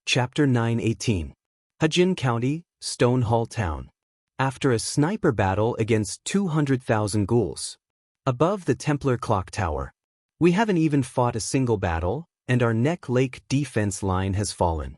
Chapter 9:18. Hajin County, Stone Hall Town. After a sniper battle against 200,000 ghouls. Above the Templar clock tower. We haven't even fought a single battle, and our Neck Lake defense line has fallen.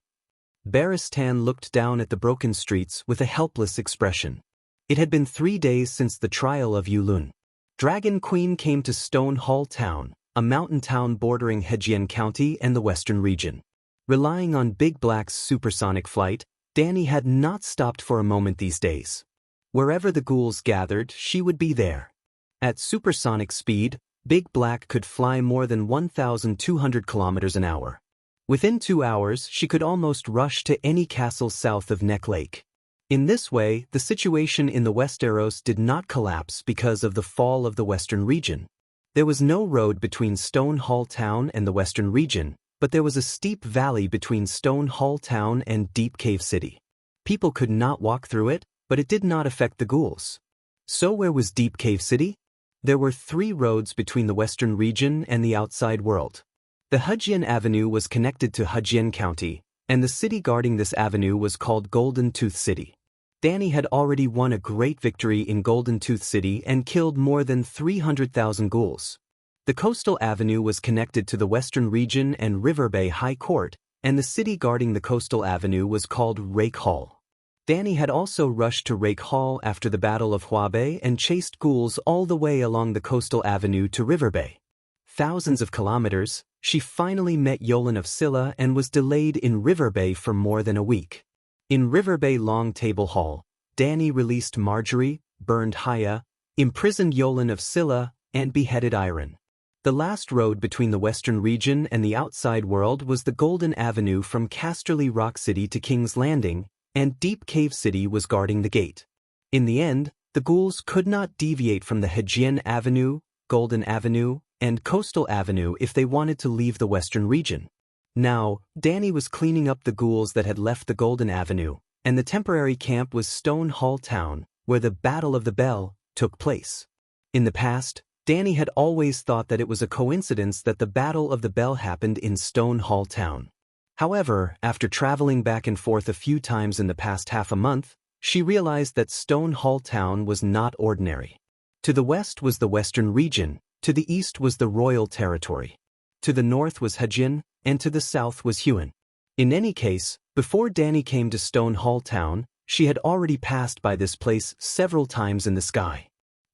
Baristan looked down at the broken streets with a helpless expression. It had been 3 days since the trial of Yulun. Dragon Queen came to Stone Hall Town, a mountain town bordering Hejien County and the western region. Relying on Big Black's supersonic flight, Danny had not stopped for a moment these days. Wherever the ghouls gathered, she would be there. At supersonic speed, Big Black could fly more than 1,200 kilometers an hour. Within 2 hours, she could almost rush to any castle south of Neck Lake. In this way, the situation in the Westeros did not collapse because of the fall of the western region. There was no road between Stone Hall Town and the western region, but there was a steep valley between Stone Hall Town and Deep Cave City. People could not walk through it, but it did not affect the ghouls. So where was Deep Cave City? There were 3 roads between the western region and the outside world. The Hejien Avenue was connected to Hejien County, and the city guarding this avenue was called Golden Tooth City. Danny had already won a great victory in Golden Tooth City and killed more than 300,000 ghouls. The coastal avenue was connected to the western region and River Bay High Court, and the city guarding the coastal avenue was called Rake Hall. Danny had also rushed to Rake Hall after the Battle of Huabei and chased ghouls all the way along the coastal avenue to River Bay. Thousands of kilometers, she finally met Yolan of Scylla and was delayed in River Bay for more than a week. In River Bay Long Table Hall, Danny released Marjorie, burned Haya, imprisoned Yolan of Scylla, and beheaded Iron. The last road between the western region and the outside world was the Golden Avenue from Casterly Rock City to King's Landing, and Deep Cave City was guarding the gate. In the end, the ghouls could not deviate from the Hejien Avenue, Golden Avenue, and Coastal Avenue if they wanted to leave the western region. Now, Danny was cleaning up the ghouls that had left the Golden Avenue, and the temporary camp was Stone Hall Town, where the Battle of the Bell took place. In the past, Danny had always thought that it was a coincidence that the Battle of the Bell happened in Stone Hall Town. However, after traveling back and forth a few times in the past half a month, she realized that Stone Hall Town was not ordinary. To the west was the western region, to the east was the royal territory. To the north was Hejien, and to the south was Huon. In any case, before Danny came to Stone Hall Town, she had already passed by this place several times in the sky.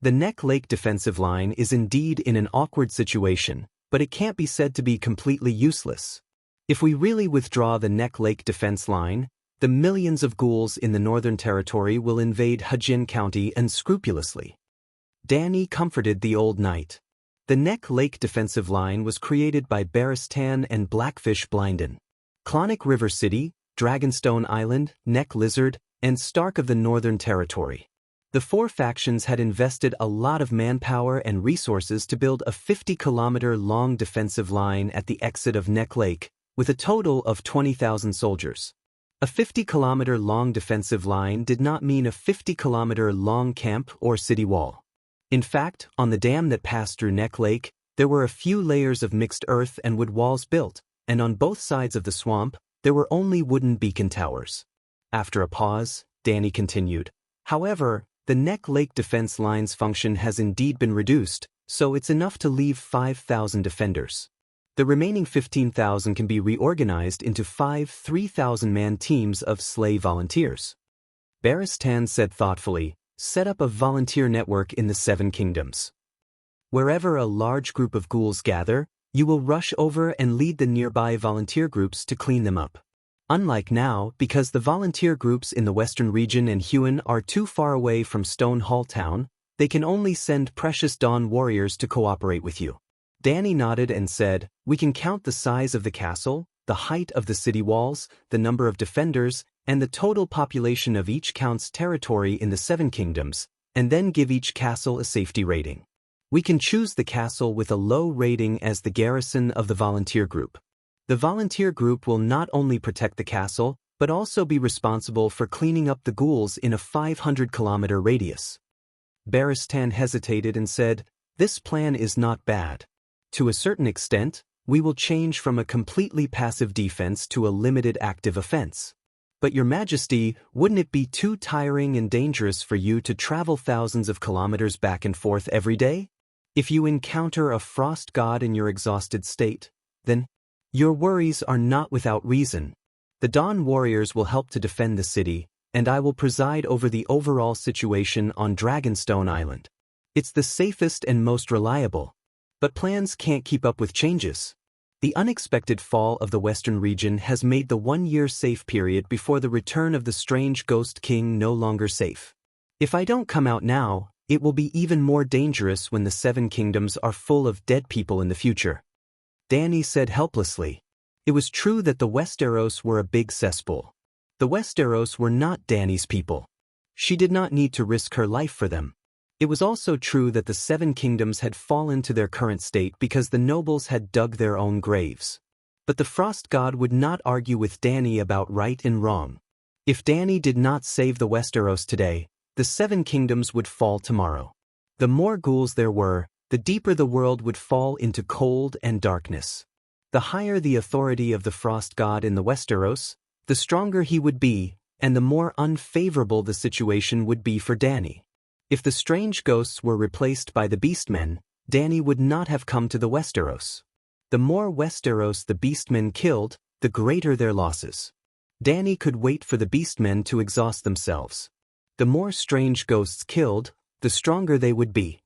The Neck Lake defensive line is indeed in an awkward situation, but it can't be said to be completely useless. If we really withdraw the Neck Lake defense line, the millions of ghouls in the Northern Territory will invade Hejien County unscrupulously. Danny comforted the old knight. The Neck Lake defensive line was created by Baristan and Blackfish Blinden. Clonic River City, Dragonstone Island, Neck Lizard, and Stark of the Northern Territory. The 4 factions had invested a lot of manpower and resources to build a 50-kilometer-long defensive line at the exit of Neck Lake, with a total of 20,000 soldiers. A 50-kilometer-long defensive line did not mean a 50-kilometer-long camp or city wall. In fact, on the dam that passed through Neck Lake, there were a few layers of mixed earth and wood walls built, and on both sides of the swamp, there were only wooden beacon towers. After a pause, Danny continued, "However, the Neck Lake defense line's function has indeed been reduced, so it's enough to leave 5,000 defenders. The remaining 15,000 can be reorganized into 5 3,000-man teams of slave volunteers." Baristan said thoughtfully, "Set up a volunteer network in the 7 kingdoms. Wherever a large group of ghouls gather, you will rush over and lead the nearby volunteer groups to clean them up. Unlike now, because the volunteer groups in the western region and Huon are too far away from Stone Hall Town, they can only send Precious Dawn warriors to cooperate with you." Danny nodded and said, "We can count the size of the castle, the height of the city walls, the number of defenders, and the total population of each count's territory in the 7 kingdoms, and then give each castle a safety rating. We can choose the castle with a low rating as the garrison of the volunteer group. The volunteer group will not only protect the castle, but also be responsible for cleaning up the ghouls in a 500-kilometer radius." Baristan hesitated and said, "This plan is not bad. To a certain extent, we will change from a completely passive defense to a limited active offense. But Your Majesty, wouldn't it be too tiring and dangerous for you to travel thousands of kilometers back and forth every day? If you encounter a frost god in your exhausted state, then your worries are not without reason. The Dawn warriors will help to defend the city, and I will preside over the overall situation on Dragonstone Island. It's the safest and most reliable. But plans can't keep up with changes. The unexpected fall of the Western region has made the 1-year safe period before the return of the strange Ghost King no longer safe. If I don't come out now, it will be even more dangerous when the 7 kingdoms are full of dead people in the future. Dany said helplessly. It was true that the Westeros were a big cesspool. The Westeros were not Dany's people. She did not need to risk her life for them. It was also true that the 7 kingdoms had fallen to their current state because the nobles had dug their own graves. But the Frost God would not argue with Dany about right and wrong. If Dany did not save the Westeros today, the 7 kingdoms would fall tomorrow. The more ghouls there were, the deeper the world would fall into cold and darkness. The higher the authority of the Frost God in the Westeros, the stronger he would be, and the more unfavorable the situation would be for Dany. If the strange ghosts were replaced by the Beastmen, Dany would not have come to the Westeros. The more Westeros the Beastmen killed, the greater their losses. Dany could wait for the Beastmen to exhaust themselves. The more strange ghosts killed, the stronger they would be.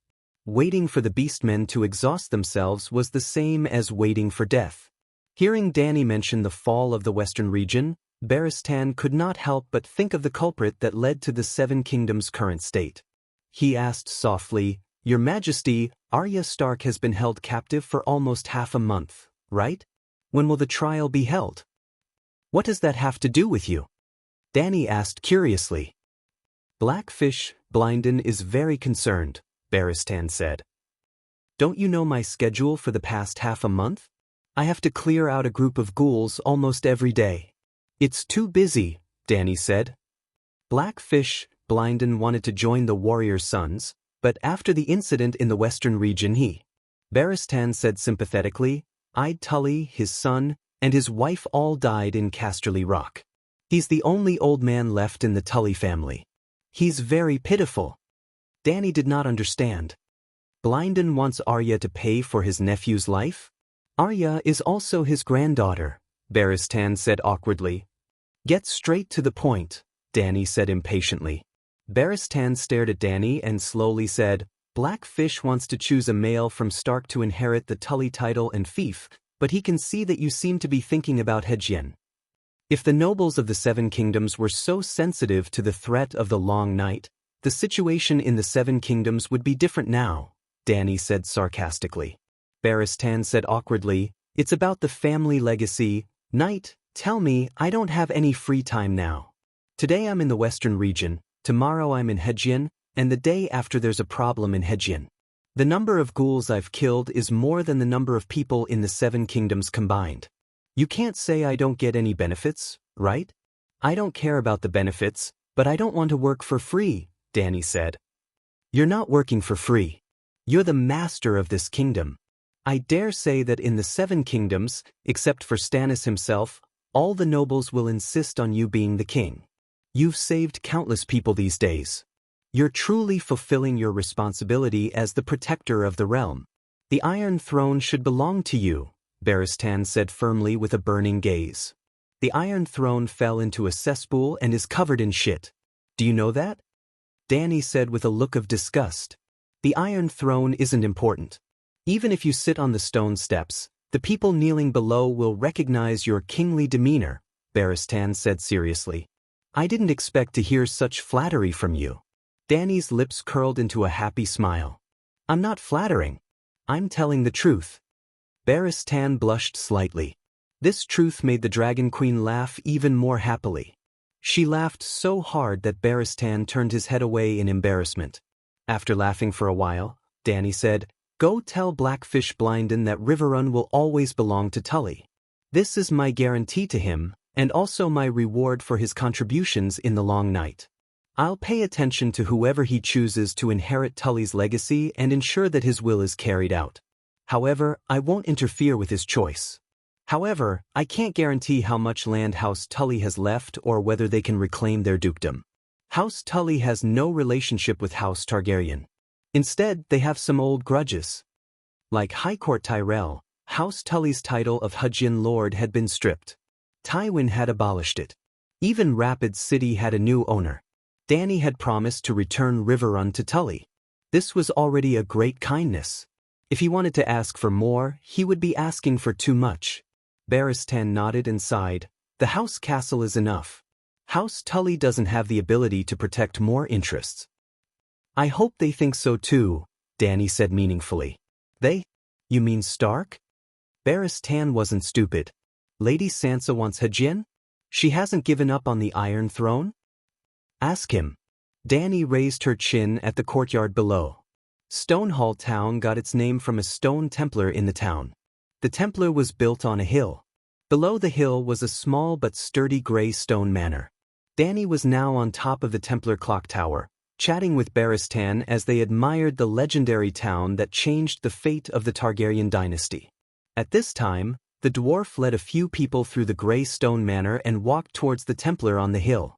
Waiting for the Beastmen to exhaust themselves was the same as waiting for death. Hearing Dany mention the fall of the Western region, Barristan could not help but think of the culprit that led to the 7 kingdoms' current state. He asked softly, Your Majesty, Arya Stark has been held captive for almost half a month, right? When will the trial be held? What does that have to do with you? Dany asked curiously. Blackfish Blinden is very concerned, Barristan said. Don't you know my schedule for the past half a month? I have to clear out a group of ghouls almost every day. It's too busy, Dany said. Blackfish Blinden wanted to join the warrior sons, but after the incident in the Western region Barristan said sympathetically, Tully, his son, and his wife all died in Casterly Rock. He's the only old man left in the Tully family. He's very pitiful. Dany did not understand. Blinden wants Arya to pay for his nephew's life? Arya is also his granddaughter, Barristan said awkwardly. Get straight to the point, Dany said impatiently. Barristan stared at Dany and slowly said, Blackfish wants to choose a male from Stark to inherit the Tully title and fief, but he can see that you seem to be thinking about Hedgen. If the nobles of the 7 kingdoms were so sensitive to the threat of the Long Night, the situation in the 7 kingdoms would be different now, Dany said sarcastically. Barristan said awkwardly, It's about the family legacy. Knight, tell me, I don't have any free time now. Today I'm in the Western region. Tomorrow I'm in Hedgen, and the day after there's a problem in Hedgen. The number of ghouls I've killed is more than the number of people in the 7 kingdoms combined. You can't say I don't get any benefits, right? I don't care about the benefits, but I don't want to work for free, Dany said. You're not working for free. You're the master of this kingdom. I dare say that in the 7 kingdoms, except for Stannis himself, all the nobles will insist on you being the king. You've saved countless people these days. You're truly fulfilling your responsibility as the protector of the realm. The Iron Throne should belong to you, Barristan said firmly with a burning gaze. The Iron Throne fell into a cesspool and is covered in shit. Do you know that? Dany said with a look of disgust. The Iron Throne isn't important. Even if you sit on the stone steps, the people kneeling below will recognize your kingly demeanor, Barristan said seriously. I didn't expect to hear such flattery from you. Dany's lips curled into a happy smile. I'm not flattering. I'm telling the truth. Barristan blushed slightly. This truth made the Dragon Queen laugh even more happily. She laughed so hard that Barristan turned his head away in embarrassment. After laughing for a while, Dany said, Go tell Blackfish Blinden that Riverrun will always belong to Tully. This is my guarantee to him, and also my reward for his contributions in the Long Night. I'll pay attention to whoever he chooses to inherit Tully's legacy and ensure that his will is carried out. However, I won't interfere with his choice. However, I can't guarantee how much land House Tully has left or whether they can reclaim their dukedom. House Tully has no relationship with House Targaryen. Instead, they have some old grudges. Like High Court Tyrell, House Tully's title of Hajin Lord had been stripped. Tywin had abolished it. Even Rapid City had a new owner. Dany had promised to return Riverrun to Tully. This was already a great kindness. If he wanted to ask for more, he would be asking for too much. Barristan nodded and sighed. The house castle is enough. House Tully doesn't have the ability to protect more interests. I hope they think so too, Dany said meaningfully. They? You mean Stark? Barristan wasn't stupid. Lady Sansa wants Hajin? She hasn't given up on the Iron Throne? Ask him. Dany raised her chin at the courtyard below. Stonehall Town got its name from a stone Templar in the town. The Templar was built on a hill. Below the hill was a small but sturdy gray stone manor. Dany was now on top of the Templar clock tower, chatting with Barristan as they admired the legendary town that changed the fate of the Targaryen dynasty. At this time, the dwarf led a few people through the gray stone manor and walked towards the Templar on the hill.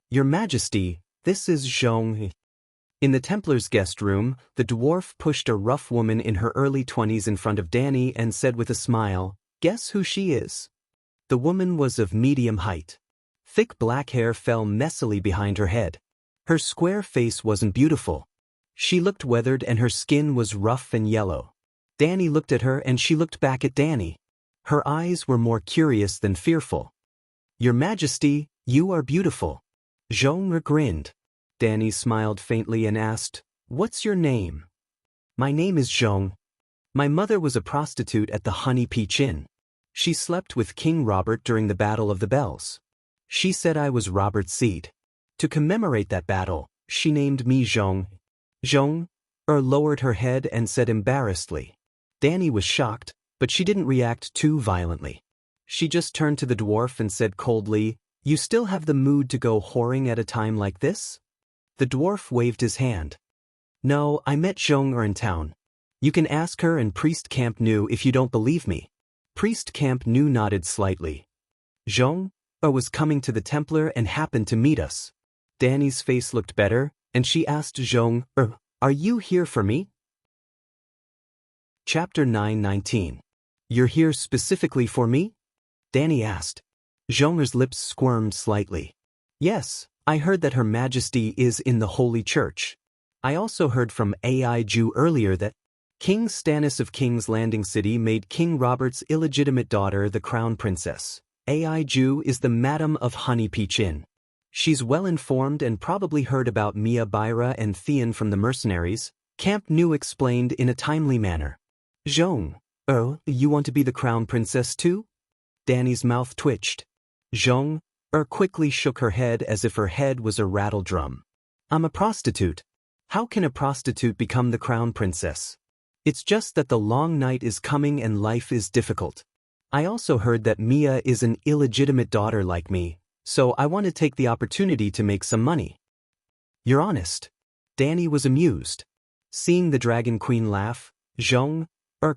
Your Majesty, this is Zhong. In the Templar's guest room, the dwarf pushed a rough woman in her early 20s in front of Dany and said with a smile, "Guess who she is?" The woman was of medium height. Thick black hair fell messily behind her head. Her square face wasn't beautiful. She looked weathered and her skin was rough and yellow. Dany looked at her and she looked back at Dany. Her eyes were more curious than fearful. Your Majesty, you are beautiful. Zhong grinned. Dany smiled faintly and asked, "What's your name?" My name is Zhong. My mother was a prostitute at the Honey Peach Inn. She slept with King Robert during the Battle of the Bells. She said I was Robert's seed. To commemorate that battle, she named me Zhong. Zhong lowered her head and said embarrassedly. Dany was shocked, but she didn't react too violently. She just turned to the dwarf and said coldly, "You still have the mood to go whoring at a time like this?" The dwarf waved his hand. "No, I met Zhong in town. You can ask her and Priest Camp Nu if you don't believe me." Priest Camp Nu nodded slightly. Zhong was coming to the Templar and happened to meet us. Dany's face looked better, and she asked Zhong, "Are you here for me?" Chapter 9:19. You're here specifically for me? Dany asked. Zhong's lips squirmed slightly. Yes, I heard that Her Majesty is in the Holy Church. I also heard from AI Jew earlier that King Stannis of King's Landing City made King Robert's illegitimate daughter the crown princess. AI Jew is the Madam of Honey Peach Inn. She's well informed and probably heard about Mia Byra and Theon from the mercenaries, Camp Nu explained in a timely manner. Zhong, you want to be the crown princess too? Dany's mouth twitched. Zhong quickly shook her head as if her head was a rattle drum. I'm a prostitute. How can a prostitute become the crown princess? It's just that the long night is coming and life is difficult. I also heard that Mia is an illegitimate daughter like me, so I want to take the opportunity to make some money. You're honest. Dany was amused. Seeing the Dragon Queen laugh, Zhong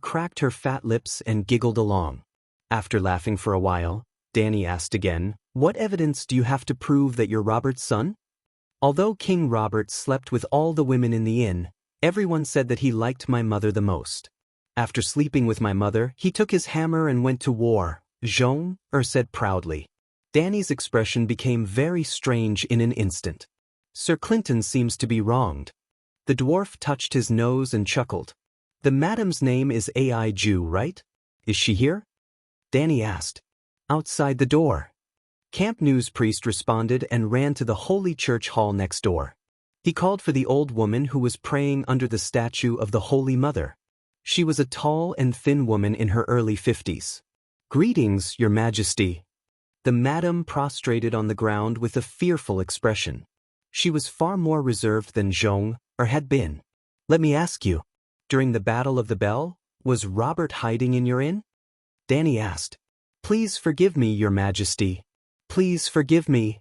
cracked her fat lips and giggled along. After laughing for a while, Dany asked again, what evidence do you have to prove that you're Robert's son? Although King Robert slept with all the women in the inn, everyone said that he liked my mother the most. After sleeping with my mother, he took his hammer and went to war, Zhong said proudly. Dany's expression became very strange in an instant. Sir Clinton seems to be wronged. The dwarf touched his nose and chuckled. The madam's name is AI Jew, right? Is she here? Dany asked. Outside the door. Camp Nu's priest responded and ran to the holy church hall next door. He called for the old woman who was praying under the statue of the Holy Mother. She was a tall and thin woman in her early 50s. Greetings, Your Majesty. The madam prostrated on the ground with a fearful expression. She was far more reserved than Zhong had been. Let me ask you, during the Battle of the Bell, was Robert hiding in your inn? Dany asked. Please forgive me, Your Majesty. Please forgive me.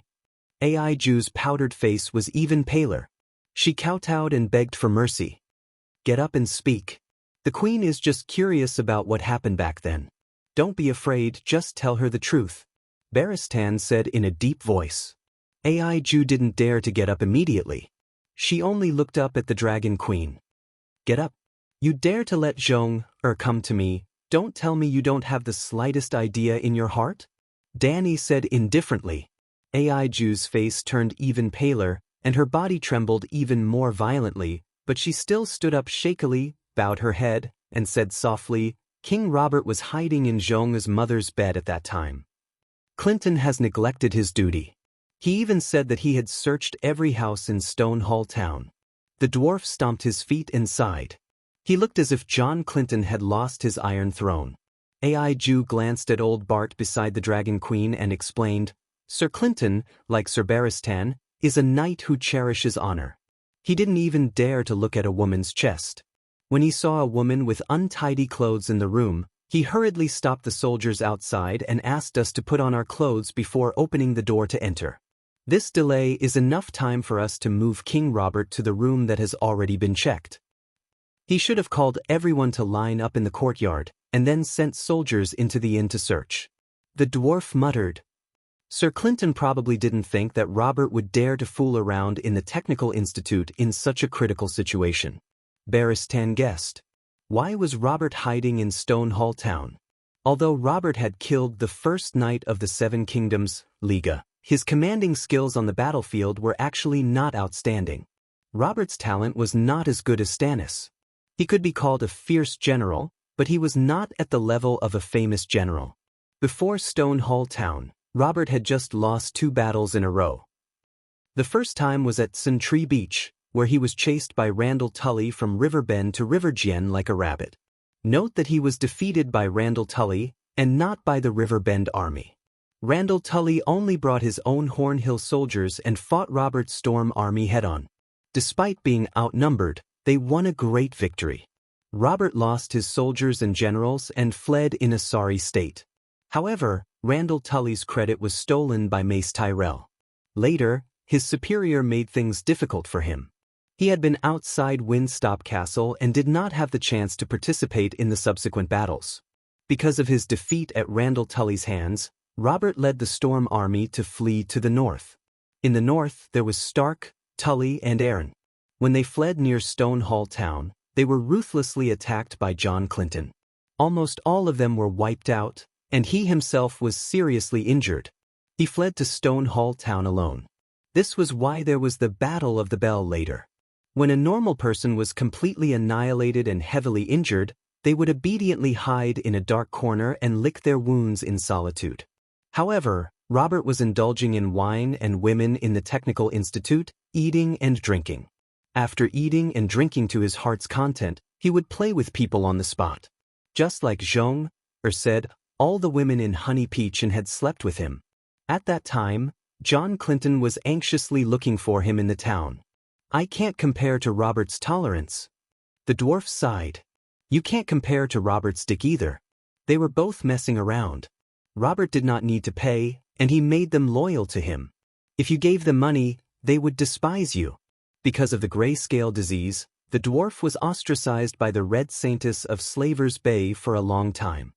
AI Jew's powdered face was even paler. She kowtowed and begged for mercy. Get up and speak. The queen is just curious about what happened back then. Don't be afraid, just tell her the truth, Baristan said in a deep voice. AI Ju didn't dare to get up immediately. She only looked up at the dragon queen. Get up. You dare to let Zhong come to me? Don't tell me you don't have the slightest idea in your heart? Danny said indifferently. AI Ju's face turned even paler, and her body trembled even more violently, but she still stood up shakily, bowed her head, and said softly, King Robert was hiding in Zhong's mother's bed at that time. Clinton has neglected his duty. He even said that he had searched every house in Stonehall Town. The dwarf stomped his feet and sighed. He looked as if John Clinton had lost his Iron Throne. AI Ju glanced at old Bart beside the Dragon Queen and explained, Sir Clinton, like Sir Baristan, is a knight who cherishes honor. He didn't even dare to look at a woman's chest. When he saw a woman with untidy clothes in the room, he hurriedly stopped the soldiers outside and asked us to put on our clothes before opening the door to enter. This delay is enough time for us to move King Robert to the room that has already been checked. He should have called everyone to line up in the courtyard, and then sent soldiers into the inn to search. The dwarf muttered. Sir Clinton probably didn't think that Robert would dare to fool around in the Technical Institute in such a critical situation. Baristan guessed. Why was Robert hiding in Stonehall Town? Although Robert had killed the first knight of the Seven Kingdoms, Liga, his commanding skills on the battlefield were actually not outstanding. Robert's talent was not as good as Stannis. He could be called a fierce general, but he was not at the level of a famous general. Before Stonehall Town, Robert had just lost 2 battles in a row. The first time was at Sentry Beach, where he was chased by Randall Tully from River Bend to River Gien like a rabbit. Note that he was defeated by Randall Tully, and not by the River Bend army. Randall Tully only brought his own Hornhill soldiers and fought Robert's Storm army head-on. Despite being outnumbered, they won a great victory. Robert lost his soldiers and generals and fled in a sorry state. However, Randall Tully's credit was stolen by Mace Tyrell. Later, his superior made things difficult for him. He had been outside Windstop Castle and did not have the chance to participate in the subsequent battles. Because of his defeat at Randall Tully's hands, Robert led the Storm army to flee to the north. In the north, there was Stark, Tully, and Arryn. When they fled near Stonehall Town, they were ruthlessly attacked by John Clinton. Almost all of them were wiped out, and he himself was seriously injured. He fled to Stonehall Town alone. This was why there was the Battle of the Bell later. When a normal person was completely annihilated and heavily injured, they would obediently hide in a dark corner and lick their wounds in solitude. However, Robert was indulging in wine and women in the Technical Institute, eating and drinking. After eating and drinking to his heart's content, he would play with people on the spot. Just like Zhong said, all the women in Honey Peach and had slept with him. At that time, John Clinton was anxiously looking for him in the town. I can't compare to Robert's tolerance. The dwarf sighed. You can't compare to Robert's dick either. They were both messing around. Robert did not need to pay, and he made them loyal to him. If you gave them money, they would despise you. Because of the grayscale disease, the dwarf was ostracized by the Red Saintess of Slaver's Bay for a long time.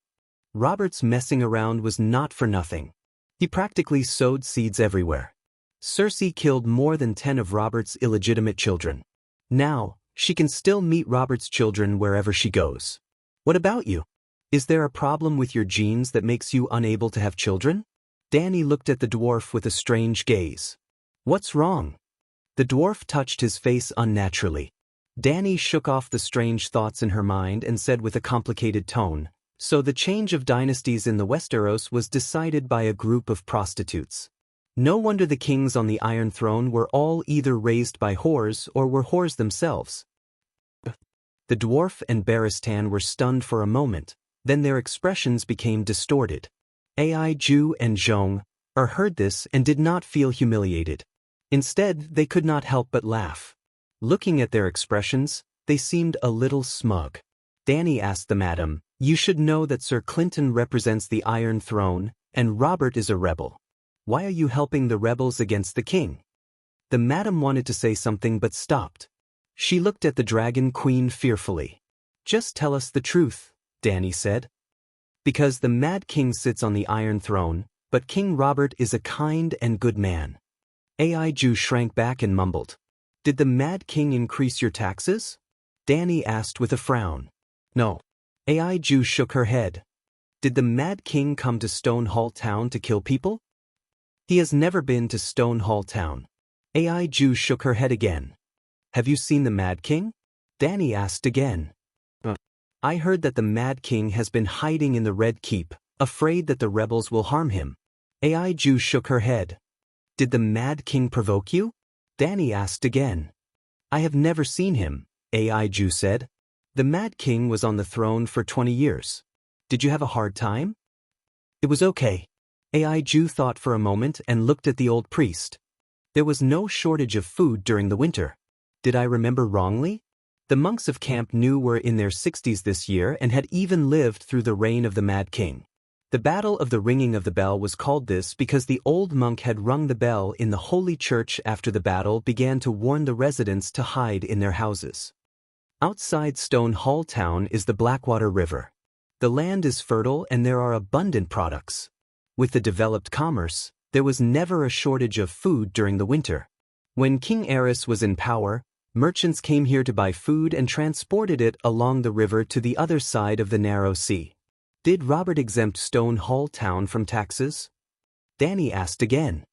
Robert's messing around was not for nothing. He practically sowed seeds everywhere. Cersei killed more than 10 of Robert's illegitimate children. Now, she can still meet Robert's children wherever she goes. What about you? Is there a problem with your genes that makes you unable to have children? Danny looked at the dwarf with a strange gaze. What's wrong? The dwarf touched his face unnaturally. Danny shook off the strange thoughts in her mind and said with a complicated tone, So the change of dynasties in the Westeros was decided by a group of prostitutes. No wonder the kings on the Iron Throne were all either raised by whores or were whores themselves. The dwarf and Baristan were stunned for a moment, then their expressions became distorted. AI Ju and Zhong heard this and did not feel humiliated. Instead, they could not help but laugh. Looking at their expressions, they seemed a little smug. Danny asked the madam, You should know that Sir Clinton represents the Iron Throne, and Robert is a rebel. Why are you helping the rebels against the king? The madam wanted to say something but stopped. She looked at the Dragon Queen fearfully. Just tell us the truth, Danny said. Because the Mad King sits on the Iron Throne, but King Robert is a kind and good man. AI Jew shrank back and mumbled. Did the Mad King increase your taxes? Danny asked with a frown. No. AI Jew shook her head. Did the Mad King come to Stonehall Town to kill people? He has never been to Stonehall Town. AI Jew shook her head again. Have you seen the Mad King? Danny asked again. I heard that the Mad King has been hiding in the Red Keep, afraid that the rebels will harm him. AI Jew shook her head. Did the Mad King provoke you? Danny asked again. I have never seen him, AI Jew said. The Mad King was on the throne for 20 years. Did you have a hard time? It was okay. AI Jew thought for a moment and looked at the old priest. There was no shortage of food during the winter. Did I remember wrongly? The monks of Camp New were in their 60s this year and had even lived through the reign of the Mad King. The Battle of the Ringing of the Bell was called this because the old monk had rung the bell in the Holy Church after the battle began to warn the residents to hide in their houses. Outside Stonehall Town is the Blackwater River. The land is fertile and there are abundant products. With the developed commerce, there was never a shortage of food during the winter. When King Eris was in power, merchants came here to buy food and transported it along the river to the other side of the narrow sea. Did Robert exempt Stonehall Town from taxes? Danny asked again.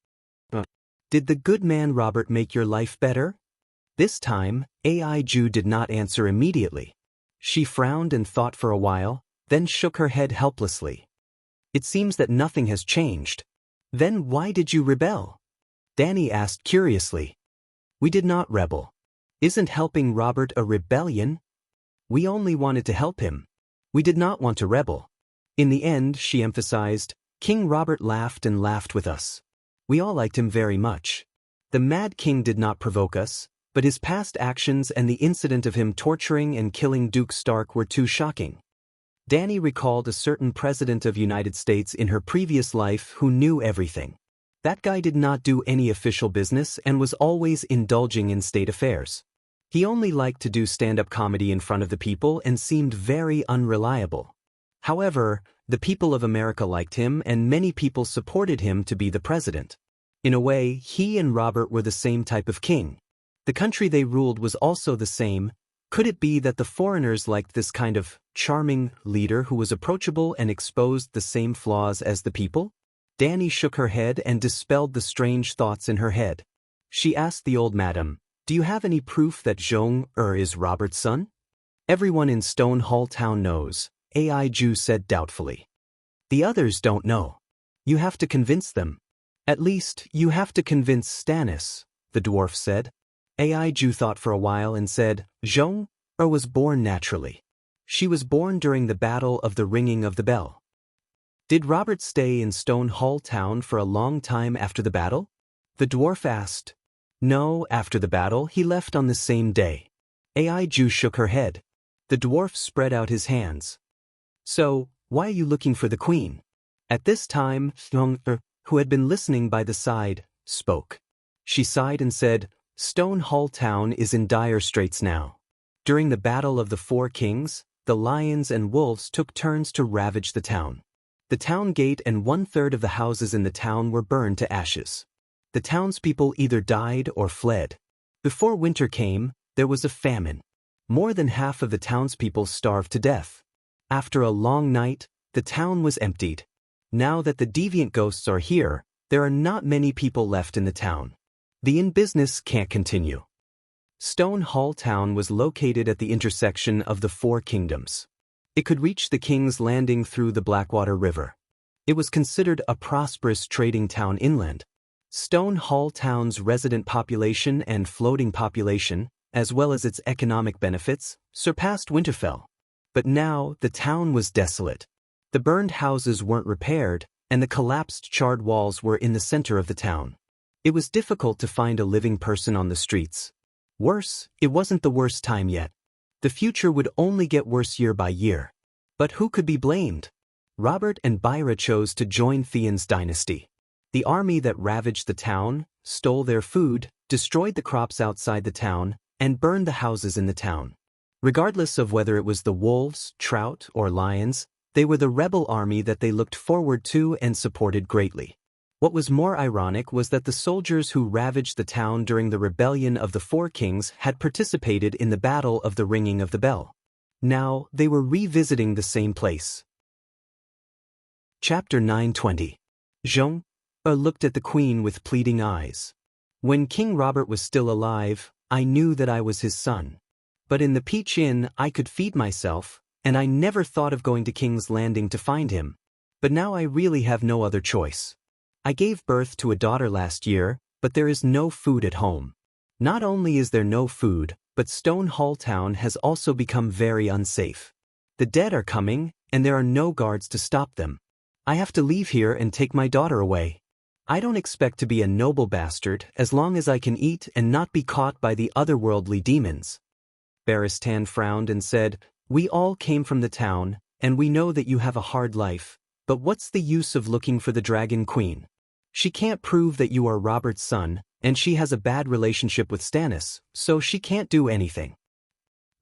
Did the good man Robert make your life better? This time, AI Jew did not answer immediately. She frowned and thought for a while, then shook her head helplessly. It seems that nothing has changed. Then why did you rebel? Danny asked curiously. We did not rebel. Isn't helping Robert a rebellion? We only wanted to help him. We did not want to rebel. In the end, she emphasized, King Robert laughed and laughed with us. We all liked him very much. The Mad King did not provoke us, but his past actions and the incident of him torturing and killing Duke Stark were too shocking. Danny recalled a certain president of United States in her previous life who knew everything. That guy did not do any official business and was always indulging in state affairs. He only liked to do stand-up comedy in front of the people and seemed very unreliable. However, the people of America liked him and many people supported him to be the president. In a way, he and Robert were the same type of king. The country they ruled was also the same. Could it be that the foreigners liked this kind of charming leader who was approachable and exposed the same flaws as the people? Danny shook her head and dispelled the strange thoughts in her head. She asked the old madam, do you have any proof that Zhong-er is Robert's son? Everyone in Stonehall Town knows, AI Jew said doubtfully. The others don't know. You have to convince them. At least, you have to convince Stannis, the dwarf said. AI Jew thought for a while and said, Zhong-er was born naturally. She was born during the Battle of the Ringing of the Bell. Did Robert stay in Stonehall Town for a long time after the battle? The dwarf asked. No, after the battle, he left on the same day. AI Jew shook her head. The dwarf spread out his hands. So, why are you looking for the queen? At this time, Zhong-er, who had been listening by the side, spoke. She sighed and said, Stonehall Town is in dire straits now. During the Battle of the Four Kings, the lions and wolves took turns to ravage the town. The town gate and 1/3 of the houses in the town were burned to ashes. The townspeople either died or fled. Before winter came, there was a famine. More than half of the townspeople starved to death. After a long night, the town was emptied. Now that the deviant ghosts are here, there are not many people left in the town. The inn business can't continue. Stonehall Town was located at the intersection of the Four Kingdoms. It could reach the King's Landing through the Blackwater River. It was considered a prosperous trading town inland. Stonehall Town's resident population and floating population, as well as its economic benefits, surpassed Winterfell. But now the town was desolate. The burned houses weren't repaired, and the collapsed charred walls were in the center of the town. It was difficult to find a living person on the streets. Worse, it wasn't the worst time yet. The future would only get worse year by year. But who could be blamed? Robert and Byra chose to join Theon's dynasty. The army that ravaged the town, stole their food, destroyed the crops outside the town, and burned the houses in the town. Regardless of whether it was the wolves, trout, or lions, they were the rebel army that they looked forward to and supported greatly. What was more ironic was that the soldiers who ravaged the town during the rebellion of the Four Kings had participated in the Battle of the Ringing of the Bell. Now, they were revisiting the same place. Chapter 920. Zhong looked at the queen with pleading eyes. When King Robert was still alive, I knew that I was his son. But in the Peach Inn, I could feed myself, and I never thought of going to King's Landing to find him. But now I really have no other choice. I gave birth to a daughter last year, but there is no food at home. Not only is there no food, but Stone Hall Town has also become very unsafe. The dead are coming, and there are no guards to stop them. I have to leave here and take my daughter away. I don't expect to be a noble bastard as long as I can eat and not be caught by the otherworldly demons. Baristan frowned and said, "We all came from the town, and we know that you have a hard life, but what's the use of looking for the Dragon Queen? She can't prove that you are Robert's son, and she has a bad relationship with Stannis, so she can't do anything."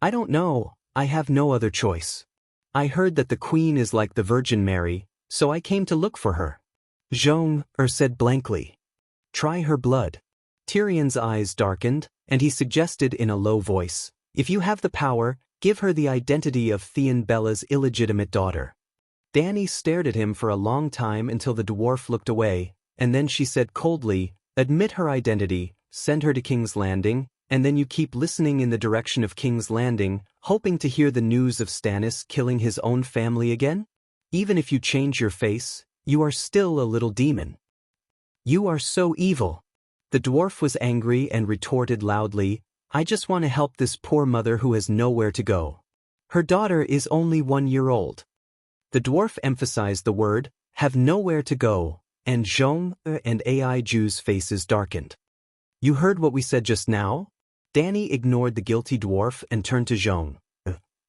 "I don't know, I have no other choice. I heard that the Queen is like the Virgin Mary, so I came to look for her." Zhong said blankly, "Try her blood." Tyrion's eyes darkened, and he suggested in a low voice, "If you have the power, give her the identity of Theon Bella's illegitimate daughter." Dany stared at him for a long time until the dwarf looked away, and then she said coldly, "Admit her identity, send her to King's Landing, and then you keep listening in the direction of King's Landing, hoping to hear the news of Stannis killing his own family again? Even if you change your face, you are still a little demon. You are so evil." The dwarf was angry and retorted loudly, "I just want to help this poor mother who has nowhere to go. Her daughter is only 1 year old." The dwarf emphasized the word, "have nowhere to go," and Zhong and Ai Ju's faces darkened. "You heard what we said just now?" Dany ignored the guilty dwarf and turned to Zhong,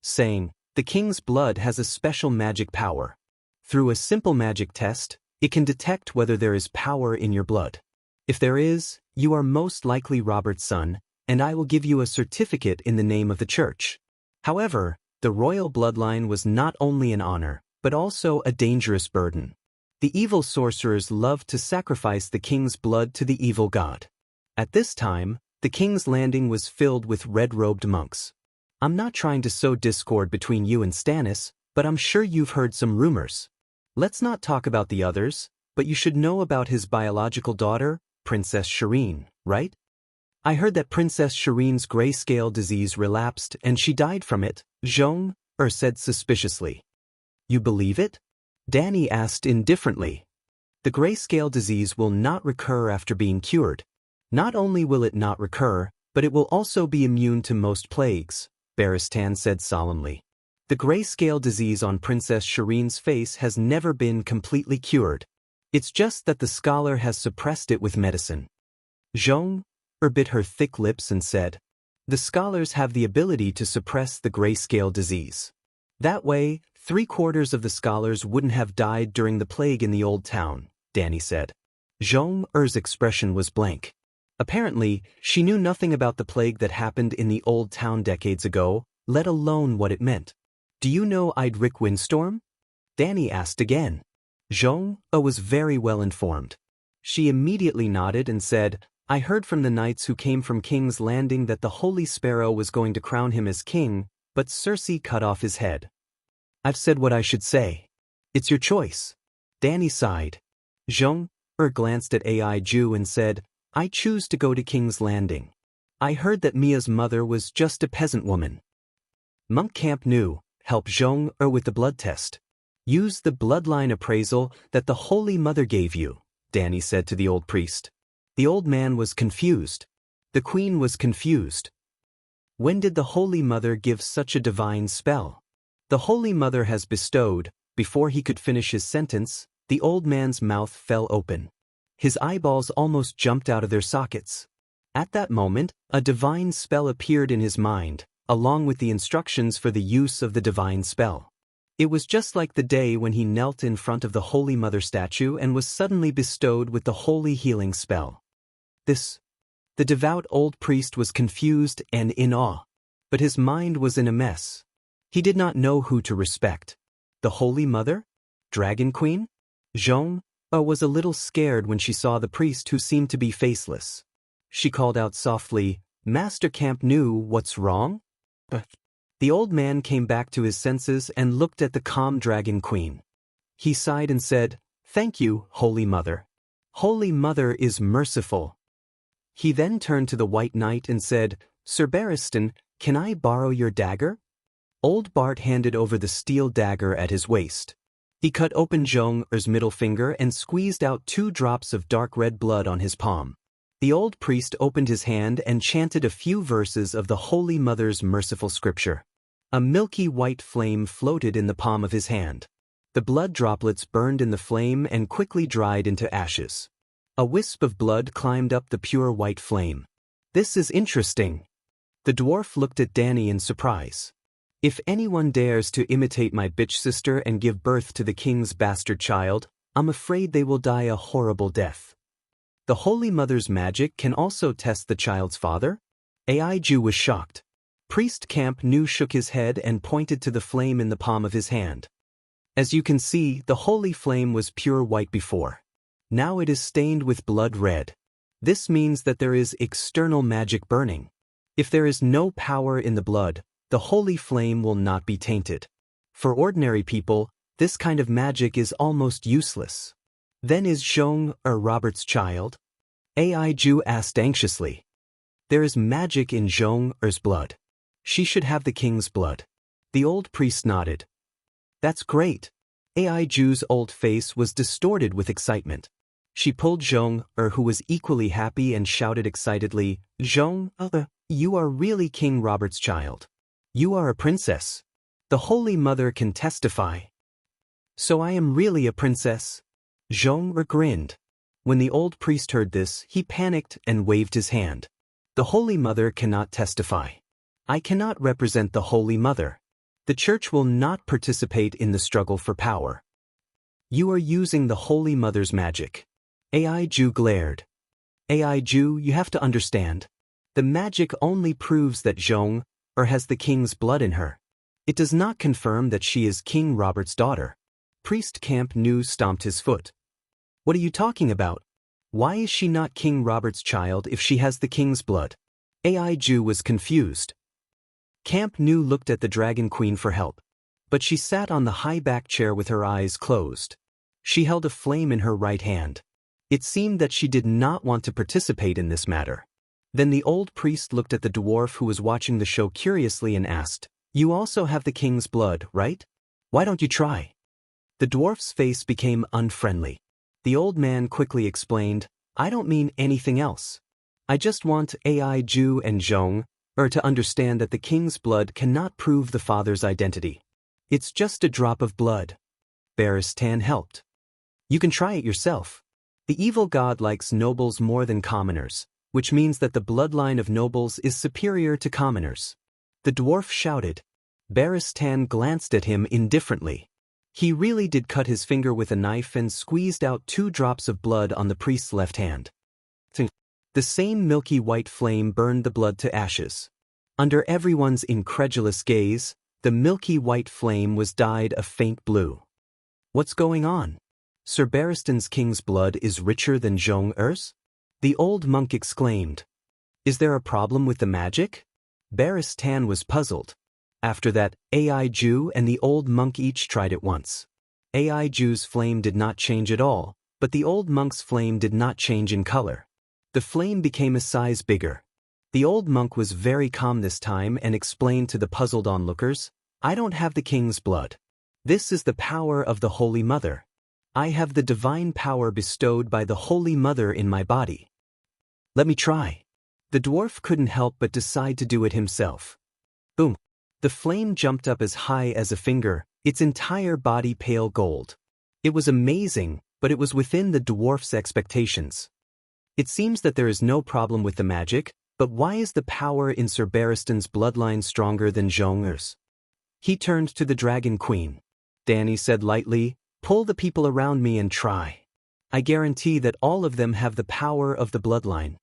saying, "The king's blood has a special magic power. Through a simple magic test, it can detect whether there is power in your blood. If there is, you are most likely Robert's son, and I will give you a certificate in the name of the church." However, the royal bloodline was not only an honor, but also a dangerous burden. The evil sorcerers loved to sacrifice the king's blood to the evil god. At this time, the King's Landing was filled with red-robed monks. "I'm not trying to sow discord between you and Stannis, but I'm sure you've heard some rumors. Let's not talk about the others, but you should know about his biological daughter, Princess Shireen, right? I heard that Princess Shireen's grayscale disease relapsed and she died from it," Zhong said suspiciously. "You believe it?" Dany asked indifferently. "The grayscale disease will not recur after being cured. Not only will it not recur, but it will also be immune to most plagues," Baristan said solemnly. "The grayscale disease on Princess Shireen's face has never been completely cured. It's just that the scholar has suppressed it with medicine." Zhong bit her thick lips and said, "The scholars have the ability to suppress the grayscale disease. That way, 3/4 of the scholars wouldn't have died during the plague in the old town," Dany said. Zhong's expression was blank. Apparently, she knew nothing about the plague that happened in the old town decades ago, let alone what it meant. "Do you know Idric Windstorm?" Dany asked again. Zhong was very well informed. She immediately nodded and said, "I heard from the knights who came from King's Landing that the Holy Sparrow was going to crown him as king, but Cersei cut off his head." "I've said what I should say. It's your choice." Dany sighed. Zhong glanced at Ai Ju and said, "I choose to go to King's Landing. I heard that Mia's mother was just a peasant woman." Monk Camp knew, help Zhong with the blood test. "Use the bloodline appraisal that the Holy Mother gave you," Dany said to the old priest. The old man was confused. The queen was confused. When did the Holy Mother give such a divine spell? "The Holy Mother has bestowed," before he could finish his sentence, the old man's mouth fell open. His eyeballs almost jumped out of their sockets. At that moment, a divine spell appeared in his mind, along with the instructions for the use of the divine spell. It was just like the day when he knelt in front of the Holy Mother statue and was suddenly bestowed with the holy healing spell. The devout old priest was confused and in awe. but his mind was in a mess. He did not know who to respect. The Holy Mother? Dragon Queen? Zhong was a little scared when she saw the priest who seemed to be faceless. She called out softly, "Master Camp Nu, what's wrong?" The old man came back to his senses and looked at the calm Dragon Queen. He sighed and said, "Thank you, Holy Mother. Holy Mother is merciful." He then turned to the White Knight and said, "Sir Barristan, can I borrow your dagger?" Old Bart handed over the steel dagger at his waist. He cut open Zhong's middle finger and squeezed out 2 drops of dark red blood on his palm. The old priest opened his hand and chanted a few verses of the Holy Mother's merciful scripture. A milky white flame floated in the palm of his hand. The blood droplets burned in the flame and quickly dried into ashes. A wisp of blood climbed up the pure white flame. "This is interesting." The dwarf looked at Danny in surprise. "If anyone dares to imitate my bitch sister and give birth to the king's bastard child, I'm afraid they will die a horrible death." The Holy Mother's magic can also test the child's father? Aiju was shocked. Priest Camp Nu shook his head and pointed to the flame in the palm of his hand. As you can see, the holy flame was pure white before. Now it is stained with blood red. This means that there is external magic burning. If there is no power in the blood, the holy flame will not be tainted. For ordinary people, this kind of magic is almost useless. Then is Zhong Robert's child? Aiju asked anxiously. There is magic in Zhong's blood. She should have the king's blood. The old priest nodded. That's great. Aiju's old face was distorted with excitement. She pulled Zhong, who was equally happy, and shouted excitedly, "Zhong, you are really King Robert's child. You are a princess. The Holy Mother can testify." "So I am really a princess?" Zhong grinned. When the old priest heard this, he panicked and waved his hand. "The Holy Mother cannot testify. I cannot represent the Holy Mother. The Church will not participate in the struggle for power." "You are using the Holy Mother's magic." Aiju glared. "Aiju, you have to understand. The magic only proves that Zhong has the king's blood in her. It does not confirm that she is King Robert's daughter." Priest Camp Nu stomped his foot. "What are you talking about? Why is she not King Robert's child if she has the king's blood?" Aiju was confused. Camp Nu looked at the Dragon Queen for help, but she sat on the high back chair with her eyes closed. She held a flame in her right hand. It seemed that she did not want to participate in this matter. Then the old priest looked at the dwarf who was watching the show curiously and asked, "You also have the king's blood, right? Why don't you try?" The dwarf's face became unfriendly. The old man quickly explained, "I don't mean anything else. I just want Aiju and Zhong to understand that the king's blood cannot prove the father's identity. It's just a drop of blood." Barristan helped. "You can try it yourself. The evil god likes nobles more than commoners, which means that the bloodline of nobles is superior to commoners." The dwarf shouted. Barristan glanced at him indifferently. He really did cut his finger with a knife and squeezed out 2 drops of blood on the priest's left hand. The same milky white flame burned the blood to ashes. Under everyone's incredulous gaze, the milky white flame was dyed a faint blue. "What's going on? Sir Barristan's king's blood is richer than Zhong's?" The old monk exclaimed. "Is there a problem with the magic?" Barristan was puzzled. After that, Aiju and the old monk each tried it once. Aiju's flame did not change at all, but the old monk's flame did not change in color. The flame became a size bigger. The old monk was very calm this time and explained to the puzzled onlookers, "I don't have the king's blood. This is the power of the Holy Mother. I have the divine power bestowed by the Holy Mother in my body. Let me try." The dwarf couldn't help but decide to do it himself. Boom! The flame jumped up as high as a finger, its entire body pale gold. It was amazing, but it was within the dwarf's expectations. It seems that there is no problem with the magic, but why is the power in Sir Barristan's bloodline stronger than Zhong's? He turned to the Dragon Queen. Danny said lightly, "Pull the people around me and try. I guarantee that all of them have the power of the bloodline."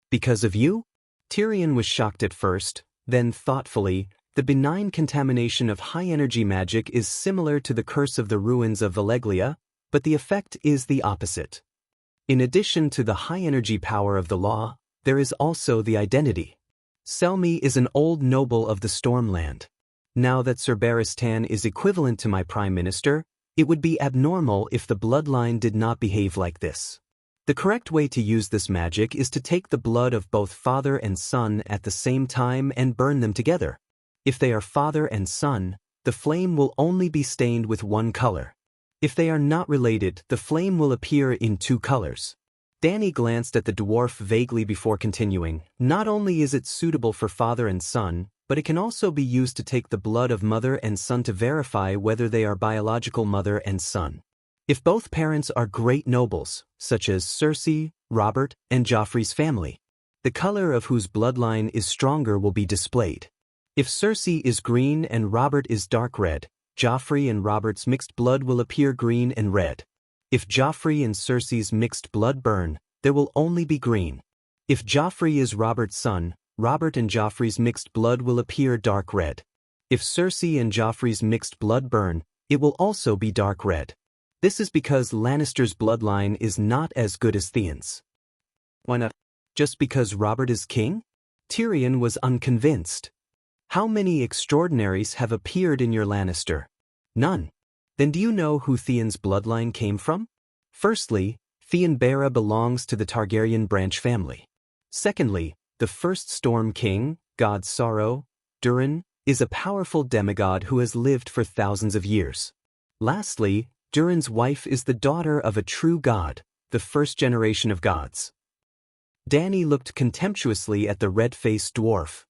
"Because of you?" Tyrion was shocked at first, Then thoughtfully, the benign contamination of high-energy magic is similar to the curse of the ruins of Valeglia, but the effect is the opposite. In addition to the high-energy power of the law, there is also the identity. Selmy is an old noble of the Stormland. Now that Sir Barristan is equivalent to my Prime Minister, it would be abnormal if the bloodline did not behave like this. The correct way to use this magic is to take the blood of both father and son at the same time and burn them together. If they are father and son, the flame will only be stained with one color. If they are not related, the flame will appear in two colors. Danny glanced at the dwarf vaguely before continuing. Not only is it suitable for father and son, but it can also be used to take the blood of mother and son to verify whether they are biological mother and son. If both parents are great nobles, such as Cersei, Robert, and Joffrey's family, the color of whose bloodline is stronger will be displayed. If Cersei is green and Robert is dark red, Joffrey and Robert's mixed blood will appear green and red. If Joffrey and Cersei's mixed blood burn, there will only be green. If Joffrey is Robert's son, Robert and Joffrey's mixed blood will appear dark red. If Cersei and Joffrey's mixed blood burn, it will also be dark red. This is because Lannister's bloodline is not as good as Theon's. Why not? Just because Robert is king? Tyrion was unconvinced. How many extraordinaries have appeared in your Lannister? None. Then do you know who Theon's bloodline came from? Firstly, Theon Bera belongs to the Targaryen branch family. Secondly, the first Storm King, God Sorrow, Durin, is a powerful demigod who has lived for thousands of years. Lastly, Durin's wife is the daughter of a true god, the first generation of gods. Danny looked contemptuously at the red-faced dwarf.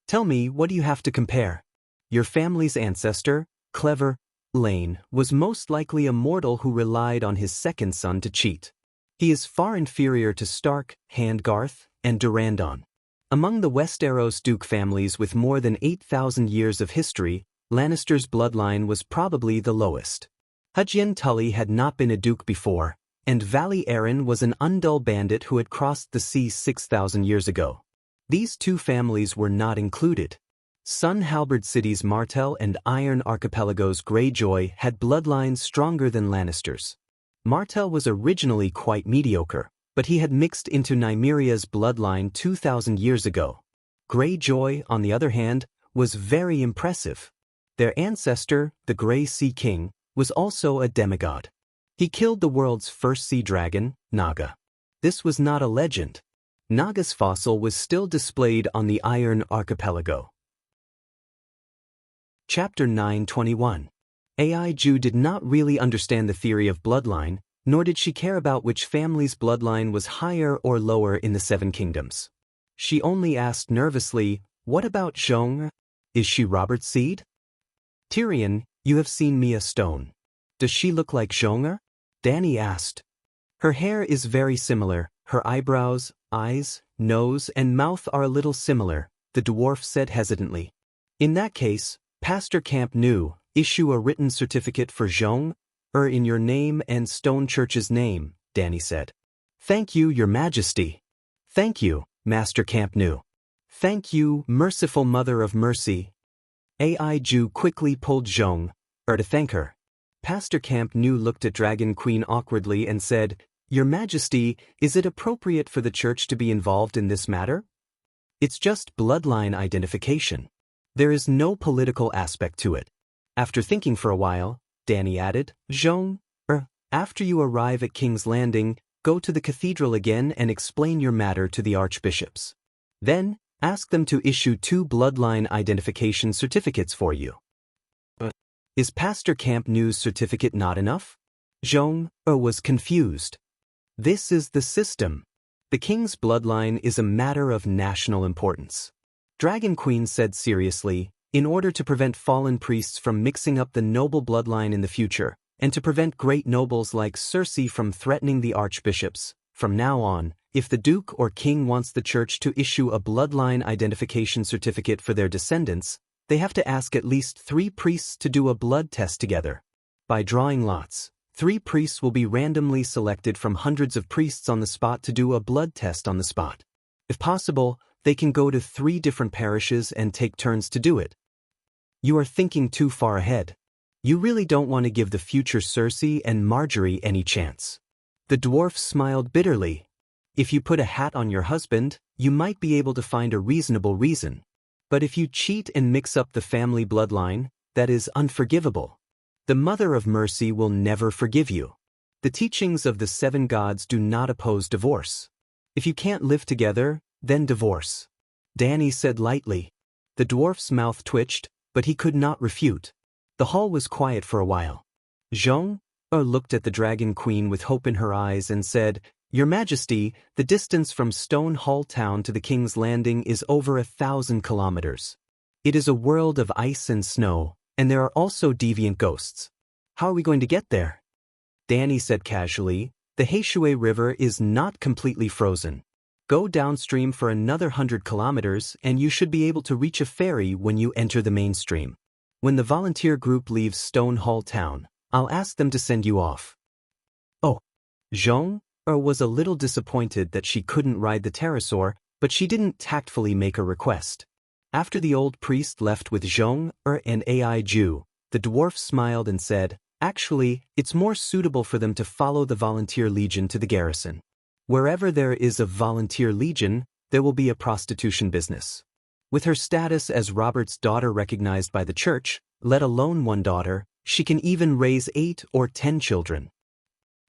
Tell me, what do you have to compare? Your family's ancestor, Clever Lane, was most likely a mortal who relied on his second son to cheat. He is far inferior to Stark, Handgarth, and Durrandon. Among the Westeros Duke families with more than 8,000 years of history, Lannister's bloodline was probably the lowest. Hugin Tully had not been a duke before, and Valley Arryn was an undull bandit who had crossed the sea 6,000 years ago. These two families were not included. Sun Halberd City's Martell and Iron Archipelago's Greyjoy had bloodlines stronger than Lannister's. Martell was originally quite mediocre, but he had mixed into Nymeria's bloodline 2,000 years ago. Greyjoy, on the other hand, was very impressive. Their ancestor, the Grey Sea King, was also a demigod. He killed the world's first sea dragon, Naga. This was not a legend. Naga's fossil was still displayed on the Iron Archipelago. Chapter 9:21. AI Ju did not really understand the theory of bloodline, nor did she care about which family's bloodline was higher or lower in the Seven Kingdoms. She only asked nervously, "What about Zhong? Is she Robert's seed?" "Tyrion, you have seen Mia Stone. Does she look like Zhong?" Danny asked. "Her hair is very similar. Her eyebrows, eyes, nose, and mouth are a little similar," the dwarf said hesitantly. "In that case, Pastor Camp Nou, issue a written certificate for Zhong, in your name and Stone Church's name," Danny said. "Thank you, Your Majesty." "Thank you, Master Camp Nou." "Thank you, Merciful Mother of Mercy." AI Ju quickly pulled Zhong, to thank her. Pastor Camp Nou looked at Dragon Queen awkwardly and said, "Your Majesty, is it appropriate for the church to be involved in this matter? It's just bloodline identification. There is no political aspect to it." After thinking for a while, Danny added, "Zhong, after you arrive at King's Landing, go to the cathedral again and explain your matter to the archbishops. Then, ask them to issue 2 bloodline identification certificates for you." Is Pastor Camp Nou's certificate not enough? Zhong was confused. This is the system. The king's bloodline is a matter of national importance. Dragon Queen said seriously, in order to prevent fallen priests from mixing up the noble bloodline in the future, and to prevent great nobles like Cersei from threatening the archbishops, from now on, if the duke or king wants the church to issue a bloodline identification certificate for their descendants, they have to ask at least 3 priests to do a blood test together. By drawing lots, 3 priests will be randomly selected from hundreds of priests on the spot to do a blood test on the spot. If possible, they can go to 3 different parishes and take turns to do it. You are thinking too far ahead. You really don't want to give the future Cersei and Marjorie any chance. The dwarf smiled bitterly. If you put a hat on your husband, you might be able to find a reasonable reason. But if you cheat and mix up the family bloodline, that is unforgivable. The Mother of Mercy will never forgive you. The teachings of the 7 gods do not oppose divorce. If you can't live together, then divorce. Dany said lightly. The dwarf's mouth twitched, but he could not refute. The hall was quiet for a while. Zhong looked at the Dragon Queen with hope in her eyes and said, "Your Majesty, the distance from Stone Hall Town to the King's Landing is over 1,000 kilometers. It is a world of ice and snow, and there are also deviant ghosts. How are we going to get there?" Dany said casually, "The Heishui River is not completely frozen. Go downstream for another 100 kilometers and you should be able to reach a ferry when you enter the mainstream. When the volunteer group leaves Stone Hall Town, I'll ask them to send you off." Oh. Zhong was a little disappointed that she couldn't ride the pterosaur, but she didn't tactfully make a request. After the old priest left with Zhong and Ai Ju, the dwarf smiled and said, "Actually, it's more suitable for them to follow the volunteer legion to the garrison. Wherever there is a volunteer legion, there will be a prostitution business." With her status as Robert's daughter recognized by the church, let alone 1 daughter, she can even raise 8 or 10 children.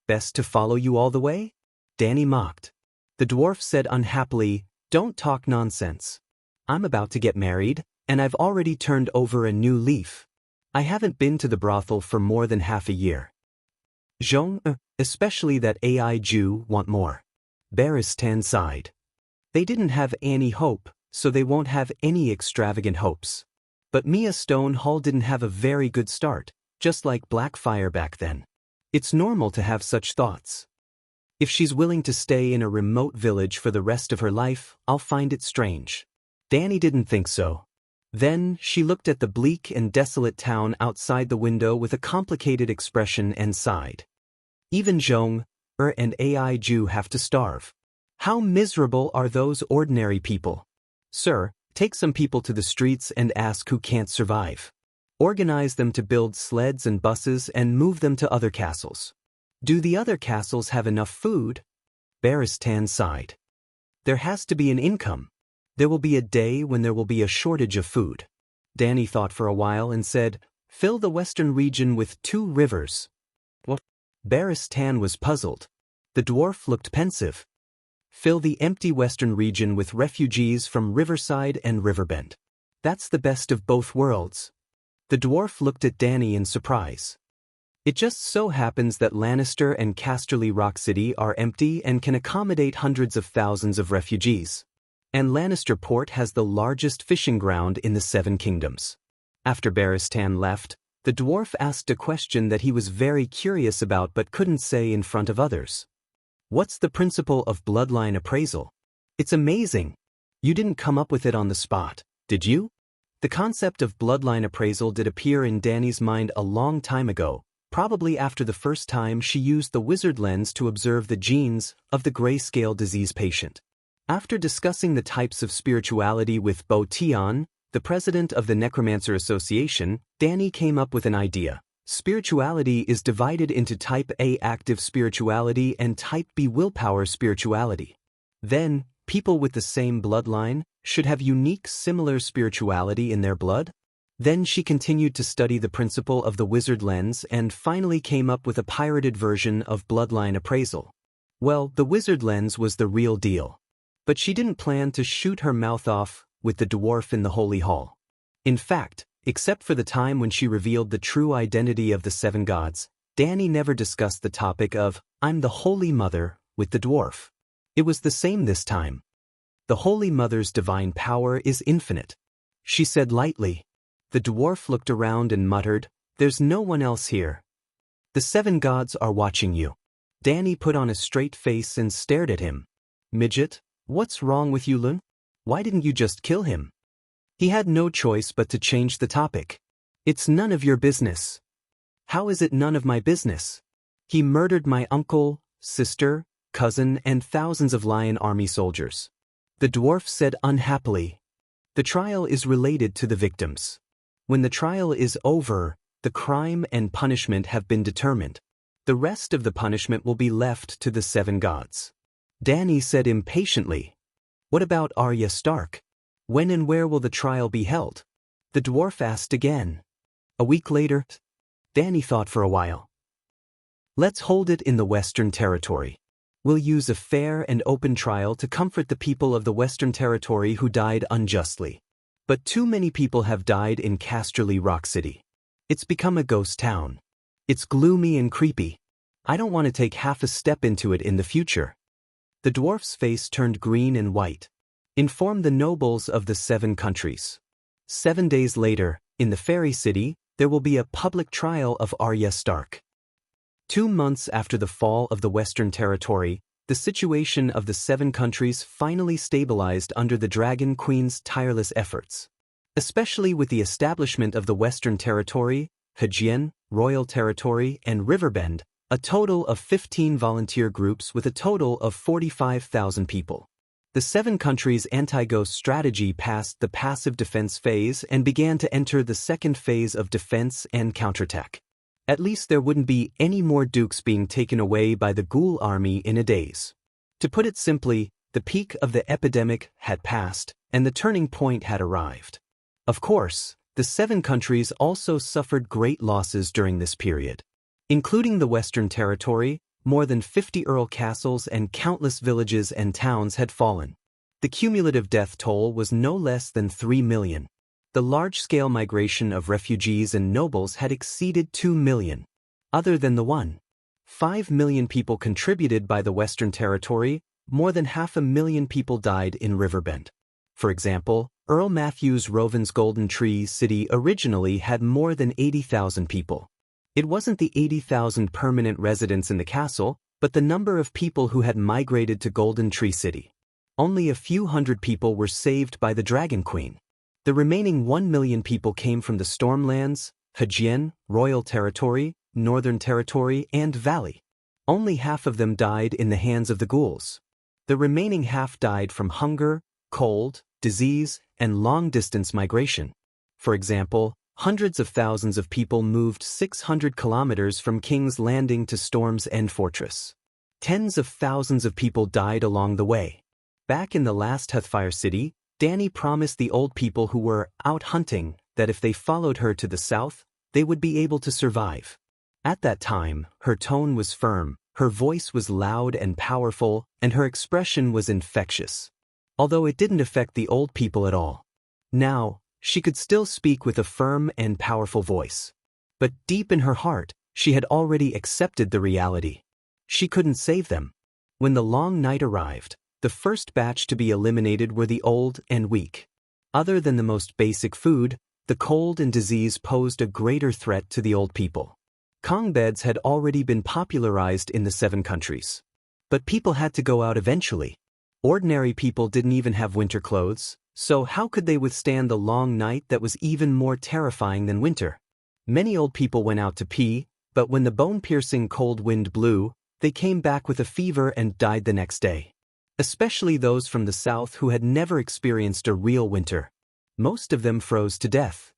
"Best to follow you all the way?" Dany mocked. The dwarf said unhappily, "Don't talk nonsense. I'm about to get married, and I've already turned over a new leaf. I haven't been to the brothel for more than half a year." Zhong, especially that Ai Ju, want more. Barristan sighed. They didn't have any hope, so they won't have any extravagant hopes. But Mia Stone Hall didn't have a very good start, just like Blackfire back then. It's normal to have such thoughts. If she's willing to stay in a remote village for the rest of her life, I'll find it strange. Dany didn't think so. Then she looked at the bleak and desolate town outside the window with a complicated expression and sighed. Even Zhong and Ai Ju have to starve. How miserable are those ordinary people? Sir, take some people to the streets and ask who can't survive. Organize them to build sleds and buses and move them to other castles. Do the other castles have enough food? Barristan sighed. There has to be an income. There will be a day when there will be a shortage of food. Dany thought for a while and said, "Fill the western region with 2 rivers. What? Barristan was puzzled. The dwarf looked pensive. "Fill the empty western region with refugees from Riverside and Riverbend. That's the best of both worlds." The dwarf looked at Dany in surprise. "It just so happens that Lannister and Casterly Rock City are empty and can accommodate hundreds of thousands of refugees. And Lannister Port has the largest fishing ground in the 7 kingdoms." After Barristan left, the dwarf asked a question that he was very curious about but couldn't say in front of others. "What's the principle of bloodline appraisal? It's amazing. You didn't come up with it on the spot, did you?" The concept of bloodline appraisal did appear in Dany's mind a long time ago, probably after the first time she used the wizard lens to observe the genes of the grayscale disease patient. After discussing the types of spirituality with Bo Tian, the president of the Necromancer Association, Dany came up with an idea. Spirituality is divided into Type A active spirituality and Type B willpower spirituality. Then, people with the same bloodline should have unique similar spirituality in their blood? Then she continued to study the principle of the wizard lens and finally came up with a pirated version of bloodline appraisal. Well, the wizard lens was the real deal. But she didn't plan to shoot her mouth off with the dwarf in the Holy Hall. In fact, except for the time when she revealed the true identity of the 7 gods, Dany never discussed the topic of, "I'm the Holy Mother," with the dwarf. It was the same this time. "The Holy Mother's divine power is infinite," she said lightly. The dwarf looked around and muttered, "There's no one else here. The 7 gods are watching you." Dany put on a straight face and stared at him. "Midget, what's wrong with you, Lun? Why didn't you just kill him?" He had no choice but to change the topic. "It's none of your business." "How is it none of my business? He murdered my uncle, sister, cousin, and thousands of Lion Army soldiers. The dwarf said unhappily. The trial is related to the victims. When the trial is over, the crime and punishment have been determined. The rest of the punishment will be left to the 7 gods. Danny said impatiently. What about Arya Stark? When and where will the trial be held? The dwarf asked again. A week later. Danny thought for a while. Let's hold it in the Western Territory. We'll use a fair and open trial to comfort the people of the Western Territory who died unjustly. But too many people have died in Casterly Rock City. It's become a ghost town. It's gloomy and creepy. I don't want to take half a step into it in the future. The dwarf's face turned green and white. Inform the nobles of the 7 countries. 7 days later, in the fairy city, there will be a public trial of Arya Stark. 2 months after the fall of the Western Territory, the situation of the 7 countries finally stabilized under the Dragon Queen's tireless efforts. Especially with the establishment of the Western Territory, Hejien, Royal Territory, and Riverbend, a total of 15 volunteer groups with a total of 45,000 people. The 7 countries' anti-ghost strategy passed the passive defense phase and began to enter the second phase of defense and counterattack. At least there wouldn't be any more dukes being taken away by the ghoul army in a daze. To put it simply, the peak of the epidemic had passed, and the turning point had arrived. Of course, the 7 countries also suffered great losses during this period. Including the Western Territory, more than 50 earl castles and countless villages and towns had fallen. The cumulative death toll was no less than 3 million. The large-scale migration of refugees and nobles had exceeded 2 million. Other than the 1.5 million people contributed by the Western Territory, more than 500,000 people died in Riverbend. For example, Earl Matthew's Rovin's Golden Tree City originally had more than 80,000 people. It wasn't the 80,000 permanent residents in the castle, but the number of people who had migrated to Golden Tree City. Only a few hundred people were saved by the Dragon Queen. The remaining 1 million people came from the Stormlands, Hejien, Royal Territory, Northern Territory, and Valley. Only half of them died in the hands of the ghouls. The remaining half died from hunger, cold, disease, and long-distance migration. For example, hundreds of thousands of people moved 600 kilometers from King's Landing to Storm's End Fortress. Tens of thousands of people died along the way. Back in the last Heathfire City, Danny promised the old people who were out hunting that if they followed her to the south, they would be able to survive. At that time, her tone was firm, her voice was loud and powerful, and her expression was infectious. Although it didn't affect the old people at all. Now, she could still speak with a firm and powerful voice. But deep in her heart, she had already accepted the reality. She couldn't save them. When the long night arrived, the first batch to be eliminated were the old and weak. Other than the most basic food, the cold and disease posed a greater threat to the old people. Kong beds had already been popularized in the 7 countries. But people had to go out eventually. Ordinary people didn't even have winter clothes, so how could they withstand the long night that was even more terrifying than winter? Many old people went out to pee, but when the bone-piercing cold wind blew, they came back with a fever and died the next day. Especially those from the south who had never experienced a real winter. Most of them froze to death.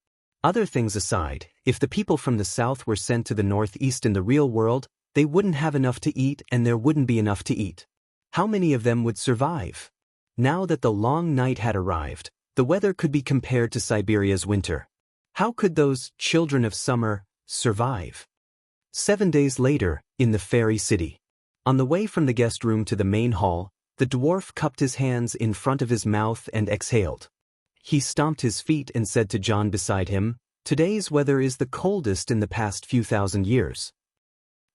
Other things aside, if the people from the south were sent to the northeast in the real world, they wouldn't have enough to eat and there wouldn't be enough to eat. How many of them would survive? Now that the long night had arrived, the weather could be compared to Siberia's winter. How could those children of summer survive? 7 days later, in the fairy city. On the way from the guest room to the main hall, the dwarf cupped his hands in front of his mouth and exhaled. He stomped his feet and said to John beside him, "Today's weather is the coldest in the past few thousand years.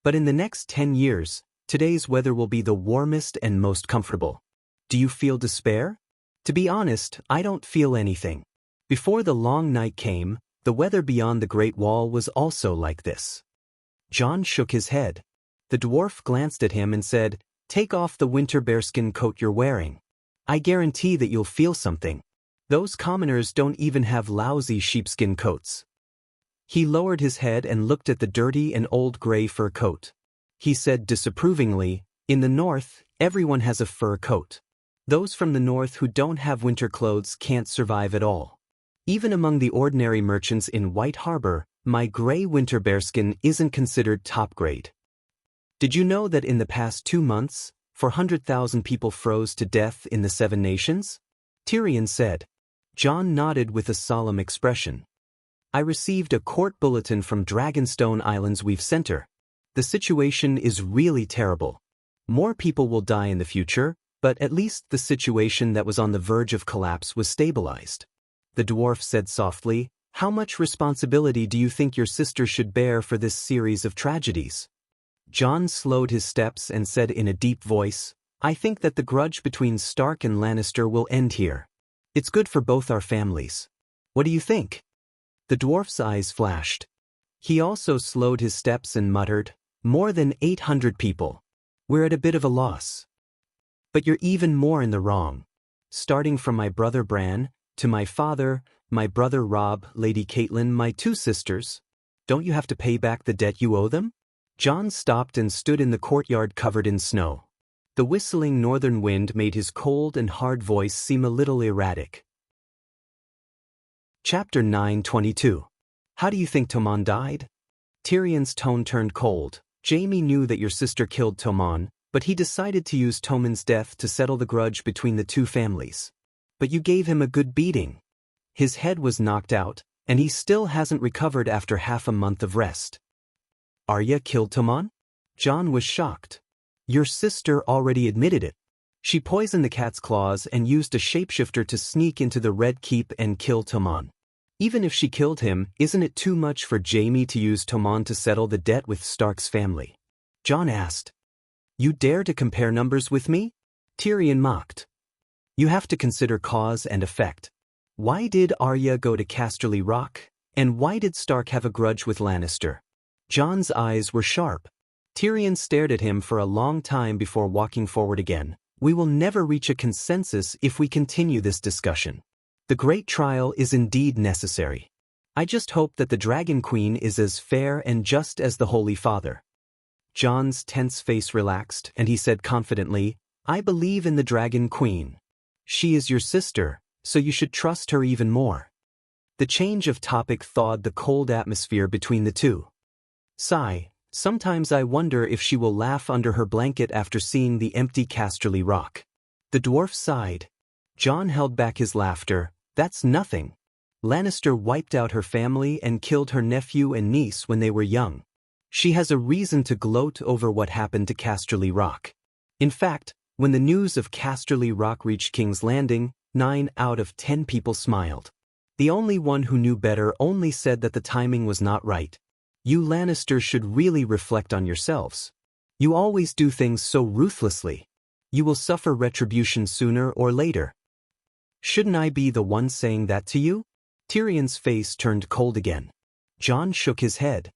But in the next 10 years, today's weather will be the warmest and most comfortable. Do you feel despair?" To be honest, I don't feel anything. Before the long night came, the weather beyond the Great Wall was also like this. John shook his head. The dwarf glanced at him and said, "Take off the winter bearskin coat you're wearing. I guarantee that you'll feel something. Those commoners don't even have lousy sheepskin coats." He lowered his head and looked at the dirty and old gray fur coat. He said disapprovingly, "In the north, everyone has a fur coat. Those from the north who don't have winter clothes can't survive at all. Even among the ordinary merchants in White Harbor, my gray winter bearskin isn't considered top grade. Did you know that in the past 2 months, 400,000 people froze to death in the 7 nations? Tyrion said. Jon nodded with a solemn expression. I received a court bulletin from Dragonstone Island's Weave Center. The situation is really terrible. More people will die in the future, but at least the situation that was on the verge of collapse was stabilized. The dwarf said softly, how much responsibility do you think your sister should bear for this series of tragedies? Jon slowed his steps and said in a deep voice, I think that the grudge between Stark and Lannister will end here. It's good for both our families. What do you think? The dwarf's eyes flashed. He also slowed his steps and muttered, more than 800 people. We're at a bit of a loss. But you're even more in the wrong. Starting from my brother Bran, to my father, my brother Robb, Lady Catelyn, my 2 sisters. Don't you have to pay back the debt you owe them? Jon stopped and stood in the courtyard covered in snow. The whistling northern wind made his cold and hard voice seem a little erratic. Chapter 9:22. How do you think Tommen died? Tyrion's tone turned cold. Jaime knew that your sister killed Tommen, but he decided to use Tommen's death to settle the grudge between the 2 families. But you gave him a good beating. His head was knocked out, and he still hasn't recovered after half a month of rest. Arya killed Tommen? Jon was shocked. Your sister already admitted it. She poisoned the cat's claws and used a shapeshifter to sneak into the Red Keep and kill Tommen. Even if she killed him, isn't it too much for Jaime to use Tommen to settle the debt with Stark's family? Jon asked. You dare to compare numbers with me? Tyrion mocked. You have to consider cause and effect. Why did Arya go to Casterly Rock? And why did Stark have a grudge with Lannister? Jon's eyes were sharp. Tyrion stared at him for a long time before walking forward again. We will never reach a consensus if we continue this discussion. The great trial is indeed necessary. I just hope that the Dragon Queen is as fair and just as the Holy Father. Jon's tense face relaxed, and he said confidently, I believe in the Dragon Queen. She is your sister, so you should trust her even more. The change of topic thawed the cold atmosphere between the two. Sigh, sometimes I wonder if she will laugh under her blanket after seeing the empty Casterly Rock. The dwarf sighed. Jon held back his laughter. That's nothing. Lannister wiped out her family and killed her nephew and niece when they were young. She has a reason to gloat over what happened to Casterly Rock. In fact, when the news of Casterly Rock reached King's Landing, 9 out of 10 people smiled. The only one who knew better only said that the timing was not right. You Lannisters should really reflect on yourselves. You always do things so ruthlessly. You will suffer retribution sooner or later. Shouldn't I be the one saying that to you? Tyrion's face turned cold again. Jon shook his head.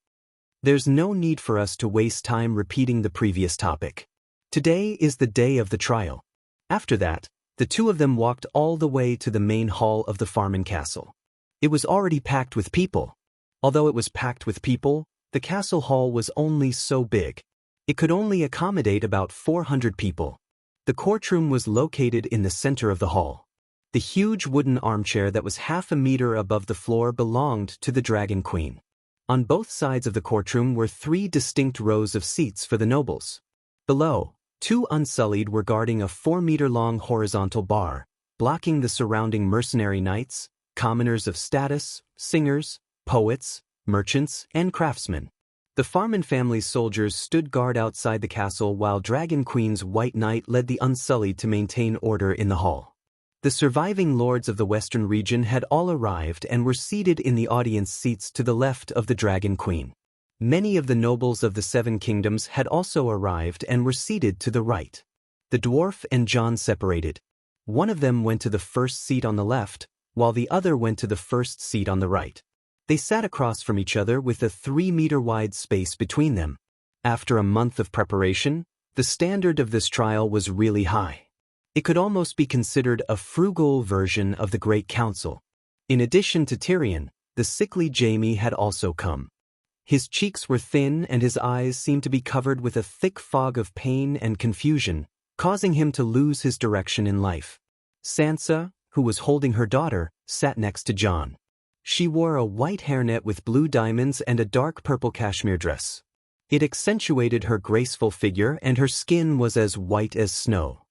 There's no need for us to waste time repeating the previous topic. Today is the day of the trial. After that, the 2 of them walked all the way to the main hall of the Farman Castle. It was already packed with people. Although it was packed with people, the castle hall was only so big. It could only accommodate about 400 people. The courtroom was located in the center of the hall. The huge wooden armchair that was half a meter above the floor belonged to the Dragon Queen. On both sides of the courtroom were 3 distinct rows of seats for the nobles. Below, 2 Unsullied were guarding a 4-meter-long horizontal bar, blocking the surrounding mercenary knights, commoners of status, singers, poets, merchants, and craftsmen. The Farman family's soldiers stood guard outside the castle while Dragon Queen's White Knight led the Unsullied to maintain order in the hall. The surviving lords of the western region had all arrived and were seated in the audience seats to the left of the Dragon Queen. Many of the nobles of the 7 kingdoms had also arrived and were seated to the right. The dwarf and Jon separated. One of them went to the first seat on the left, while the other went to the first seat on the right. They sat across from each other with a 3-meter-wide space between them. After a month of preparation, the standard of this trial was really high. It could almost be considered a frugal version of the Great Council. In addition to Tyrion, the sickly Jaime had also come. His cheeks were thin and his eyes seemed to be covered with a thick fog of pain and confusion, causing him to lose his direction in life. Sansa, who was holding her daughter, sat next to Jon. She wore a white hairnet with blue diamonds and a dark purple cashmere dress. It accentuated her graceful figure, and her skin was as white as snow.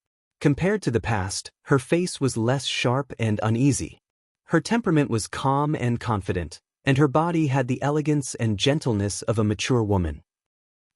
Compared to the past, her face was less sharp and uneasy. Her temperament was calm and confident, and her body had the elegance and gentleness of a mature woman.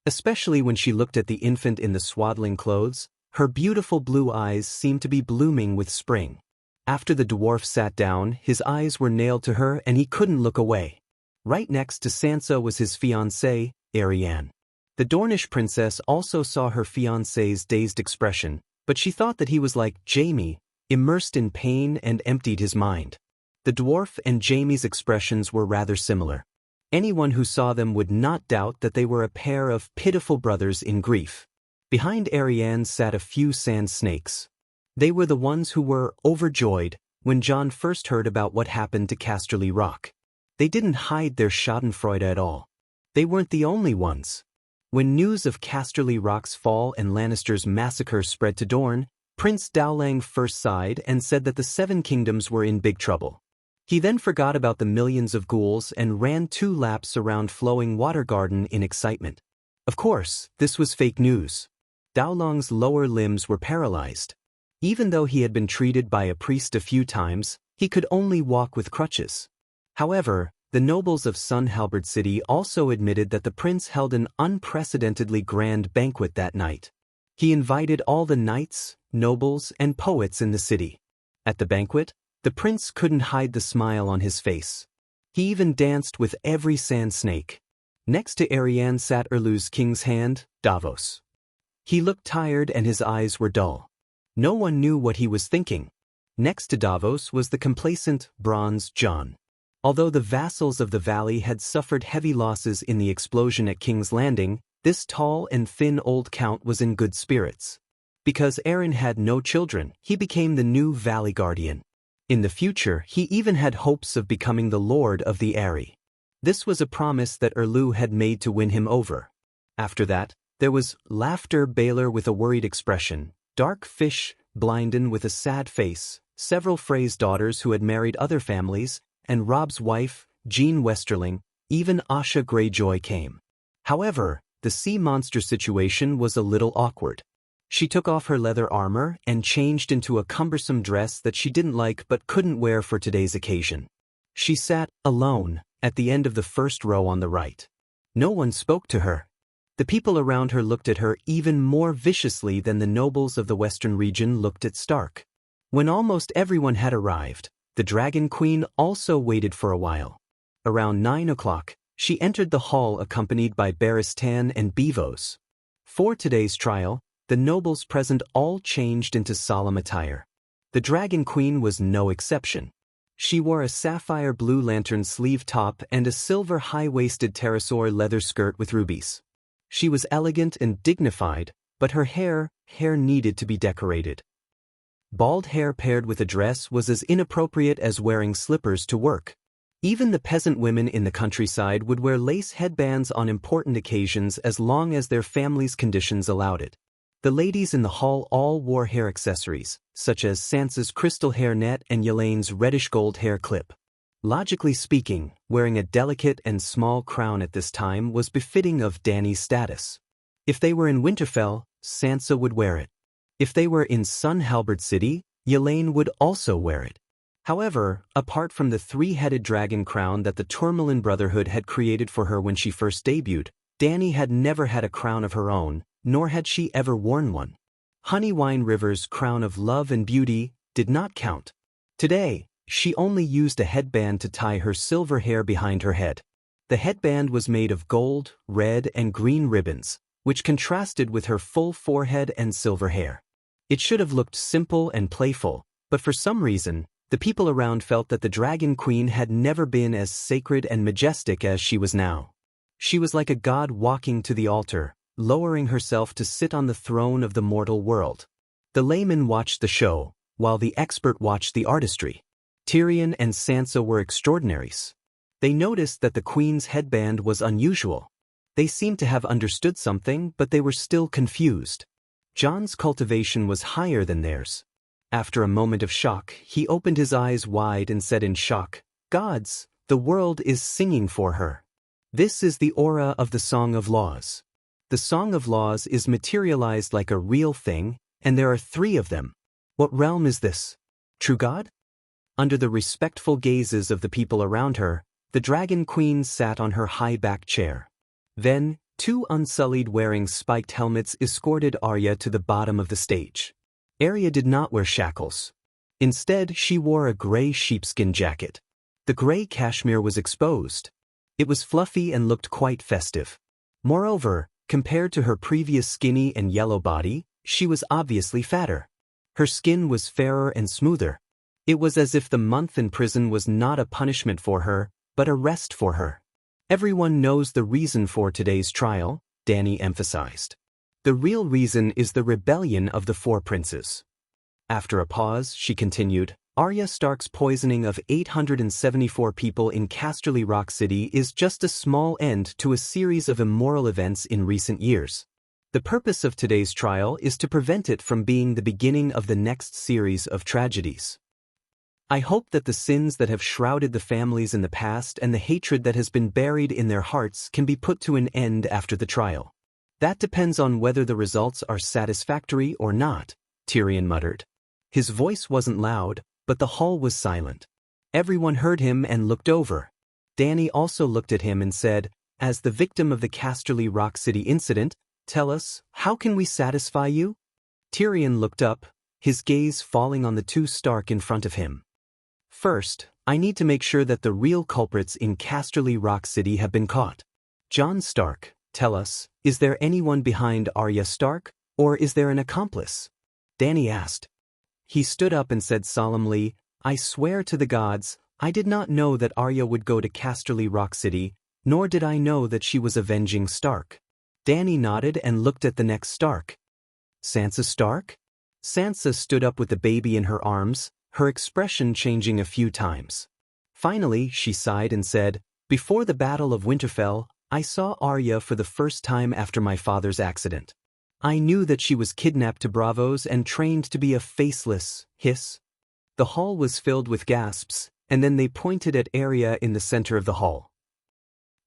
Especially when she looked at the infant in the swaddling clothes, her beautiful blue eyes seemed to be blooming with spring. After the dwarf sat down, his eyes were nailed to her and he couldn't look away. Right next to Sansa was his fiancée, Arianne. The Dornish princess also saw her fiancé's dazed expression, but she thought that he was like Jaime, immersed in pain and emptied his mind. The dwarf and Jaime's expressions were rather similar. Anyone who saw them would not doubt that they were a pair of pitiful brothers in grief. Behind Arianne sat a few sand snakes. They were the ones who were overjoyed when Jon first heard about what happened to Casterly Rock. They didn't hide their schadenfreude at all. They weren't the only ones. When news of Casterly Rock's fall and Lannister's massacre spread to Dorne, Prince Dowling first sighed and said that the Seven Kingdoms were in big trouble. He then forgot about the millions of ghouls and ran 2 laps around Flowing Water Garden in excitement. Of course, this was fake news. Dowling's lower limbs were paralyzed. Even though he had been treated by a priest a few times, he could only walk with crutches. However, the nobles of Sun Halberd City also admitted that the prince held an unprecedentedly grand banquet that night. He invited all the knights, nobles, and poets in the city. At the banquet, the prince couldn't hide the smile on his face. He even danced with every sand snake. Next to Arianne sat Erlu's king's hand, Davos. He looked tired and his eyes were dull. No one knew what he was thinking. Next to Davos was the complacent, bronze Jon. Although the vassals of the valley had suffered heavy losses in the explosion at King's Landing, this tall and thin old count was in good spirits. Because Aeron had no children, he became the new Valley Guardian. In the future, he even had hopes of becoming the Lord of the Eyrie. This was a promise that Erlu had made to win him over. After that, there was Laughter Baylor with a worried expression, Dark Fish Blinden with a sad face, several Frey's daughters who had married other families, and Robb's wife, Jean Westerling. Even Asha Greyjoy came. However, the sea monster situation was a little awkward. She took off her leather armor and changed into a cumbersome dress that she didn't like but couldn't wear for today's occasion. She sat, alone, at the end of the first row on the right. No one spoke to her. The people around her looked at her even more viciously than the nobles of the western region looked at Stark. When almost everyone had arrived, the Dragon Queen also waited for a while. Around 9 o'clock, she entered the hall accompanied by Barristan and Bevos. For today's trial, the nobles present all changed into solemn attire. The Dragon Queen was no exception. She wore a sapphire blue lantern sleeve top and a silver high-waisted pterosaur leather skirt with rubies. She was elegant and dignified, but her hair needed to be decorated. Bald hair paired with a dress was as inappropriate as wearing slippers to work. Even the peasant women in the countryside would wear lace headbands on important occasions as long as their families' conditions allowed it. The ladies in the hall all wore hair accessories, such as Sansa's crystal hair net and Yelene's reddish-gold hair clip. Logically speaking, wearing a delicate and small crown at this time was befitting of Dany's status. If they were in Winterfell, Sansa would wear it. If they were in Sun Halberd City, Yelene would also wear it. However, apart from the 3-headed dragon crown that the Tourmaline Brotherhood had created for her when she first debuted, Dany had never had a crown of her own, nor had she ever worn one. Honeywine River's crown of love and beauty did not count. Today, she only used a headband to tie her silver hair behind her head. The headband was made of gold, red, and green ribbons, which contrasted with her full forehead and silver hair. It should have looked simple and playful, but for some reason, the people around felt that the Dragon Queen had never been as sacred and majestic as she was now. She was like a god walking to the altar, lowering herself to sit on the throne of the mortal world. The layman watched the show, while the expert watched the artistry. Tyrion and Sansa were extraordinaries. They noticed that the queen's headband was unusual. They seemed to have understood something, but they were still confused. John's cultivation was higher than theirs. After a moment of shock, he opened his eyes wide and said in shock, "Gods, the world is singing for her." This is the aura of the Song of Laws. The Song of Laws is materialized like a real thing, and there are 3 of them. What realm is this? True God? Under the respectful gazes of the people around her, the Dragon Queen sat on her high-backed chair. Then, 2 unsullied wearing spiked helmets escorted Arya to the bottom of the stage. Arya did not wear shackles. Instead, she wore a gray sheepskin jacket. The gray cashmere was exposed. It was fluffy and looked quite festive. Moreover, compared to her previous skinny and yellow body, she was obviously fatter. Her skin was fairer and smoother. It was as if the month in prison was not a punishment for her, but a rest for her. Everyone knows the reason for today's trial, Dany emphasized. The real reason is the rebellion of the 4 princes. After a pause, she continued, Arya Stark's poisoning of 874 people in Casterly Rock City is just a small end to a series of immoral events in recent years. The purpose of today's trial is to prevent it from being the beginning of the next series of tragedies. I hope that the sins that have shrouded the families in the past and the hatred that has been buried in their hearts can be put to an end after the trial. That depends on whether the results are satisfactory or not, Tyrion muttered. His voice wasn't loud, but the hall was silent. Everyone heard him and looked over. Dany also looked at him and said, "As the victim of the Casterly Rock City incident, tell us, how can we satisfy you?" Tyrion looked up, his gaze falling on the 2 Stark in front of him. "First, I need to make sure that the real culprits in Casterly Rock City have been caught. Jon Stark, tell us, is there anyone behind Arya Stark, or is there an accomplice?" Dany asked. He stood up and said solemnly, "I swear to the gods, I did not know that Arya would go to Casterly Rock City, nor did I know that she was avenging Stark." Dany nodded and looked at the next Stark. "Sansa Stark?" Sansa stood up with the baby in her arms, her expression changing a few times. Finally, she sighed and said, "Before the Battle of Winterfell, I saw Arya for the first time after my father's accident. I knew that she was kidnapped to Braavos and trained to be a faceless hiss." The hall was filled with gasps, and then they pointed at Arya in the center of the hall.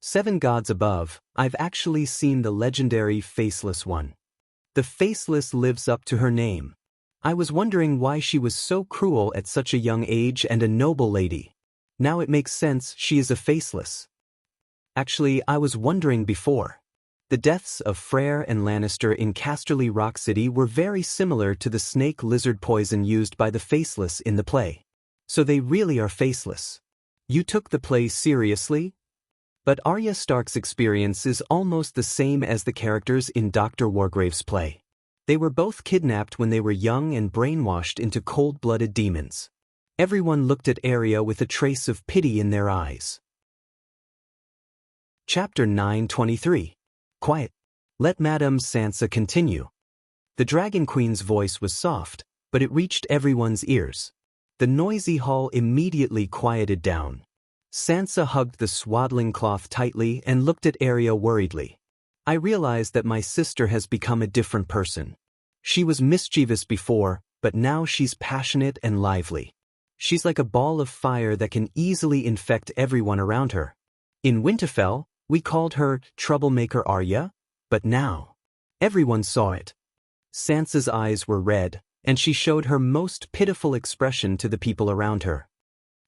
"7 gods above, I've actually seen the legendary Faceless One. The Faceless lives up to her name. I was wondering why she was so cruel at such a young age and a noble lady. Now it makes sense, she is a Faceless. Actually, I was wondering before. The deaths of Freyr and Lannister in Casterly Rock City were very similar to the snake lizard poison used by the Faceless in the play. So they really are faceless. You took the play seriously? But Arya Stark's experience is almost the same as the characters in Dr. Wargrave's play. They were both kidnapped when they were young and brainwashed into cold-blooded demons. Everyone looked at Arya with a trace of pity in their eyes. Chapter 9:23. Quiet. Let Madame Sansa continue. The Dragon Queen's voice was soft, but it reached everyone's ears. The noisy hall immediately quieted down. Sansa hugged the swaddling cloth tightly and looked at Arya worriedly. "I realize that my sister has become a different person. She was mischievous before, but now she's passionate and lively. She's like a ball of fire that can easily infect everyone around her. In Winterfell, we called her Troublemaker Arya, but now everyone saw it." Sansa's eyes were red, and she showed her most pitiful expression to the people around her.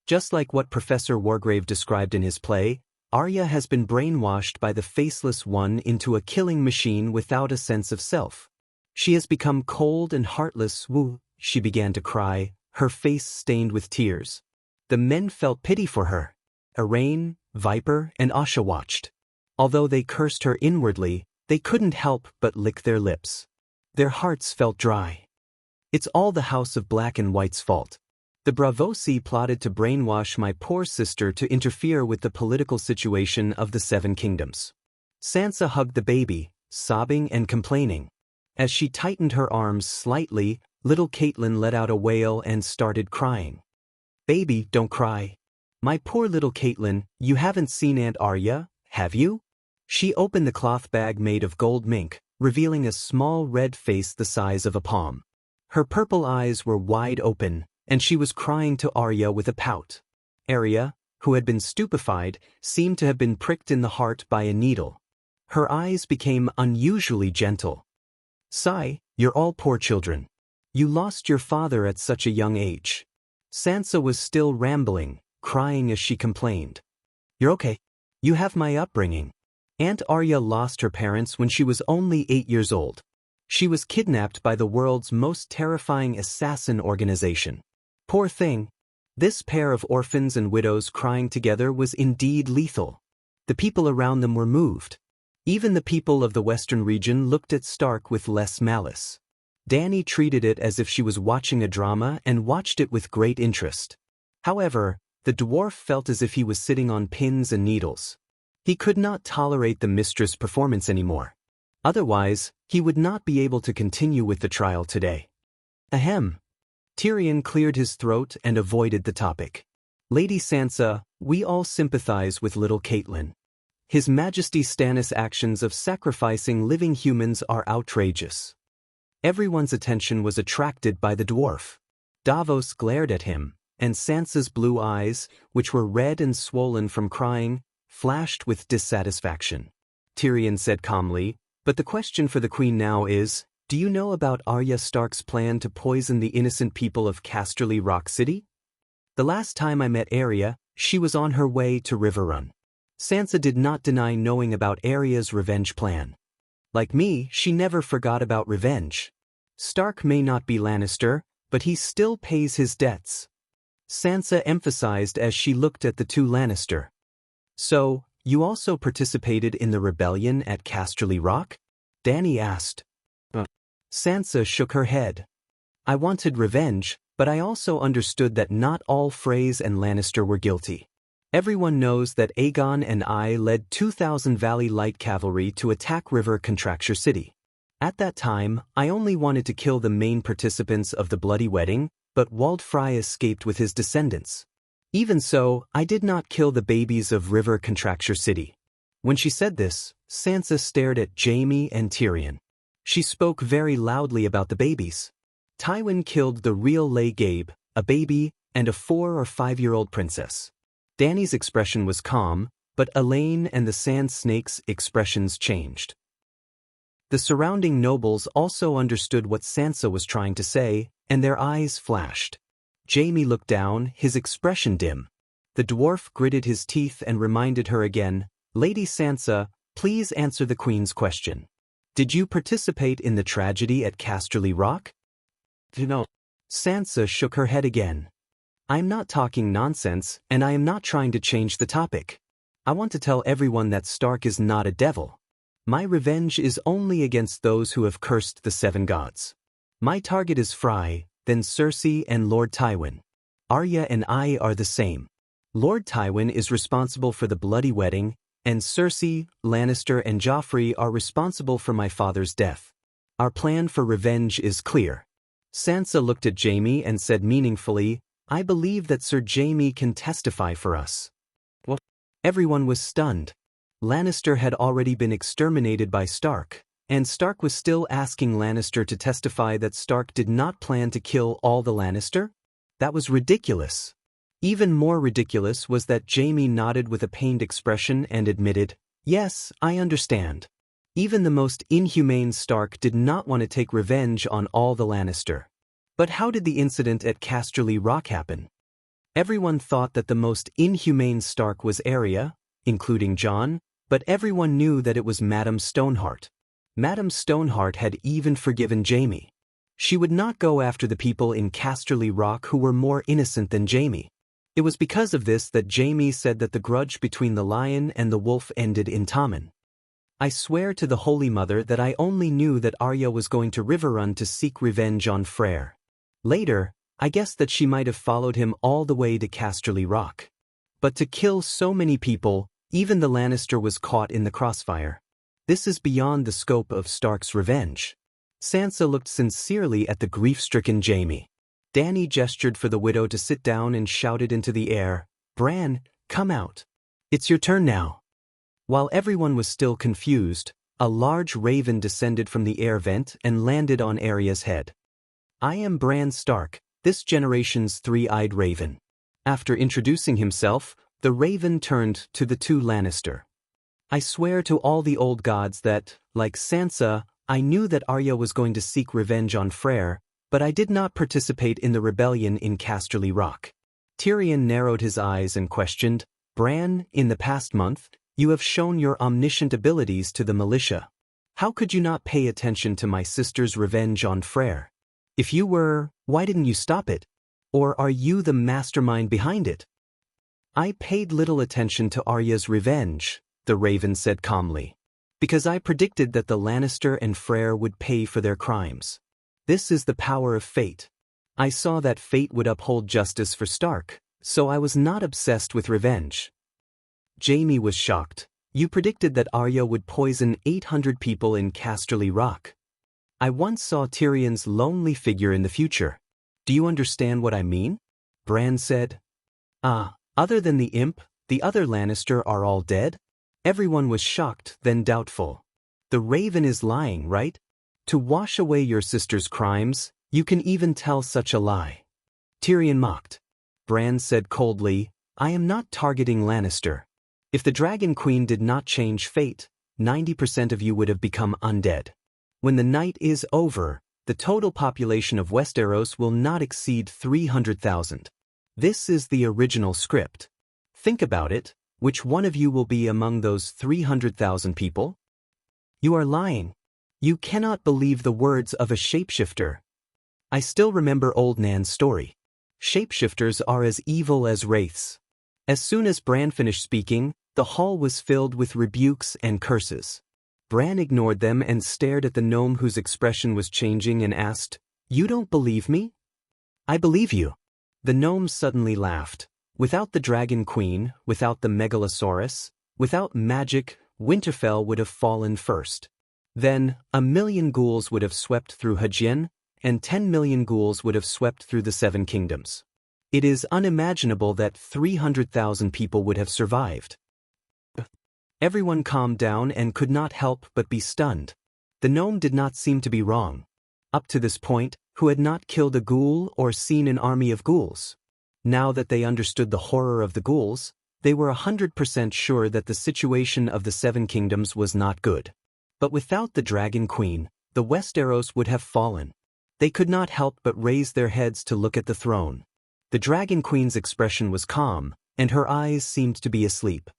Just like what Professor Wargrave described in his play, Arya has been brainwashed by the Faceless One into a killing machine without a sense of self. She has become cold and heartless. Woo, she began to cry, her face stained with tears. The men felt pity for her. Arryn, Viper, and Asha watched. Although they cursed her inwardly, they couldn't help but lick their lips. Their hearts felt dry. "It's all the House of Black and White's fault. The Braavosi plotted to brainwash my poor sister to interfere with the political situation of the 7 kingdoms." Sansa hugged the baby, sobbing and complaining. As she tightened her arms slightly, little Catelyn let out a wail and started crying. "Baby, don't cry. My poor little Catelyn, you haven't seen Aunt Arya, have you?" She opened the cloth bag made of gold mink, revealing a small red face the size of a palm. Her purple eyes were wide open, and she was crying to Arya with a pout. Arya, who had been stupefied, seemed to have been pricked in the heart by a needle. Her eyes became unusually gentle. "Sigh, you're all poor children. You lost your father at such a young age." Sansa was still rambling, crying as she complained. "You're okay. You have my upbringing. Aunt Arya lost her parents when she was only 8 years old. She was kidnapped by the world's most terrifying assassin organization. Poor thing. This pair of orphans and widows crying together was indeed lethal. The people around them were moved. Even the people of the western region looked at Stark with less malice. Dany treated it as if she was watching a drama and watched it with great interest. However, the dwarf felt as if he was sitting on pins and needles. He could not tolerate the mistress' performance anymore. Otherwise, he would not be able to continue with the trial today. Ahem. Tyrion cleared his throat and avoided the topic. "Lady Sansa, we all sympathize with little Catelyn. His Majesty Stannis' actions of sacrificing living humans are outrageous." Everyone's attention was attracted by the dwarf. Davos glared at him, and Sansa's blue eyes, which were red and swollen from crying, flashed with dissatisfaction. Tyrion said calmly, "But the question for the Queen now is, do you know about Arya Stark's plan to poison the innocent people of Casterly Rock City? The last time I met Arya, she was on her way to Riverrun." Sansa did not deny knowing about Arya's revenge plan. Like me, she never forgot about revenge. Stark may not be Lannister, but he still pays his debts. Sansa emphasized as she looked at the two Lannister. "So, you also participated in the rebellion at Casterly Rock?" Dany asked. Sansa shook her head. "I wanted revenge, but I also understood that not all Freys and Lannister were guilty. Everyone knows that Aegon and I led 2,000 Valley Light Cavalry to attack River Contracture City. At that time, I only wanted to kill the main participants of the Bloody Wedding, but Waldfrey escaped with his descendants. Even so, I did not kill the babies of River Contracture City." When she said this, Sansa stared at Jaime and Tyrion. She spoke very loudly about the babies. Tywin killed the real Lay Gabe, a baby, and a 4 or 5-year-old princess. Dany's expression was calm, but Elaine and the Sand Snake's expressions changed. The surrounding nobles also understood what Sansa was trying to say, and their eyes flashed. Jaime looked down, his expression dim. The dwarf gritted his teeth and reminded her again, "Lady Sansa, please answer the Queen's question. Did you participate in the tragedy at Casterly Rock?" "No." Sansa shook her head again. "I am not talking nonsense, and I am not trying to change the topic. I want to tell everyone that Stark is not a devil. My revenge is only against those who have cursed the 7 gods. My target is Frey, then Cersei and Lord Tywin. Arya and I are the same. Lord Tywin is responsible for the Bloody Wedding, and Cersei, Lannister and Joffrey are responsible for my father's death. Our plan for revenge is clear." Sansa looked at Jaime and said meaningfully, "I believe that Sir Jaime can testify for us." What? Everyone was stunned. Lannister had already been exterminated by Stark, and Stark was still asking Lannister to testify that Stark did not plan to kill all the Lannister? That was ridiculous. Even more ridiculous was that Jaime nodded with a pained expression and admitted, "Yes, I understand." Even the most inhumane Stark did not want to take revenge on all the Lannister. But how did the incident at Casterly Rock happen? Everyone thought that the most inhumane Stark was Arya, including Jon, but everyone knew that it was Madame Stoneheart. Madame Stoneheart had even forgiven Jaime. She would not go after the people in Casterly Rock who were more innocent than Jaime. It was because of this that Jaime said that the grudge between the lion and the wolf ended in Tommen. "I swear to the Holy Mother that I only knew that Arya was going to Riverrun to seek revenge on Freyr. Later, I guessed that she might have followed him all the way to Casterly Rock. But to kill so many people, even the Lannister was caught in the crossfire. This is beyond the scope of Stark's revenge." Sansa looked sincerely at the grief-stricken Jaime. Dany gestured for the widow to sit down and shouted into the air, "Bran, come out. It's your turn now." While everyone was still confused, A large raven descended from the air vent and landed on Arya's head. "I am Bran Stark, this generation's three-eyed raven." After introducing himself, the raven turned to the two Lannister. "I swear to all the old gods that, like Sansa, I knew that Arya was going to seek revenge on Freyr, but I did not participate in the rebellion in Casterly Rock." Tyrion narrowed his eyes and questioned, "Bran, in the past month, you have shown your omniscient abilities to the militia. How could you not pay attention to my sister's revenge on Freyr? If you were, why didn't you stop it? Or are you the mastermind behind it?" "I paid little attention to Arya's revenge," the raven said calmly, "because I predicted that the Lannister and Freyr would pay for their crimes. This is the power of fate. I saw that fate would uphold justice for Stark, so I was not obsessed with revenge." Jaime was shocked. "You predicted that Arya would poison 800 people in Casterly Rock. I once saw Tyrion's lonely figure in the future. Do you understand what I mean?" Bran said. Other than the imp, the other Lannister are all dead?" Everyone was shocked, then doubtful. "The raven is lying, right? To wash away your sister's crimes, you can even tell such a lie." Tyrion mocked. Bran said coldly, "I am not targeting Lannister. If the Dragon Queen did not change fate, 90% of you would have become undead. When the night is over, the total population of Westeros will not exceed 300,000. This is the original script. Think about it, which one of you will be among those 300,000 people?" "You are lying. You cannot believe the words of a shapeshifter." I still remember old Nan's story. Shapeshifters are as evil as wraiths. As soon as Bran finished speaking, the hall was filled with rebukes and curses. Bran ignored them and stared at the gnome whose expression was changing and asked, "You don't believe me?" "I believe you." The gnome suddenly laughed. "Without the Dragon Queen, without the Megalosaurus, without magic, Winterfell would have fallen first. Then, 1,000,000 ghouls would have swept through Hajin, and 10 million ghouls would have swept through the Seven Kingdoms. It is unimaginable that 300,000 people would have survived." Everyone calmed down and could not help but be stunned. The gnome did not seem to be wrong. Up to this point, who had not killed a ghoul or seen an army of ghouls? Now that they understood the horror of the ghouls, they were 100% sure that the situation of the Seven Kingdoms was not good. But without the Dragon Queen, the Westeros would have fallen. They could not help but raise their heads to look at the throne. The Dragon Queen's expression was calm, and her eyes seemed to be asleep.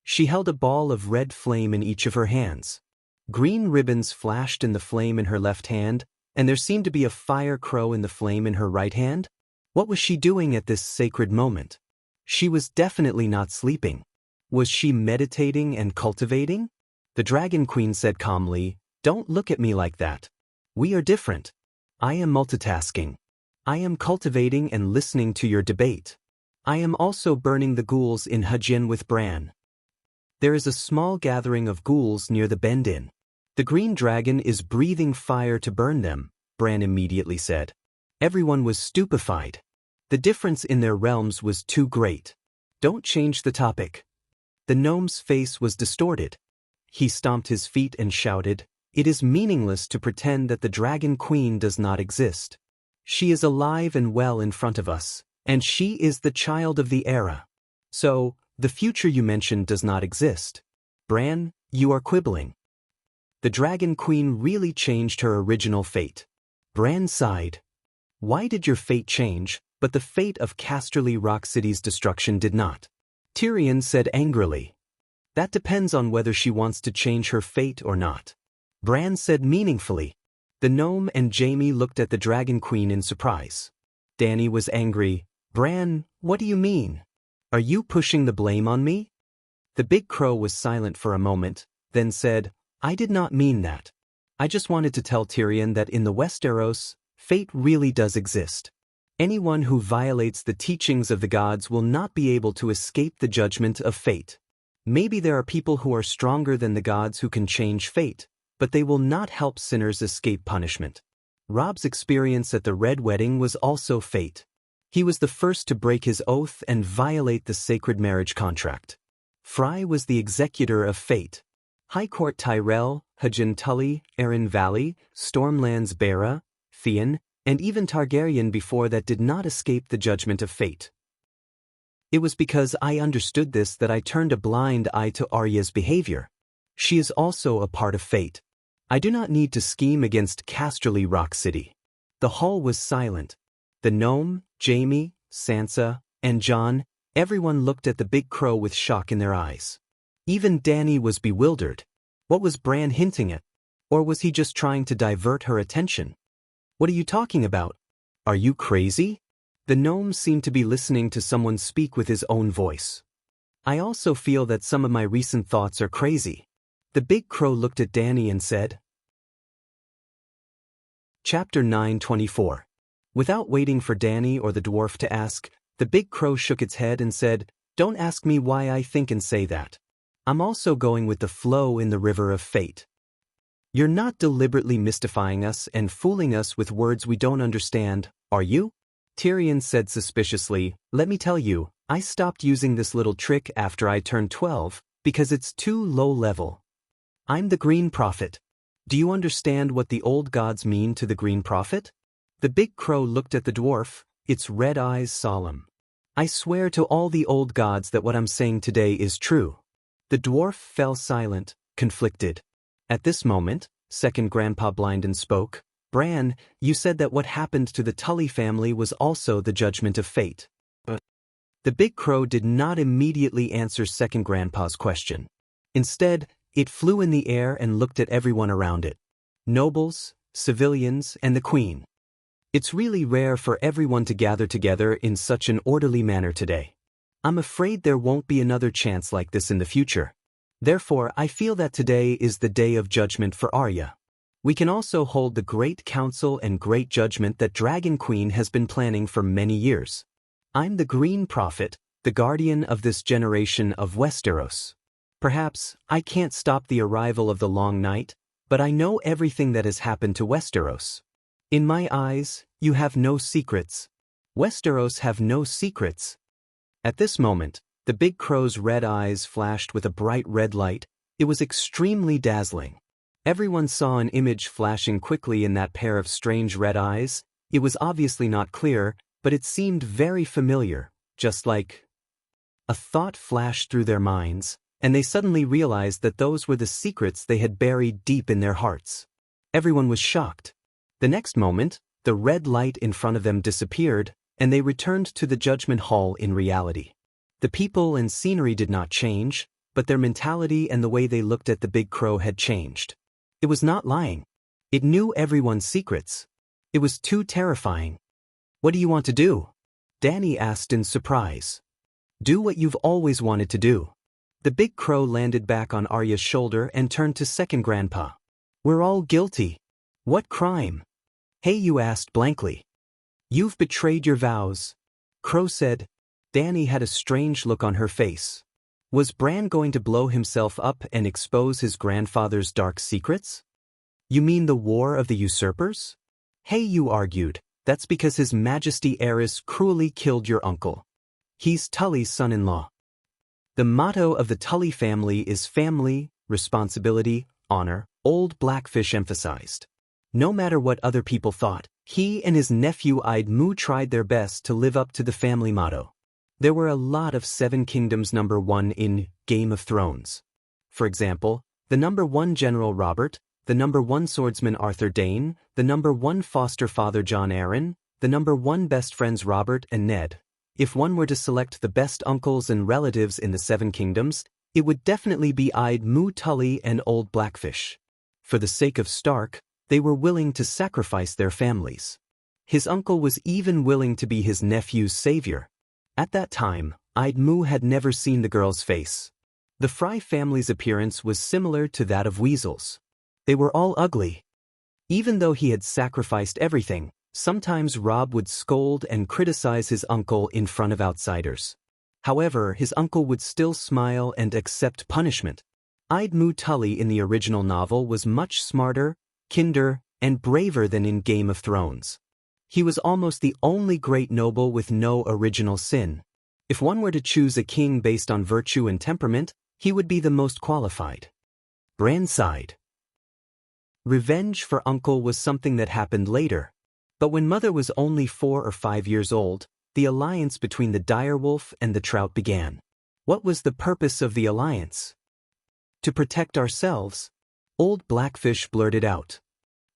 She held a ball of red flame in each of her hands. Green ribbons flashed in the flame in her left hand, and there seemed to be a fire crow in the flame in her right hand. What was she doing at this sacred moment? She was definitely not sleeping. Was she meditating and cultivating? The Dragon Queen said calmly, "Don't look at me like that. We are different. I am multitasking. I am cultivating and listening to your debate. I am also burning the ghouls in Hajin with Bran. There is a small gathering of ghouls near the Bend Inn. The green dragon is breathing fire to burn them," Bran immediately said. Everyone was stupefied. The difference in their realms was too great. "Don't change the topic." The gnome's face was distorted. He stomped his feet and shouted, "It is meaningless to pretend that the Dragon Queen does not exist. She is alive and well in front of us, and she is the child of the era. So, the future you mentioned does not exist. Bran, you are quibbling." The Dragon Queen really changed her original fate. Bran sighed. "Why did your fate change, but the fate of Casterly Rock City's destruction did not?" Tyrion said angrily. "That depends on whether she wants to change her fate or not." Bran said meaningfully. The gnome and Jaime looked at the Dragon Queen in surprise. Dany was angry. "Bran, what do you mean? Are you pushing the blame on me?" The big crow was silent for a moment, then said, "I did not mean that. I just wanted to tell Tyrion that in the Westeros, fate really does exist. Anyone who violates the teachings of the gods will not be able to escape the judgment of fate. Maybe there are people who are stronger than the gods who can change fate, but they will not help sinners escape punishment. Robb's experience at the Red Wedding was also fate. He was the first to break his oath and violate the sacred marriage contract. Fry was the executor of fate. High Court Tyrell, Hajin Tully, Aran Valley, Stormlands Bera, Theon, and even Targaryen before that did not escape the judgment of fate. It was because I understood this that I turned a blind eye to Arya's behavior. She is also a part of fate. I do not need to scheme against Casterly Rock City. The hall was silent. The gnome, Jaime, Sansa, and Jon, everyone looked at the big crow with shock in their eyes. Even Dany was bewildered. What was Bran hinting at? Or was he just trying to divert her attention? What are you talking about? Are you crazy? The gnome seemed to be listening to someone speak with his own voice. I also feel that some of my recent thoughts are crazy. The big crow looked at Dany and said. Chapter 9:24. Without waiting for Dany or the dwarf to ask, the big crow shook its head and said, "Don't ask me why I think and say that. I'm also going with the flow in the river of fate. You're not deliberately mystifying us and fooling us with words we don't understand, are you?" Tyrion said suspiciously, "Let me tell you, I stopped using this little trick after I turned 12, because it's too low level. I'm the Green Prophet. Do you understand what the old gods mean to the Green Prophet?" The big crow looked at the dwarf, its red eyes solemn. "I swear to all the old gods that what I'm saying today is true." The dwarf fell silent, conflicted. At this moment, second Grandpa Blinden spoke. "Bran, you said that what happened to the Tully family was also the judgment of fate." But the big crow did not immediately answer second Grandpa's question. Instead, it flew in the air and looked at everyone around it. Nobles, civilians, and the queen. "It's really rare for everyone to gather together in such an orderly manner today. I'm afraid there won't be another chance like this in the future. Therefore, I feel that today is the day of judgment for Arya. We can also hold the great council and great judgment that Dragon Queen has been planning for many years. I'm the Green Prophet, the guardian of this generation of Westeros. Perhaps I can't stop the arrival of the Long Night, but I know everything that has happened to Westeros. In my eyes, you have no secrets. Westeros have no secrets." At this moment, the big crow's red eyes flashed with a bright red light. It was extremely dazzling. Everyone saw an image flashing quickly in that pair of strange red eyes. It was obviously not clear, but it seemed very familiar, just like... A thought flashed through their minds, and they suddenly realized that those were the secrets they had buried deep in their hearts. Everyone was shocked. The next moment, the red light in front of them disappeared, and they returned to the Judgment Hall in reality. The people and scenery did not change, but their mentality and the way they looked at the big crow had changed. It was not lying. It knew everyone's secrets. It was too terrifying. "What do you want to do?" Dany asked in surprise. "Do what you've always wanted to do." The big crow landed back on Arya's shoulder and turned to second Grandpa. "We're all guilty." "What crime?" "Hey, you asked blankly. "You've betrayed your vows," Crow said. Dany had a strange look on her face. Was Bran going to blow himself up and expose his grandfather's dark secrets? "You mean the War of the Usurpers?" "Hey, you argued, that's because His Majesty Aerys cruelly killed your uncle. He's Tully's son-in-law. The motto of the Tully family is family, responsibility, honor," Old Blackfish emphasized. No matter what other people thought, he and his nephew Idmu tried their best to live up to the family motto. There were a lot of Seven Kingdoms #1 in Game of Thrones. For example, the #1 General Robert, the #1 Swordsman Arthur Dayne, the #1 foster father Jon Arryn, the #1 best friends Robert and Ned. If one were to select the best uncles and relatives in the Seven Kingdoms, it would definitely be Idmu Tully and Old Blackfish. For the sake of Stark, they were willing to sacrifice their families. His uncle was even willing to be his nephew's savior. At that time, Idmu had never seen the girl's face. The Fry family's appearance was similar to that of weasels. They were all ugly. Even though he had sacrificed everything, sometimes Robb would scold and criticize his uncle in front of outsiders. However, his uncle would still smile and accept punishment. Idmu Tully in the original novel was much smarter, kinder, and braver than in Game of Thrones. He was almost the only great noble with no original sin. If one were to choose a king based on virtue and temperament, he would be the most qualified. Bran sighed. Revenge for uncle was something that happened later. But when mother was only 4 or 5 years old, the alliance between the direwolf and the trout began. What was the purpose of the alliance? To protect ourselves. Old Blackfish blurted out.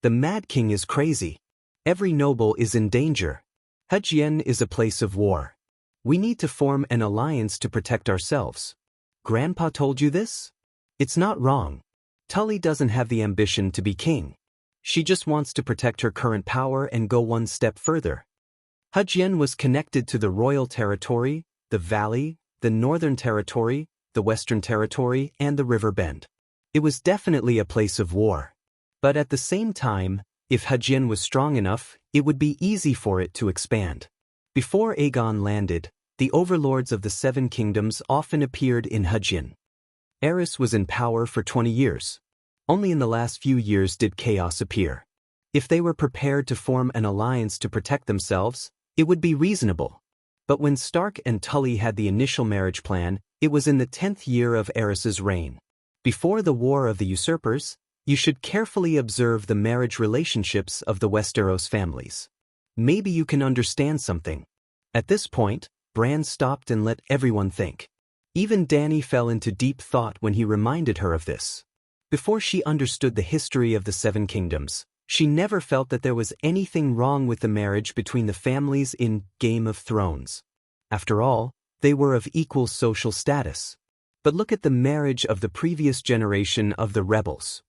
The Mad King is crazy. Every noble is in danger. Hajien is a place of war. We need to form an alliance to protect ourselves. Grandpa told you this? It's not wrong. Tully doesn't have the ambition to be king. She just wants to protect her current power and go one step further. Hajien was connected to the Royal Territory, the Valley, the Northern Territory, the Western Territory, and the River Bend. It was definitely a place of war. But at the same time, if Hajien was strong enough, it would be easy for it to expand. Before Aegon landed, the overlords of the Seven Kingdoms often appeared in Hajien. Eris was in power for 20 years. Only in the last few years did chaos appear. If they were prepared to form an alliance to protect themselves, it would be reasonable. But when Stark and Tully had the initial marriage plan, it was in the 10th year of Eris's reign. Before the War of the Usurpers, you should carefully observe the marriage relationships of the Westeros families. Maybe you can understand something. At this point, Bran stopped and let everyone think. Even Dany fell into deep thought when he reminded her of this. Before she understood the history of the Seven Kingdoms, she never felt that there was anything wrong with the marriage between the families in Game of Thrones. After all, they were of equal social status. But look at the marriage of the previous generation of the rebels.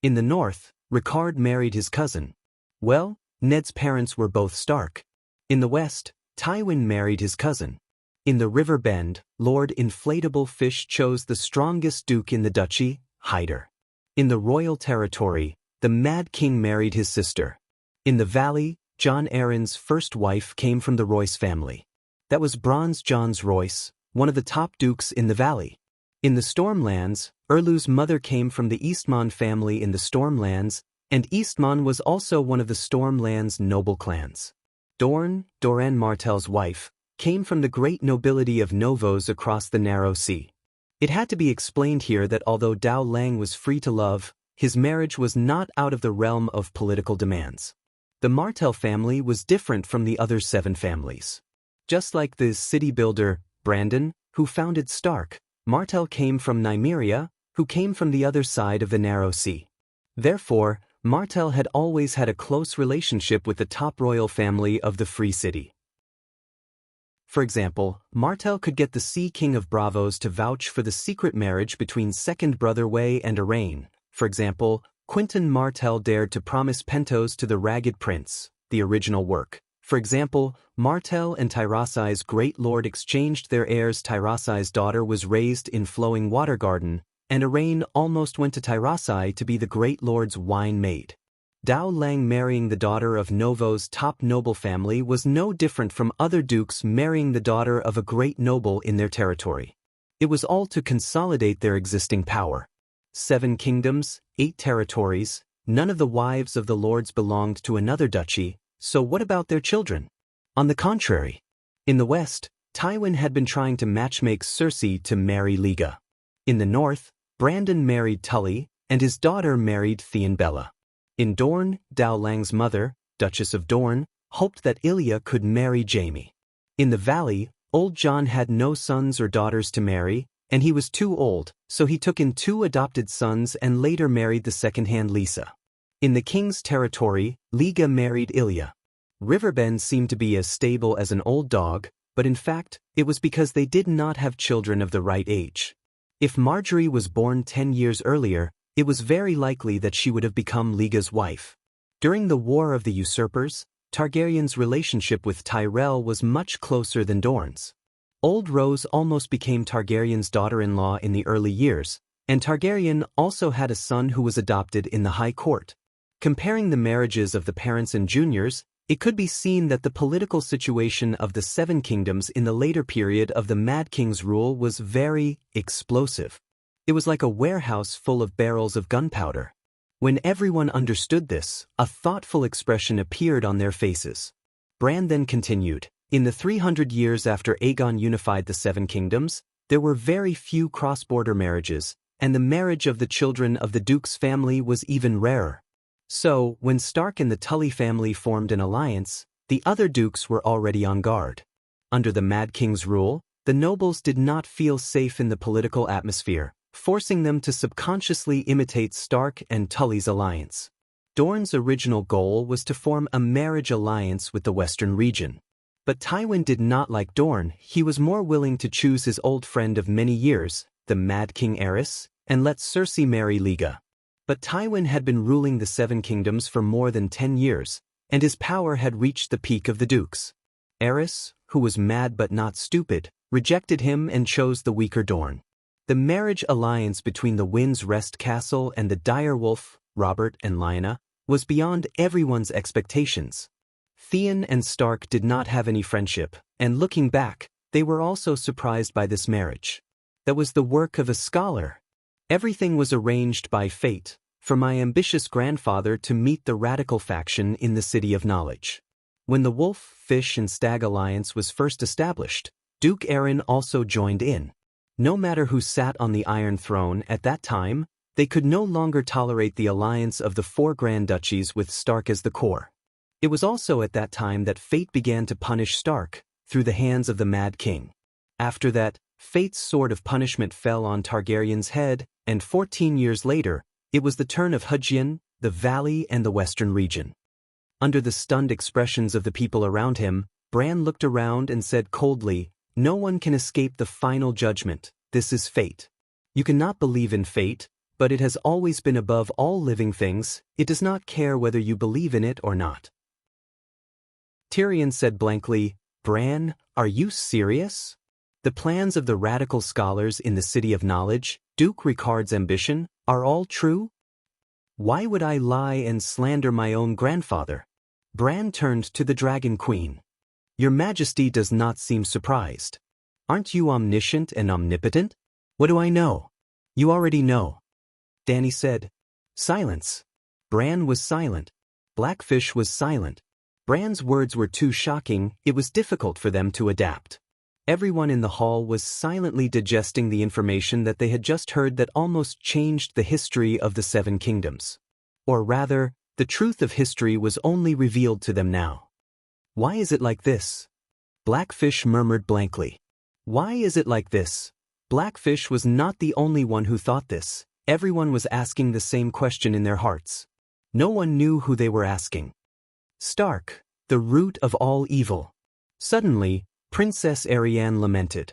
In the north, Rickard married his cousin. Well, Ned's parents were both Stark. In the west, Tywin married his cousin. In the River Bend, Lord Inflatable Fish chose the strongest duke in the duchy, Hyder. In the Royal Territory, the Mad King married his sister. In the Valley, Jon Arryn's first wife came from the Royce family. That was Bronze John's Royce, one of the top dukes in the Valley. In the Stormlands, Erlu's mother came from the Eastmon family in the Stormlands, and Eastmon was also one of the Stormlands' noble clans. Doran Martell's wife, came from the great nobility of Novos across the narrow sea. It had to be explained here that although Dao Lang was free to love, his marriage was not out of the realm of political demands. The Martell family was different from the other 7 families. Just like the city builder, Brandon, who founded Stark, Martell came from Nymeria, who came from the other side of the narrow sea. Therefore, Martell had always had a close relationship with the top royal family of the Free City. For example, Martell could get the Sea King of Bravos to vouch for the secret marriage between second brother Way and Arain. For example, Quentin Martell dared to promise Pentos to the Ragged Prince, the original work. For example, Martell and Tyrasai's great lord exchanged their heirs. Tyrasai's daughter was raised in Flowing Water Garden, and Arain almost went to Tyrasai to be the great lord's wine maid. Dao Lang marrying the daughter of Novo's top noble family was no different from other dukes marrying the daughter of a great noble in their territory. It was all to consolidate their existing power. 7 kingdoms, 8 territories, none of the wives of the lords belonged to another duchy, so what about their children? On the contrary, in the west, Tywin had been trying to matchmake Cersei to marry Liga. In the north, Brandon married Tully, and his daughter married Theon Bella. In Dorne, Dao Lang's mother, Duchess of Dorne, hoped that Ilya could marry Jaime. In the Valley, Old John had no sons or daughters to marry, and he was too old, so he took in 2 adopted sons and later married the second-hand Lisa. In the king's territory, Liga married Ilya. Riverbend seemed to be as stable as an old dog, but in fact, it was because they did not have children of the right age. If Marjorie was born 10 years earlier, it was very likely that she would have become Liga's wife. During the War of the Usurpers, Targaryen's relationship with Tyrell was much closer than Dorne's. Old Rose almost became Targaryen's daughter-in-law in the early years, and Targaryen also had a son who was adopted in the High Court. Comparing the marriages of the parents and juniors, it could be seen that the political situation of the 7 kingdoms in the later period of the Mad King's rule was very explosive. It was like a warehouse full of barrels of gunpowder. When everyone understood this, a thoughtful expression appeared on their faces. Bran then continued, in the 300 years after Aegon unified the 7 kingdoms, there were very few cross-border marriages, and the marriage of the children of the Duke's family was even rarer. So, when Stark and the Tully family formed an alliance, the other dukes were already on guard. Under the Mad King's rule, the nobles did not feel safe in the political atmosphere, forcing them to subconsciously imitate Stark and Tully's alliance. Dorne's original goal was to form a marriage alliance with the Western region. But Tywin did not like Dorne. He was more willing to choose his old friend of many years, the Mad King Aerys, and let Cersei marry Liga. But Tywin had been ruling the Seven Kingdoms for more than 10 years, and his power had reached the peak of the dukes. Aerys, who was mad but not stupid, rejected him and chose the weaker Dorne. The marriage alliance between the Wind's Rest Castle and the direwolf, Robert and Lyanna, was beyond everyone's expectations. Theon and Stark did not have any friendship, and looking back, they were also surprised by this marriage. That was the work of a scholar. Everything was arranged by fate, for my ambitious grandfather to meet the radical faction in the City of Knowledge. When the Wolf, Fish and Stag alliance was first established, Duke Aeron also joined in. No matter who sat on the Iron Throne at that time, they could no longer tolerate the alliance of the 4 Grand Duchies with Stark as the core. It was also at that time that fate began to punish Stark, through the hands of the Mad King. After that, fate's sword of punishment fell on Targaryen's head, and 14 years later, it was the turn of Hugin, the Valley and the Western region. Under the stunned expressions of the people around him, Bran looked around and said coldly, "No one can escape the final judgment. This is fate. You cannot believe in fate, but it has always been above all living things. It does not care whether you believe in it or not." Tyrion said blankly, "Bran, are you serious? The plans of the radical scholars in the City of Knowledge, Duke Ricard's ambition, are all true? Why would I lie and slander my own grandfather?" Bran turned to the Dragon Queen. "Your Majesty does not seem surprised. Aren't you omniscient and omnipotent?" "What do I know?" "You already know." Dany said. Silence. Bran was silent. Blackfish was silent. Bran's words were too shocking, it was difficult for them to adapt. Everyone in the hall was silently digesting the information that they had just heard that almost changed the history of the Seven Kingdoms. Or rather, the truth of history was only revealed to them now. "Why is it like this?" Blackfish murmured blankly. "Why is it like this?" Blackfish was not the only one who thought this. Everyone was asking the same question in their hearts. No one knew who they were asking. Stark, the root of all evil. Suddenly, Princess Arianne lamented.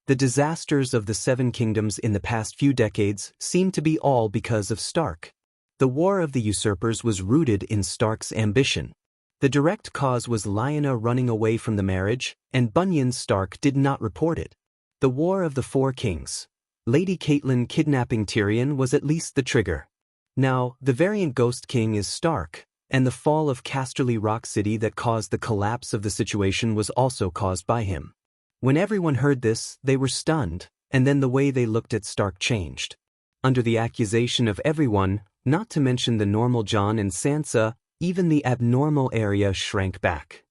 The disasters of the Seven Kingdoms in the past few decades seemed to be all because of Stark. The War of the Usurpers was rooted in Stark's ambition. The direct cause was Lyanna running away from the marriage, and Bunyan Stark did not report it. The War of the Four Kings. Lady Catelyn kidnapping Tyrion was at least the trigger. Now, the variant Ghost King is Stark, and the fall of Casterly Rock City that caused the collapse of the situation was also caused by him. When everyone heard this, they were stunned, and then the way they looked at Stark changed. Under the accusation of everyone, not to mention the normal Jon and Sansa, even the abnormal Arya shrank back.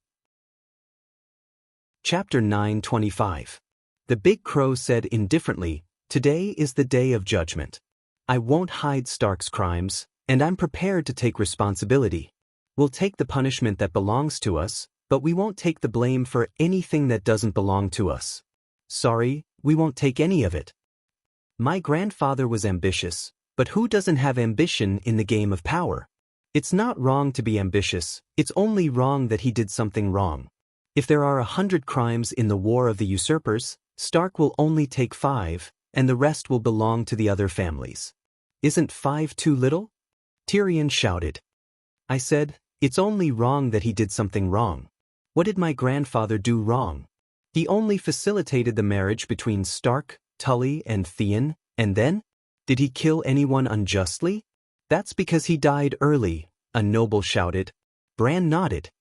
Chapter 9:25. The Big Crow said indifferently, "Today is the day of judgment. I won't hide Stark's crimes, and I'm prepared to take responsibility. We'll take the punishment that belongs to us, but we won't take the blame for anything that doesn't belong to us. Sorry, we won't take any of it. My grandfather was ambitious, but who doesn't have ambition in the game of power? It's not wrong to be ambitious, it's only wrong that he did something wrong. If there are 100 crimes in the War of the Usurpers, Stark will only take 5, and the rest will belong to the other families. Isn't 5 too little?" Tyrion shouted. I said, "It's only wrong that he did something wrong. What did my grandfather do wrong? He only facilitated the marriage between Stark, Tully, and Theon, and then? Did he kill anyone unjustly? That's because he died early," a noble shouted. Bran nodded.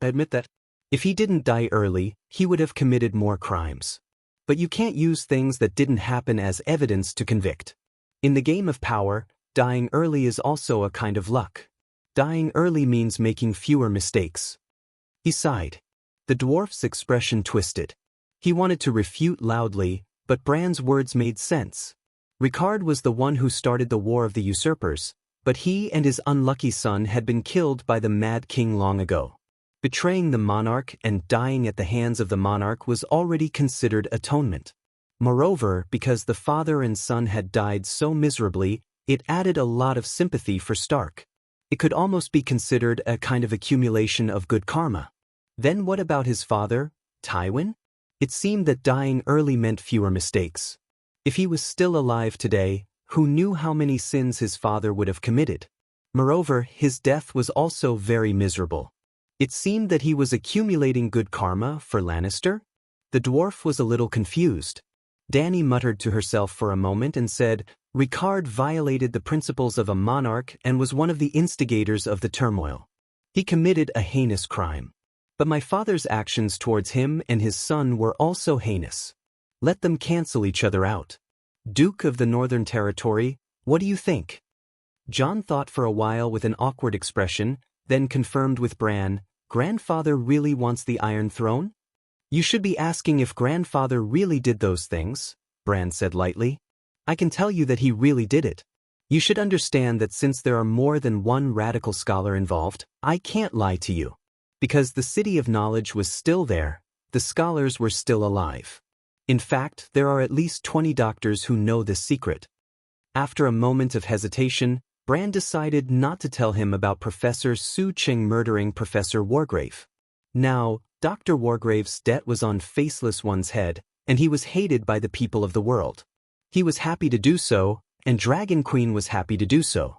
"I admit that. If he didn't die early, he would have committed more crimes. But you can't use things that didn't happen as evidence to convict. In the game of power, dying early is also a kind of luck. Dying early means making fewer mistakes." He sighed. The dwarf's expression twisted. He wanted to refute loudly, but Bran's words made sense. Ricard was the one who started the War of the Usurpers, But he and his unlucky son had been killed by the Mad King long ago. Betraying the monarch and dying at the hands of the monarch was already considered atonement. Moreover, because the father and son had died so miserably, it added a lot of sympathy for Stark. It could almost be considered a kind of accumulation of good karma. Then what about his father, Tywin? It seemed that dying early meant fewer mistakes. If he was still alive today, who knew how many sins his father would have committed? Moreover, his death was also very miserable. It seemed that he was accumulating good karma for Lannister. The dwarf was a little confused. Dany muttered to herself for a moment and said, Ricard violated the principles of a monarch and was one of the instigators of the turmoil. He committed a heinous crime. But my father's actions towards him and his son were also heinous. Let them cancel each other out. Duke of the Northern Territory, what do you think? Jon thought for a while with an awkward expression, then confirmed with Bran, Grandfather really wants the Iron Throne? You should be asking if Grandfather really did those things, Bran said lightly. I can tell you that he really did it. You should understand that since there are more than one radical scholar involved, I can't lie to you. Because the City of Knowledge was still there, the scholars were still alive. In fact, there are at least 20 doctors who know this secret. After a moment of hesitation, Bran decided not to tell him about Professor Su Ching murdering Professor Wargrave. Now, Dr. Wargrave's debt was on Faceless One's head, and he was hated by the people of the world. He was happy to do so, and Dragon Queen was happy to do so.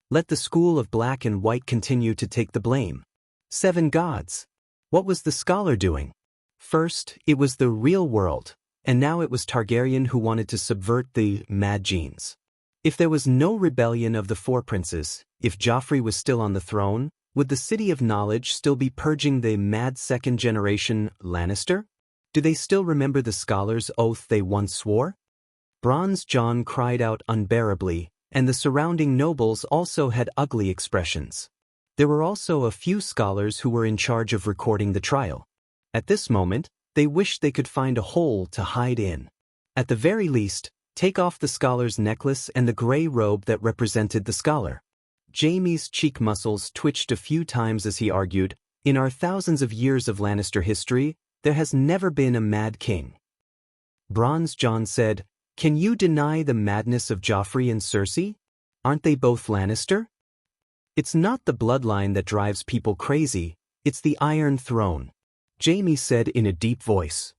Let the school of Black and White continue to take the blame. 7 gods. What was the scholar doing? First, it was the real world, and now it was Targaryen who wanted to subvert the mad genes. If there was no rebellion of the 4 princes, if Joffrey was still on the throne, would the City of Knowledge still be purging the mad second-generation Lannister? Do they still remember the scholars' oath they once swore? Bronze Jon cried out unbearably, and the surrounding nobles also had ugly expressions. There were also a few scholars who were in charge of recording the trial. At this moment, they wished they could find a hole to hide in. At the very least, take off the scholar's necklace and the gray robe that represented the scholar. Jaime's cheek muscles twitched a few times as he argued, in our thousands of years of Lannister history, there has never been a mad king. Bronze Jon said, Can you deny the madness of Joffrey and Cersei? Aren't they both Lannister? It's not the bloodline that drives people crazy, it's the Iron Throne, Jaime said in a deep voice.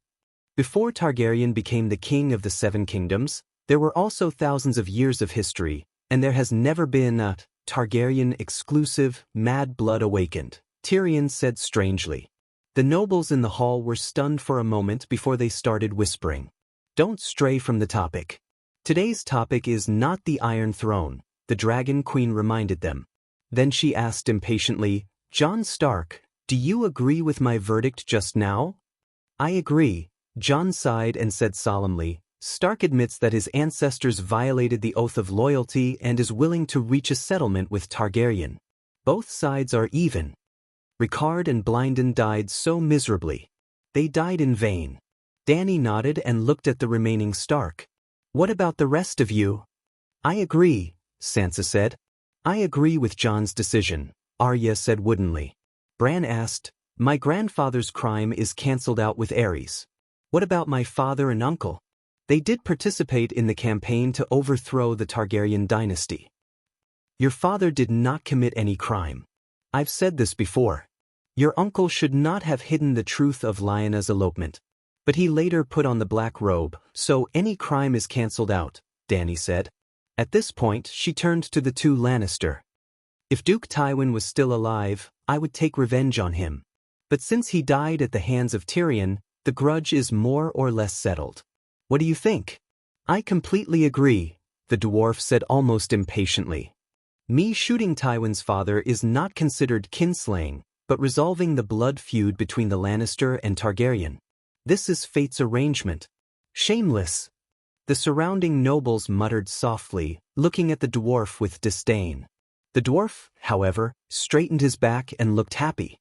Before Targaryen became the king of the 7 kingdoms, there were also thousands of years of history, and there has never been a Targaryen exclusive, mad blood awakened, Tyrion said strangely. The nobles in the hall were stunned for a moment before they started whispering. Don't stray from the topic. Today's topic is not the Iron Throne, the Dragon Queen reminded them. Then she asked impatiently, Jon Stark, do you agree with my verdict just now? I agree, Jon sighed and said solemnly. Stark admits that his ancestors violated the oath of loyalty and is willing to reach a settlement with Targaryen. Both sides are even. Ricard and Blynden died so miserably. They died in vain. Dany nodded and looked at the remaining Stark. What about the rest of you? I agree, Sansa said. I agree with Jon's decision, Arya said woodenly. Bran asked, My grandfather's crime is cancelled out with Aerys. What about my father and uncle? They did participate in the campaign to overthrow the Targaryen dynasty. Your father did not commit any crime. I've said this before. Your uncle should not have hidden the truth of Lyanna's elopement. But he later put on the black robe, so any crime is cancelled out, Dany said. At this point, she turned to the 2 Lannister. If Duke Tywin was still alive, I would take revenge on him. But since he died at the hands of Tyrion, the grudge is more or less settled. What do you think? I completely agree, the dwarf said almost impatiently. Me shooting Tywin's father is not considered kinslaying, but resolving the blood feud between the Lannister and Targaryen. This is fate's arrangement. Shameless. The surrounding nobles muttered softly, looking at the dwarf with disdain. The dwarf, however, straightened his back and looked happy.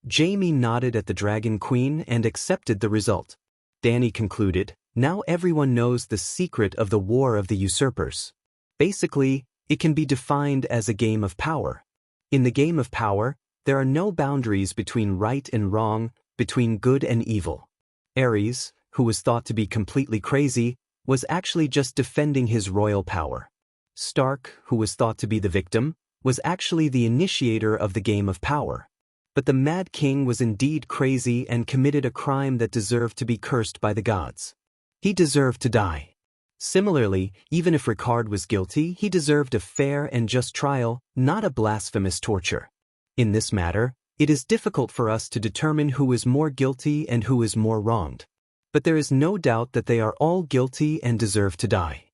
Jaime nodded at the Dragon Queen and accepted the result. Dany concluded, Now everyone knows the secret of the War of the Usurpers. Basically, It can be defined as a game of power. In the game of power, there are no boundaries between right and wrong, between good and evil. Ares, who was thought to be completely crazy, was actually just defending his royal power. Stark, who was thought to be the victim, was actually the initiator of the game of power. But the Mad King was indeed crazy and committed a crime that deserved to be cursed by the gods. He deserved to die. Similarly, even if Ricard was guilty, he deserved a fair and just trial, not a blasphemous torture. In this matter, it is difficult for us to determine who is more guilty and who is more wronged. But there is no doubt that they are all guilty and deserve to die.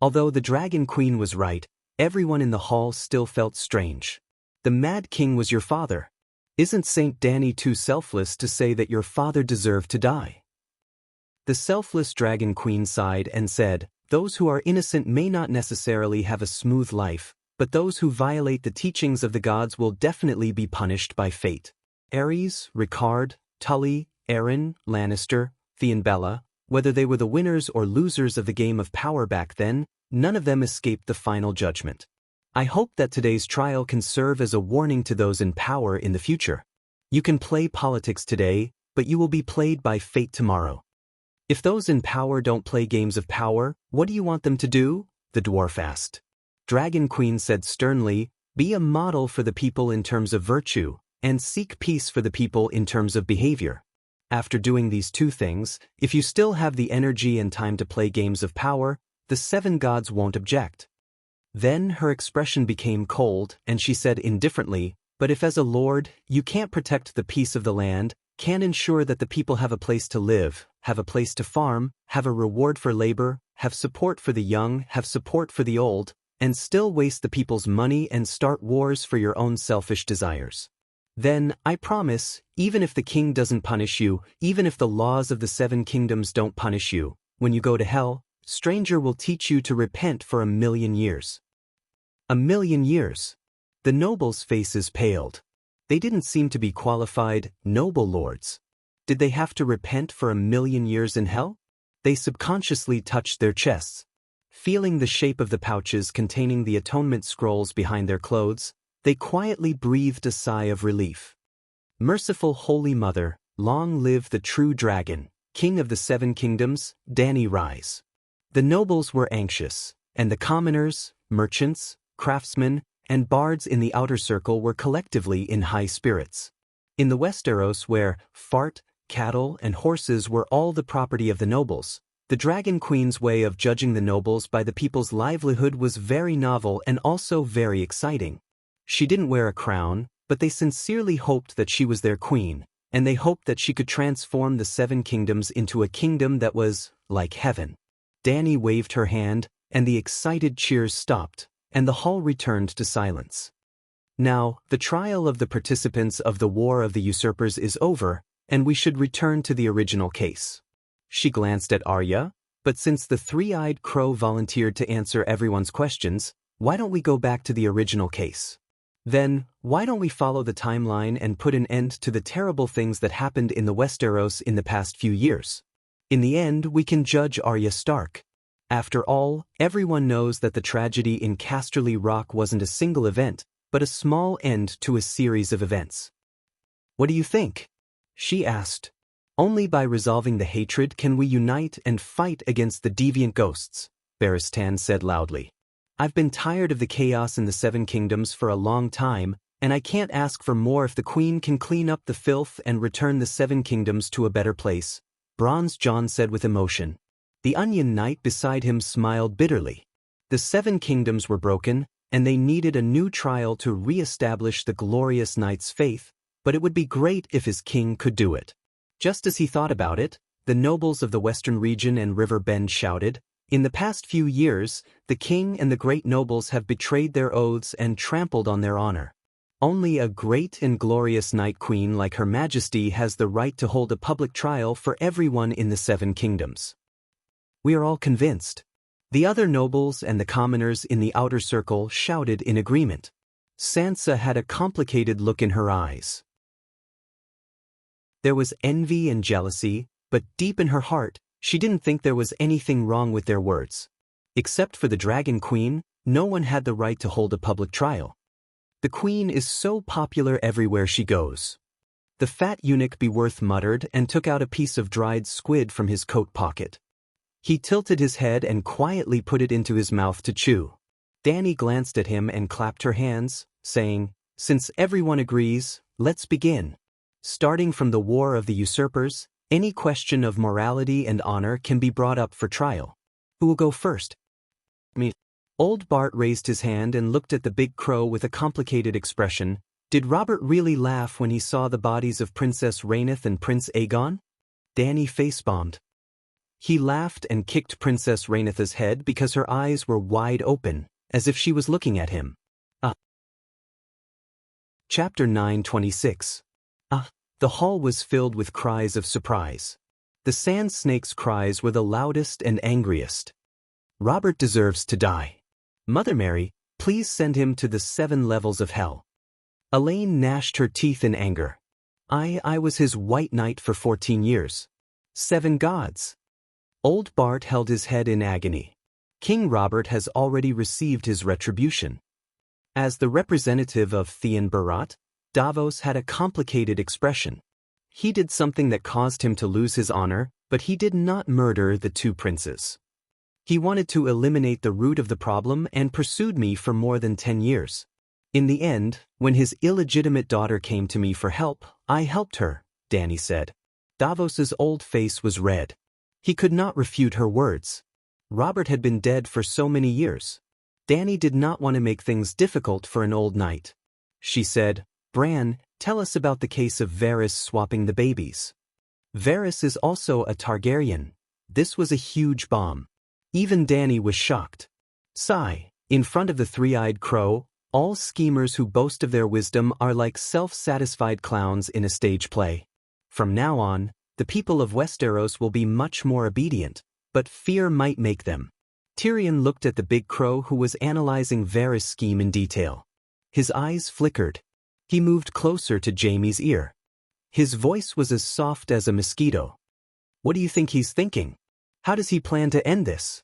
Although the Dragon Queen was right, everyone in the hall still felt strange. The Mad King was your father. Isn't Saint Danny too selfless to say that your father deserved to die? The selfless Dragon Queen sighed and said, "Those who are innocent may not necessarily have a smooth life, but those who violate the teachings of the gods will definitely be punished by fate." Ares, Ricard, Tully, Aaron, Lannister, Theon, whether they were the winners or losers of the game of power back then, none of them escaped the final judgment. I hope that today's trial can serve as a warning to those in power in the future. You can play politics today, but you will be played by fate tomorrow. If those in power don't play games of power, what do you want them to do? The dwarf asked. Dragon Queen said sternly, "Be a model for the people in terms of virtue, and seek peace for the people in terms of behavior." After doing these two things, if you still have the energy and time to play games of power, the seven gods won't object. Then her expression became cold, and she said indifferently, "But if as a lord, you can't protect the peace of the land, can't ensure that the people have a place to live, have a place to farm, have a reward for labor, have support for the young, have support for the old, and still waste the people's money and start wars for your own selfish desires, then, I promise, even if the king doesn't punish you, even if the laws of the seven kingdoms don't punish you, when you go to hell, Stranger will teach you to repent for 1,000,000 years." 1,000,000 years. The nobles' faces paled. They didn't seem to be qualified, noble lords. Did they have to repent for 1,000,000 years in hell? They subconsciously touched their chests. Feeling the shape of the pouches containing the atonement scrolls behind their clothes, they quietly breathed a sigh of relief. Merciful Holy Mother, long live the true dragon, King of the Seven Kingdoms, Danny rise. The nobles were anxious, and the commoners, merchants, craftsmen, and bards in the outer circle were collectively in high spirits. In the Westeros, where fart, cattle, and horses were all the property of the nobles, the Dragon Queen's way of judging the nobles by the people's livelihood was very novel and also very exciting. She didn't wear a crown, but they sincerely hoped that she was their queen, and they hoped that she could transform the Seven Kingdoms into a kingdom that was like heaven. Danny waved her hand, and the excited cheers stopped, and the hall returned to silence. Now, the trial of the participants of the War of the Usurpers is over, and we should return to the original case. She glanced at Arya, but since the three-eyed crow volunteered to answer everyone's questions, why don't we go back to the original case? Then, why don't we follow the timeline and put an end to the terrible things that happened in the Westeros in the past few years? In the end, we can judge Arya Stark. After all, everyone knows that the tragedy in Casterly Rock wasn't a single event, but a small end to a series of events. "What do you think?" she asked. "Only by resolving the hatred can we unite and fight against the deviant ghosts," Barristan said loudly. "I've been tired of the chaos in the Seven Kingdoms for a long time, and I can't ask for more if the Queen can clean up the filth and return the Seven Kingdoms to a better place," Bronze John said with emotion. The Onion Knight beside him smiled bitterly. The Seven Kingdoms were broken, and they needed a new trial to re-establish the glorious knight's faith, but it would be great if his king could do it. Just as he thought about it, the nobles of the Western region and River Bend shouted, "In the past few years, the king and the great nobles have betrayed their oaths and trampled on their honor. Only a great and glorious Night Queen like Her Majesty has the right to hold a public trial for everyone in the Seven Kingdoms." We are all convinced. The other nobles and the commoners in the outer circle shouted in agreement. Sansa had a complicated look in her eyes. There was envy and jealousy, but deep in her heart, she didn't think there was anything wrong with their words. Except for the Dragon Queen, no one had the right to hold a public trial. The queen is so popular everywhere she goes. The fat eunuch Beworth muttered and took out a piece of dried squid from his coat pocket. He tilted his head and quietly put it into his mouth to chew. Dany glanced at him and clapped her hands, saying, "Since everyone agrees, let's begin. Starting from the War of the Usurpers, any question of morality and honor can be brought up for trial. Who will go first?" Me. Old Bart raised his hand and looked at the big crow with a complicated expression. Did Robert really laugh when he saw the bodies of Princess Rhaenith and Prince Aegon? Dany face-bombed. He laughed and kicked Princess Rhaenith's head because her eyes were wide open, as if she was looking at him. Chapter 9:26. The hall was filled with cries of surprise. The sand snake's cries were the loudest and angriest. "Robert deserves to die. Mother Mary, please send him to the 7 levels of hell." Elaine gnashed her teeth in anger. I was his white knight for 14 years. 7 gods. Old Bart held his head in agony. King Robert has already received his retribution. As the representative of Theon Barat, Davos had a complicated expression. He did something that caused him to lose his honor, but he did not murder the 2 princes. He wanted to eliminate the root of the problem and pursued me for more than 10 years. In the end, when his illegitimate daughter came to me for help, I helped her, Dany said. Davos's old face was red. He could not refute her words. Robert had been dead for so many years. Dany did not want to make things difficult for an old knight. She said, "Bran, tell us about the case of Varys swapping the babies." Varys is also a Targaryen. This was a huge bomb. Even Dany was shocked. Sigh, in front of the 3-eyed crow, all schemers who boast of their wisdom are like self-satisfied clowns in a stage play. From now on, the people of Westeros will be much more obedient, but fear might make them. Tyrion looked at the big crow who was analyzing Varys' scheme in detail. His eyes flickered. He moved closer to Jaime's ear. His voice was as soft as a mosquito. "What do you think he's thinking? How does he plan to end this?"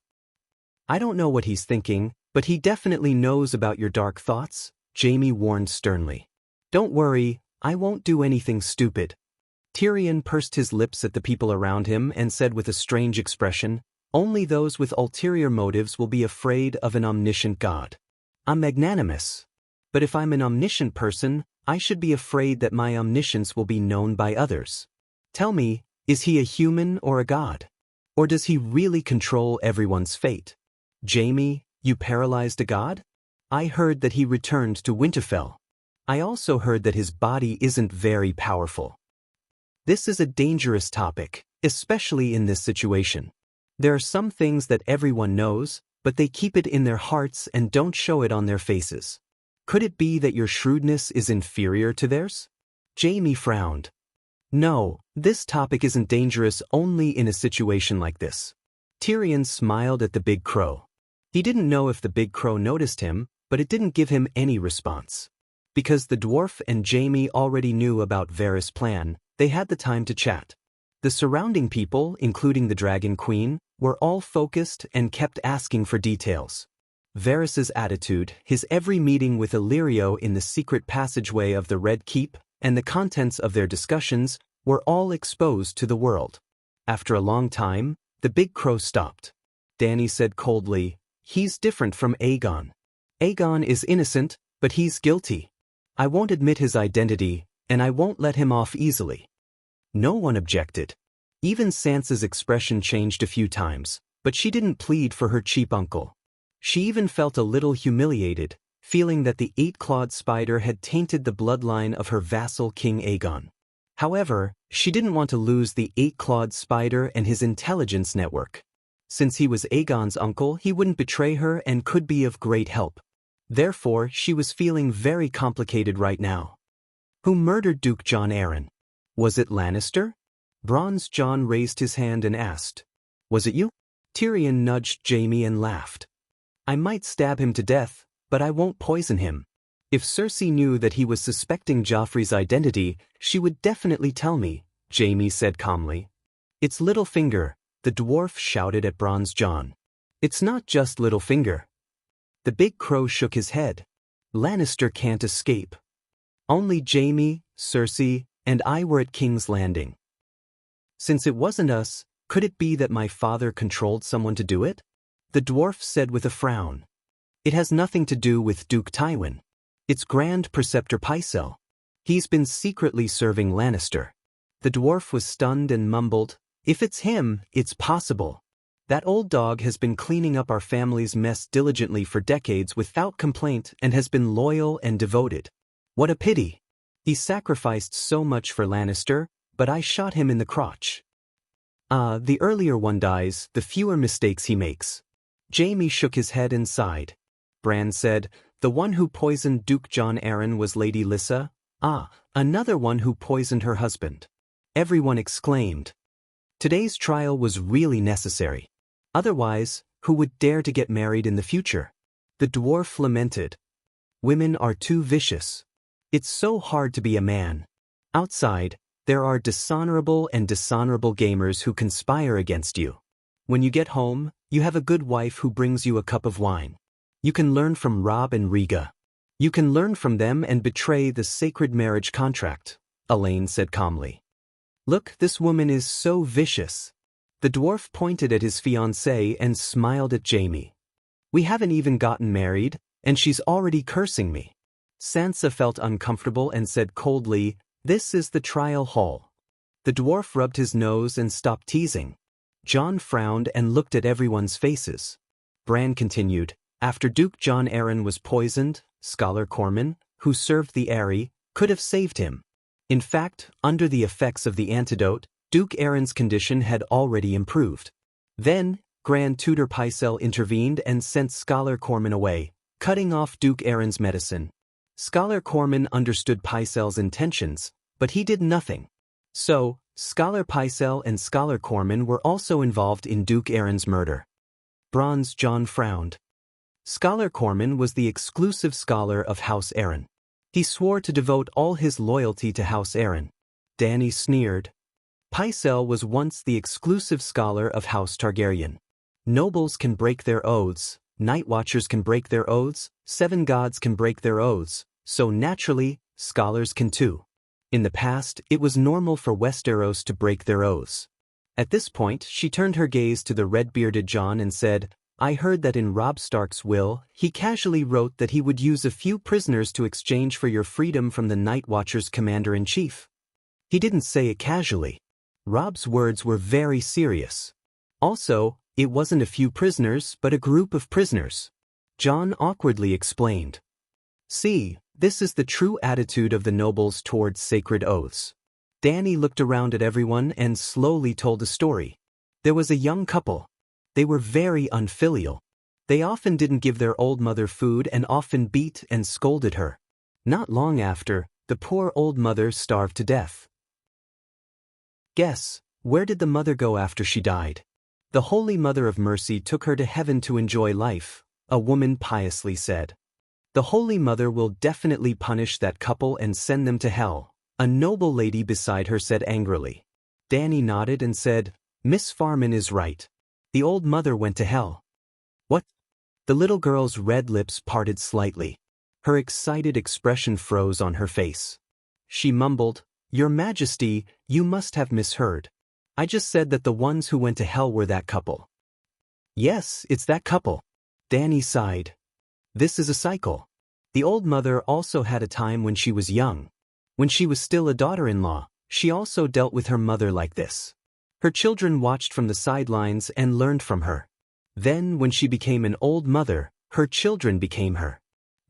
"I don't know what he's thinking, but he definitely knows about your dark thoughts," Jaime warned sternly. "Don't worry, I won't do anything stupid." Tyrion pursed his lips at the people around him and said with a strange expression, "Only those with ulterior motives will be afraid of an omniscient god. I'm magnanimous. But if I'm an omniscient person, I should be afraid that my omniscience will be known by others. Tell me, is he a human or a god? Or does he really control everyone's fate? Jaime, you paralyzed a god? I heard that he returned to Winterfell. I also heard that his body isn't very powerful." This is a dangerous topic, especially in this situation. There are some things that everyone knows, but they keep it in their hearts and don't show it on their faces. Could it be that your shrewdness is inferior to theirs? Jaime frowned. No, this topic isn't dangerous only in a situation like this. Tyrion smiled at the big crow. He didn't know if the big crow noticed him, but it didn't give him any response. Because the dwarf and Jaime already knew about Varys' plan, they had the time to chat. The surrounding people, including the Dragon Queen, were all focused and kept asking for details. Varys's attitude, his every meeting with Illyrio in the secret passageway of the Red Keep, and the contents of their discussions were all exposed to the world. After a long time, the big crow stopped. Dany said coldly, "He's different from Aegon. Aegon is innocent, but he's guilty. I won't admit his identity, and I won't let him off easily." No one objected. Even Sansa's expression changed a few times, but she didn't plead for her cheap uncle. She even felt a little humiliated, feeling that the 8-clawed spider had tainted the bloodline of her vassal King Aegon. However, she didn't want to lose the 8-clawed spider and his intelligence network. Since he was Aegon's uncle, he wouldn't betray her and could be of great help. Therefore, she was feeling very complicated right now. Who murdered Duke Jon Arryn? Was it Lannister? Bronze John raised his hand and asked, "Was it you?" Tyrion nudged Jaime and laughed. "I might stab him to death, but I won't poison him. If Cersei knew that he was suspecting Joffrey's identity, she would definitely tell me," Jaime said calmly. "It's Littlefinger," the dwarf shouted at Bronze John. "It's not just Littlefinger." The big crow shook his head. Lannister can't escape. Only Jaime, Cersei, and I were at King's Landing. Since it wasn't us, could it be that my father controlled someone to do it? The dwarf said with a frown. It has nothing to do with Duke Tywin. It's Grand Preceptor Pycelle. He's been secretly serving Lannister. The dwarf was stunned and mumbled, if it's him, it's possible. That old dog has been cleaning up our family's mess diligently for decades without complaint and has been loyal and devoted. What a pity. He sacrificed so much for Lannister, but I shot him in the crotch. The earlier one dies, the fewer mistakes he makes. Jaime shook his head and sighed. Bran said, the one who poisoned Duke Jon Arryn was Lady Lysa. Another one who poisoned her husband. Everyone exclaimed. Today's trial was really necessary. Otherwise, who would dare to get married in the future? The dwarf lamented. Women are too vicious. It's so hard to be a man. Outside, there are dishonorable and dishonorable gamers who conspire against you. When you get home, you have a good wife who brings you a cup of wine. You can learn from Robb and Rhaega. You can learn from them and betray the sacred marriage contract, Elaine said calmly. Look, this woman is so vicious. The dwarf pointed at his fiancée and smiled at Jaime. We haven't even gotten married, and she's already cursing me. Sansa felt uncomfortable and said coldly, this is the trial hall. The dwarf rubbed his nose and stopped teasing. Jon frowned and looked at everyone's faces. Bran continued, after Duke Jon Arryn was poisoned, Scholar Corman, who served the Eyrie, could have saved him. In fact, under the effects of the antidote, Duke Arryn's condition had already improved. Then, Grand Tutor Pycelle intervened and sent Scholar Corman away, cutting off Duke Arryn's medicine. Scholar Corman understood Pycelle's intentions, but he did nothing. So, Scholar Pycelle and Scholar Corman were also involved in Duke Arryn's murder. Bronze Jon frowned. Scholar Corman was the exclusive scholar of House Arryn. He swore to devote all his loyalty to House Arryn. Dany sneered. Pycelle was once the exclusive scholar of House Targaryen. Nobles can break their oaths, Night Watchers can break their oaths, Seven Gods can break their oaths, so naturally, scholars can too. In the past, it was normal for Westeros to break their oaths. At this point, she turned her gaze to the red-bearded Jon and said, I heard that in Robb Stark's will, he casually wrote that he would use a few prisoners to exchange for your freedom from the Night Watcher's commander-in-chief. He didn't say it casually. Robb's words were very serious. Also, it wasn't a few prisoners but a group of prisoners. Jon awkwardly explained. See, this is the true attitude of the nobles towards sacred oaths. Dany looked around at everyone and slowly told a story. There was a young couple. They were very unfilial. They often didn't give their old mother food and often beat and scolded her. Not long after, the poor old mother starved to death. Guess, where did the mother go after she died? The Holy Mother of Mercy took her to heaven to enjoy life, a woman piously said. The Holy Mother will definitely punish that couple and send them to hell, a noble lady beside her said angrily. Dany nodded and said, Miss Farman is right. The old mother went to hell. What? The little girl's red lips parted slightly. Her excited expression froze on her face. She mumbled, Your Majesty, you must have misheard. I just said that the ones who went to hell were that couple. Yes, it's that couple. Dany sighed. This is a cycle. The old mother also had a time when she was young. When she was still a daughter-in-law, she also dealt with her mother like this. Her children watched from the sidelines and learned from her. Then, when she became an old mother, her children became her.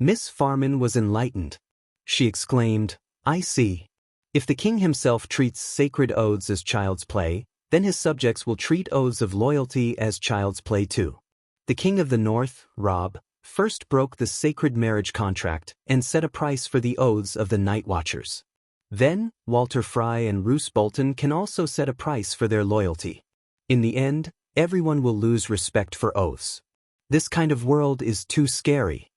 Miss Farman was enlightened. She exclaimed, I see. If the king himself treats sacred oaths as child's play, then his subjects will treat oaths of loyalty as child's play too. The king of the north, Robb, first broke the sacred marriage contract and set a price for the oaths of the Night Watchers. Then, Walter Frye and Roose Bolton can also set a price for their loyalty. In the end, everyone will lose respect for oaths. This kind of world is too scary.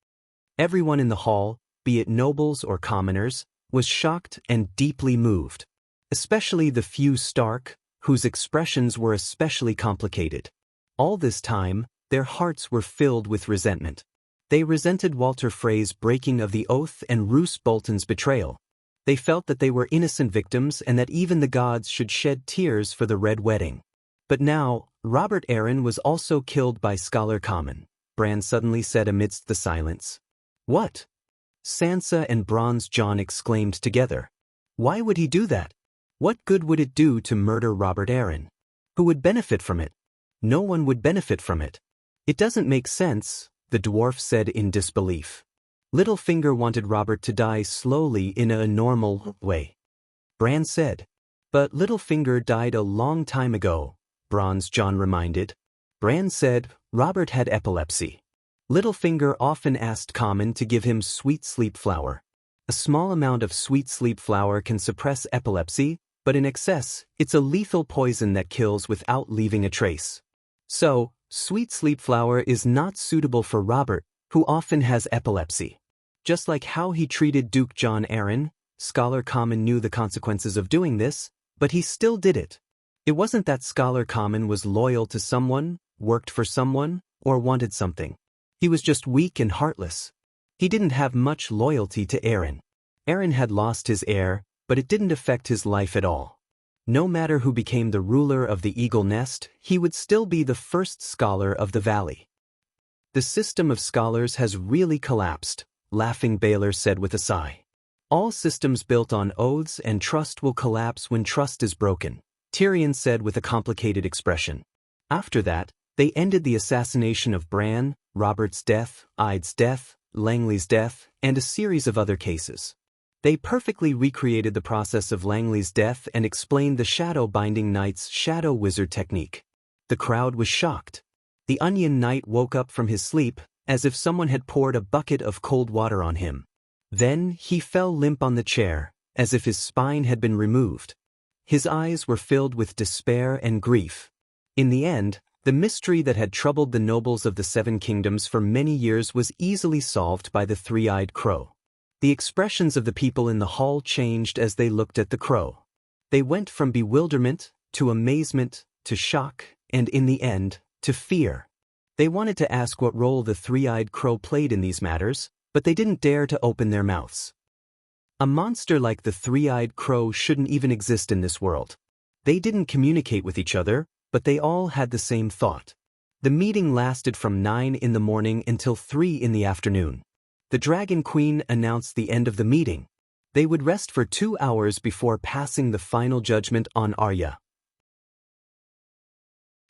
Everyone in the hall, be it nobles or commoners, was shocked and deeply moved. Especially the few Stark, whose expressions were especially complicated. All this time, their hearts were filled with resentment. They resented Walter Frey's breaking of the oath and Roose Bolton's betrayal. They felt that they were innocent victims and that even the gods should shed tears for the Red Wedding. But now, Robert Arryn was also killed by Scholar Common, Bran suddenly said amidst the silence. What? Sansa and Bronze John exclaimed together. Why would he do that? What good would it do to murder Robert Arryn? Who would benefit from it? No one would benefit from it. It doesn't make sense, the dwarf said in disbelief. Littlefinger wanted Robert to die slowly in a normal way. Bran said. But Littlefinger died a long time ago, Bronze John reminded. Bran said, Robert had epilepsy. Littlefinger often asked Common to give him sweet sleep flower. A small amount of sweet sleep flower can suppress epilepsy, but in excess, it's a lethal poison that kills without leaving a trace. So, sweet sleep flower is not suitable for Robert, who often has epilepsy. Just like how he treated Duke John Arryn, Scholar Common knew the consequences of doing this, but he still did it. It wasn't that Scholar Common was loyal to someone, worked for someone, or wanted something. He was just weak and heartless. He didn't have much loyalty to Arryn. Arryn had lost his heir, but it didn't affect his life at all. No matter who became the ruler of the Eagle Nest, he would still be the first scholar of the valley. The system of scholars has really collapsed, laughing Baelor said with a sigh. All systems built on oaths and trust will collapse when trust is broken, Tyrion said with a complicated expression. After that, they ended the assassination of Bran, Robert's death, Eid's death, Langley's death, and a series of other cases. They perfectly recreated the process of Langley's death and explained the Shadow Binding Knight's Shadow Wizard technique. The crowd was shocked. The Onion Knight woke up from his sleep, as if someone had poured a bucket of cold water on him. Then he fell limp on the chair, as if his spine had been removed. His eyes were filled with despair and grief. In the end, the mystery that had troubled the nobles of the Seven Kingdoms for many years was easily solved by the three-eyed crow. The expressions of the people in the hall changed as they looked at the crow. They went from bewilderment, to amazement, to shock, and in the end, to fear. They wanted to ask what role the three-eyed crow played in these matters, but they didn't dare to open their mouths. A monster like the three-eyed crow shouldn't even exist in this world. They didn't communicate with each other, but they all had the same thought. The meeting lasted from 9 in the morning until 3 in the afternoon. The Dragon Queen announced the end of the meeting. They would rest for 2 hours before passing the final judgment on Arya.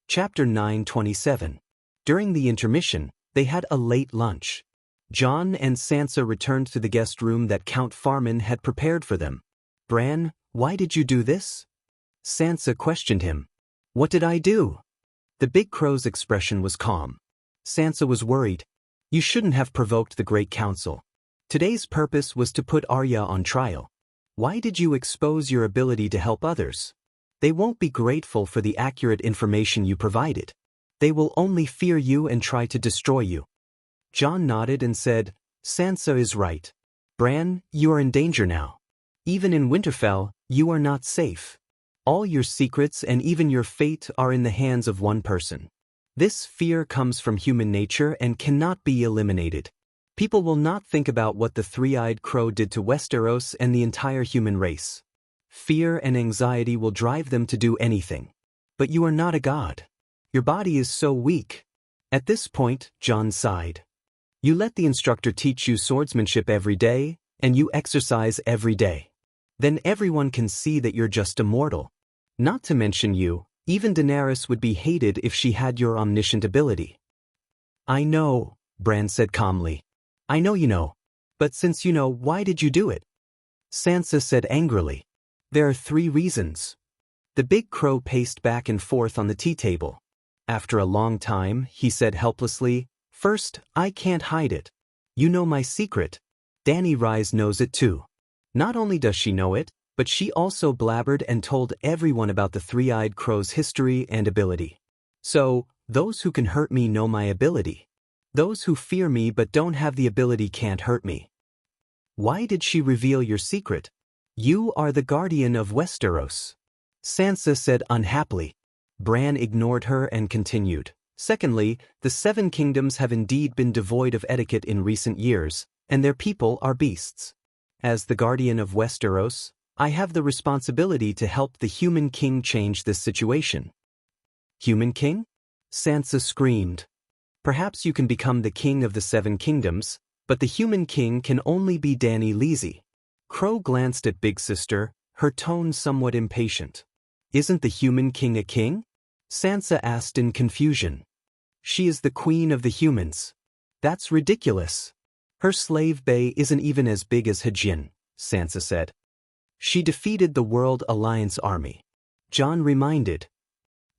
Chapter 9:27. During the intermission, they had a late lunch. Jon and Sansa returned to the guest room that Count Farman had prepared for them. Bran, why did you do this? Sansa questioned him. What did I do? The big crow's expression was calm. Sansa was worried. You shouldn't have provoked the Great Council. Today's purpose was to put Arya on trial. Why did you expose your ability to help others? They won't be grateful for the accurate information you provided. They will only fear you and try to destroy you. Jon nodded and said, Sansa is right. Bran, you are in danger now. Even in Winterfell, you are not safe. All your secrets and even your fate are in the hands of one person. This fear comes from human nature and cannot be eliminated. People will not think about what the three-eyed crow did to Westeros and the entire human race. Fear and anxiety will drive them to do anything. But you are not a god. Your body is so weak. At this point, Jon sighed. You let the instructor teach you swordsmanship every day, and you exercise every day. Then everyone can see that you're just a mortal. Not to mention you, even Daenerys would be hated if she had your omniscient ability. I know, Bran said calmly. I know you know. But since you know, why did you do it? Sansa said angrily. There are 3 reasons. The big crow paced back and forth on the tea table. After a long time, he said helplessly, First, I can't hide it. You know my secret. Dany Rise knows it too. Not only does she know it, but she also blabbered and told everyone about the three-eyed crow's history and ability. So, those who can hurt me know my ability. Those who fear me but don't have the ability can't hurt me. Why did she reveal your secret? You are the guardian of Westeros. Sansa said unhappily. Bran ignored her and continued. Secondly, the seven kingdoms have indeed been devoid of etiquette in recent years, and their people are beasts. As the guardian of Westeros, I have the responsibility to help the human king change this situation. Human king? Sansa screamed. Perhaps you can become the king of the seven kingdoms, but the human king can only be Dany Leezy. Crow glanced at Big Sister, her tone somewhat impatient. Isn't the human king a king? Sansa asked in confusion. She is the queen of the humans. That's ridiculous. Her slave bay isn't even as big as Hajin, Sansa said. She defeated the World Alliance army. Jon reminded.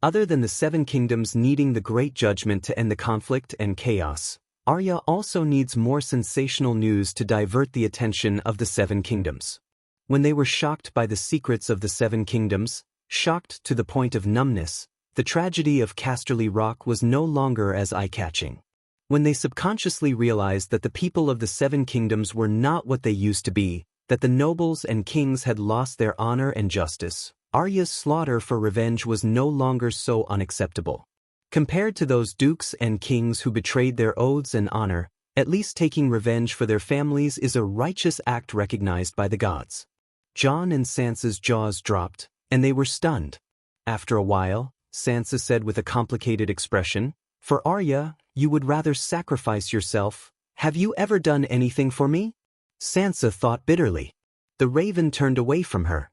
Other than the seven kingdoms needing the great judgment to end the conflict and chaos, Arya also needs more sensational news to divert the attention of the seven kingdoms. When they were shocked by the secrets of the seven kingdoms, shocked to the point of numbness, the tragedy of Casterly Rock was no longer as eye-catching. When they subconsciously realized that the people of the seven kingdoms were not what they used to be, that the nobles and kings had lost their honor and justice, Arya's slaughter for revenge was no longer so unacceptable. Compared to those dukes and kings who betrayed their oaths and honor, at least taking revenge for their families is a righteous act recognized by the gods. Jon and Sansa's jaws dropped, and they were stunned. After a while, Sansa said with a complicated expression, "For Arya, you would rather sacrifice yourself. Have you ever done anything for me?" Sansa thought bitterly. The raven turned away from her.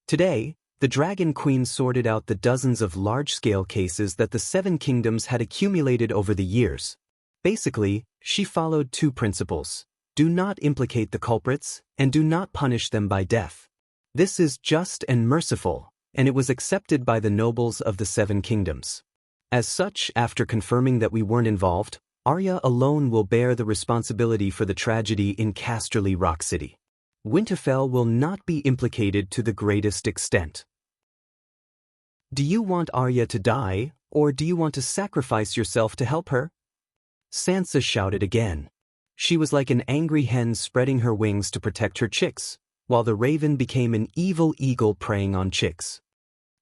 Today, the Dragon Queen sorted out the dozens of large-scale cases that the Seven Kingdoms had accumulated over the years. Basically, she followed two principles: do not implicate the culprits, and do not punish them by death. This is just and merciful, and it was accepted by the nobles of the Seven Kingdoms. As such, after confirming that we weren't involved, Arya alone will bear the responsibility for the tragedy in Casterly Rock City. Winterfell will not be implicated to the greatest extent. Do you want Arya to die, or do you want to sacrifice yourself to help her? Sansa shouted again. She was like an angry hen spreading her wings to protect her chicks, while the raven became an evil eagle preying on chicks.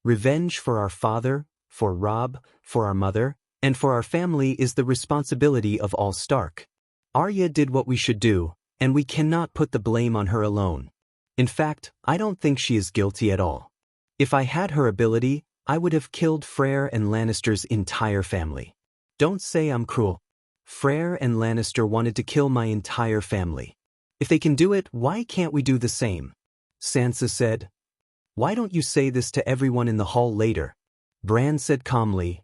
Revenge for our father, for Robb, for our mother, and for our family is the responsibility of all Stark. Arya did what we should do, and we cannot put the blame on her alone. In fact, I don't think she is guilty at all. If I had her ability, I would have killed Freyr and Lannister's entire family. Don't say I'm cruel. Freyr and Lannister wanted to kill my entire family. If they can do it, why can't we do the same? Sansa said. Why don't you say this to everyone in the hall later? Bran said calmly.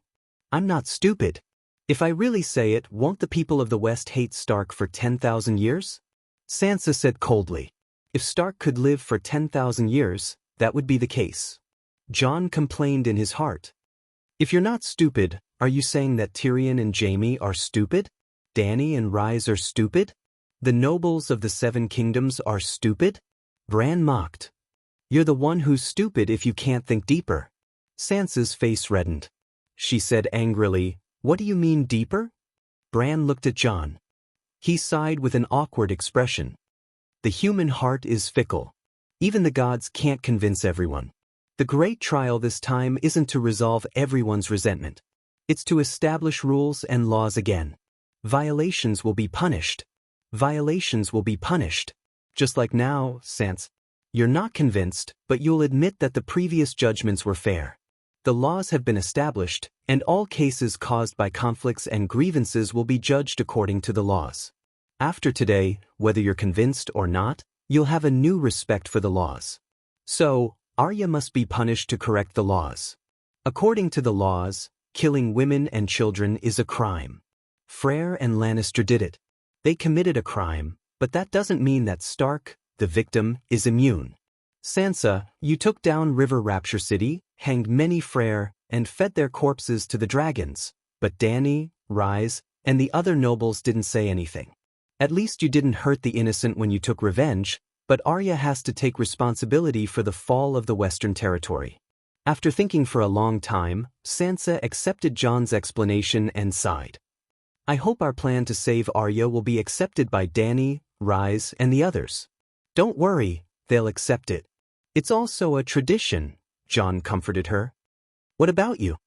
I'm not stupid. If I really say it, won't the people of the West hate Stark for 10,000 years? Sansa said coldly. If Stark could live for 10,000 years, that would be the case. Jon complained in his heart. If you're not stupid, are you saying that Tyrion and Jaime are stupid? Dany and Rhys are stupid? The nobles of the Seven Kingdoms are stupid? Bran mocked. You're the one who's stupid if you can't think deeper. Sansa's face reddened. She said angrily, What do you mean deeper? Bran looked at Jon. He sighed with an awkward expression. The human heart is fickle. Even the gods can't convince everyone. The great trial this time isn't to resolve everyone's resentment. It's to establish rules and laws again. Violations will be punished. Violations will be punished. Just like now, Sansa. You're not convinced, but you'll admit that the previous judgments were fair. The laws have been established, and all cases caused by conflicts and grievances will be judged according to the laws. After today, whether you're convinced or not, you'll have a new respect for the laws. So, Arya must be punished to correct the laws. According to the laws, killing women and children is a crime. Freyr and Lannister did it. They committed a crime, but that doesn't mean that Stark, the victim, is immune. Sansa, you took down River Rapture City, hanged many Freyr, and fed their corpses to the dragons, but Dany, Rhys, and the other nobles didn't say anything. At least you didn't hurt the innocent when you took revenge, but Arya has to take responsibility for the fall of the Western Territory. After thinking for a long time, Sansa accepted Jon's explanation and sighed. I hope our plan to save Arya will be accepted by Dany, Rhys, and the others. Don't worry, they'll accept it. It's also a tradition, Jon comforted her. What about you?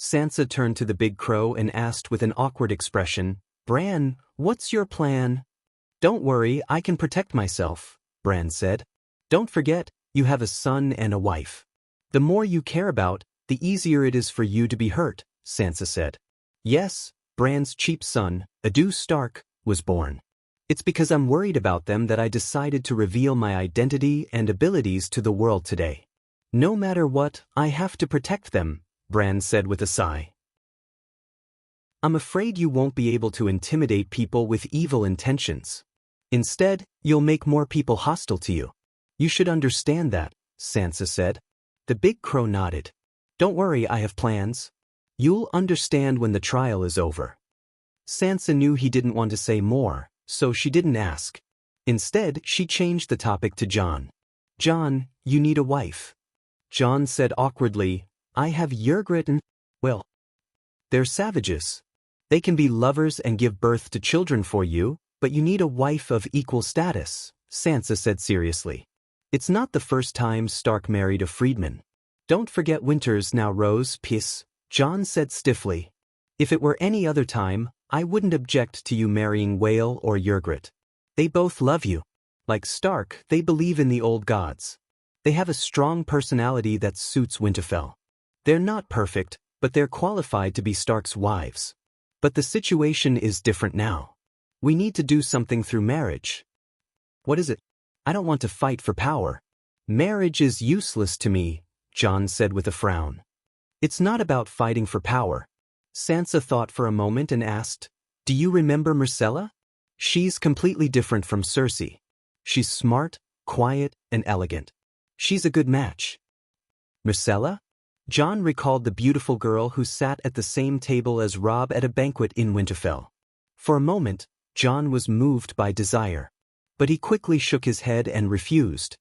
Sansa turned to the big crow and asked with an awkward expression, Bran, what's your plan? Don't worry, I can protect myself, Bran said. Don't forget, you have a son and a wife. The more you care about, the easier it is for you to be hurt, Sansa said. Yes, Bran's cheap son, Eddard Stark, was born. It's because I'm worried about them that I decided to reveal my identity and abilities to the world today. No matter what, I have to protect them, Bran said with a sigh. I'm afraid you won't be able to intimidate people with evil intentions. Instead, you'll make more people hostile to you. You should understand that, Sansa said. The big crow nodded. Don't worry, I have plans. You'll understand when the trial is over. Sansa knew he didn't want to say more, so she didn't ask. Instead, she changed the topic to Jon. Jon, you need a wife. Jon said awkwardly, I have Ygritte and, well, they're savages. They can be lovers and give birth to children for you, but you need a wife of equal status, Sansa said seriously. It's not the first time Stark married a freedman. Don't forget winters now, Rose, peace, Jon said stiffly. If it were any other time, I wouldn't object to you marrying Whale or Ygritte. They both love you. Like Stark, they believe in the old gods. They have a strong personality that suits Winterfell. They're not perfect, but they're qualified to be Stark's wives. But the situation is different now. We need to do something through marriage. What is it? I don't want to fight for power. Marriage is useless to me, Jon said with a frown. It's not about fighting for power. Sansa thought for a moment and asked, Do you remember Myrcella? She's completely different from Cersei. She's smart, quiet, and elegant. She's a good match. Myrcella? Jon recalled the beautiful girl who sat at the same table as Robb at a banquet in Winterfell. For a moment, Jon was moved by desire. But he quickly shook his head and refused.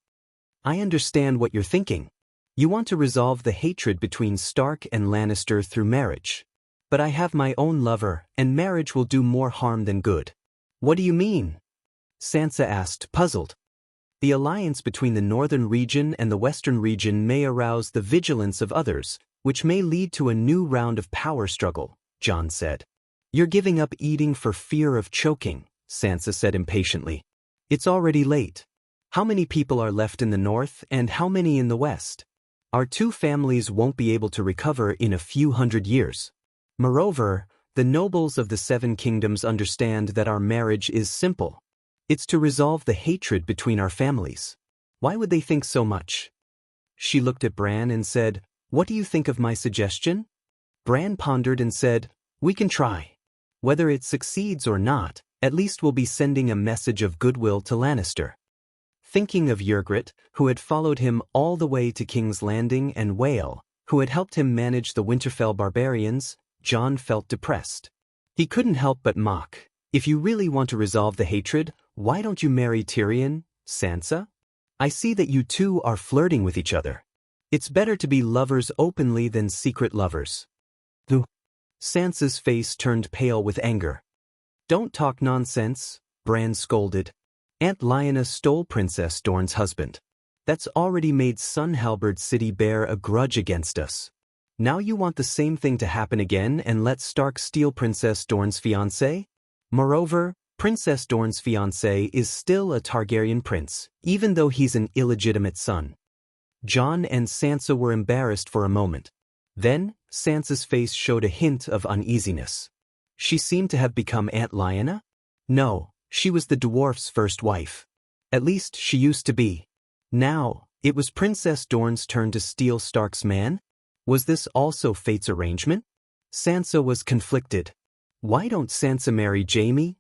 I understand what you're thinking. You want to resolve the hatred between Stark and Lannister through marriage. But I have my own lover, and marriage will do more harm than good. What do you mean? Sansa asked, puzzled. The alliance between the northern region and the western region may arouse the vigilance of others, which may lead to a new round of power struggle, Jon said. You're giving up eating for fear of choking, Sansa said impatiently. It's already late. How many people are left in the north and how many in the west? Our two families won't be able to recover in a few hundred years. Moreover, the nobles of the Seven Kingdoms understand that our marriage is simple. It's to resolve the hatred between our families. Why would they think so much? She looked at Bran and said, What do you think of my suggestion? Bran pondered and said, We can try. Whether it succeeds or not, at least we'll be sending a message of goodwill to Lannister. Thinking of Ygritte, who had followed him all the way to King's Landing, and Whale, who had helped him manage the Winterfell barbarians, Jon felt depressed. He couldn't help but mock. If you really want to resolve the hatred, why don't you marry Tyrion, Sansa? I see that you two are flirting with each other. It's better to be lovers openly than secret lovers. Sansa's face turned pale with anger. Don't talk nonsense, Bran scolded. Aunt Lyanna stole Princess Dorne's husband. That's already made Son Halberd City bear a grudge against us. Now you want the same thing to happen again and let Stark steal Princess Dorne's fiancé? Moreover, Princess Dorne's fiancé is still a Targaryen prince, even though he's an illegitimate son. Jon and Sansa were embarrassed for a moment. Then, Sansa's face showed a hint of uneasiness. She seemed to have become Aunt Lyanna? No, she was the dwarf's first wife. At least she used to be. Now, it was Princess Dorne's turn to steal Stark's man? Was this also fate's arrangement? Sansa was conflicted. Why don't Sansa marry Jaime?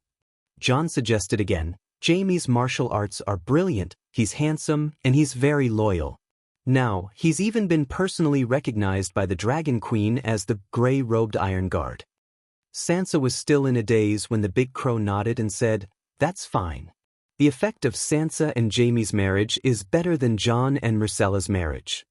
Jon suggested again. Jaime's martial arts are brilliant, he's handsome, and he's very loyal. Now, he's even been personally recognized by the Dragon Queen as the gray-robed Iron Guard. Sansa was still in a daze when the big crow nodded and said, That's fine. The effect of Sansa and Jaime's marriage is better than Jon and Myrcella's marriage.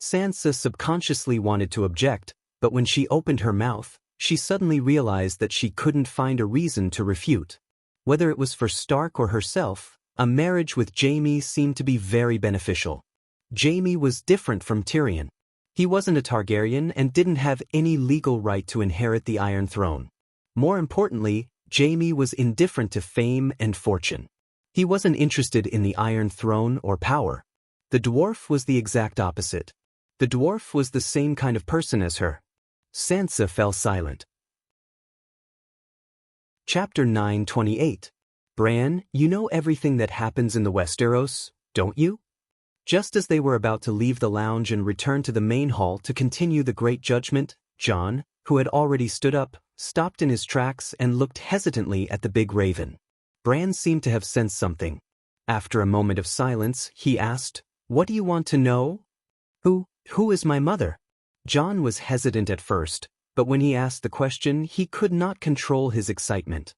Sansa subconsciously wanted to object, but when she opened her mouth, she suddenly realized that she couldn't find a reason to refute. Whether it was for Stark or herself, a marriage with Jaime seemed to be very beneficial. Jaime was different from Tyrion. He wasn't a Targaryen and didn't have any legal right to inherit the Iron Throne. More importantly, Jaime was indifferent to fame and fortune. He wasn't interested in the Iron Throne or power. The dwarf was the exact opposite. The dwarf was the same kind of person as her. Sansa fell silent. Chapter 9:28. Bran, you know everything that happens in the Westeros, don't you? Just as they were about to leave the lounge and return to the main hall to continue the Great Judgment, Jon, who had already stood up, stopped in his tracks and looked hesitantly at the big raven. Bran seemed to have sensed something. After a moment of silence, he asked, "What do you want to know?" Who is my mother?" Jon was hesitant at first, but when he asked the question, he could not control his excitement.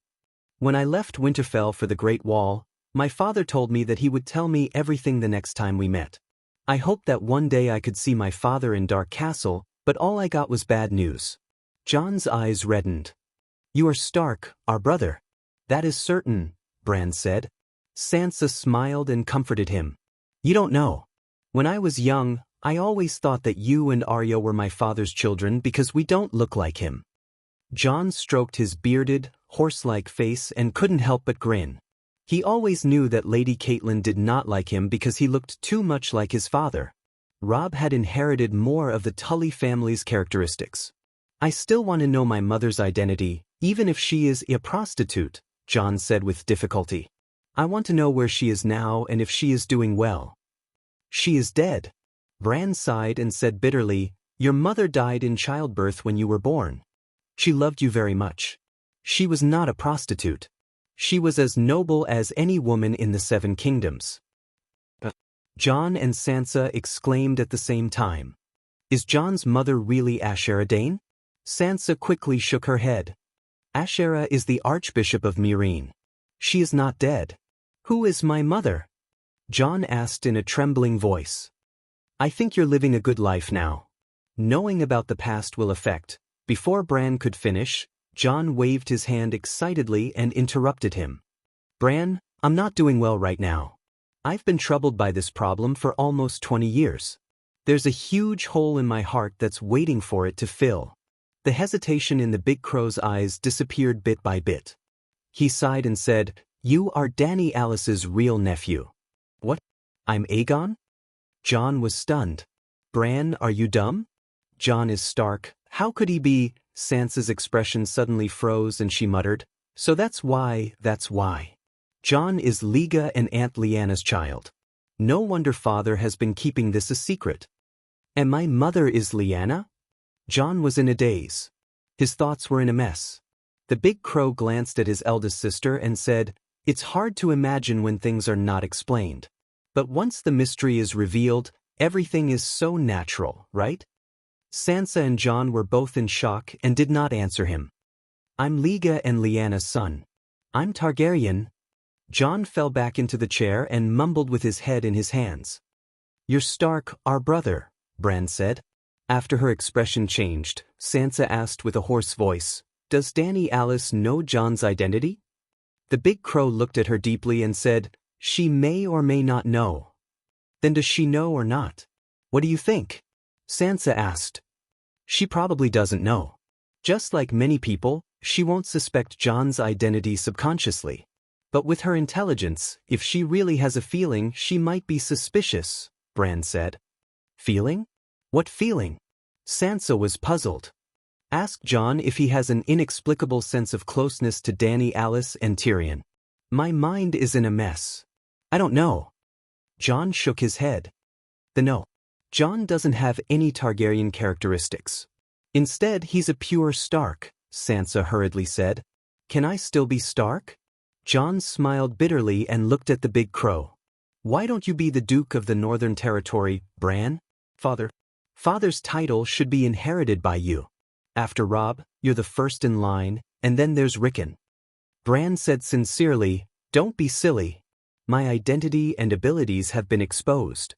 "When I left Winterfell for the Great Wall, my father told me that he would tell me everything the next time we met. I hoped that one day I could see my father in Dark Castle, but all I got was bad news." Jon's eyes reddened. "You are Stark, our brother." "That is certain," Bran said. Sansa smiled and comforted him. "You don't know. When I was young, I always thought that you and Arya were my father's children because we don't look like him." Jon stroked his bearded, horse-like face and couldn't help but grin. He always knew that Lady Catelyn did not like him because he looked too much like his father. Robb had inherited more of the Tully family's characteristics. "I still want to know my mother's identity, even if she is a prostitute," Jon said with difficulty. "I want to know where she is now and if she is doing well." "She is dead." Bran sighed and said bitterly, "Your mother died in childbirth when you were born. She loved you very much. She was not a prostitute. She was as noble as any woman in the Seven Kingdoms." Jon and Sansa exclaimed at the same time. "Is Jon's mother really Ashera Dayne?" Sansa quickly shook her head. "Ashera is the Archbishop of Meereen. She is not dead." "Who is my mother?" Jon asked in a trembling voice. "I think you're living a good life now. Knowing about the past will affect." Before Bran could finish, Jon waved his hand excitedly and interrupted him. "Bran, I'm not doing well right now. I've been troubled by this problem for almost 20 years. There's a huge hole in my heart that's waiting for it to fill." The hesitation in the big crow's eyes disappeared bit by bit. He sighed and said, "You are Dany Alice's real nephew." "What? I'm Aegon?" Jon was stunned. "Bran, are you dumb? Jon is Stark. How could he be?" Sansa's expression suddenly froze and she muttered, "So that's why. Jon is Liga and Aunt Lyanna's child. No wonder father has been keeping this a secret." "And my mother is Lyanna?" Jon was in a daze. His thoughts were in a mess. The big crow glanced at his eldest sister and said, "It's hard to imagine when things are not explained. But once the mystery is revealed, everything is so natural, right?" Sansa and Jon were both in shock and did not answer him. "I'm Liga and Lyanna's son. I'm Targaryen." Jon fell back into the chair and mumbled with his head in his hands. "You're Stark, our brother," Bran said. After her expression changed, Sansa asked with a hoarse voice, "Does Dany Alice know Jon's identity?" The big crow looked at her deeply and said, "She may or may not know." "Then does she know or not?" "What do you think?" Sansa asked. "She probably doesn't know. Just like many people, she won't suspect Jon's identity subconsciously. But with her intelligence, if she really has a feeling, she might be suspicious," Bran said. "Feeling? What feeling?" Sansa was puzzled. "Ask Jon if he has an inexplicable sense of closeness to Dany Alice and Tyrion. My mind is in a mess. I don't know." Jon shook his head. "No. Jon doesn't have any Targaryen characteristics. Instead, he's a pure Stark," Sansa hurriedly said. "Can I still be Stark?" Jon smiled bitterly and looked at the big crow. "Why don't you be the Duke of the Northern Territory, Bran? Father's title should be inherited by you. After Robb, you're the first in line, and then there's Rickon." Bran said sincerely, "Don't be silly. My identity and abilities have been exposed.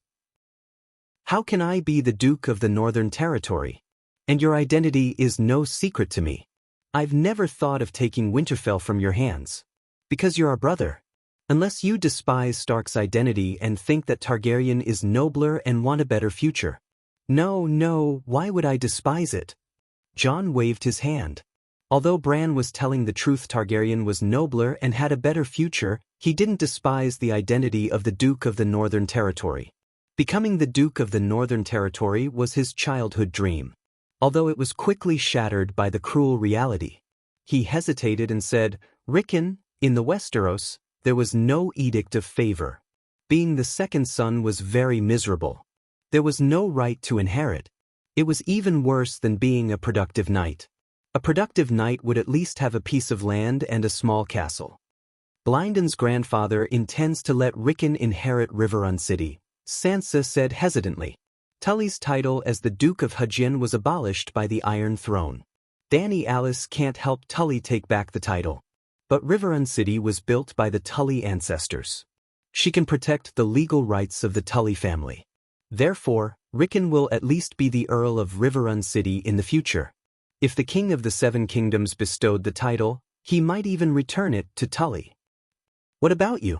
How can I be the Duke of the Northern Territory? And your identity is no secret to me. I've never thought of taking Winterfell from your hands. Because you're our brother. Unless you despise Stark's identity and think that Targaryen is nobler and want a better future. No, no, why would I despise it? Jon waved his hand. Although Bran was telling the truth, Targaryen was nobler and had a better future, he didn't despise the identity of the Duke of the Northern Territory. Becoming the Duke of the Northern Territory was his childhood dream. Although it was quickly shattered by the cruel reality. He hesitated and said, Rickon, in the Westeros, there was no edict of favor. Being the second son was very miserable. There was no right to inherit. It was even worse than being a productive knight. A productive knight would at least have a piece of land and a small castle. Blyndon's grandfather intends to let Rickon inherit Riverrun City, Sansa said hesitantly. Tully's title as the Duke of Hajin was abolished by the Iron Throne. Dany Alice can't help Tully take back the title. But Riverrun City was built by the Tully ancestors. She can protect the legal rights of the Tully family. Therefore, Rickon will at least be the Earl of Riverrun City in the future. If the King of the Seven Kingdoms bestowed the title, he might even return it to Tully. What about you?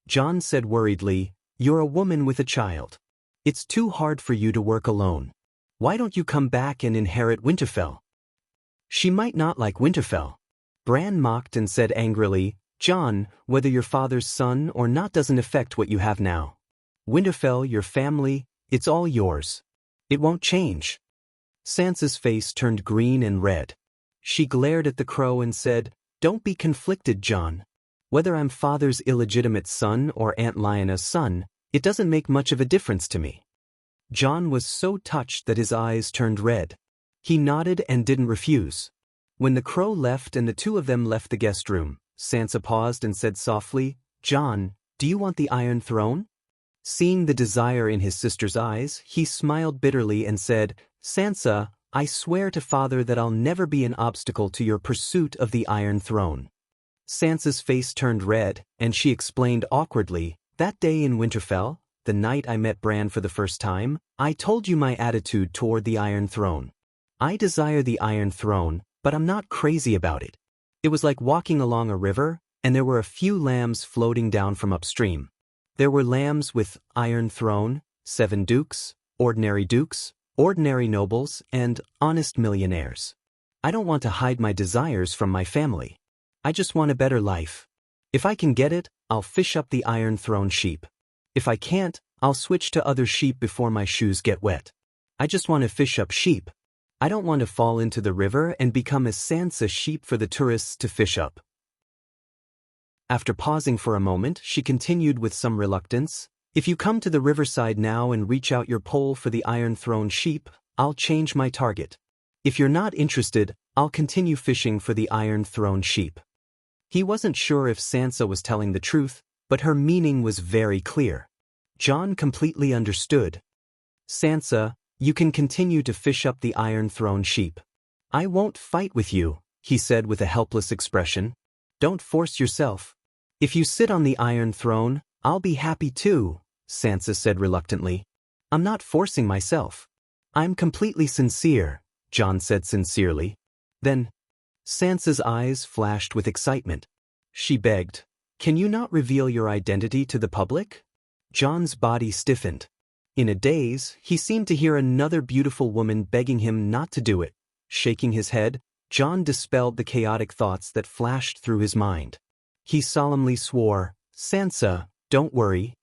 Jon said worriedly, you're a woman with a child. It's too hard for you to work alone. Why don't you come back and inherit Winterfell? She might not like Winterfell. Bran mocked and said angrily, Jon, whether you're father's son or not doesn't affect what you have now. Winterfell, your family, it's all yours. It won't change. Sansa's face turned green and red. She glared at the crow and said, Don't be conflicted, Jon. Whether I'm father's illegitimate son or Aunt Lyanna's son, it doesn't make much of a difference to me. Jon was so touched that his eyes turned red. He nodded and didn't refuse. When the crow left and the two of them left the guest room, Sansa paused and said softly, Jon, do you want the Iron Throne? Seeing the desire in his sister's eyes, he smiled bitterly and said, Sansa, I swear to father that I'll never be an obstacle to your pursuit of the Iron Throne. Sansa's face turned red, and she explained awkwardly, that day in Winterfell, the night I met Bran for the first time, I told you my attitude toward the Iron Throne. I desire the Iron Throne, but I'm not crazy about it. It was like walking along a river, and there were a few lambs floating down from upstream. There were lambs with Iron Throne, 7 dukes, ordinary nobles, and honest millionaires. I don't want to hide my desires from my family. I just want a better life. If I can get it, I'll fish up the Iron Throne sheep. If I can't, I'll switch to other sheep before my shoes get wet. I just want to fish up sheep. I don't want to fall into the river and become a Sansa sheep for the tourists to fish up. After pausing for a moment, she continued with some reluctance, If you come to the riverside now and reach out your pole for the Iron Throne sheep, I'll change my target. If you're not interested, I'll continue fishing for the Iron Throne sheep. He wasn't sure if Sansa was telling the truth, but her meaning was very clear. Jon completely understood. Sansa, you can continue to fish up the Iron Throne sheep. I won't fight with you, he said with a helpless expression. Don't force yourself. If you sit on the Iron Throne, I'll be happy too, Sansa said reluctantly. I'm not forcing myself. I'm completely sincere, Jon said sincerely. Then, Sansa's eyes flashed with excitement. She begged, Can you not reveal your identity to the public? Jon's body stiffened. In a daze, he seemed to hear another beautiful woman begging him not to do it. Shaking his head, Jon dispelled the chaotic thoughts that flashed through his mind. He solemnly swore, Sansa, don't worry.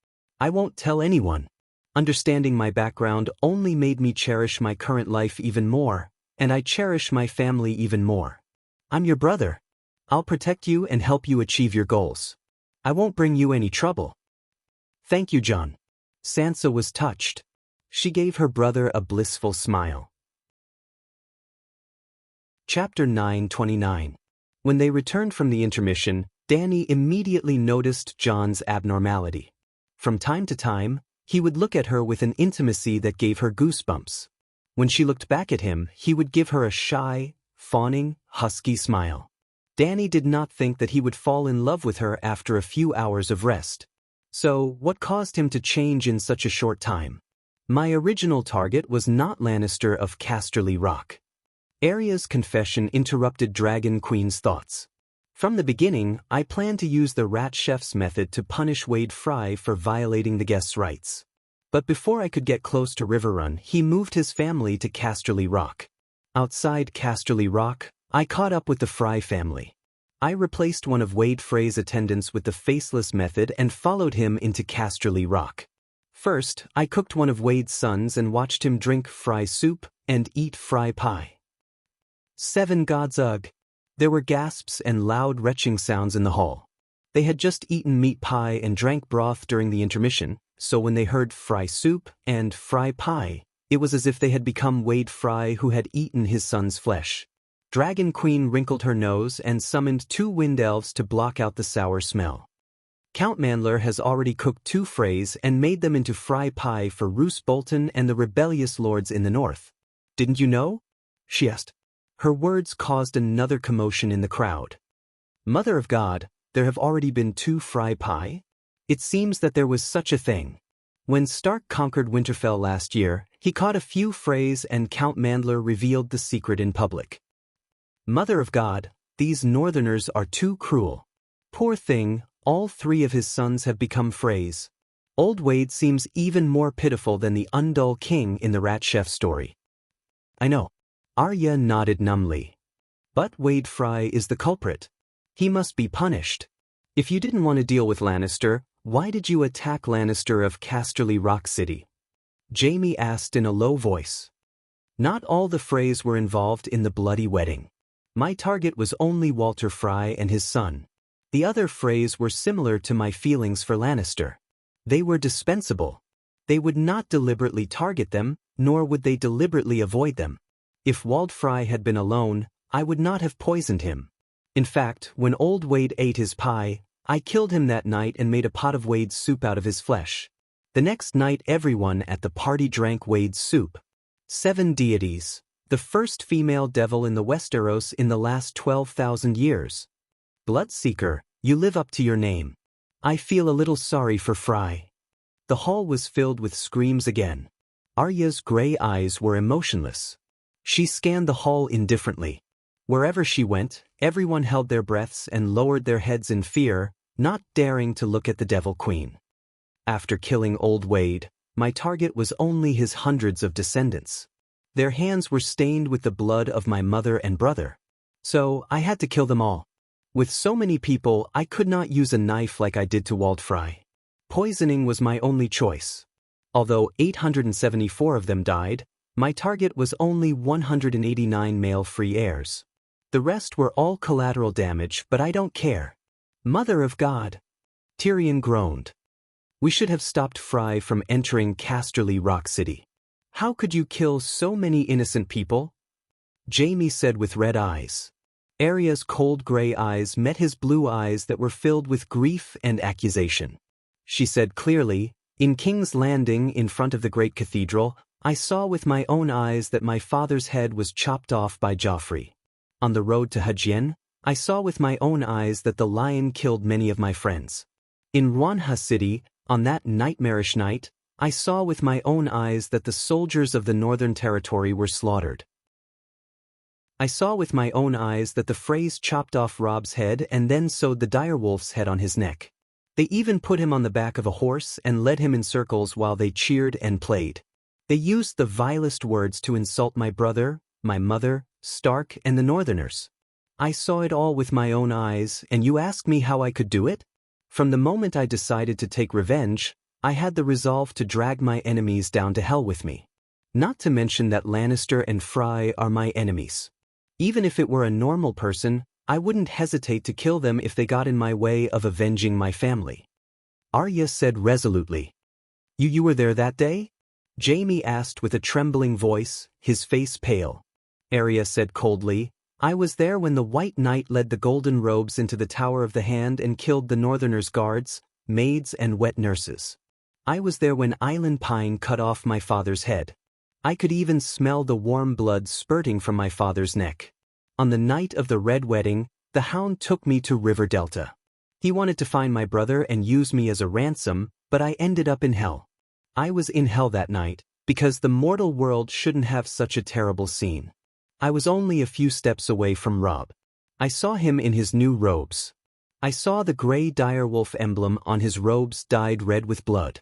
I won't tell anyone. Understanding my background only made me cherish my current life even more, and I cherish my family even more. I'm your brother. I'll protect you and help you achieve your goals. I won't bring you any trouble. Thank you, Jon. Sansa was touched. She gave her brother a blissful smile. Chapter 9:29. When they returned from the intermission, Dany immediately noticed Jon's abnormality. From time to time, he would look at her with an intimacy that gave her goosebumps. When she looked back at him, he would give her a shy, fawning, husky smile. Dany did not think that he would fall in love with her after a few hours of rest. So, what caused him to change in such a short time? My original target was not Lannister of Casterly Rock. Arya's confession interrupted Dragon Queen's thoughts. From the beginning, I planned to use the Rat Chef's method to punish Wade Fry for violating the guest's rights. But before I could get close to River Run, he moved his family to Casterly Rock. Outside Casterly Rock, I caught up with the Fry family. I replaced one of Wade Frey's attendants with the faceless method and followed him into Casterly Rock. First, I cooked one of Wade's sons and watched him drink fry soup and eat fry pie. 7 gods ugh! There were gasps and loud retching sounds in the hall. They had just eaten meat pie and drank broth during the intermission, so when they heard fry soup and fry pie, it was as if they had become Wade Fry who had eaten his son's flesh. Dragon Queen wrinkled her nose and summoned 2 wind elves to block out the sour smell. Count Mandler has already cooked 2 frays and made them into fry pie for Roose Bolton and the rebellious lords in the north. Didn't you know? She asked. Her words caused another commotion in the crowd. Mother of God, there have already been 2 fry pie? It seems that there was such a thing. When Stark conquered Winterfell last year, he caught a few frays and Count Mandler revealed the secret in public. Mother of God, these northerners are too cruel. Poor thing, all 3 of his sons have become frays. Old Wade seems even more pitiful than the undull king in the Rat Chef story. I know. Arya nodded numbly. But Wade Fry is the culprit. He must be punished. If you didn't want to deal with Lannister, why did you attack Lannister of Casterly Rock City? Jaime asked in a low voice. Not all the Freys were involved in the bloody wedding. My target was only Walter Fry and his son. The other Freys were similar to my feelings for Lannister. They were dispensable. They would not deliberately target them, nor would they deliberately avoid them. If Wald Fry had been alone, I would not have poisoned him. In fact, when old Wade ate his pie, I killed him that night and made a pot of Wade's soup out of his flesh. The next night everyone at the party drank Wade's soup. 7 deities. The first female devil in the Westeros in the last 12,000 years. Bloodseeker, you live up to your name. I feel a little sorry for Fry. The hall was filled with screams again. Arya's gray eyes were emotionless. She scanned the hall indifferently. Wherever she went, everyone held their breaths and lowered their heads in fear, not daring to look at the Devil Queen. After killing old Wade, my target was only his hundreds of descendants. Their hands were stained with the blood of my mother and brother. So I had to kill them all. With so many people, I could not use a knife like I did to Wald Fry. Poisoning was my only choice. Although 874 of them died, my target was only 189 male free heirs. The rest were all collateral damage, but I don't care. Mother of God! Tyrion groaned. We should have stopped Fry from entering Casterly Rock City. How could you kill so many innocent people? Jaime said with red eyes. Arya's cold gray eyes met his blue eyes that were filled with grief and accusation. She said clearly, in King's Landing in front of the great cathedral, I saw with my own eyes that my father's head was chopped off by Joffrey. On the road to Hajien, I saw with my own eyes that the lion killed many of my friends. In Ruanha City, on that nightmarish night, I saw with my own eyes that the soldiers of the Northern Territory were slaughtered. I saw with my own eyes that the Freys chopped off Robb's head and then sewed the direwolf's head on his neck. They even put him on the back of a horse and led him in circles while they cheered and played. They used the vilest words to insult my brother, my mother, Stark, and the Northerners. I saw it all with my own eyes, and you ask me how I could do it? From the moment I decided to take revenge, I had the resolve to drag my enemies down to hell with me. Not to mention that Lannister and Fry are my enemies. Even if it were a normal person, I wouldn't hesitate to kill them if they got in my way of avenging my family. Arya said resolutely. You were there that day? Jaime asked with a trembling voice, his face pale. Arya said coldly, I was there when the White Knight led the golden robes into the Tower of the Hand and killed the Northerners' guards, maids and wet nurses. I was there when Island Pine cut off my father's head. I could even smell the warm blood spurting from my father's neck. On the night of the Red Wedding, the Hound took me to River Delta. He wanted to find my brother and use me as a ransom, but I ended up in hell. I was in hell that night, because the mortal world shouldn't have such a terrible scene. I was only a few steps away from Robb. I saw him in his new robes. I saw the gray direwolf emblem on his robes dyed red with blood.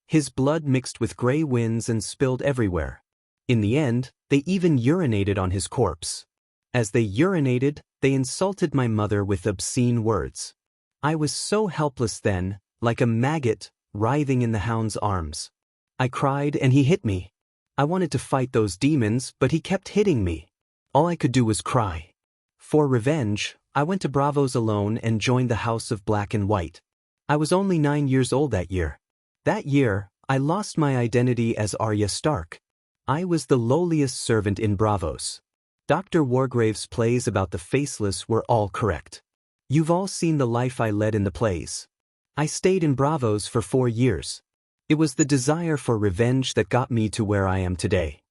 His blood mixed with gray winds and spilled everywhere. In the end, they even urinated on his corpse. As they urinated, they insulted my mother with obscene words. I was so helpless then, like a maggot, writhing in the hound's arms. I cried and he hit me. I wanted to fight those demons, but he kept hitting me. All I could do was cry. For revenge, I went to Bravos alone and joined the House of Black and White. I was only 9 years old that year. That year, I lost my identity as Arya Stark. I was the lowliest servant in Bravos. Dr. Wargrave's plays about the faceless were all correct. You've all seen the life I led in the plays. I stayed in Bravos for 4 years. It was the desire for revenge that got me to where I am today.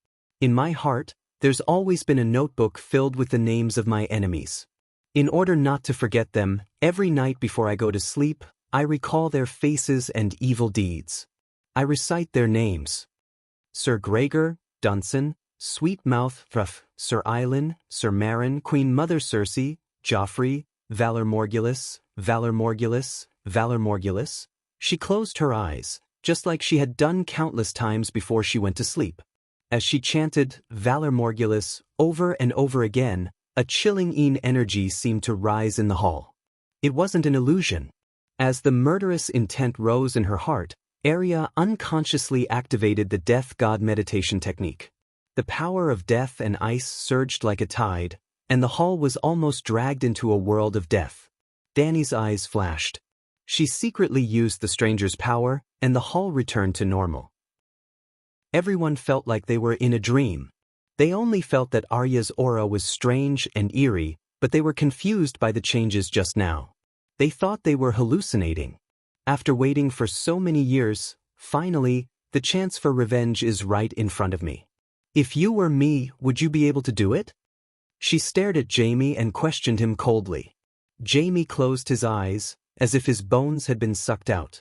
In my heart, there's always been a notebook filled with the names of my enemies. In order not to forget them, every night before I go to sleep, I recall their faces and evil deeds. I recite their names. Sir Gregor, Dunson, Sweetmouth Thruff, Sir Eilen, Sir Marin, Queen Mother Cersei, Joffrey, Valor Morgulus, Valor Morgulus, Valor Morgulus. She closed her eyes, just like she had done countless times before she went to sleep. As she chanted Valor Morgulus over and over again, a chilling energy seemed to rise in the hall. It wasn't an illusion. As the murderous intent rose in her heart, Arya unconsciously activated the Death God meditation technique. The power of death and ice surged like a tide, and the hall was almost dragged into a world of death. Dany's eyes flashed. She secretly used the stranger's power, and the hall returned to normal. Everyone felt like they were in a dream. They only felt that Arya's aura was strange and eerie, but they were confused by the changes just now. They thought they were hallucinating. After waiting for so many years, finally, the chance for revenge is right in front of me. If you were me, would you be able to do it? She stared at Jaime and questioned him coldly. Jaime closed his eyes, as if his bones had been sucked out.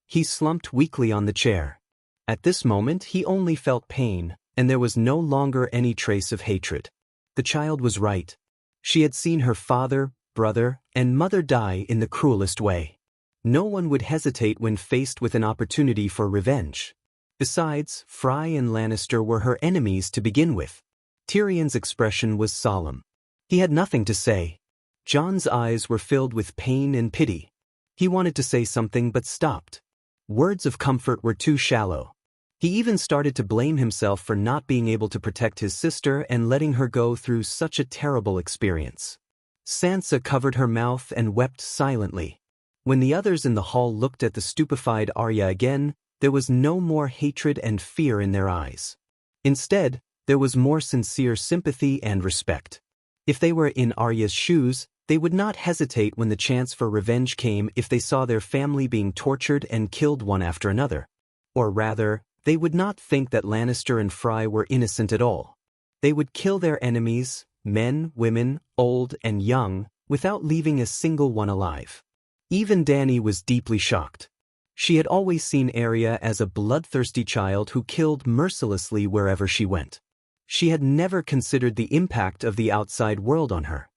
He slumped weakly on the chair. At this moment he only felt pain, and there was no longer any trace of hatred. The child was right. She had seen her father, brother, and mother die in the cruelest way. No one would hesitate when faced with an opportunity for revenge. Besides, Frey and Lannister were her enemies to begin with. Tyrion's expression was solemn. He had nothing to say. Jon's eyes were filled with pain and pity. He wanted to say something but stopped. Words of comfort were too shallow. He even started to blame himself for not being able to protect his sister and letting her go through such a terrible experience. Sansa covered her mouth and wept silently. When the others in the hall looked at the stupefied Arya again, there was no more hatred and fear in their eyes. Instead, there was more sincere sympathy and respect. If they were in Arya's shoes, they would not hesitate when the chance for revenge came if they saw their family being tortured and killed one after another. Or rather, they would not think that Lannister and Frey were innocent at all. They would kill their enemies, men, women, old and young, without leaving a single one alive. Even Dany was deeply shocked. She had always seen Arya as a bloodthirsty child who killed mercilessly wherever she went. She had never considered the impact of the outside world on her.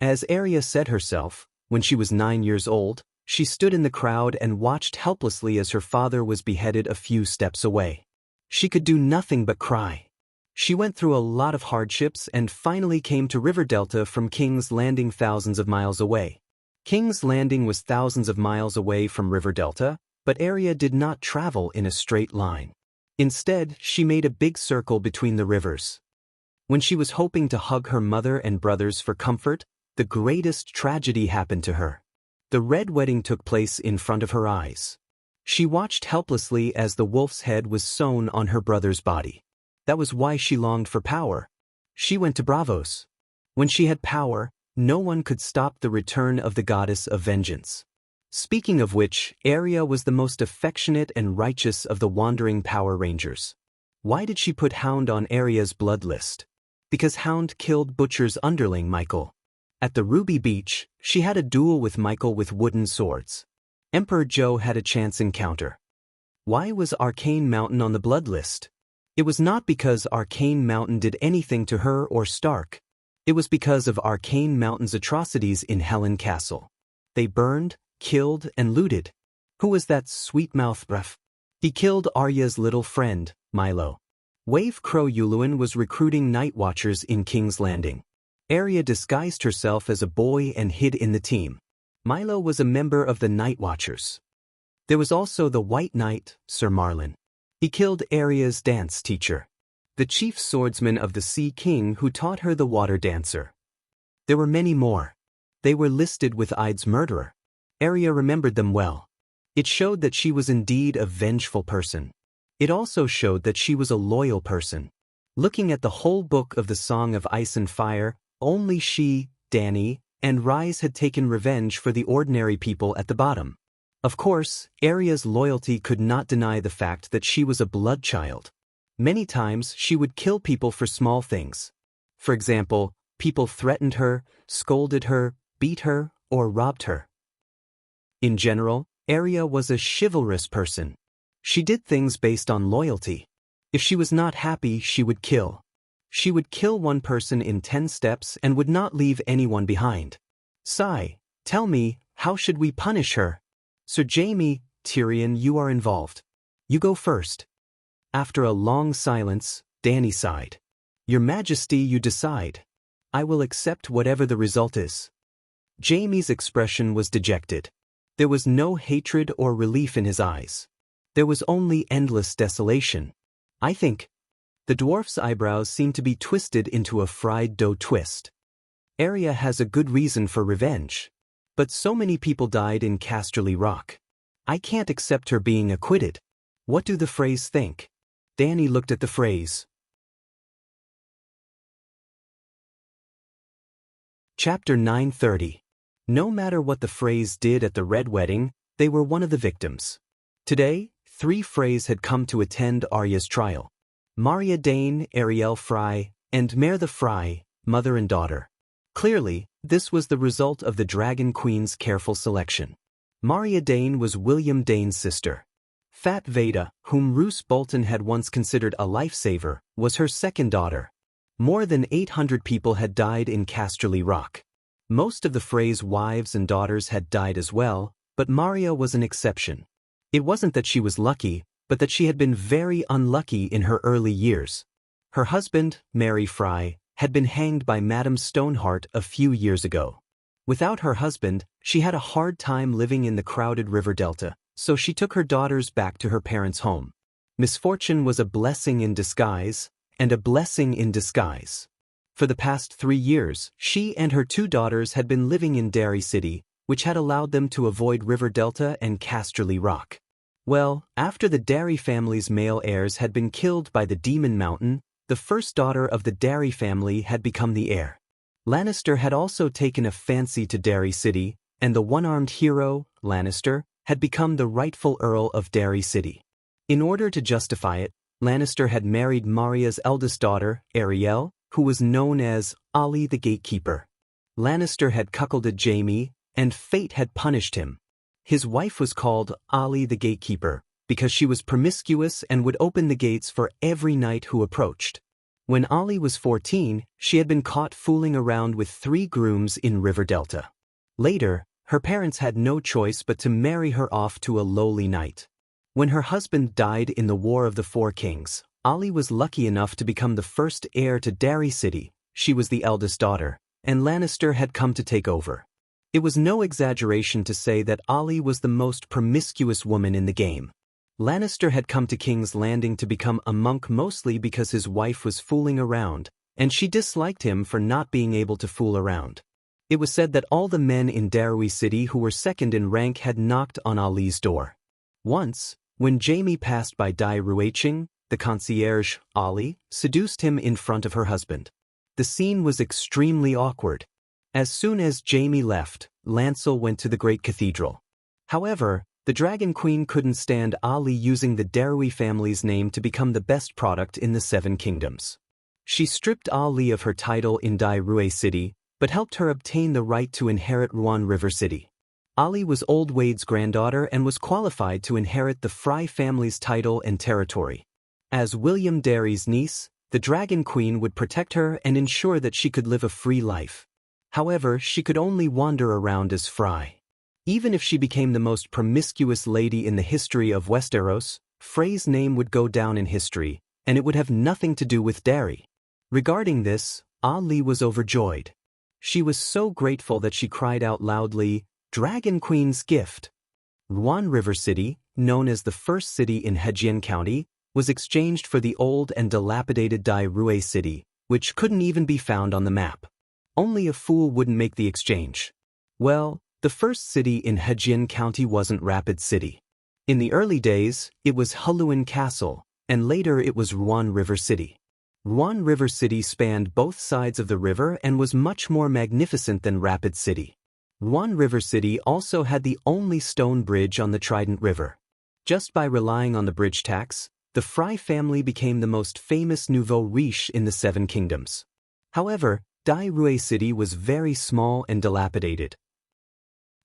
As Arya said herself, when she was 9 years old, she stood in the crowd and watched helplessly as her father was beheaded a few steps away. She could do nothing but cry. She went through a lot of hardships and finally came to River Delta from King's Landing thousands of miles away. King's Landing was thousands of miles away from River Delta, but Arya did not travel in a straight line. Instead, she made a big circle between the rivers. When she was hoping to hug her mother and brothers for comfort, the greatest tragedy happened to her. The Red Wedding took place in front of her eyes. She watched helplessly as the wolf's head was sewn on her brother's body. That was why she longed for power. She went to Bravos. When she had power, no one could stop the return of the goddess of vengeance. Speaking of which, Arya was the most affectionate and righteous of the wandering Power Rangers. Why did she put Hound on Arya's blood list? Because Hound killed Butcher's underling Michael. At the Ruby Beach, she had a duel with Michael with wooden swords. Emperor Joe had a chance encounter. Why was Arcane Mountain on the blood list? It was not because Arcane Mountain did anything to her or Stark. It was because of Arcane Mountain's atrocities in Helen Castle. They burned, killed, and looted. Who was that Sweetmouth Bruff? He killed Arya's little friend, Milo. Wave Crow Yuluin was recruiting night watchers in King's Landing. Arya disguised herself as a boy and hid in the team. Milo was a member of the Night Watchers. There was also the White Knight, Sir Marlon. He killed Arya's dance teacher, the chief swordsman of the Sea King who taught her the water dancer. There were many more. They were listed with Id's murderer. Arya remembered them well. It showed that she was indeed a vengeful person. It also showed that she was a loyal person. Looking at the whole book of the Song of Ice and Fire, only she, Dany, and Rhys had taken revenge for the ordinary people at the bottom. Of course, Arya's loyalty could not deny the fact that she was a blood child. Many times she would kill people for small things. For example, people threatened her, scolded her, beat her, or robbed her. In general, Arya was a chivalrous person. She did things based on loyalty. If she was not happy, she would kill. She would kill one person in 10 steps and would not leave anyone behind. Sai, tell me, how should we punish her? Sir Jaime, Tyrion, you are involved. You go first. After a long silence, Dany sighed. Your Majesty, you decide. I will accept whatever the result is. Jaime's expression was dejected. There was no hatred or relief in his eyes. There was only endless desolation. I think. The dwarf's eyebrows seemed to be twisted into a fried dough twist. Arya has a good reason for revenge. But so many people died in Casterly Rock. I can't accept her being acquitted. What do the Freys think? Dany looked at the Freys. Chapter 9:30. No matter what the Freys did at the Red Wedding, they were one of the victims. Today, 3 Freys had come to attend Arya's trial. Marya Dane, Arielle Frey, and Mertha Frey, mother and daughter. Clearly, this was the result of the Dragon Queen's careful selection. Marya Dane was William Dane's sister. Fat Veda, whom Roose Bolton had once considered a lifesaver, was her second daughter. More than 800 people had died in Casterly Rock. Most of the Freys' wives and daughters had died as well, but Marya was an exception. It wasn't that she was lucky, but that she had been very unlucky in her early years. Her husband, Merry Frey, had been hanged by Madame Stoneheart a few years ago. Without her husband, she had a hard time living in the crowded river delta, so she took her daughters back to her parents' home. Misfortune was a blessing in disguise, and a blessing in disguise. For the past 3 years, she and her 2 daughters had been living in Derry City, which had allowed them to avoid River Delta and Casterly Rock. Well, after the Derry family's male heirs had been killed by the Demon Mountain, the first daughter of the Derry family had become the heir. Lannister had also taken a fancy to Derry City, and the one-armed hero, Lannister, had become the rightful Earl of Derry City. In order to justify it, Lannister had married Marya's eldest daughter, Arielle, who was known as Olly the Gatekeeper. Lannister had cuckolded Jaime, and fate had punished him. His wife was called Olly the Gatekeeper, because she was promiscuous and would open the gates for every knight who approached. When Olly was 14, she had been caught fooling around with 3 grooms in River Delta. Later, her parents had no choice but to marry her off to a lowly knight. When her husband died in the War of the Four Kings, Olly was lucky enough to become the first heir to Derry City. She was the eldest daughter, and Lannister had come to take over. It was no exaggeration to say that Olly was the most promiscuous woman in the game. Lannister had come to King's Landing to become a monk mostly because his wife was fooling around, and she disliked him for not being able to fool around. It was said that all the men in Derry City who were second in rank had knocked on Ollie's door. Once, when Jaime passed by Dai Ruaching, the concierge, Olly, seduced him in front of her husband. The scene was extremely awkward. As soon as Jaime left, Lancel went to the great cathedral. However, the Dragon Queen couldn't stand Olly using the Derry family's name to become the best product in the 7 kingdoms. She stripped Olly of her title in Dai Rue City, but helped her obtain the right to inherit Ruan River City. Olly was Old Wade's granddaughter and was qualified to inherit the Frey family's title and territory. As William Derry's niece, the Dragon Queen would protect her and ensure that she could live a free life. However, she could only wander around as Frey. Even if she became the most promiscuous lady in the history of Westeros, Frey's name would go down in history, and it would have nothing to do with dairy. Regarding this, Ali was overjoyed. She was so grateful that she cried out loudly, "Dragon Queen's gift!" Ruan River City, known as the first city in Hejian County, was exchanged for the old and dilapidated Dai Rui City, which couldn't even be found on the map. Only a fool wouldn't make the exchange. Well, the first city in Hejian County wasn't Rapid City. In the early days, it was Heluan Castle, and later it was Ruan River City. Ruan River City spanned both sides of the river and was much more magnificent than Rapid City. Ruan River City also had the only stone bridge on the Trident River. Just by relying on the bridge tax, the Fry family became the most famous nouveau riche in the Seven Kingdoms. However, Dai Rui City was very small and dilapidated.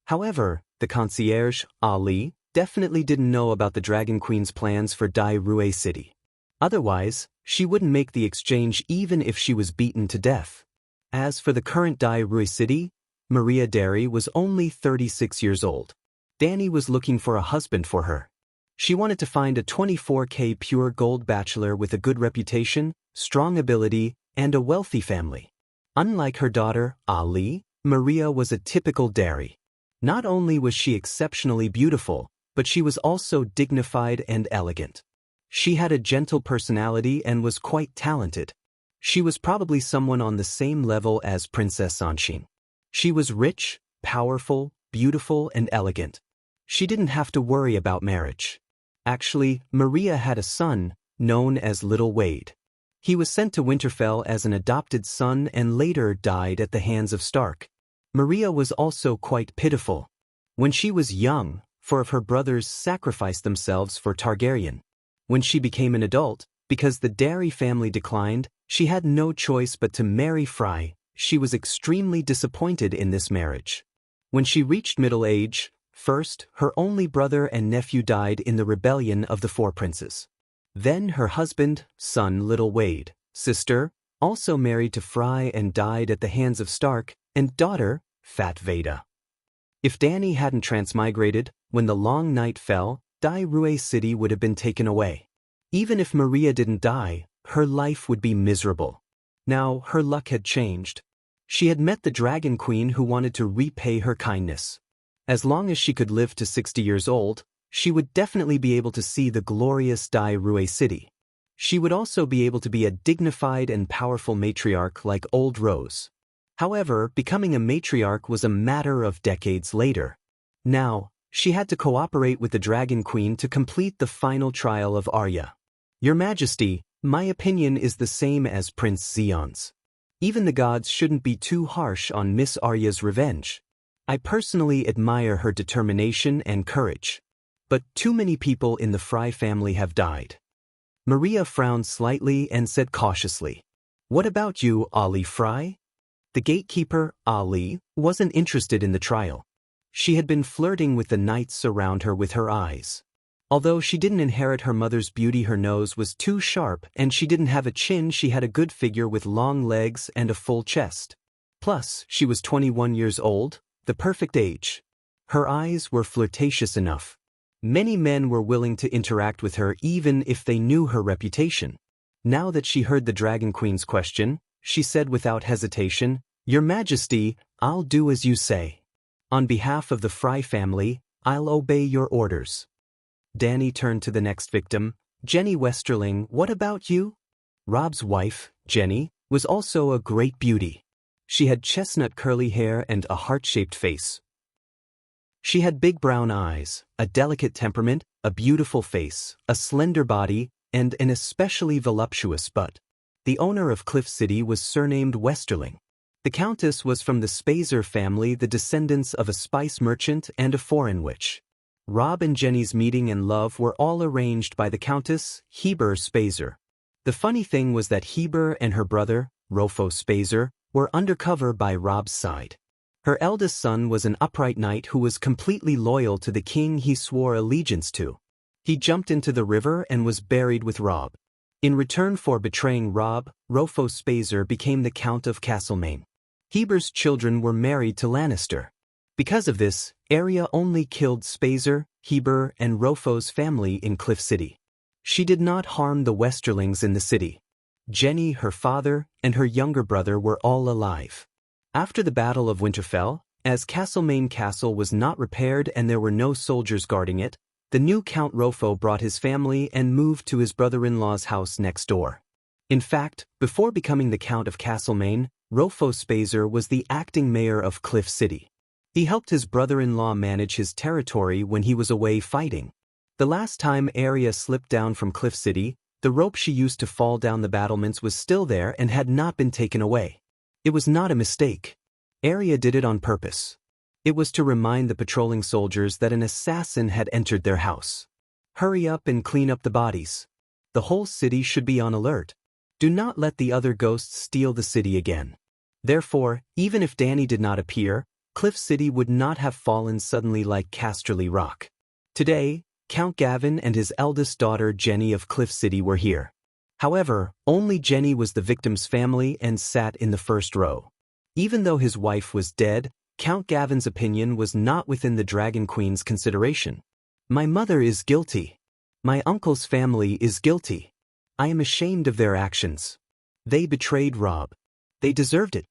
However, the concierge, Ali, definitely didn't know about the Dragon Queen's plans for Dai Rui City. Otherwise, she wouldn't make the exchange even if she was beaten to death. As for the current Dai Rui City, Maria Derry was only 36 years old. Danny was looking for a husband for her. She wanted to find a 24K pure gold bachelor with a good reputation, strong ability, and a wealthy family. Unlike her daughter, Ali, Maria was a typical Derry. Not only was she exceptionally beautiful, but she was also dignified and elegant. She had a gentle personality and was quite talented. She was probably someone on the same level as Princess Sanshin. She was rich, powerful, beautiful, and elegant. She didn't have to worry about marriage. Actually, Maria had a son, known as Little Wade. He was sent to Winterfell as an adopted son and later died at the hands of Stark. Maria was also quite pitiful. When she was young, 4 of her brothers sacrificed themselves for Targaryen. When she became an adult, because the Derry family declined, she had no choice but to marry Fry. She was extremely disappointed in this marriage. When she reached middle age, first, her only brother and nephew died in the rebellion of the 4 princes. Then her husband, son Little Wade, sister, also married to Fry and died at the hands of Stark, and daughter, Fat Veda. If Danny hadn't transmigrated, when the long night fell, Dai Rui City would have been taken away. Even if Maria didn't die, her life would be miserable. Now, her luck had changed. She had met the Dragon Queen who wanted to repay her kindness. As long as she could live to 60 years old, she would definitely be able to see the glorious Dai Rui City. She would also be able to be a dignified and powerful matriarch like Old Rose. However, becoming a matriarch was a matter of decades later. Now, she had to cooperate with the Dragon Queen to complete the final trial of Arya. Your Majesty, my opinion is the same as Prince Xion's. Even the gods shouldn't be too harsh on Miss Arya's revenge. I personally admire her determination and courage. But too many people in the Fry family have died. Maria frowned slightly and said cautiously, "What about you, Ali Fry?" The gatekeeper, Ali, wasn't interested in the trial. She had been flirting with the knights around her with her eyes. Although she didn't inherit her mother's beauty, her nose was too sharp and she didn't have a chin. She had a good figure with long legs and a full chest. Plus, she was 21 years old, the perfect age. Her eyes were flirtatious enough. Many men were willing to interact with her even if they knew her reputation. Now that she heard the Dragon Queen's question, she said without hesitation, "Your Majesty, I'll do as you say. On behalf of the Fry family, I'll obey your orders." Danny turned to the next victim, Jenny Westerling. "What about you?" Rob's wife, Jenny, was also a great beauty. She had chestnut curly hair and a heart-shaped face. She had big brown eyes, a delicate temperament, a beautiful face, a slender body, and an especially voluptuous butt. The owner of Cliff City was surnamed Westerling. The Countess was from the Spazer family, the descendants of a spice merchant and a foreign witch. Rob and Jenny's meeting and love were all arranged by the Countess, Heber Spazer. The funny thing was that Heber and her brother, Rofo Spazer, were undercover by Rob's side. Her eldest son was an upright knight who was completely loyal to the king he swore allegiance to. He jumped into the river and was buried with Rob. In return for betraying Rob, Rofo Spazer became the Count of Castlemaine. Heber's children were married to Lannister. Because of this, Arya only killed Spazer, Heber, and Rofo's family in Cliff City. She did not harm the Westerlings in the city. Jenny, her father, and her younger brother were all alive. After the Battle of Winterfell, as Castlemaine Castle was not repaired and there were no soldiers guarding it, the new Count Rofo brought his family and moved to his brother-in-law's house next door. In fact, before becoming the Count of Castlemaine, Rofo Spazer was the acting mayor of Cliff City. He helped his brother-in-law manage his territory when he was away fighting. The last time Arya slipped down from Cliff City, the rope she used to fall down the battlements was still there and had not been taken away. It was not a mistake. Arya did it on purpose. It was to remind the patrolling soldiers that an assassin had entered their house. Hurry up and clean up the bodies. The whole city should be on alert. Do not let the other ghosts steal the city again. Therefore, even if Dany did not appear, Cliff City would not have fallen suddenly like Casterly Rock. Today, Count Gavin and his eldest daughter Jenny of Cliff City were here. However, only Jenny was the victim's family and sat in the first row. Even though his wife was dead, Count Gavin's opinion was not within the Dragon Queen's consideration. My mother is guilty. My uncle's family is guilty. I am ashamed of their actions. They betrayed Robb. They deserved it.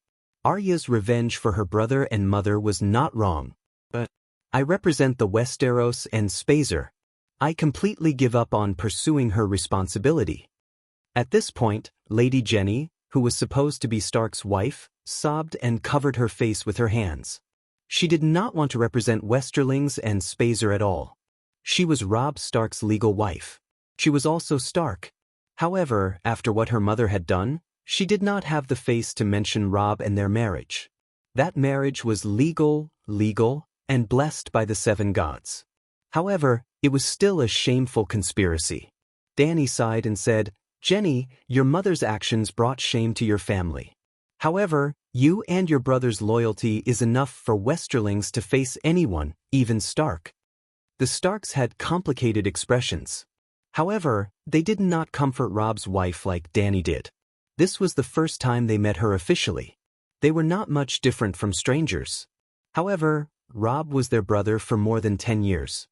Arya's revenge for her brother and mother was not wrong. But I represent the Westeros and Spazer. I completely give up on pursuing her responsibility. At this point, Lady Jenny, who was supposed to be Stark's wife, sobbed and covered her face with her hands. She did not want to represent Westerlings and Spazer at all. She was Robb Stark's legal wife. She was also Stark. However, after what her mother had done, she did not have the face to mention Robb and their marriage. That marriage was legal, and blessed by the seven gods. However, it was still a shameful conspiracy. Dany sighed and said, Jenny, your mother's actions brought shame to your family. However, you and your brother's loyalty is enough for Westerlings to face anyone, even Stark. The Starks had complicated expressions. However, they did not comfort Robb's wife like Dany did. This was the first time they met her officially. They were not much different from strangers. However, Robb was their brother for more than 10 years.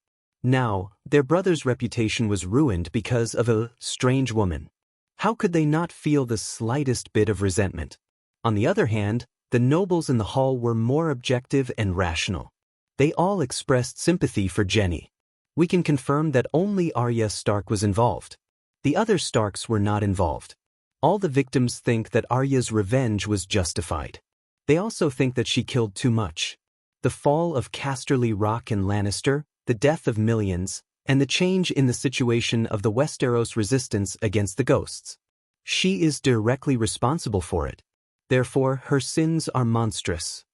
Now, their brother's reputation was ruined because of a strange woman. How could they not feel the slightest bit of resentment? On the other hand, the nobles in the hall were more objective and rational. They all expressed sympathy for Jenny. We can confirm that only Arya Stark was involved. The other Starks were not involved. All the victims think that Arya's revenge was justified. They also think that she killed too much. The fall of Casterly Rock and Lannister, the death of millions, and the change in the situation of the Westeros resistance against the ghosts. She is directly responsible for it. Therefore, her sins are monstrous.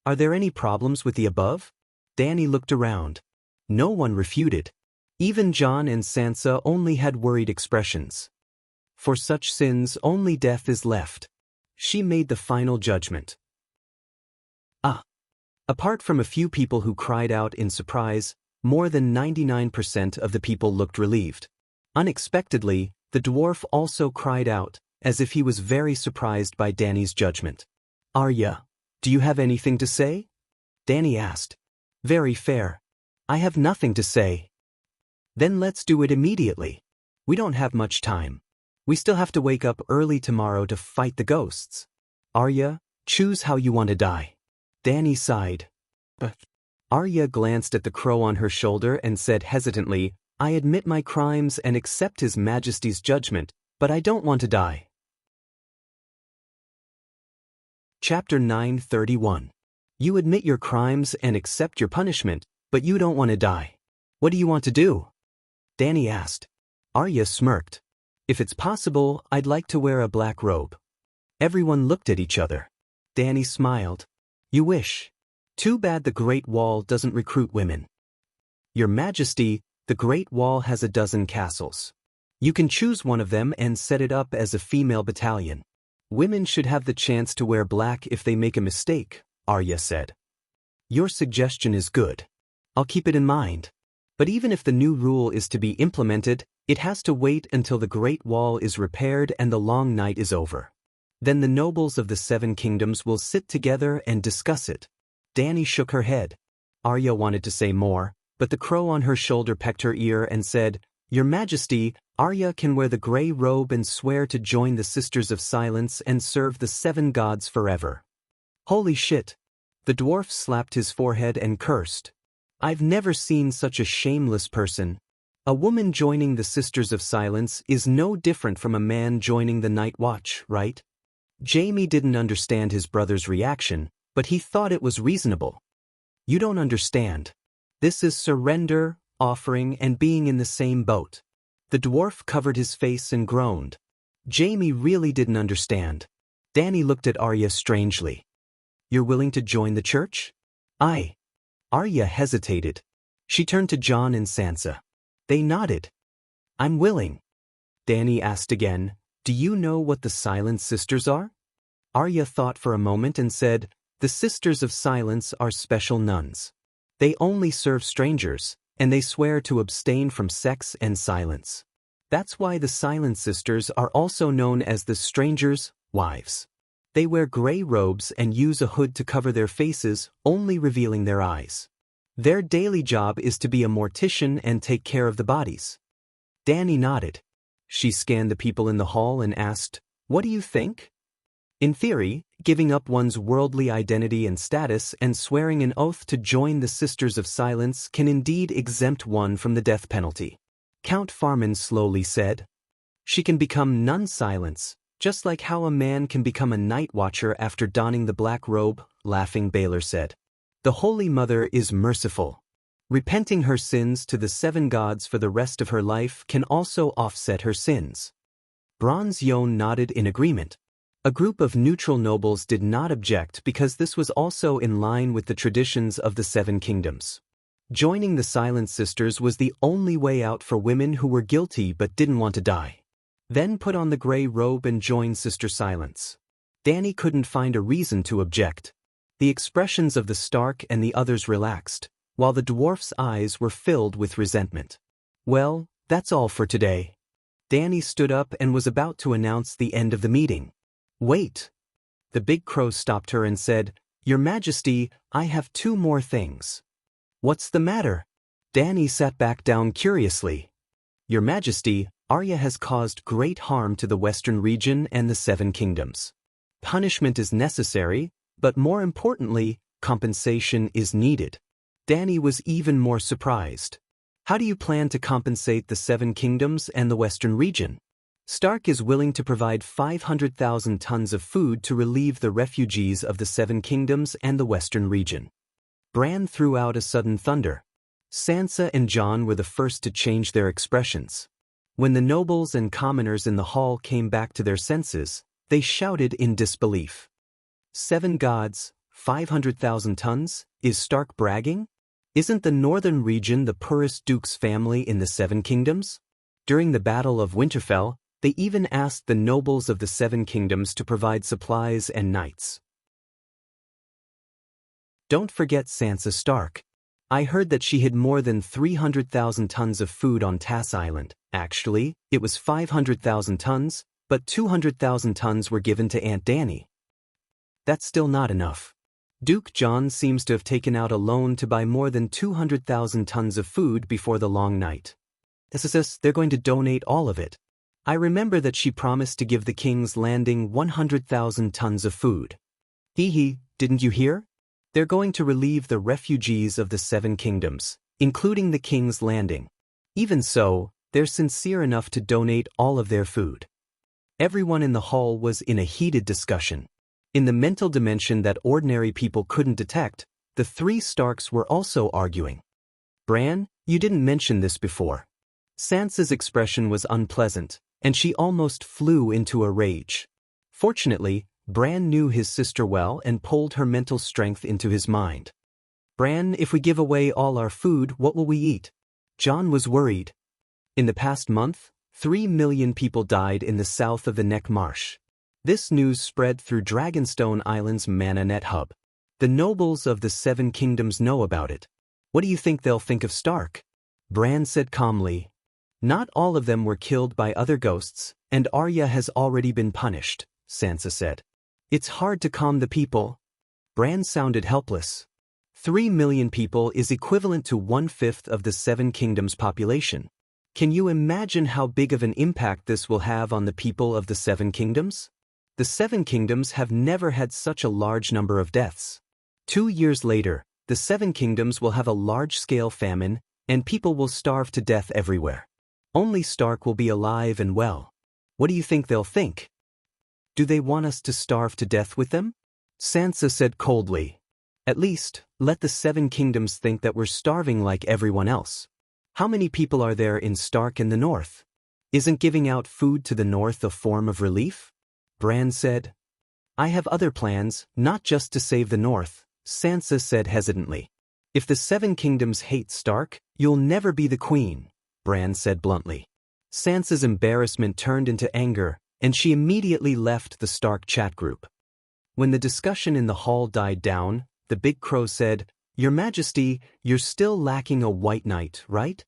Are there any problems with the above? Dany looked around. No one refuted. Even Jon and Sansa only had worried expressions. For such sins, only death is left. She made the final judgment. Apart from a few people who cried out in surprise, more than 99% of the people looked relieved. Unexpectedly, the dwarf also cried out, as if he was very surprised by Dany's judgment. Arya, do you have anything to say? Dany asked. Very fair. I have nothing to say. Then let's do it immediately. We don't have much time. We still have to wake up early tomorrow to fight the ghosts. Arya, choose how you want to die. Dany sighed. But Arya glanced at the crow on her shoulder and said hesitantly, I admit my crimes and accept His Majesty's judgment, but I don't want to die. Chapter 9:31. You admit your crimes and accept your punishment, but you don't want to die. What do you want to do? Dany asked. Arya smirked. If it's possible, I'd like to wear a black robe. Everyone looked at each other. Dany smiled. You wish. Too bad the Great Wall doesn't recruit women. Your Majesty, the Great Wall has a dozen castles. You can choose one of them and set it up as a female battalion. Women should have the chance to wear black if they make a mistake, Arya said. Your suggestion is good. I'll keep it in mind. But even if the new rule is to be implemented, it has to wait until the Great Wall is repaired and the long night is over. Then the nobles of the Seven Kingdoms will sit together and discuss it. Dany shook her head. Arya wanted to say more, but the crow on her shoulder pecked her ear and said, Your Majesty, Arya can wear the gray robe and swear to join the Sisters of Silence and serve the 7 gods forever. Holy shit. The dwarf slapped his forehead and cursed. I've never seen such a shameless person. A woman joining the Sisters of Silence is no different from a man joining the Night Watch, right? Jaime didn't understand his brother's reaction, but he thought it was reasonable. You don't understand. This is surrender, offering, and being in the same boat. The dwarf covered his face and groaned. Jaime really didn't understand. Dany looked at Arya strangely. You're willing to join the church? Arya hesitated. She turned to Jon and Sansa. They nodded. I'm willing. Dany asked again, do you know what the Silent Sisters are? Arya thought for a moment and said, the Sisters of Silence are special nuns. They only serve strangers, and they swear to abstain from sex and silence. That's why the Silent Sisters are also known as the Strangers' Wives. They wear gray robes and use a hood to cover their faces, only revealing their eyes. Their daily job is to be a mortician and take care of the bodies. Dany nodded. She scanned the people in the hall and asked, what do you think? In theory, giving up one's worldly identity and status and swearing an oath to join the Sisters of Silence can indeed exempt one from the death penalty. Count Farman slowly said. She can become Nun Silence, just like how a man can become a Night Watcher after donning the black robe, laughing Baylor said. The Holy Mother is merciful. Repenting her sins to the 7 gods for the rest of her life can also offset her sins. Bronze Yone nodded in agreement. A group of neutral nobles did not object because this was also in line with the traditions of the 7 kingdoms. Joining the Silent Sisters was the only way out for women who were guilty but didn't want to die. Then put on the gray robe and join Sister Silence. Dany couldn't find a reason to object. The expressions of the Stark and the others relaxed, while the dwarf's eyes were filled with resentment. Well, that's all for today. Dany stood up and was about to announce the end of the meeting. Wait. The big crow stopped her and said, Your Majesty, I have 2 more things. What's the matter? Dany sat back down curiously. Your Majesty, Arya has caused great harm to the Western region and the 7 kingdoms. Punishment is necessary, but more importantly, compensation is needed. Dany was even more surprised. How do you plan to compensate the 7 kingdoms and the Western region? Stark is willing to provide 500,000 tons of food to relieve the refugees of the 7 kingdoms and the Western region. Bran threw out a sudden thunder. Sansa and Jon were the first to change their expressions. When the nobles and commoners in the hall came back to their senses, they shouted in disbelief. 7 gods, 500,000 tons? Is Stark bragging? Isn't the northern region the poorest duke's family in the 7 kingdoms? During the Battle of Winterfell, they even asked the nobles of the 7 kingdoms to provide supplies and knights. Don't forget Sansa Stark. I heard that she hid more than 300,000 tons of food on Tass Island. Actually, it was 500,000 tons, but 200,000 tons were given to Aunt Dany. That's still not enough. Duke Jon seems to have taken out a loan to buy more than 200,000 tons of food before the long night. They're going to donate all of it. I remember that she promised to give the King's Landing 100,000 tons of food. Didn't you hear? They're going to relieve the refugees of the 7 kingdoms, including the King's Landing. Even so, they're sincere enough to donate all of their food. Everyone in the hall was in a heated discussion. In the mental dimension that ordinary people couldn't detect, the 3 Starks were also arguing. Bran, you didn't mention this before. Sansa's expression was unpleasant, and she almost flew into a rage. Fortunately, Bran knew his sister well and pulled her mental strength into his mind. Bran, if we give away all our food, what will we eat? Jon was worried. In the past month, 3 million people died in the south of the Neck Marsh. This news spread through Dragonstone Island's Mana Net hub. The nobles of the 7 kingdoms know about it. What do you think they'll think of Stark? Bran said calmly. Not all of them were killed by other ghosts, and Arya has already been punished, Sansa said. It's hard to calm the people. Bran sounded helpless. 3 million people is equivalent to 1/5 of the 7 kingdoms' population. Can you imagine how big of an impact this will have on the people of the Seven Kingdoms? The Seven Kingdoms have never had such a large number of deaths. 2 years later, the Seven Kingdoms will have a large-scale famine, and people will starve to death everywhere. Only Stark will be alive and well. What do you think they'll think? Do they want us to starve to death with them? Sansa said coldly. At least, let the Seven Kingdoms think that we're starving like everyone else. How many people are there in Stark in the north? Isn't giving out food to the north a form of relief? Bran said. I have other plans, not just to save the north, Sansa said hesitantly. If the Seven Kingdoms hate Stark, you'll never be the queen, Bran said bluntly. Sansa's embarrassment turned into anger, and she immediately left the Stark chat group. When the discussion in the hall died down, the Big Crow said, Your Majesty, you're still lacking a white knight, right?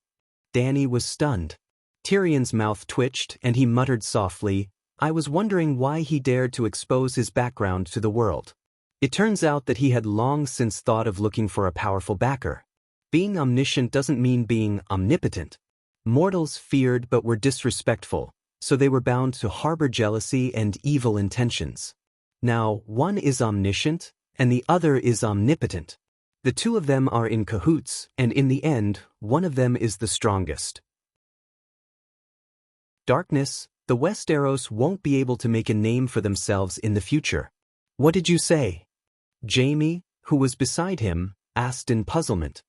Dany was stunned. Tyrion's mouth twitched and he muttered softly, I was wondering why he dared to expose his background to the world. It turns out that he had long since thought of looking for a powerful backer. Being omniscient doesn't mean being omnipotent. Mortals feared but were disrespectful, so they were bound to harbor jealousy and evil intentions. Now, one is omniscient, and the other is omnipotent. The two of them are in cahoots, and in the end, one of them is the strongest. Darkness, the Westeros won't be able to make a name for themselves in the future. What did you say? Jaime, who was beside him, asked in puzzlement.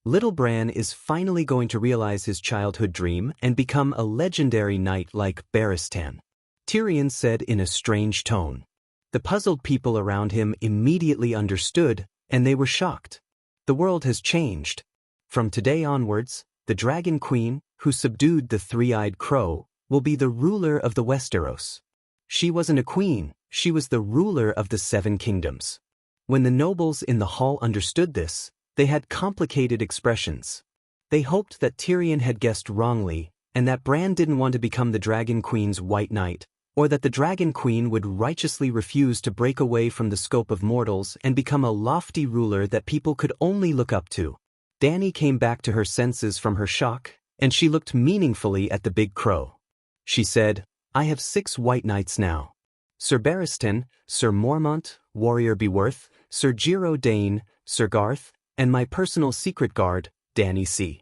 Little Bran is finally going to realize his childhood dream and become a legendary knight like Barristan, Tyrion said in a strange tone. The puzzled people around him immediately understood, and they were shocked. The world has changed. From today onwards, the Dragon Queen, who subdued the three-eyed crow, will be the ruler of the Westeros. She wasn't a queen, she was the ruler of the Seven Kingdoms. When the nobles in the hall understood this, they had complicated expressions. They hoped that Tyrion had guessed wrongly, and that Bran didn't want to become the Dragon Queen's White Knight, or that the Dragon Queen would righteously refuse to break away from the scope of mortals and become a lofty ruler that people could only look up to. Dany came back to her senses from her shock, and she looked meaningfully at the Big Crow. She said, I have 6 White Knights now. Sir Barristan, Sir Mormont, Warrior Beworth, Sir Giro Dane, Sir Garth, and my personal secret guard, Dany C.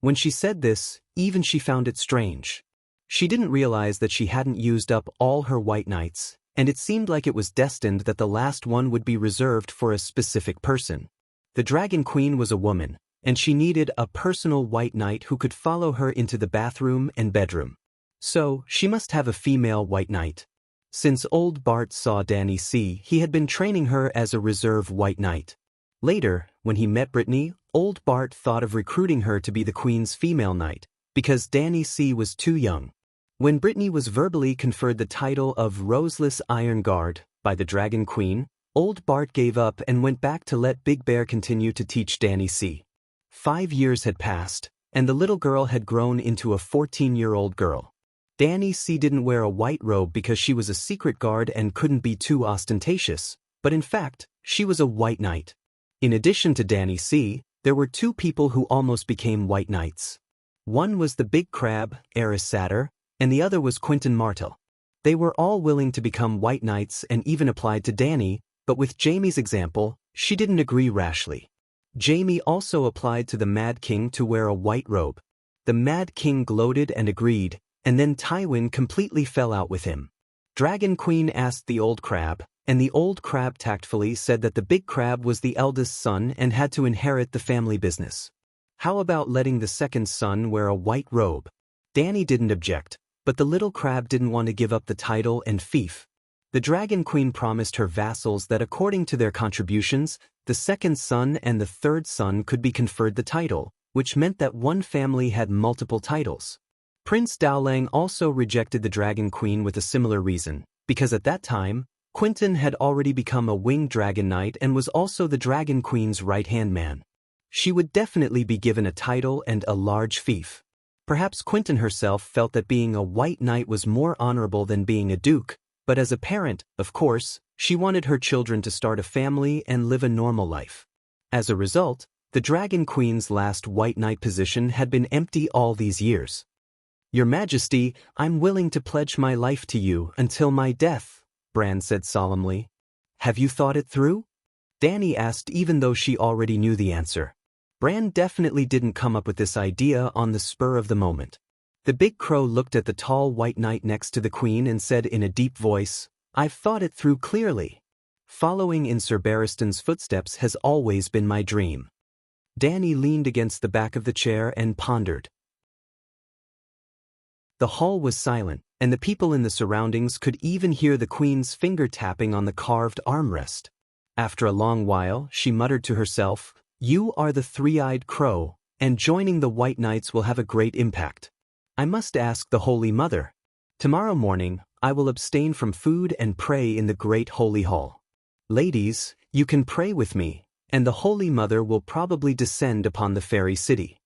When she said this, even she found it strange. She didn't realize that she hadn't used up all her White Knights, and it seemed like it was destined that the last one would be reserved for a specific person. The Dragon Queen was a woman, and she needed a personal White Knight who could follow her into the bathroom and bedroom. So, she must have a female White Knight. Since old Bart saw Dany C., he had been training her as a reserve White Knight. Later, when he met Brittany, old Bart thought of recruiting her to be the Queen's female knight, because Dany C. was too young. When Brittany was verbally conferred the title of Roseless Iron Guard by the Dragon Queen, old Bart gave up and went back to let Big Bear continue to teach Dany C. 5 years had passed, and the little girl had grown into a 14-year-old girl. Dany C. didn't wear a white robe because she was a secret guard and couldn't be too ostentatious, but in fact, she was a White Knight. In addition to Dany C., there were 2 people who almost became White Knights. One was the Big Crab, Aerys Satyr, and the other was Quentyn Martell. They were all willing to become White Knights and even applied to Dany, but with Jaime's example, she didn't agree rashly. Jaime also applied to the Mad King to wear a white robe. The Mad King gloated and agreed, and then Tywin completely fell out with him. Dragon Queen asked the Old Crab, and the Old Crab tactfully said that the Big Crab was the eldest son and had to inherit the family business. How about letting the second son wear a white robe? Dany didn't object, but the little crab didn't want to give up the title and fief. The Dragon Queen promised her vassals that according to their contributions, the second son and the third son could be conferred the title, which meant that one family had multiple titles. Prince Dowling also rejected the Dragon Queen with a similar reason, because at that time, Quentyn had already become a winged dragon knight and was also the Dragon Queen's right-hand man. She would definitely be given a title and a large fief. Perhaps Quentyn herself felt that being a White Knight was more honorable than being a duke, but as a parent, of course, she wanted her children to start a family and live a normal life. As a result, The Dragon Queen's last White Knight position had been empty all these years. "Your Majesty, I'm willing to pledge my life to you until my death," Bran said solemnly. "Have you thought it through?" Dany asked, even though she already knew the answer. Bran definitely didn't come up with this idea on the spur of the moment. The big crow looked at the tall White Knight next to the Queen and said in a deep voice, "I've thought it through clearly. Following in Sir Barristan's footsteps has always been my dream." Dany leaned against the back of the chair and pondered. The hall was silent, and the people in the surroundings could even hear the Queen's finger tapping on the carved armrest. After a long while, she muttered to herself, "You are the three-eyed crow, and joining the White Knights will have a great impact. I must ask the Holy Mother. Tomorrow morning, I will abstain from food and pray in the great holy hall. Ladies, you can pray with me, and the Holy Mother will probably descend upon the fairy city."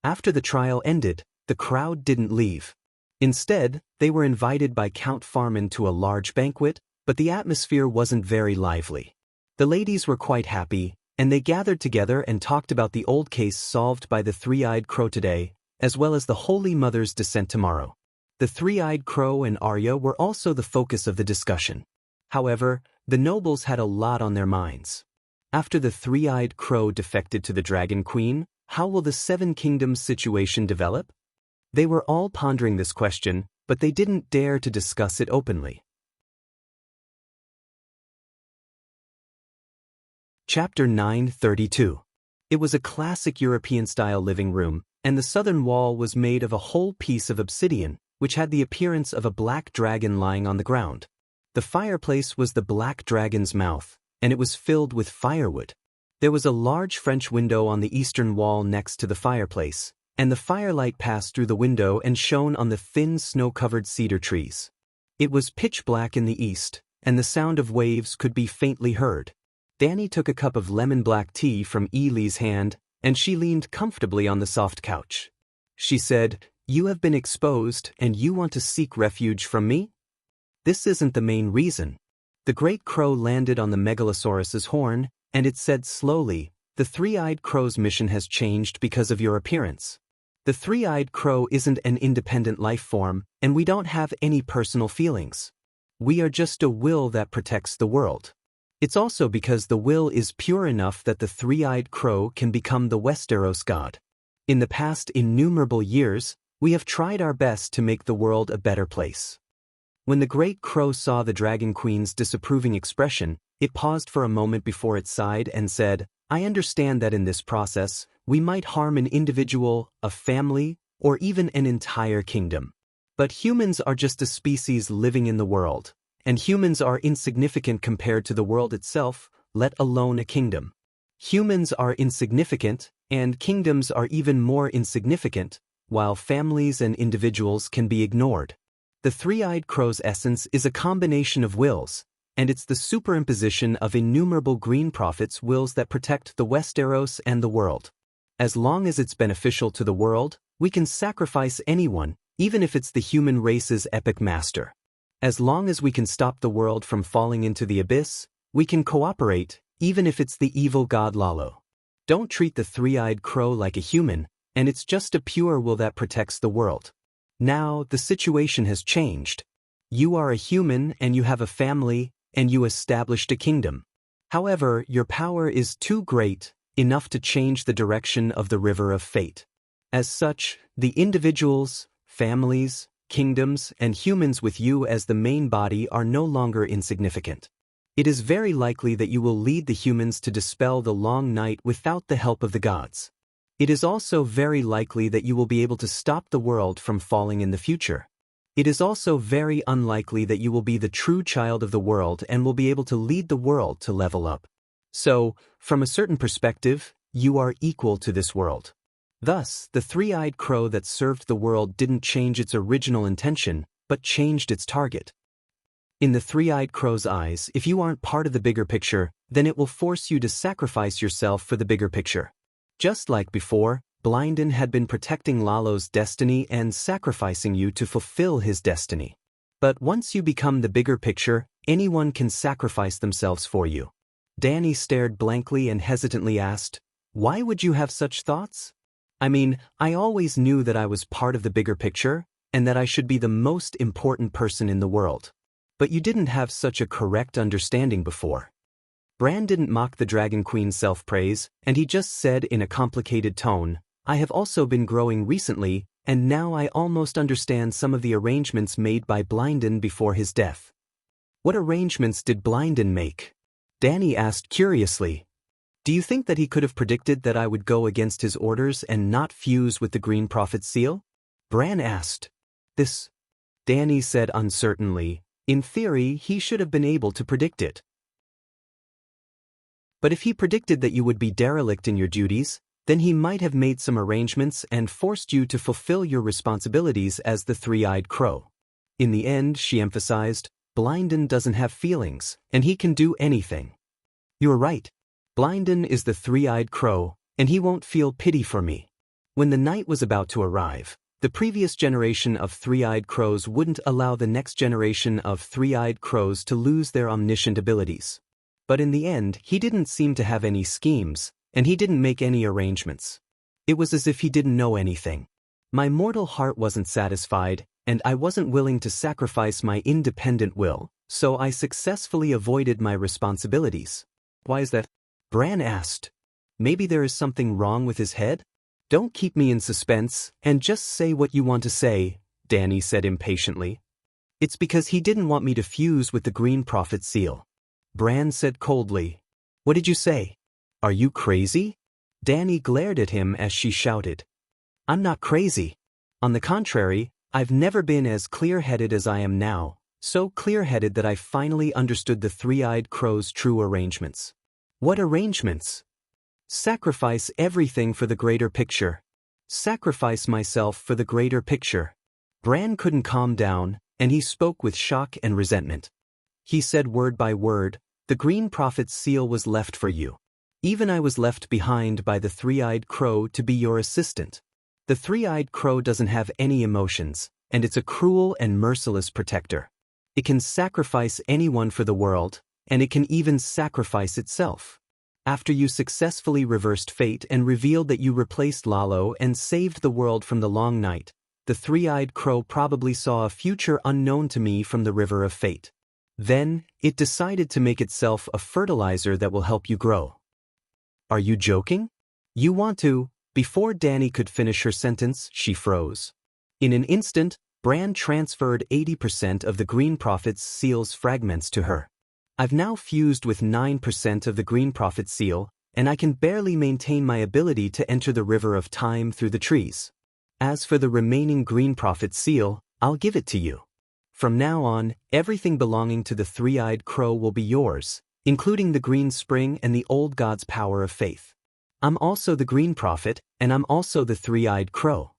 After the trial ended, the crowd didn't leave. Instead, they were invited by Count Farman to a large banquet, but the atmosphere wasn't very lively. The ladies were quite happy, and they gathered together and talked about the old case solved by the three-eyed crow today, as well as the Holy Mother's descent tomorrow. The three-eyed crow and Arya were also the focus of the discussion. However, the nobles had a lot on their minds. After the three-eyed crow defected to the Dragon Queen, how will the Seven Kingdoms situation develop? They were all pondering this question, but they didn't dare to discuss it openly. Chapter 932. It was a classic European-style living room, and the southern wall was made of a whole piece of obsidian, which had the appearance of a black dragon lying on the ground. The fireplace was the black dragon's mouth, and it was filled with firewood. There was a large French window on the eastern wall next to the fireplace, and the firelight passed through the window and shone on the thin snow-covered cedar trees. It was pitch black in the east, and the sound of waves could be faintly heard. Dany took a cup of lemon-black tea from Ely's hand, and she leaned comfortably on the soft couch. She said, "You have been exposed, and you want to seek refuge from me? This isn't the main reason." The great crow landed on the Megalosaurus's horn, and it said slowly, "The three-eyed crow's mission has changed because of your appearance. The three-eyed crow isn't an independent life form, and we don't have any personal feelings. We are just a will that protects the world. It's also because the will is pure enough that the three-eyed crow can become the Westeros god. In the past innumerable years, we have tried our best to make the world a better place." When the great crow saw the Dragon Queen's disapproving expression, it paused for a moment before it sighed and said, "I understand that in this process, we might harm an individual, a family, or even an entire kingdom. But humans are just a species living in the world, and humans are insignificant compared to the world itself, let alone a kingdom. Humans are insignificant, and kingdoms are even more insignificant, while families and individuals can be ignored. The three-eyed crow's essence is a combination of wills, and it's the superimposition of innumerable green prophets' wills that protect the Westeros and the world. As long as it's beneficial to the world, we can sacrifice anyone, even if it's the human race's epic master. As long as we can stop the world from falling into the abyss, we can cooperate, even if it's the evil god Lalo. Don't treat the three-eyed crow like a human, and it's just a pure will that protects the world. Now, the situation has changed. You are a human and you have a family, and you established a kingdom. However, your power is too great, enough to change the direction of the river of fate. As such, the individuals, families, kingdoms, and humans with you as the main body are no longer insignificant. It is very likely that you will lead the humans to dispel the long night without the help of the gods. It is also very likely that you will be able to stop the world from falling in the future. It is also very unlikely that you will be the true child of the world and will be able to lead the world to level up. So, from a certain perspective, you are equal to this world. Thus, the three-eyed crow that served the world didn't change its original intention, but changed its target. In the three-eyed crow's eyes, if you aren't part of the bigger picture, then it will force you to sacrifice yourself for the bigger picture. Just like before, Blynden had been protecting Lalo's destiny and sacrificing you to fulfill his destiny. But once you become the bigger picture, anyone can sacrifice themselves for you. Dany stared blankly and hesitantly asked, Why would you have such thoughts? I mean, I always knew that I was part of the bigger picture, and that I should be the most important person in the world. But you didn't have such a correct understanding before. Bran didn't mock the Dragon Queen's self-praise, and he just said in a complicated tone, I have also been growing recently, and now I almost understand some of the arrangements made by Blinden before his death. What arrangements did Blinden make? Dany asked curiously. Do you think that he could have predicted that I would go against his orders and not fuse with the Green Prophet's seal? Bran asked. This, Dany said uncertainly. In theory, he should have been able to predict it. But if he predicted that you would be derelict in your duties, then he might have made some arrangements and forced you to fulfill your responsibilities as the three-eyed crow. In the end, she emphasized, Blinden doesn't have feelings, and he can do anything. You're right. Blinden is the three-eyed crow, and he won't feel pity for me. When the night was about to arrive, the previous generation of three-eyed crows wouldn't allow the next generation of three-eyed crows to lose their omniscient abilities. But in the end, he didn't seem to have any schemes, and he didn't make any arrangements. It was as if he didn't know anything. My mortal heart wasn't satisfied, and I wasn't willing to sacrifice my independent will, so I successfully avoided my responsibilities. Why is that? Bran asked. Maybe there is something wrong with his head? Don't keep me in suspense, and just say what you want to say, Dany said impatiently. It's because he didn't want me to fuse with the Green Prophet's seal. Bran said coldly. What did you say? Are you crazy? Dany glared at him as she shouted. I'm not crazy. On the contrary, I've never been as clear-headed as I am now, so clear-headed that I finally understood the three-eyed crow's true arrangements. What arrangements? Sacrifice everything for the greater picture. Sacrifice myself for the greater picture. Bran couldn't calm down, and he spoke with shock and resentment. He said word by word, the Green Prophet's seal was left for you. Even I was left behind by the three-eyed crow to be your assistant. The three-eyed crow doesn't have any emotions, and it's a cruel and merciless protector. It can sacrifice anyone for the world, and it can even sacrifice itself. After you successfully reversed fate and revealed that you replaced Lalo and saved the world from the long night, the three-eyed crow probably saw a future unknown to me from the river of fate. Then, it decided to make itself a fertilizer that will help you grow. Are you joking? You want to? Before Dany could finish her sentence, she froze. In an instant, Bran transferred 80% of the Green Prophet's seal's fragments to her. I've now fused with 9% of the Green Prophet's seal, and I can barely maintain my ability to enter the river of time through the trees. As for the remaining Green Prophet's seal, I'll give it to you. From now on, everything belonging to the three-eyed crow will be yours, including the Green Spring and the old god's power of faith. I'm also the Green Prophet, and I'm also the three-eyed crow.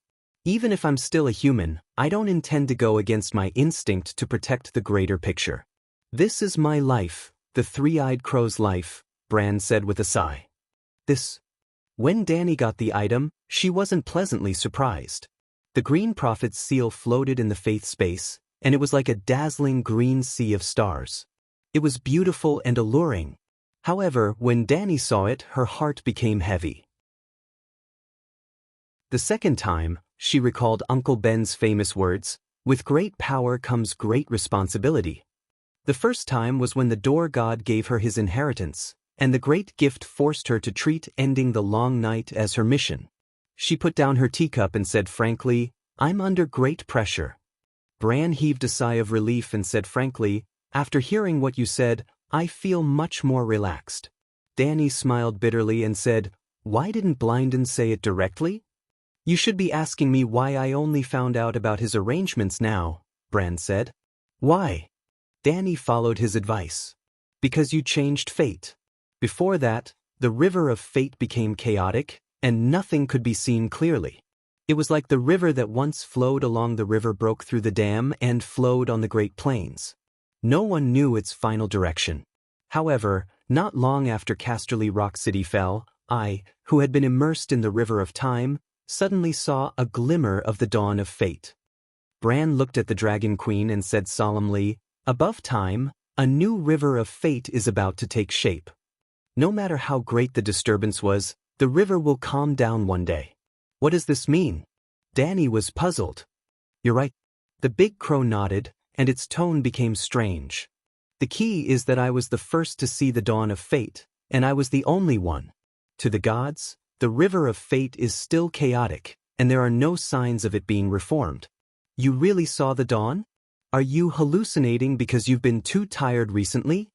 Even if I'm still a human, I don't intend to go against my instinct to protect the greater picture. This is my life, the three-eyed crow's life, Bran said with a sigh. When Dany got the item, she wasn't pleasantly surprised. The Green Prophet's seal floated in the faith space, and it was like a dazzling green sea of stars. It was beautiful and alluring. However, when Dany saw it, her heart became heavy. The second time, she recalled Uncle Ben's famous words, with great power comes great responsibility. The first time was when the door god gave her his inheritance, and the great gift forced her to treat ending the long night as her mission. She put down her teacup and said frankly, I'm under great pressure. Bran heaved a sigh of relief and said frankly, after hearing what you said, I feel much more relaxed. Dany smiled bitterly and said, why didn't Blinden say it directly? You should be asking me why I only found out about his arrangements now, Bran said. Why? Dany followed his advice. Because you changed fate. Before that, the river of fate became chaotic, and nothing could be seen clearly. It was like the river that once flowed along the river broke through the dam and flowed on the Great Plains. No one knew its final direction. However, not long after Casterly Rock City fell, I, who had been immersed in the river of time, suddenly saw a glimmer of the dawn of fate. Bran looked at the Dragon Queen and said solemnly, above time, a new river of fate is about to take shape. No matter how great the disturbance was, The river will calm down one day. What does this mean? Danny was puzzled. You're right. The big crow nodded, and its tone became strange. The key is that I was the first to see the dawn of fate, and I was the only one. To the gods, the river of fate is still chaotic, and there are no signs of it being reformed. You really saw the dawn? Are you hallucinating because you've been too tired recently?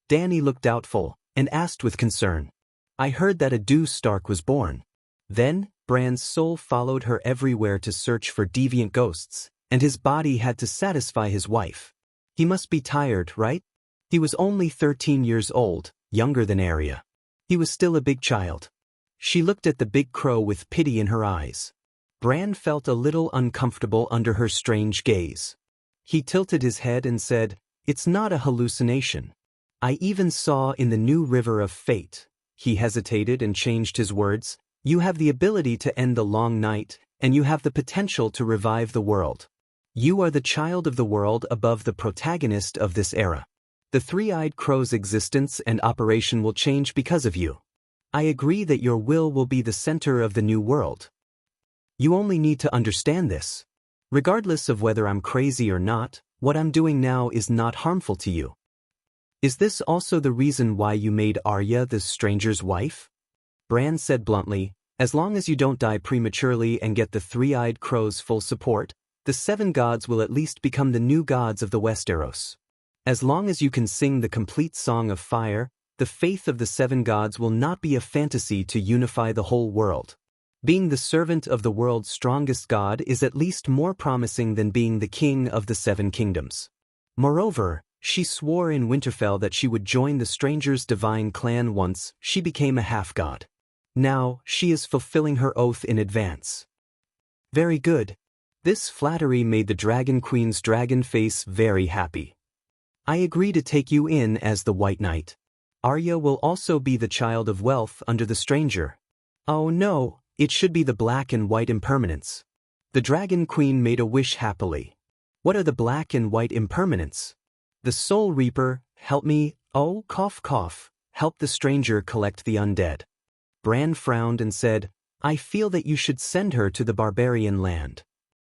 Danny looked doubtful, and asked with concern. I heard that a Dew Stark was born. Then, Bran's soul followed her everywhere to search for deviant ghosts, and his body had to satisfy his wife. He must be tired, right? He was only 13 years old, younger than Arya. He was still a big child. She looked at the big crow with pity in her eyes. Bran felt a little uncomfortable under her strange gaze. He tilted his head and said, It's not a hallucination. I even saw in the new river of fate. He hesitated and changed his words. You have the ability to end the long night, and you have the potential to revive the world. You are the child of the world above the protagonist of this era. The three-eyed crow's existence and operation will change because of you. I agree that your will be the center of the new world. You only need to understand this. Regardless of whether I'm crazy or not, what I'm doing now is not harmful to you. Is this also the reason why you made Arya the stranger's wife? Bran said bluntly, as long as you don't die prematurely and get the three-eyed crow's full support, the seven gods will at least become the new gods of the Westeros. As long as you can sing the complete Song of Fire, the faith of the seven gods will not be a fantasy to unify the whole world. Being the servant of the world's strongest god is at least more promising than being the king of the seven kingdoms. Moreover, she swore in Winterfell that she would join the stranger's divine clan once she became a half-god. Now, she is fulfilling her oath in advance. Very good. This flattery made the Dragon Queen's dragon face very happy. I agree to take you in as the White Knight. Arya will also be the child of wealth under the stranger. Oh no, it should be the black and white impermanents. The Dragon Queen made a wish happily. What are the black and white impermanents? The Soul Reaper, help me, oh, cough cough, help the stranger collect the undead. Bran frowned and said, I feel that you should send her to the barbarian land.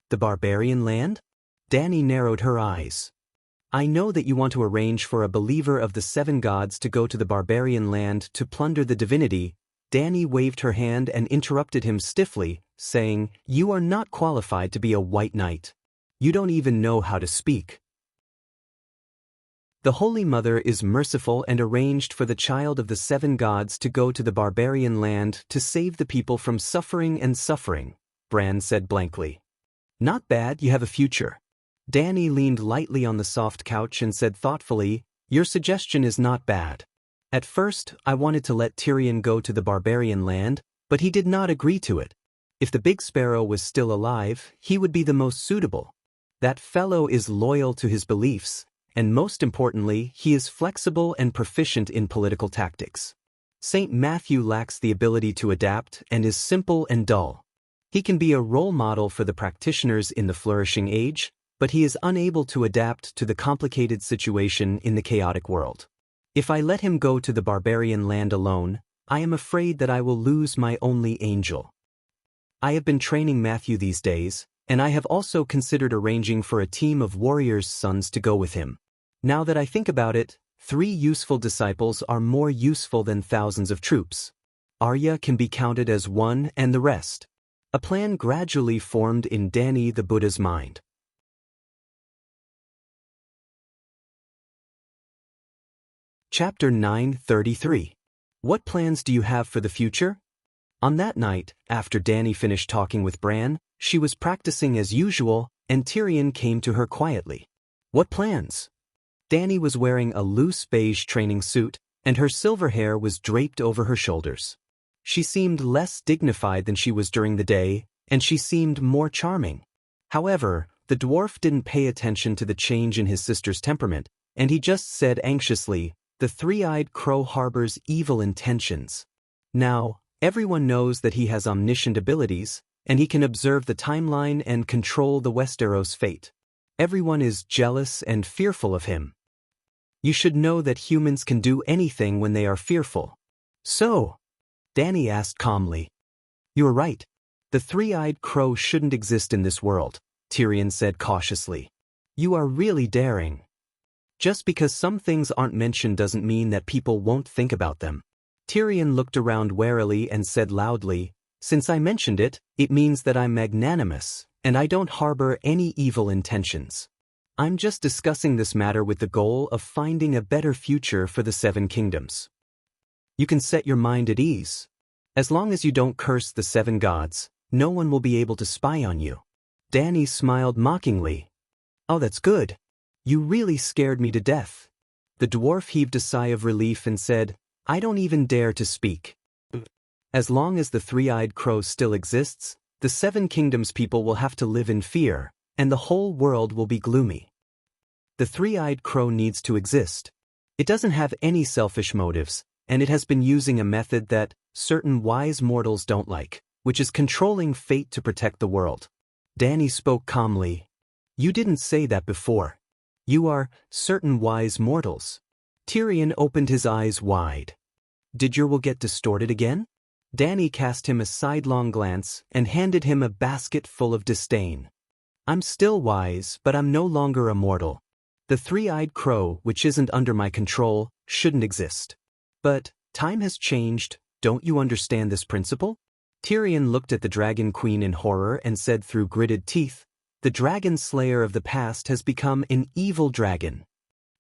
The barbarian land? Dany narrowed her eyes. I know that you want to arrange for a believer of the seven gods to go to the barbarian land to plunder the divinity. Dany waved her hand and interrupted him stiffly, saying, You are not qualified to be a white knight. You don't even know how to speak. The Holy Mother is merciful and arranged for the child of the seven gods to go to the barbarian land to save the people from suffering and suffering, Bran said blankly. Not bad, you have a future. Dany leaned lightly on the soft couch and said thoughtfully, Your suggestion is not bad. At first, I wanted to let Tyrion go to the barbarian land, but he did not agree to it. If the Big Sparrow was still alive, he would be the most suitable. That fellow is loyal to his beliefs, and most importantly, he is flexible and proficient in political tactics. St. Matthew lacks the ability to adapt and is simple and dull. He can be a role model for the practitioners in the flourishing age, but he is unable to adapt to the complicated situation in the chaotic world. If I let him go to the barbarian land alone, I am afraid that I will lose my only angel. I have been training Matthew these days, and I have also considered arranging for a team of warriors' sons to go with him. Now that I think about it, 3 useful disciples are more useful than thousands of troops. Arya can be counted as one and the rest. A plan gradually formed in Dany the Buddha's mind. Chapter 9:33. What plans do you have for the future? On that night, after Dany finished talking with Bran, she was practicing as usual, and Tyrion came to her quietly. What plans? Dany was wearing a loose beige training suit, and her silver hair was draped over her shoulders. She seemed less dignified than she was during the day, and she seemed more charming. However, the dwarf didn't pay attention to the change in his sister's temperament, and he just said anxiously, The three-eyed crow harbors evil intentions. Now, everyone knows that he has omniscient abilities, and he can observe the timeline and control the Westeros' fate. Everyone is jealous and fearful of him. You should know that humans can do anything when they are fearful. So, Danny asked calmly. You're right. The three-eyed crow shouldn't exist in this world, Tyrion said cautiously. You are really daring. Just because some things aren't mentioned doesn't mean that people won't think about them. Tyrion looked around warily and said loudly, Since I mentioned it, it means that I'm magnanimous, and I don't harbor any evil intentions. I'm just discussing this matter with the goal of finding a better future for the Seven Kingdoms. You can set your mind at ease. As long as you don't curse the seven gods, no one will be able to spy on you. Danny smiled mockingly. Oh, that's good. You really scared me to death. The dwarf heaved a sigh of relief and said, I don't even dare to speak. As long as the three-eyed crow still exists, the Seven Kingdoms people will have to live in fear, and the whole world will be gloomy. The three-eyed crow needs to exist. It doesn't have any selfish motives, and it has been using a method that certain wise mortals don't like, which is controlling fate to protect the world. Danny spoke calmly. You didn't say that before. You are certain wise mortals. Tyrion opened his eyes wide. Did your will get distorted again? Danny cast him a sidelong glance and handed him a basket full of disdain. I'm still wise, but I'm no longer a mortal. The three-eyed crow, which isn't under my control, shouldn't exist. But time has changed, don't you understand this principle? Tyrion looked at the Dragon Queen in horror and said through gritted teeth, The dragon slayer of the past has become an evil dragon.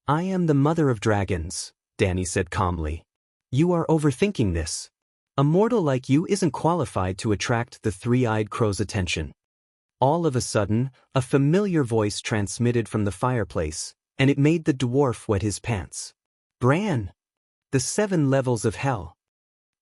I am the mother of dragons, Danny said calmly. You are overthinking this. A mortal like you isn't qualified to attract the three-eyed crow's attention. All of a sudden, a familiar voice transmitted from the fireplace, and it made the dwarf wet his pants. Bran! The 7 levels of hell.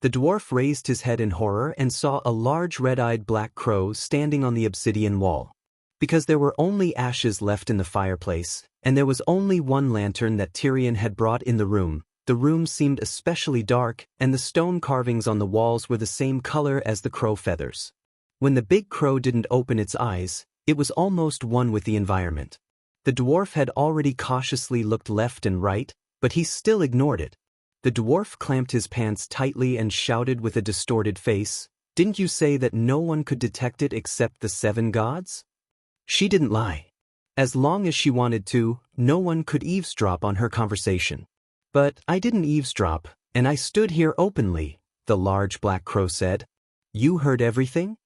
The dwarf raised his head in horror and saw a large red-eyed black crow standing on the obsidian wall. Because there were only ashes left in the fireplace, and there was only one lantern that Tyrion had brought in the room seemed especially dark, and the stone carvings on the walls were the same color as the crow feathers. When the big crow didn't open its eyes, it was almost one with the environment. The dwarf had already cautiously looked left and right, but he still ignored it. The dwarf clamped his pants tightly and shouted with a distorted face, Didn't you say that no one could detect it except the 7 gods? She didn't lie. As long as she wanted to, no one could eavesdrop on her conversation. But I didn't eavesdrop, and I stood here openly, the large black crow said. You heard everything?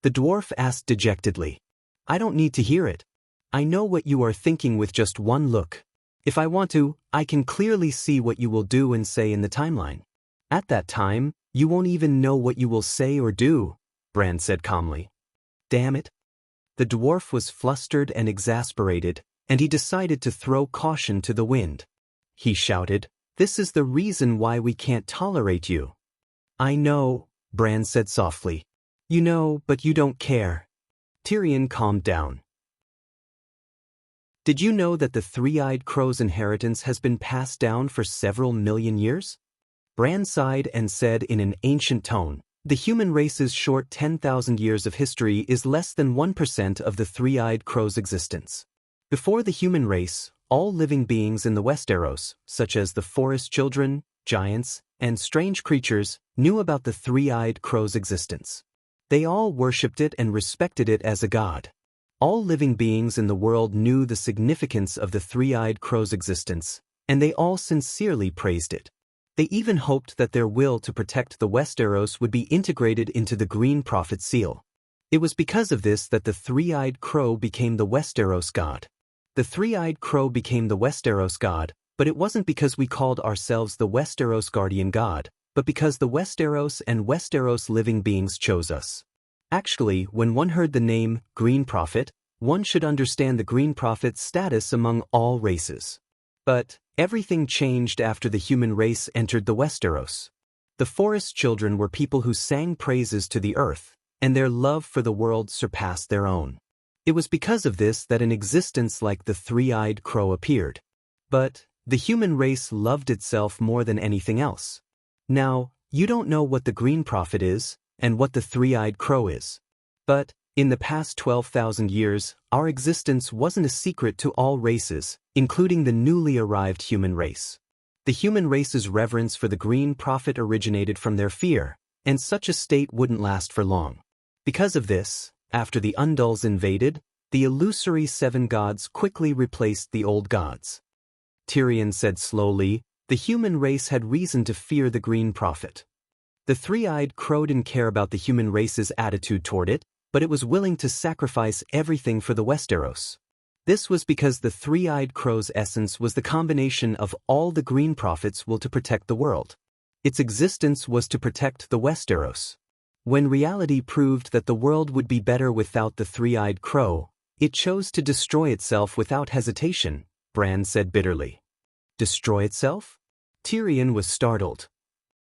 The dwarf asked dejectedly. I don't need to hear it. I know what you are thinking with just one look. If I want to, I can clearly see what you will do and say in the timeline. At that time, you won't even know what you will say or do, Bran said calmly. Damn it. The dwarf was flustered and exasperated, and he decided to throw caution to the wind. He shouted, This is the reason why we can't tolerate you. I know, Bran said softly. You know, but you don't care. Tyrion calmed down. Did you know that the three-eyed crow's inheritance has been passed down for several million years? Bran sighed and said in an ancient tone, The human race's short 10,000 years of history is less than 1% of the three-eyed crow's existence. Before the human race, all living beings in the Westeros, such as the forest children, giants, and strange creatures, knew about the three-eyed crow's existence. They all worshipped it and respected it as a god. All living beings in the world knew the significance of the three-eyed crow's existence, and they all sincerely praised it. They even hoped that their will to protect the Westeros would be integrated into the Green Prophet seal. It was because of this that the three-eyed crow became the Westeros god. The three-eyed crow became the Westeros god, but it wasn't because we called ourselves the Westeros guardian god, but because the Westeros and Westeros living beings chose us. Actually, when one heard the name Green Prophet, one should understand the Green Prophet's status among all races. But everything changed after the human race entered the Westeros. The forest children were people who sang praises to the earth, and their love for the world surpassed their own. It was because of this that an existence like the three-eyed crow appeared. But the human race loved itself more than anything else. Now, you don't know what the Green Prophet is, and what the three-eyed crow is. But, in the past 12,000 years, our existence wasn't a secret to all races, including the newly arrived human race. The human race's reverence for the Green Prophet originated from their fear, and such a state wouldn't last for long. Because of this, after the Undulls invaded, the illusory 7 gods quickly replaced the old gods. Tyrion said slowly, the human race had reason to fear the Green Prophet. The three-eyed crow didn't care about the human race's attitude toward it, but it was willing to sacrifice everything for the Westeros. This was because the three-eyed crow's essence was the combination of all the Green Prophets' will to protect the world. Its existence was to protect the Westeros. When reality proved that the world would be better without the three-eyed crow, it chose to destroy itself without hesitation, Bran said bitterly. Destroy itself? Tyrion was startled.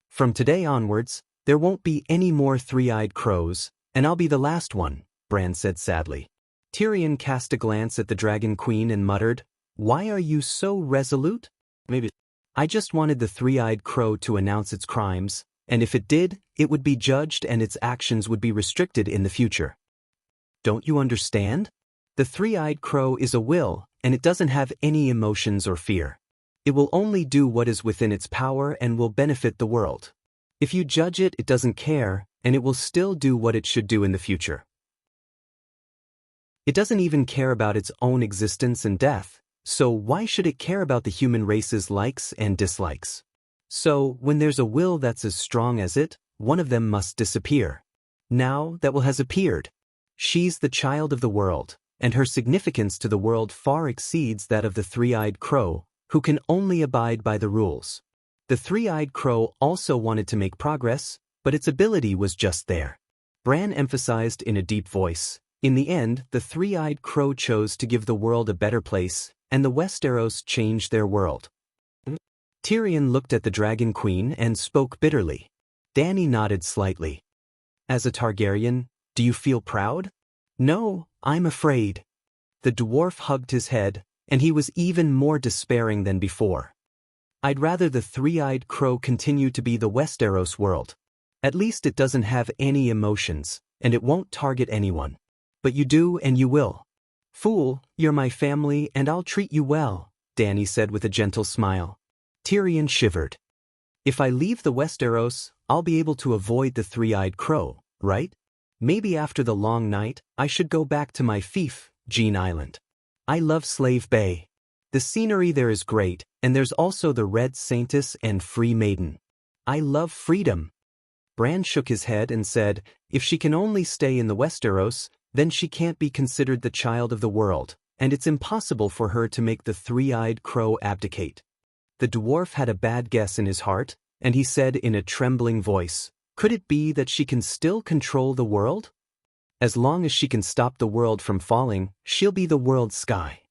From today onwards, there won't be any more three-eyed crows, and I'll be the last one, Bran said sadly. Tyrion cast a glance at the Dragon Queen and muttered, Why are you so resolute? Maybe. I just wanted the three-eyed crow to announce its crimes, and if it did, it would be judged and its actions would be restricted in the future. Don't you understand? The three-eyed crow is a will, and it doesn't have any emotions or fear. It will only do what is within its power and will benefit the world. If you judge it, it doesn't care, and it will still do what it should do in the future. It doesn't even care about its own existence and death, so why should it care about the human race's likes and dislikes? So, when there's a will that's as strong as it, one of them must disappear. Now that will has appeared. She's the child of the world, and her significance to the world far exceeds that of the three-eyed crow, who can only abide by the rules. The three-eyed crow also wanted to make progress, but its ability was just there. Bran emphasized in a deep voice, in the end, the three-eyed crow chose to give the world a better place, and the Westeros changed their world. Tyrion looked at the Dragon Queen and spoke bitterly. Dany nodded slightly. As a Targaryen, do you feel proud? No, I'm afraid. The dwarf hugged his head, and he was even more despairing than before. I'd rather the three-eyed crow continue to be the Westeros world. At least it doesn't have any emotions, and it won't target anyone. But you do and you will. Fool, you're my family and I'll treat you well, Dany said with a gentle smile. Tyrion shivered. If I leave the Westeros, I'll be able to avoid the three-eyed crow, right? Maybe after the long night, I should go back to my fief, Jean Island. I love Slave Bay. The scenery there is great, and there's also the Red Saintess and Free Maiden. I love freedom. Bran shook his head and said, if she can only stay in the Westeros, then she can't be considered the child of the world, and it's impossible for her to make the three-eyed crow abdicate. The dwarf had a bad guess in his heart, and he said in a trembling voice, could it be that she can still control the world? As long as she can stop the world from falling, she'll be the world's sky.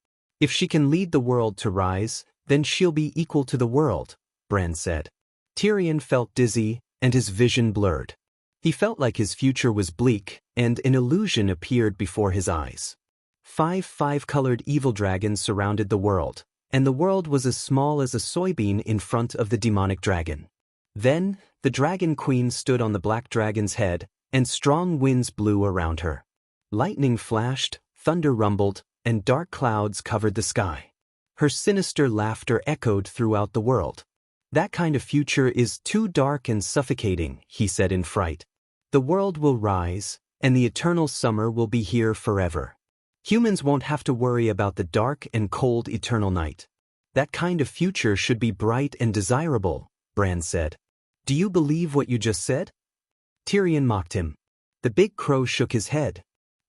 If she can lead the world to rise, then she'll be equal to the world, Bran said. Tyrion felt dizzy, and his vision blurred. He felt like his future was bleak, and an illusion appeared before his eyes. 5 colored evil dragons surrounded the world, and the world was as small as a soybean in front of the demonic dragon. Then, the Dragon Queen stood on the black dragon's head, and strong winds blew around her. Lightning flashed, thunder rumbled, and dark clouds covered the sky. Her sinister laughter echoed throughout the world. That kind of future is too dark and suffocating, he said in fright. The world will rise, and the eternal summer will be here forever. Humans won't have to worry about the dark and cold eternal night. That kind of future should be bright and desirable, Bran said. Do you believe what you just said? Tyrion mocked him. The big crow shook his head.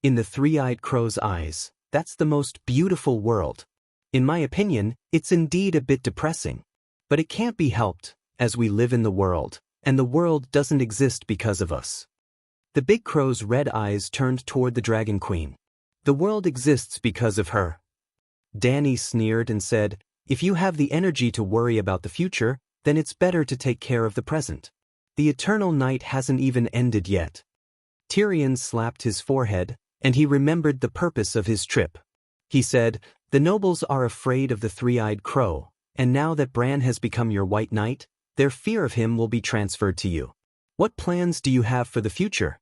In the three-eyed crow's eyes, that's the most beautiful world. In my opinion, it's indeed a bit depressing. But it can't be helped, as we live in the world, and the world doesn't exist because of us. The big crow's red eyes turned toward the Dragon Queen. The world exists because of her. Dany sneered and said, if you have the energy to worry about the future, then it's better to take care of the present. The eternal night hasn't even ended yet. Tyrion slapped his forehead, and he remembered the purpose of his trip. He said, the nobles are afraid of the three-eyed crow, and now that Bran has become your white knight, their fear of him will be transferred to you. What plans do you have for the future?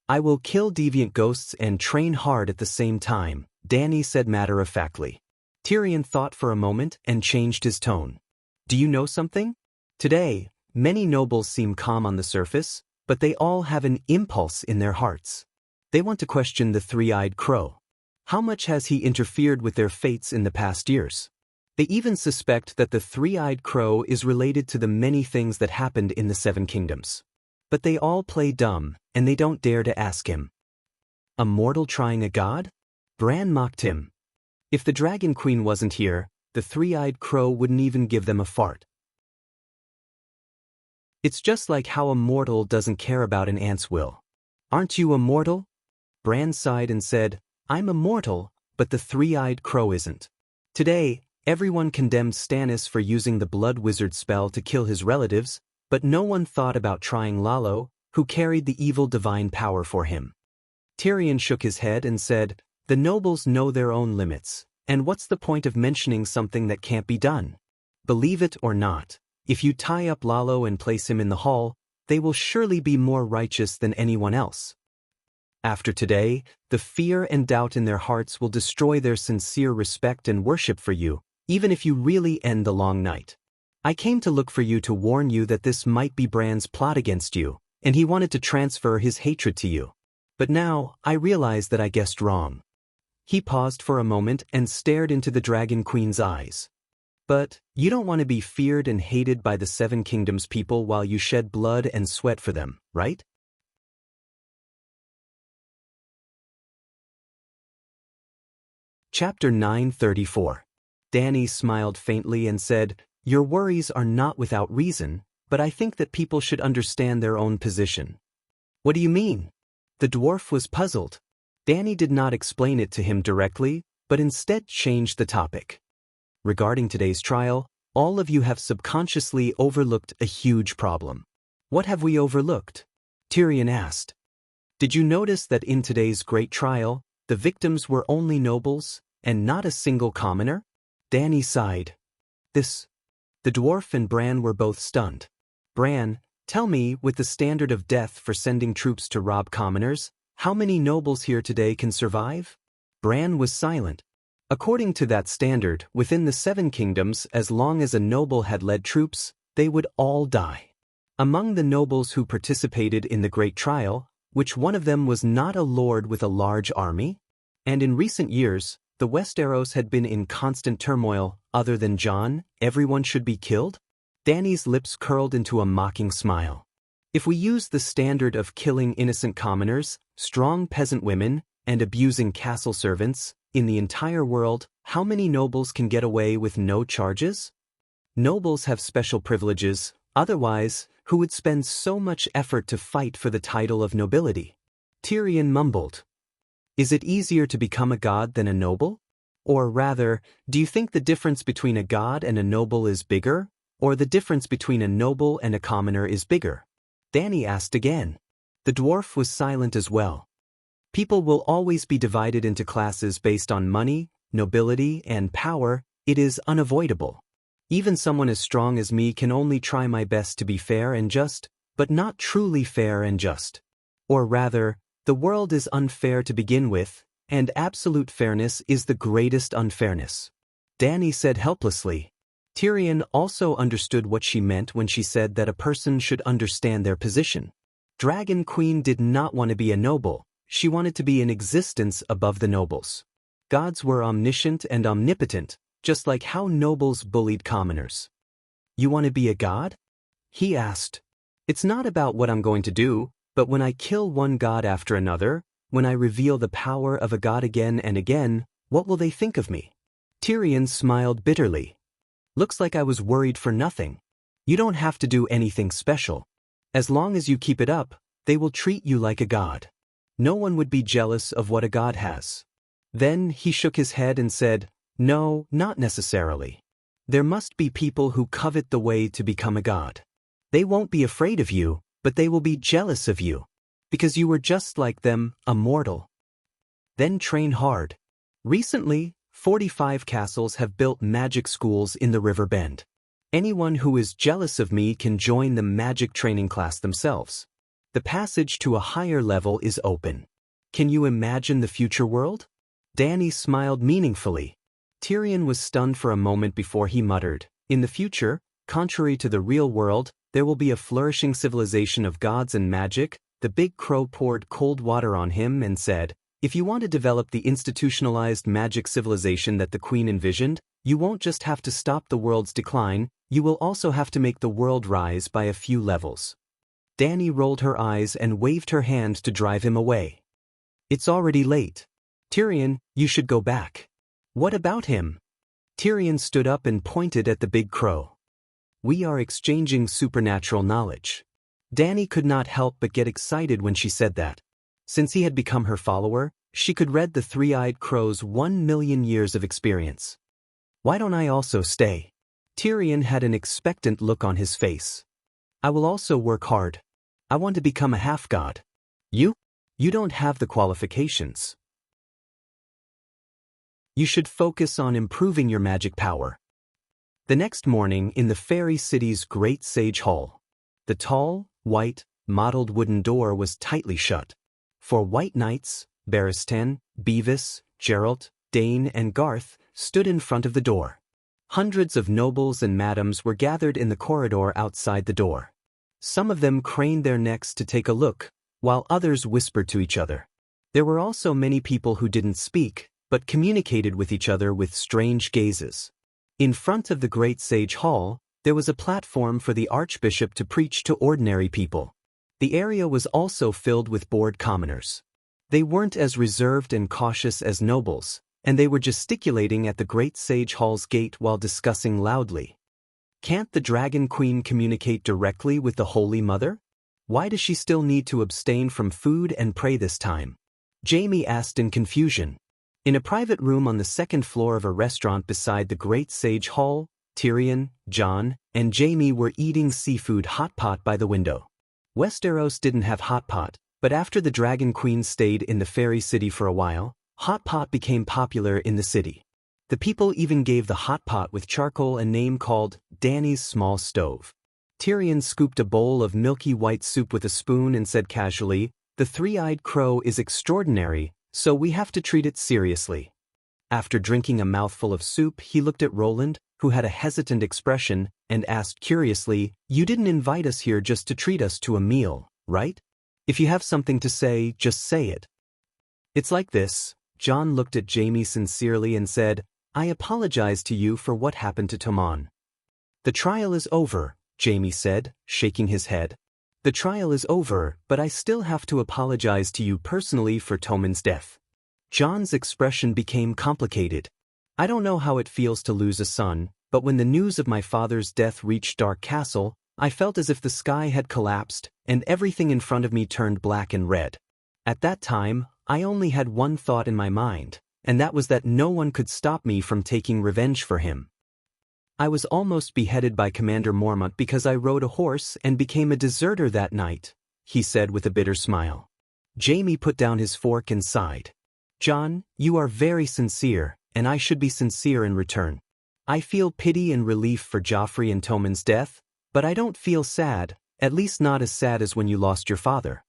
I will kill deviant ghosts and train hard at the same time, Dany said matter-of-factly. Tyrion thought for a moment and changed his tone. Do you know something? Today, many nobles seem calm on the surface, but they all have an impulse in their hearts. They want to question the three-eyed crow. How much has he interfered with their fates in the past years? They even suspect that the three-eyed crow is related to the many things that happened in the Seven Kingdoms. But they all play dumb, and they don't dare to ask him. A mortal trying a god? Bran mocked him. If the Dragon Queen wasn't here, the three-eyed crow wouldn't even give them a fart. It's just like how a mortal doesn't care about an ant's will. Aren't you a mortal? Bran sighed and said, I'm a mortal, but the three-eyed crow isn't. Today, everyone condemned Stannis for using the blood wizard spell to kill his relatives, but no one thought about trying Lalo, who carried the evil divine power for him. Tyrion shook his head and said, the nobles know their own limits, and what's the point of mentioning something that can't be done? Believe it or not, if you tie up Lalo and place him in the hall, they will surely be more righteous than anyone else. After today, the fear and doubt in their hearts will destroy their sincere respect and worship for you, even if you really end the long night. I came to look for you to warn you that this might be Bran's plot against you, and he wanted to transfer his hatred to you. But now, I realize that I guessed wrong. He paused for a moment and stared into the Dragon Queen's eyes. But, you don't want to be feared and hated by the Seven Kingdoms people while you shed blood and sweat for them, right? Chapter 934. Dany smiled faintly and said, your worries are not without reason, but I think that people should understand their own position. What do you mean? The dwarf was puzzled. Dany did not explain it to him directly, but instead changed the topic. Regarding today's trial, all of you have subconsciously overlooked a huge problem. What have we overlooked? Tyrion asked. Did you notice that in today's great trial, the victims were only nobles, and not a single commoner? Dany sighed. The dwarf and Bran were both stunned. Bran, tell me, with the standard of death for sending troops to rob commoners, how many nobles here today can survive? Bran was silent. According to that standard, within the Seven Kingdoms, as long as a noble had led troops, they would all die. Among the nobles who participated in the Great Trial, which one of them was not a lord with a large army? And in recent years, the Westeros had been in constant turmoil. Other than Jon, everyone should be killed? Dany's lips curled into a mocking smile. If we use the standard of killing innocent commoners, strong peasant women, and abusing castle servants, in the entire world, how many nobles can get away with no charges? Nobles have special privileges, otherwise, who would spend so much effort to fight for the title of nobility? Tyrion mumbled. Is it easier to become a god than a noble? Or rather, do you think the difference between a god and a noble is bigger, or the difference between a noble and a commoner is bigger? Dany asked again. The dwarf was silent as well. People will always be divided into classes based on money, nobility, and power. It is unavoidable. Even someone as strong as me can only try my best to be fair and just, but not truly fair and just. Or rather, the world is unfair to begin with, and absolute fairness is the greatest unfairness. Dany said helplessly. Tyrion also understood what she meant when she said that a person should understand their position. Dragon Queen did not want to be a noble, she wanted to be in existence above the nobles. Gods were omniscient and omnipotent, just like how nobles bullied commoners. You want to be a god? He asked. It's not about what I'm going to do, but when I kill one god after another, when I reveal the power of a god again and again, what will they think of me? Tyrion smiled bitterly. Looks like I was worried for nothing. You don't have to do anything special. As long as you keep it up, they will treat you like a god. No one would be jealous of what a god has. Then he shook his head and said, no, not necessarily. There must be people who covet the way to become a god. They won't be afraid of you, but they will be jealous of you. Because you were just like them, a mortal. Then train hard. Recently, 45 castles have built magic schools in the River Bend. Anyone who is jealous of me can join the magic training class themselves. The passage to a higher level is open. Can you imagine the future world? Dany smiled meaningfully. Tyrion was stunned for a moment before he muttered, in the future, contrary to the real world, there will be a flourishing civilization of gods and magic. The big crow poured cold water on him and said, if you want to develop the institutionalized magic civilization that the queen envisioned, you won't just have to stop the world's decline, you will also have to make the world rise by a few levels. Dani rolled her eyes and waved her hand to drive him away. It's already late. Tyrion, you should go back. What about him? Tyrion stood up and pointed at the big crow. We are exchanging supernatural knowledge. Dani could not help but get excited when she said that. Since he had become her follower, she could read the three-eyed crow's 1,000,000 years of experience. Why don't I also stay? Tyrion had an expectant look on his face. I will also work hard. I want to become a half-god. You? You don't have the qualifications. You should focus on improving your magic power. The next morning in the fairy city's great sage hall, the tall, white, mottled wooden door was tightly shut. 4 white knights, Barristan, Beavis, Geralt, Dane and Garth, stood in front of the door. Hundreds of nobles and madams were gathered in the corridor outside the door. Some of them craned their necks to take a look, while others whispered to each other. There were also many people who didn't speak, but communicated with each other with strange gazes. In front of the great sage hall, there was a platform for the archbishop to preach to ordinary people. The area was also filled with bored commoners. They weren't as reserved and cautious as nobles, and they were gesticulating at the great sage hall's gate while discussing loudly. Can't the Dragon Queen communicate directly with the Holy Mother? Why does she still need to abstain from food and pray this time? Jaime asked in confusion. In a private room on the second floor of a restaurant beside the great sage hall, Tyrion, Jon, and Jaime were eating seafood hot pot by the window. Westeros didn't have hot pot, but after the Dragon Queen stayed in the fairy city for a while, hot pot became popular in the city. The people even gave the hot pot with charcoal a name called Dany's Small Stove. Tyrion scooped a bowl of milky white soup with a spoon and said casually, "The three-eyed crow is extraordinary, so we have to treat it seriously." After drinking a mouthful of soup, he looked at Roland, who had a hesitant expression, and asked curiously, "You didn't invite us here just to treat us to a meal, right? If you have something to say, just say it." "It's like this." Jon looked at Jaime sincerely and said, "I apologize to you for what happened to Tommen." "The trial is over," Jaime said, shaking his head. "The trial is over, but I still have to apologize to you personally for Tommen's death." Jon's expression became complicated. "I don't know how it feels to lose a son, but when the news of my father's death reached Dark Castle, I felt as if the sky had collapsed and everything in front of me turned black and red. At that time, I only had one thought in my mind, and that was that no one could stop me from taking revenge for him. I was almost beheaded by Commander Mormont because I rode a horse and became a deserter that night," he said with a bitter smile. Jaime put down his fork and sighed. "Jon, you are very sincere, and I should be sincere in return. I feel pity and relief for Joffrey and Tommen's death, but I don't feel sad, at least not as sad as when you lost your father."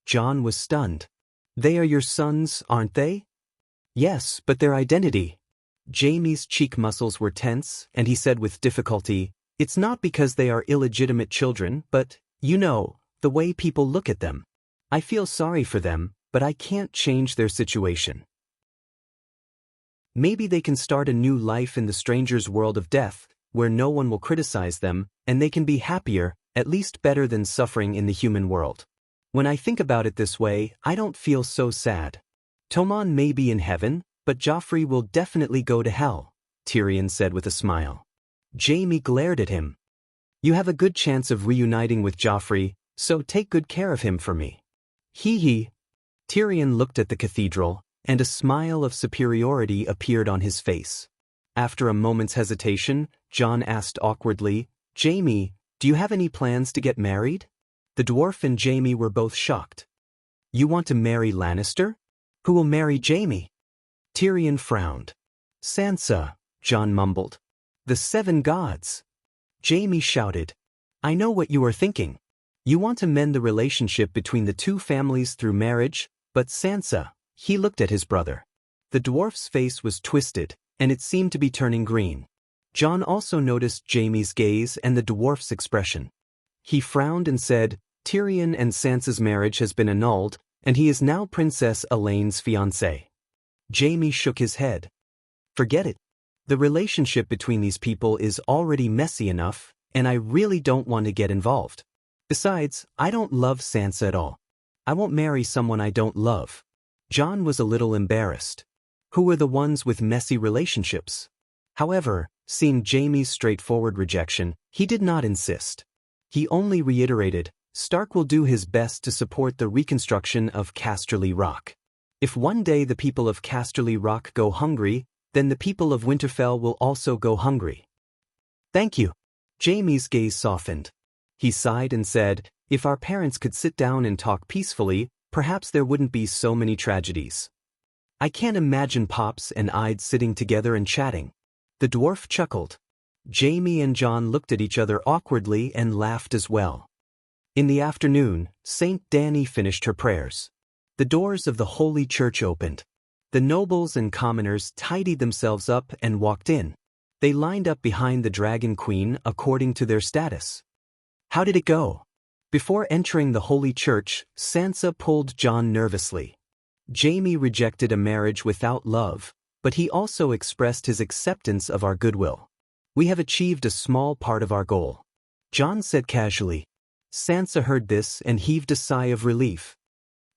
Jon was stunned. "They are your sons, aren't they?" "Yes, but their identity." Jaime's cheek muscles were tense, and he said with difficulty, "It's not because they are illegitimate children, but, you know, the way people look at them. I feel sorry for them, but I can't change their situation. Maybe they can start a new life in the stranger's world of death, where no one will criticize them, and they can be happier, at least better than suffering in the human world. When I think about it this way, I don't feel so sad. Tommen may be in heaven, but Joffrey will definitely go to hell," Tyrion said with a smile. Jaime glared at him. "You have a good chance of reuniting with Joffrey, so take good care of him for me." He. Tyrion looked at the cathedral, and a smile of superiority appeared on his face. After a moment's hesitation, Jon asked awkwardly, "Jaime, do you have any plans to get married?" The dwarf and Jaime were both shocked. "You want to marry Lannister? Who will marry Jaime?" Tyrion frowned. "Sansa," Jon mumbled. "The 7 gods." Jaime shouted, "I know what you are thinking. You want to mend the relationship between the two families through marriage, but Sansa," he looked at his brother. The dwarf's face was twisted, and it seemed to be turning green. John also noticed Jaime's gaze and the dwarf's expression. He frowned and said, "Tyrion and Sansa's marriage has been annulled, and he is now Princess Elaine's fiancé." Jaime shook his head. "Forget it. The relationship between these people is already messy enough, and I really don't want to get involved. Besides, I don't love Sansa at all. I won't marry someone I don't love." John was a little embarrassed. Who were the ones with messy relationships? However, seeing Jaime's straightforward rejection, he did not insist. He only reiterated, "Stark will do his best to support the reconstruction of Casterly Rock. If one day the people of Casterly Rock go hungry, then the people of Winterfell will also go hungry." "Thank you." Jaime's gaze softened. He sighed and said, "If our parents could sit down and talk peacefully, perhaps there wouldn't be so many tragedies." "I can't imagine Pops and I'd sitting together and chatting." The dwarf chuckled. Jaime and John looked at each other awkwardly and laughed as well. In the afternoon, Saint Dany finished her prayers. The doors of the Holy Church opened. The nobles and commoners tidied themselves up and walked in. They lined up behind the Dragon Queen according to their status. How did it go? Before entering the Holy Church, Sansa pulled John nervously. Jaime rejected a marriage without love, but he also expressed his acceptance of our goodwill. "We have achieved a small part of our goal," John said casually. Sansa heard this and heaved a sigh of relief.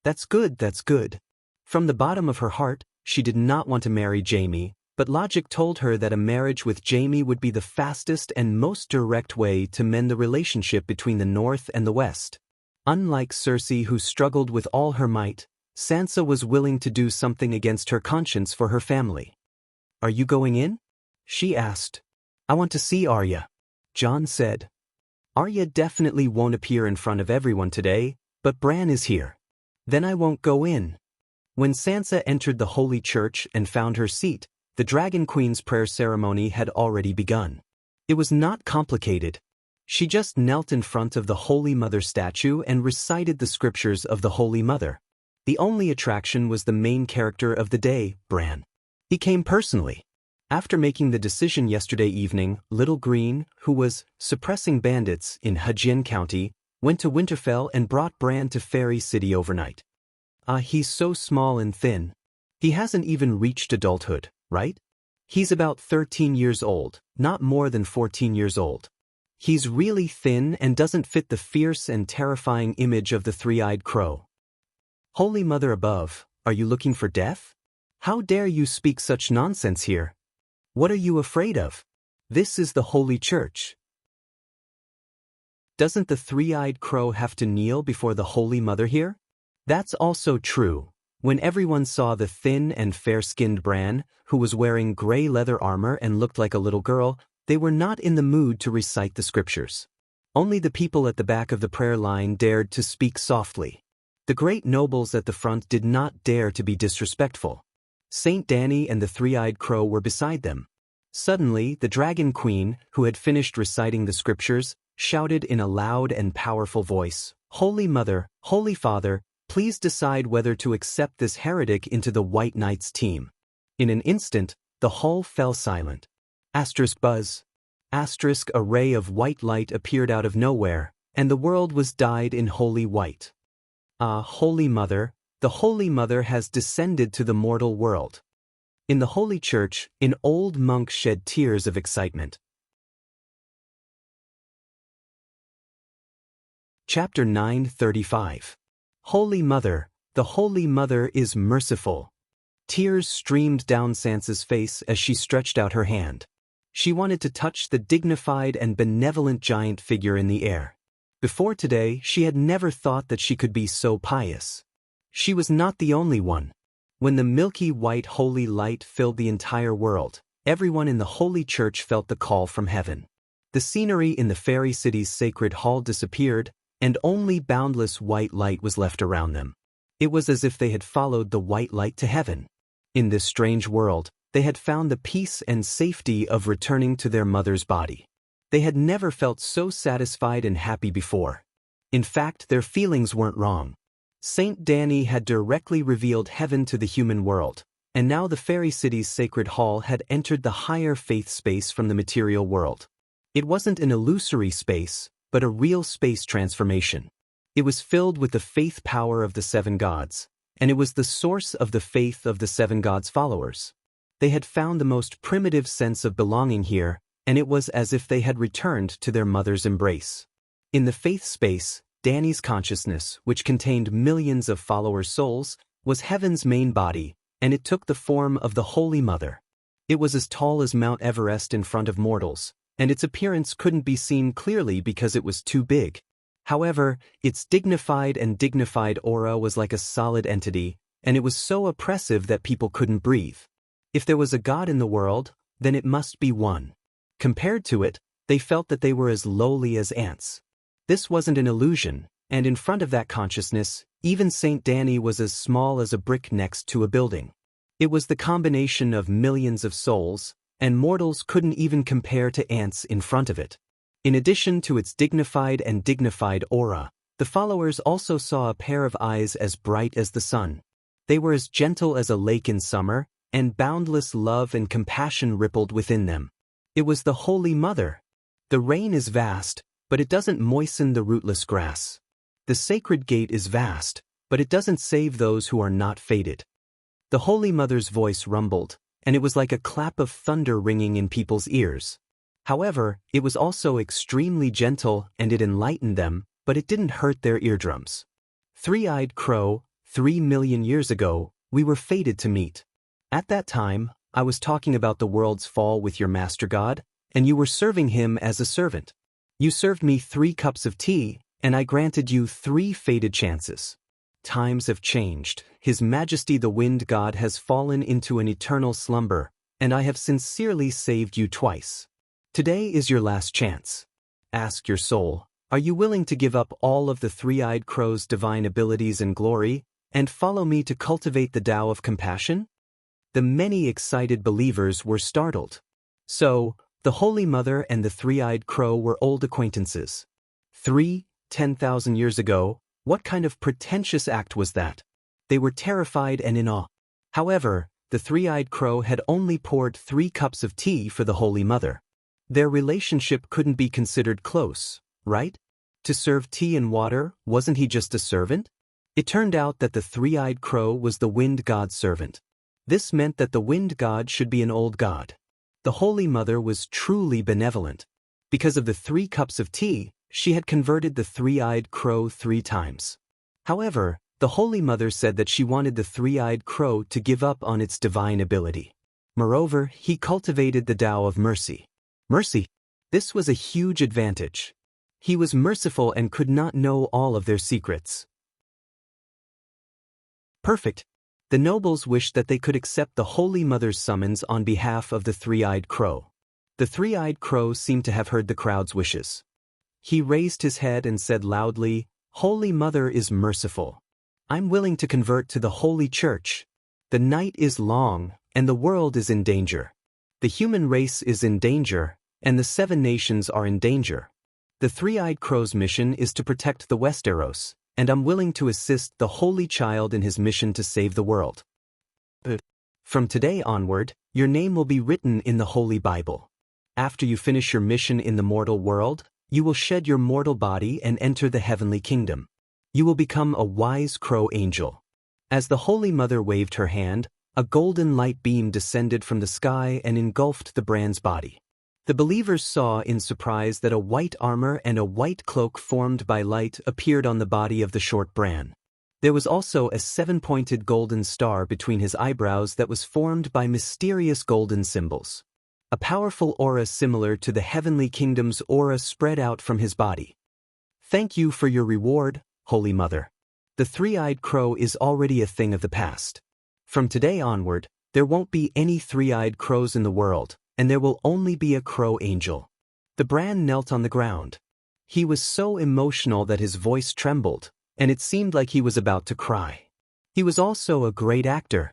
That's good, that's good." From the bottom of her heart, she did not want to marry Jaime, but logic told her that a marriage with Jaime would be the fastest and most direct way to mend the relationship between the North and the West. Unlike Cersei, who struggled with all her might, Sansa was willing to do something against her conscience for her family. "Are you going in?" she asked. "I want to see Arya," John said. "Arya definitely won't appear in front of everyone today, but Bran is here. Then I won't go in." When Sansa entered the Holy Church and found her seat, the Dragon Queen's prayer ceremony had already begun. It was not complicated. She just knelt in front of the Holy Mother statue and recited the scriptures of the Holy Mother. The only attraction was the main character of the day, Bran. He came personally. After making the decision yesterday evening, Little Green, who was suppressing bandits in Hajin County, went to Winterfell and brought Bran to Fairy City overnight. He's so small and thin. He hasn't even reached adulthood, right? He's about 13 years old, not more than 14 years old. He's really thin and doesn't fit the fierce and terrifying image of the three-eyed crow. Holy Mother above, are you looking for death? How dare you speak such nonsense here? What are you afraid of? This is the Holy Church. Doesn't the three-eyed crow have to kneel before the Holy Mother here? That's also true. When everyone saw the thin and fair-skinned Bran, who was wearing gray leather armor and looked like a little girl, they were not in the mood to recite the scriptures. Only the people at the back of the prayer line dared to speak softly. The great nobles at the front did not dare to be disrespectful. Saint Dany and the three-eyed crow were beside them. Suddenly, the Dragon Queen, who had finished reciting the scriptures, shouted in a loud and powerful voice, "Holy Mother, Holy Father, please decide whether to accept this heretic into the White Knights team." In an instant, the hall fell silent. Buzz. A ray of white light appeared out of nowhere, and the world was dyed in holy white. Holy Mother, the Holy Mother has descended to the mortal world. In the Holy Church, an old monk shed tears of excitement. Chapter 9:35. Holy Mother, the Holy Mother is merciful. Tears streamed down Sansa's face as she stretched out her hand. She wanted to touch the dignified and benevolent giant figure in the air. Before today, she had never thought that she could be so pious. She was not the only one. When the milky white holy light filled the entire world, everyone in the Holy Church felt the call from heaven. The scenery in the Fairy City's sacred hall disappeared, and only boundless white light was left around them. It was as if they had followed the white light to heaven. In this strange world, they had found the peace and safety of returning to their mother's body. They had never felt so satisfied and happy before. In fact, their feelings weren't wrong. Saint Dany had directly revealed heaven to the human world. and now the fairy city's sacred hall had entered the higher faith space from the material world. It wasn't an illusory space, but a real space transformation. It was filled with the faith power of the seven gods, and it was the source of the faith of the seven gods' followers. They had found the most primitive sense of belonging here, and it was as if they had returned to their mother's embrace. In the faith space, Danny's consciousness, which contained millions of followers' souls, was heaven's main body, and it took the form of the Holy Mother. It was as tall as Mount Everest in front of mortals, and its appearance couldn't be seen clearly because it was too big. However, its dignified aura was like a solid entity, and it was so oppressive that people couldn't breathe. If there was a god in the world, then it must be one. Compared to it, they felt that they were as lowly as ants. This wasn't an illusion, and in front of that consciousness, even Saint Danny was as small as a brick next to a building. It was the combination of millions of souls, and mortals couldn't even compare to ants in front of it. In addition to its dignified aura, the followers also saw a pair of eyes as bright as the sun. They were as gentle as a lake in summer, and boundless love and compassion rippled within them. It was the Holy Mother. The rain is vast, but it doesn't moisten the rootless grass. The sacred gate is vast, but it doesn't save those who are not fated. The Holy Mother's voice rumbled, and it was like a clap of thunder ringing in people's ears. However, it was also extremely gentle and it enlightened them, but it didn't hurt their eardrums. Three-eyed crow, 3 million years ago, we were fated to meet. At that time, I was talking about the world's fall with your master god, and you were serving him as a servant. You served me 3 cups of tea, and I granted you 3 fated chances. Times have changed. His Majesty the Wind God has fallen into an eternal slumber, and I have sincerely saved you twice. Today is your last chance. Ask your soul, are you willing to give up all of the three-eyed crow's divine abilities and glory, and follow me to cultivate the Tao of compassion? The many excited believers were startled. So, the Holy Mother and the three-eyed crow were old acquaintances. 10,000 years ago, what kind of pretentious act was that? They were terrified and in awe. However, the three-eyed crow had only poured 3 cups of tea for the Holy Mother. Their relationship couldn't be considered close, right? To serve tea and water, wasn't he just a servant? It turned out that the three-eyed crow was the wind god's servant. This meant that the wind god should be an old god. The Holy Mother was truly benevolent. Because of the 3 cups of tea, she had converted the three-eyed crow 3 times. However, the Holy Mother said that she wanted the three-eyed crow to give up on its divine ability. Moreover, he cultivated the Tao of mercy. Mercy. This was a huge advantage. He was merciful and could not know all of their secrets. Perfect. The nobles wished that they could accept the Holy Mother's summons on behalf of the three-eyed crow. The three-eyed crow seemed to have heard the crowd's wishes. He raised his head and said loudly, "Holy Mother is merciful. I'm willing to convert to the Holy Church. The night is long, and the world is in danger. The human race is in danger, and the 7 nations are in danger. The three-eyed crow's mission is to protect the Westeros, and I'm willing to assist the Holy Child in his mission to save the world. From today onward, your name will be written in the Holy Bible. After you finish your mission in the mortal world, you will shed your mortal body and enter the heavenly kingdom. You will become a wise crow angel." As the Holy Mother waved her hand, a golden light beam descended from the sky and engulfed the Brand's body. The believers saw in surprise that a white armor and a white cloak formed by light appeared on the body of the short Bran. There was also a 7-pointed golden star between his eyebrows that was formed by mysterious golden symbols. A powerful aura similar to the heavenly kingdom's aura spread out from his body. "Thank you for your reward, Holy Mother. The three-eyed crow is already a thing of the past. From today onward, there won't be any three-eyed crows in the world, and there will only be a crow angel." The Bran knelt on the ground. He was so emotional that his voice trembled, and it seemed like he was about to cry. He was also a great actor.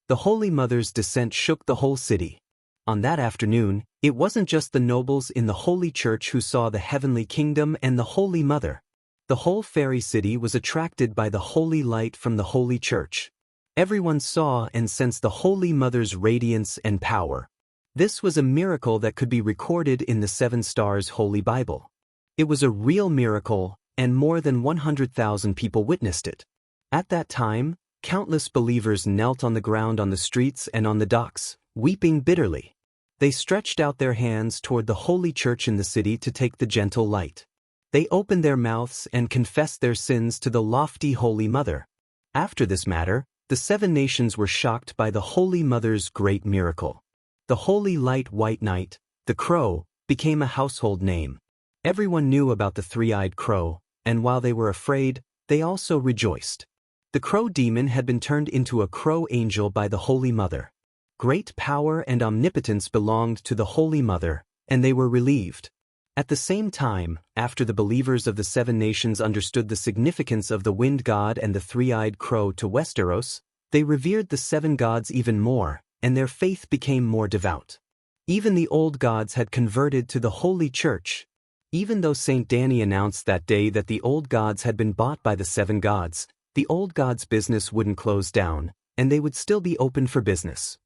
The Holy Mother's descent shook the whole city. On that afternoon, it wasn't just the nobles in the Holy Church who saw the heavenly kingdom and the Holy Mother. The whole fairy city was attracted by the holy light from the Holy Church. Everyone saw and sensed the Holy Mother's radiance and power. This was a miracle that could be recorded in the Seven Stars Holy Bible. It was a real miracle, and more than 100,000 people witnessed it. At that time, countless believers knelt on the ground on the streets and on the docks, weeping bitterly. They stretched out their hands toward the holy church in the city to take the gentle light. They opened their mouths and confessed their sins to the lofty Holy Mother. After this matter, the 7 nations were shocked by the Holy Mother's great miracle. The Holy Light White Knight, the Crow, became a household name. Everyone knew about the three-eyed crow, and while they were afraid, they also rejoiced. The crow demon had been turned into a crow angel by the Holy Mother. Great power and omnipotence belonged to the Holy Mother, and they were relieved. At the same time, after the believers of the 7 nations understood the significance of the wind god and the three-eyed crow to Westeros, they revered the 7 gods even more, and their faith became more devout. Even the old gods had converted to the Holy Church. Even though Saint Danny announced that day that the old gods had been bought by the 7 gods, the old gods' business wouldn't close down, and they would still be open for business.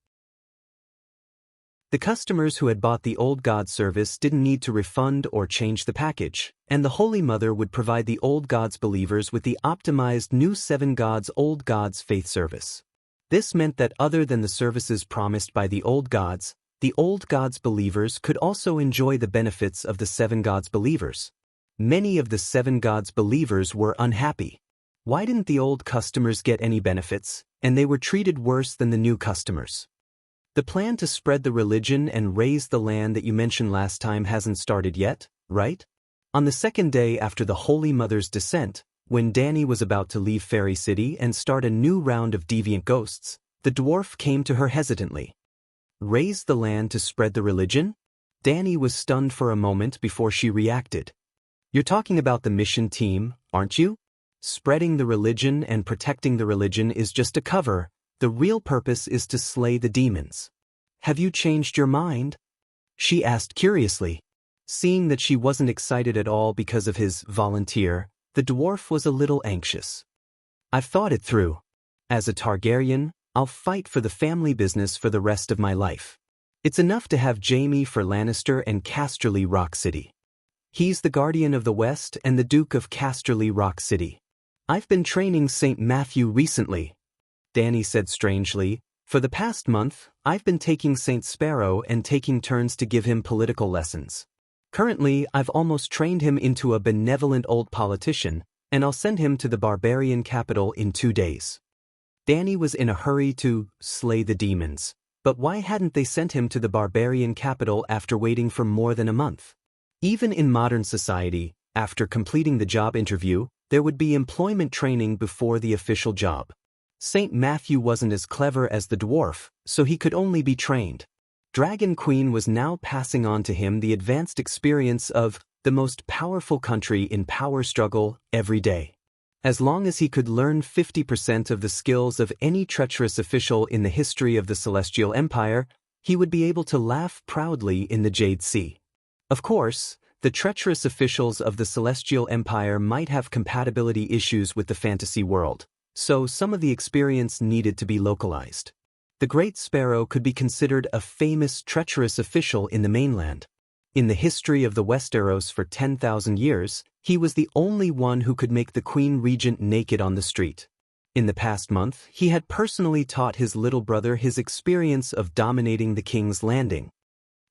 The customers who had bought the old god service didn't need to refund or change the package, and the Holy Mother would provide the old gods believers with the optimized new 7 gods old gods faith service. This meant that other than the services promised by the old gods believers could also enjoy the benefits of the 7 gods believers. Many of the 7 gods believers were unhappy. Why didn't the old customers get any benefits, and they were treated worse than the new customers? The plan to spread the religion and raise the land that you mentioned last time hasn't started yet, right? On the 2nd day after the Holy Mother's descent, when Danny was about to leave Fairy City and start a new round of deviant ghosts, the dwarf came to her hesitantly. Raise the land to spread the religion? Danny was stunned for a moment before she reacted. You're talking about the mission team, aren't you? Spreading the religion and protecting the religion is just a cover. The real purpose is to slay the demons. Have you changed your mind? She asked curiously. Seeing that she wasn't excited at all because of his volunteer, the dwarf was a little anxious. I've thought it through. As a Targaryen, I'll fight for the family business for the rest of my life. It's enough to have Jaime for Lannister and Casterly Rock City. He's the Guardian of the West and the Duke of Casterly Rock City. I've been training St. Matthew recently, Danny said strangely. For the past month, I've been taking St. Sparrow and taking turns to give him political lessons. Currently, I've almost trained him into a benevolent old politician, and I'll send him to the barbarian capital in 2 days. Danny was in a hurry to slay the demons, but why hadn't they sent him to the barbarian capital after waiting for more than a month? Even in modern society, after completing the job interview, there would be employment training before the official job. St. Matthew wasn't as clever as the dwarf, so he could only be trained. Dragon Queen was now passing on to him the advanced experience of the most powerful country in power struggle every day. As long as he could learn 50% of the skills of any treacherous official in the history of the Celestial Empire, he would be able to laugh proudly in the Jade Sea. Of course, the treacherous officials of the Celestial Empire might have compatibility issues with the fantasy world, so some of the experience needed to be localized. The Great Sparrow could be considered a famous treacherous official in the mainland. In the history of the Westeros for 10,000 years, he was the only one who could make the Queen Regent naked on the street. In the past month, he had personally taught his little brother his experience of dominating the King's Landing.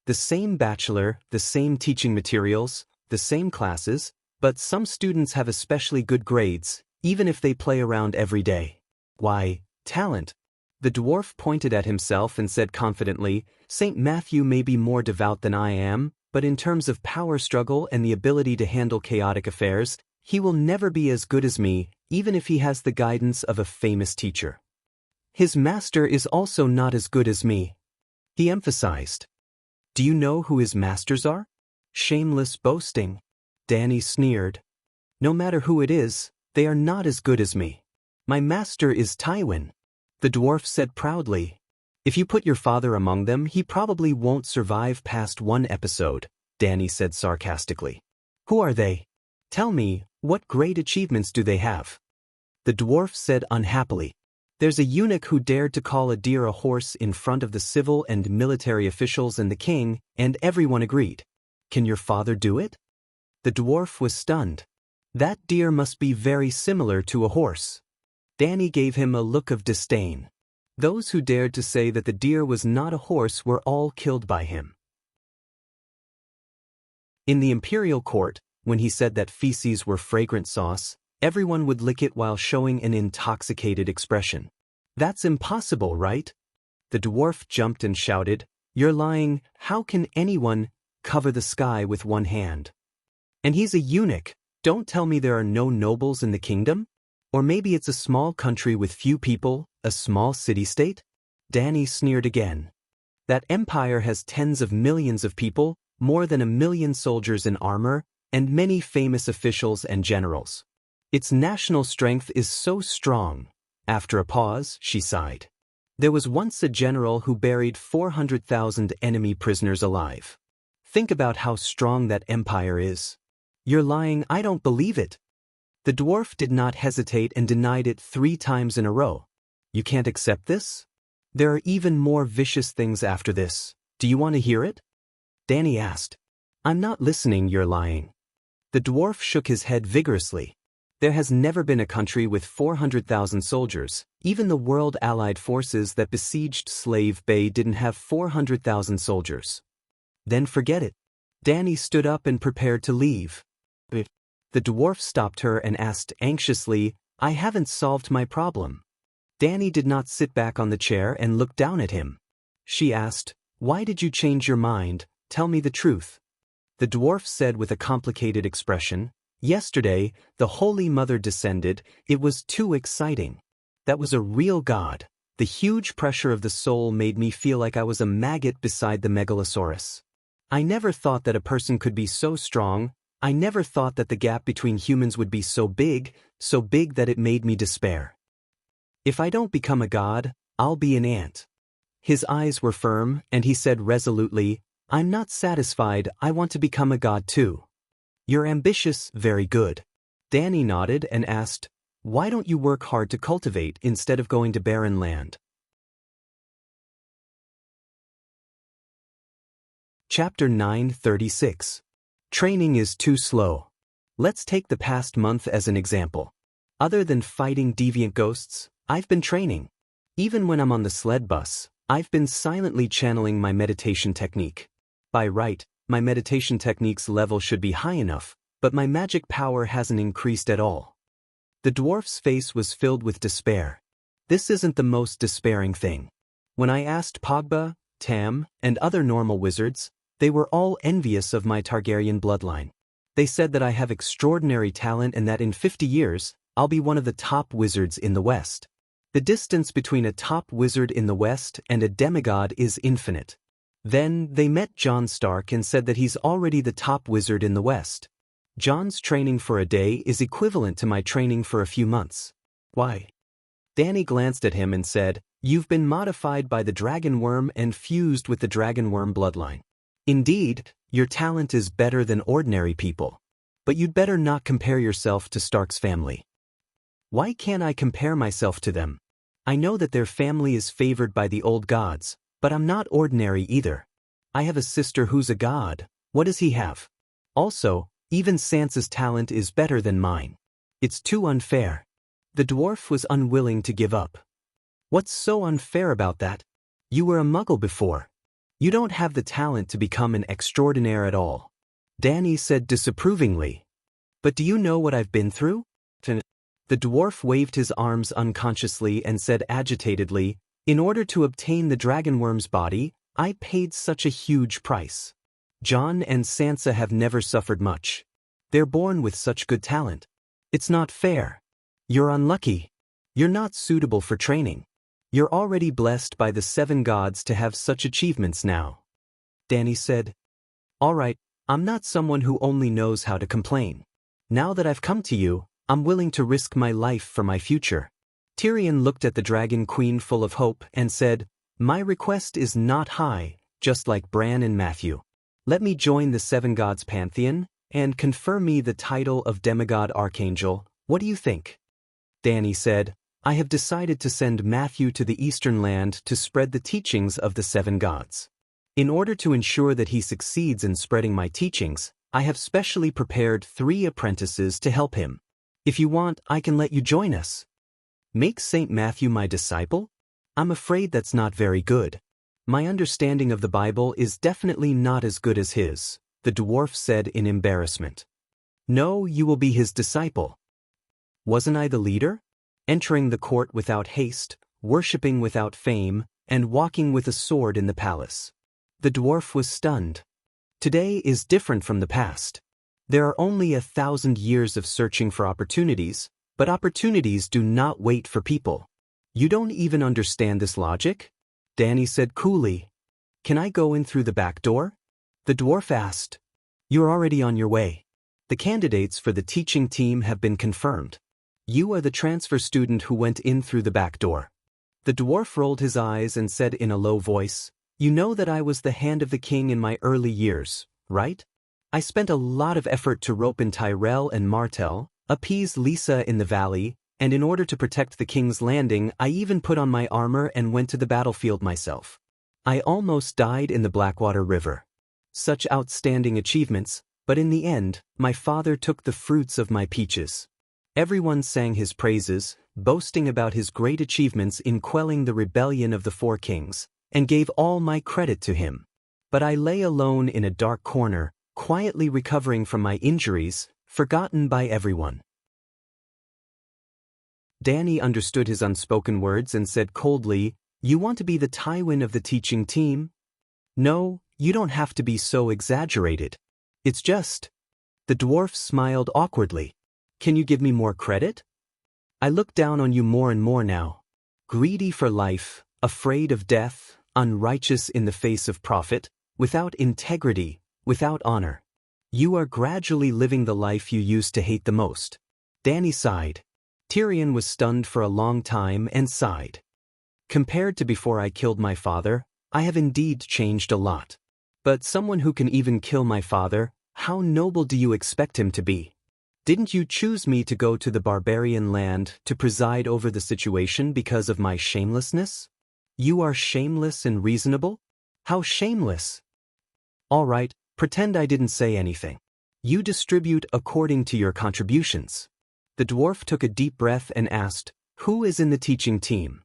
The same bachelor, the same teaching materials, the same classes, but some students have especially good grades, even if they play around every day. Why, talent. The dwarf pointed at himself and said confidently, St. Matthew may be more devout than I am, but in terms of power struggle and the ability to handle chaotic affairs, he will never be as good as me, even if he has the guidance of a famous teacher. His master is also not as good as me, he emphasized. Do you know who his masters are? Shameless boasting. Danny sneered. No matter who it is, they are not as good as me. My master is Tywin, the dwarf said proudly. If you put your father among them, he probably won't survive past 1 episode, Danny said sarcastically. Who are they? Tell me, what great achievements do they have? The dwarf said unhappily. There's a eunuch who dared to call a deer a horse in front of the civil and military officials and the king, and everyone agreed. Can your father do it? The dwarf was stunned. That deer must be very similar to a horse. Danny gave him a look of disdain. Those who dared to say that the deer was not a horse were all killed by him. In the imperial court, when he said that feces were fragrant sauce, everyone would lick it while showing an intoxicated expression. That's impossible, right? The dwarf jumped and shouted, "You're lying, how can anyone cover the sky with one hand? And he's a eunuch, don't tell me there are no nobles in the kingdom? Or maybe it's a small country with few people, a small city-state?" Danny sneered again. That empire has tens of millions of people, more than 1,000,000 soldiers in armor, and many famous officials and generals. Its national strength is so strong. After a pause, she sighed. There was once a general who buried 400,000 enemy prisoners alive. Think about how strong that empire is. You're lying, I don't believe it. The dwarf did not hesitate and denied it 3 times in a row. You can't accept this? There are even more vicious things after this. Do you want to hear it? Danny asked. I'm not listening, you're lying. The dwarf shook his head vigorously. There has never been a country with 400,000 soldiers. Even the World Allied forces that besieged Slave Bay didn't have 400,000 soldiers. Then forget it. Danny stood up and prepared to leave. The dwarf stopped her and asked anxiously, I haven't solved my problem. Danny did not sit back on the chair and look down at him. She asked, why did you change your mind? Tell me the truth. The dwarf said with a complicated expression, yesterday, the Holy Mother descended, it was too exciting. That was a real god. The huge pressure of the soul made me feel like I was a maggot beside the megalosaurus. I never thought that a person could be so strong. I never thought that the gap between humans would be so big that it made me despair. If I don't become a god, I'll be an ant. His eyes were firm, and he said resolutely, I'm not satisfied, I want to become a god too. You're ambitious, very good. Danny nodded and asked, why don't you work hard to cultivate instead of going to barren land? Chapter 9:36. Training is too slow. Let's take the past month as an example. Other than fighting deviant ghosts, I've been training. Even when I'm on the sled bus, I've been silently channeling my meditation technique. By right, my meditation technique's level should be high enough, but my magic power hasn't increased at all. The dwarf's face was filled with despair. This isn't the most despairing thing. When I asked Pogba, Tam, and other normal wizards, they were all envious of my Targaryen bloodline. They said that I have extraordinary talent and that in 50 years, I'll be one of the top wizards in the West. The distance between a top wizard in the West and a demigod is infinite. Then, they met Jon Stark and said that he's already the top wizard in the West. Jon's training for a day is equivalent to my training for a few months. Why? Danny glanced at him and said, you've been modified by the dragon worm and fused with the dragon worm bloodline. Indeed, your talent is better than ordinary people. But you'd better not compare yourself to Stark's family. Why can't I compare myself to them? I know that their family is favored by the old gods, but I'm not ordinary either. I have a sister who's a god. What does he have? Also, even Sansa's talent is better than mine. It's too unfair. The dwarf was unwilling to give up. What's so unfair about that? You were a muggle before. You don't have the talent to become an extraordinaire at all. Danny said disapprovingly. But do you know what I've been through? The dwarf waved his arms unconsciously and said agitatedly, in order to obtain the dragonworm's body, I paid such a huge price. Jon and Sansa have never suffered much. They're born with such good talent. It's not fair. You're unlucky. You're not suitable for training. You're already blessed by the 7 gods to have such achievements now. Danny said, all right, I'm not someone who only knows how to complain. Now that I've come to you, I'm willing to risk my life for my future. Tyrion looked at the Dragon Queen full of hope and said, my request is not high, just like Bran and Matthew. Let me join the 7 gods pantheon, and confer me the title of demigod archangel. What do you think? Danny said, I have decided to send Matthew to the Eastern Land to spread the teachings of the 7 gods. In order to ensure that he succeeds in spreading my teachings, I have specially prepared 3 apprentices to help him. If you want, I can let you join us. Make Saint Matthew my disciple? I'm afraid that's not very good. My understanding of the Bible is definitely not as good as his, the dwarf said in embarrassment. No, you will be his disciple. Wasn't I the leader? Entering the court without haste, worshipping without fame, and walking with a sword in the palace. The dwarf was stunned. Today is different from the past. There are only 1,000 years of searching for opportunities, but opportunities do not wait for people. You don't even understand this logic? Danny said coolly. Can I go in through the back door? The dwarf asked. You're already on your way. The candidates for the teaching team have been confirmed. You are the transfer student who went in through the back door. The dwarf rolled his eyes and said in a low voice, You know that I was the hand of the king in my early years, right? I spent a lot of effort to rope in Tyrell and Martel, appease Lisa in the valley, and in order to protect the king's landing, I even put on my armor and went to the battlefield myself. I almost died in the Blackwater River. Such outstanding achievements, but in the end, my father took the fruits of my peaches. Everyone sang his praises, boasting about his great achievements in quelling the rebellion of the 4 kings, and gave all my credit to him. But I lay alone in a dark corner, quietly recovering from my injuries, forgotten by everyone. Danny understood his unspoken words and said coldly, You want to be the Tywin of the teaching team? No, you don't have to be so exaggerated. It's just... The dwarf smiled awkwardly. Can you give me more credit? I look down on you more and more now. Greedy for life, afraid of death, unrighteous in the face of profit, without integrity, without honor. You are gradually living the life you used to hate the most. Danny sighed. Tyrion was stunned for a long time and sighed. Compared to before I killed my father, I have indeed changed a lot. But someone who can even kill my father, how noble do you expect him to be? Didn't you choose me to go to the barbarian land to preside over the situation because of my shamelessness? You are shameless and reasonable? How shameless? All right, pretend I didn't say anything. You distribute according to your contributions. The dwarf took a deep breath and asked, Who is in the teaching team?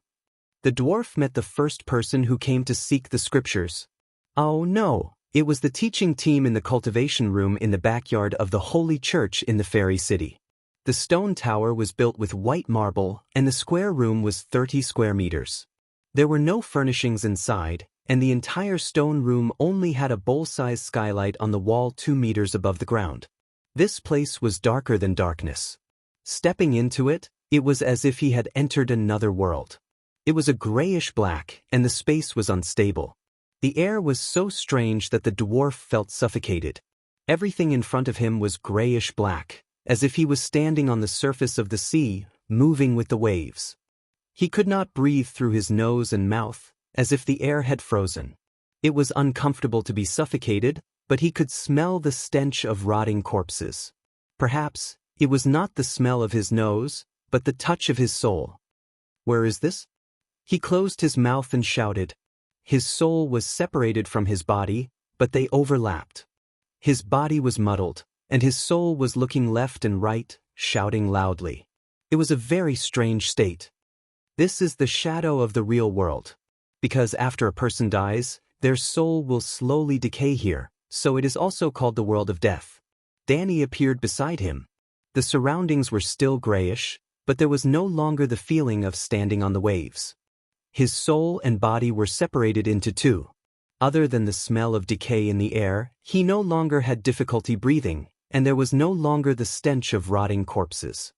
The dwarf met the first person who came to seek the scriptures. Oh no, it was the teaching team in the cultivation room in the backyard of the Holy Church in the Fairy City. The stone tower was built with white marble, and the square room was 30 square meters. There were no furnishings inside, and the entire stone room only had a bowl-sized skylight on the wall 2 meters above the ground. This place was darker than darkness. Stepping into it, it was as if he had entered another world. It was a grayish-black, and the space was unstable. The air was so strange that the dwarf felt suffocated. Everything in front of him was grayish-black, as if he was standing on the surface of the sea, moving with the waves. He could not breathe through his nose and mouth, as if the air had frozen. It was uncomfortable to be suffocated, but he could smell the stench of rotting corpses. Perhaps it was not the smell of his nose, but the touch of his soul. Where is this? He closed his mouth and shouted. His soul was separated from his body, but they overlapped. His body was muddled, and his soul was looking left and right, shouting loudly. It was a very strange state. This is the shadow of the real world. Because after a person dies, their soul will slowly decay here, so it is also called the world of death. Danny appeared beside him. The surroundings were still grayish, but there was no longer the feeling of standing on the waves. His soul and body were separated into 2. Other than the smell of decay in the air, he no longer had difficulty breathing, and there was no longer the stench of rotting corpses.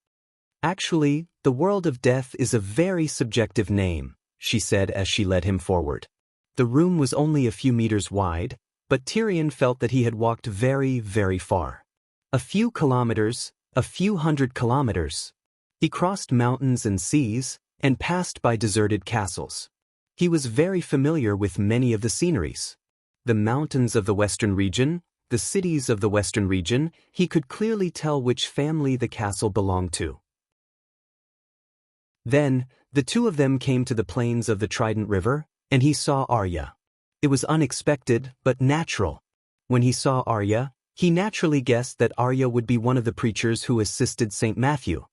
Actually, the world of death is a very subjective name, she said as she led him forward. The room was only a few meters wide, but Tyrion felt that he had walked very, very far. A few kilometers, a few hundred kilometers. He crossed mountains and seas, and passed by deserted castles. He was very familiar with many of the sceneries. The mountains of the western region, the cities of the western region, he could clearly tell which family the castle belonged to. Then, the two of them came to the plains of the Trident River, and he saw Arya. It was unexpected, but natural. When he saw Arya, he naturally guessed that Arya would be one of the preachers who assisted St. Matthew.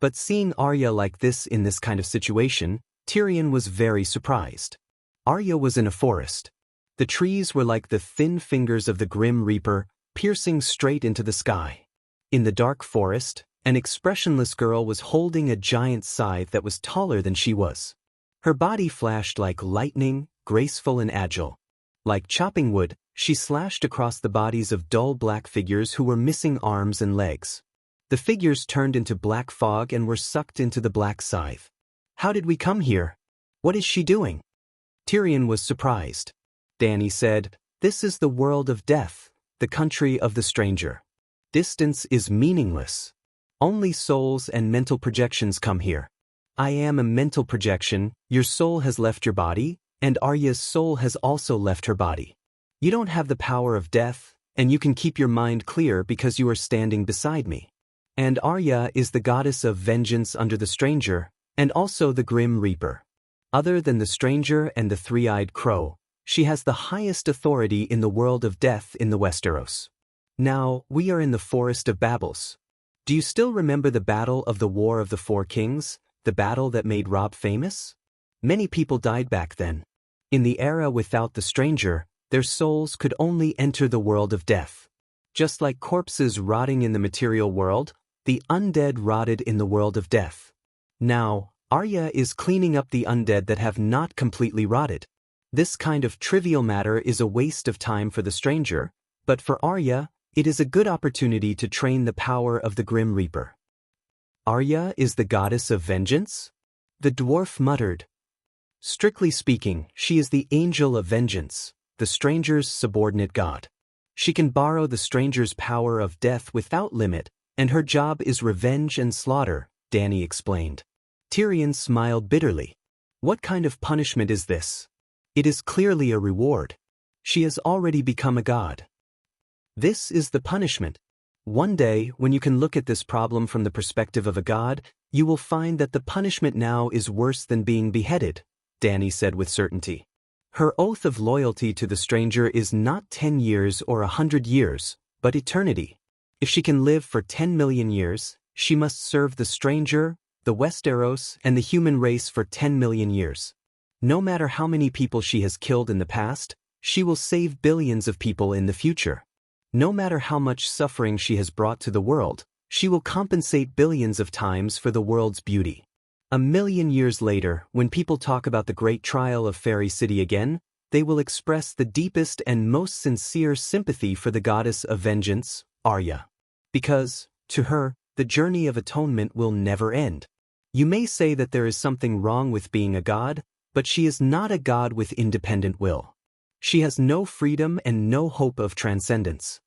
But seeing Arya like this in this kind of situation, Tyrion was very surprised. Arya was in a forest. The trees were like the thin fingers of the Grim Reaper, piercing straight into the sky. In the dark forest, an expressionless girl was holding a giant scythe that was taller than she was. Her body flashed like lightning, graceful and agile. Like chopping wood, she slashed across the bodies of dull black figures who were missing arms and legs. The figures turned into black fog and were sucked into the black scythe. "How did we come here? What is she doing?" Tyrion was surprised. Dany said, "This is the world of death, the country of the stranger. Distance is meaningless. Only souls and mental projections come here. I am a mental projection, your soul has left your body, and Arya's soul has also left her body. You don't have the power of death, and you can keep your mind clear because you are standing beside me. And Arya is the goddess of vengeance under the stranger, and also the Grim Reaper. Other than the stranger and the three-eyed crow, she has the highest authority in the world of death in the Westeros. Now, we are in the Forest of Babbles. Do you still remember the battle of the War of the Four Kings, the battle that made Robb famous? Many people died back then. In the era without the stranger, their souls could only enter the world of death. Just like corpses rotting in the material world, the undead rotted in the world of death. Now, Arya is cleaning up the undead that have not completely rotted. This kind of trivial matter is a waste of time for the stranger, but for Arya, it is a good opportunity to train the power of the Grim Reaper. Arya is the goddess of vengeance? The dwarf muttered. Strictly speaking, she is the angel of vengeance, the stranger's subordinate god. She can borrow the stranger's power of death without limit, and her job is revenge and slaughter, Dany explained. Tyrion smiled bitterly. What kind of punishment is this? It is clearly a reward. She has already become a god. This is the punishment. One day, when you can look at this problem from the perspective of a god, you will find that the punishment now is worse than being beheaded, Dany said with certainty. Her oath of loyalty to the stranger is not 10 years or 100 years, but eternity. If she can live for 10 million years, she must serve the stranger, the Westeros, and the human race for 10 million years. No matter how many people she has killed in the past, she will save billions of people in the future. No matter how much suffering she has brought to the world, she will compensate billions of times for the world's beauty. 1,000,000 years later, when people talk about the great trial of Fairy City again, they will express the deepest and most sincere sympathy for the goddess of vengeance, Arya. Because, to her, the journey of atonement will never end. You may say that there is something wrong with being a god, but she is not a god with independent will. She has no freedom and no hope of transcendence.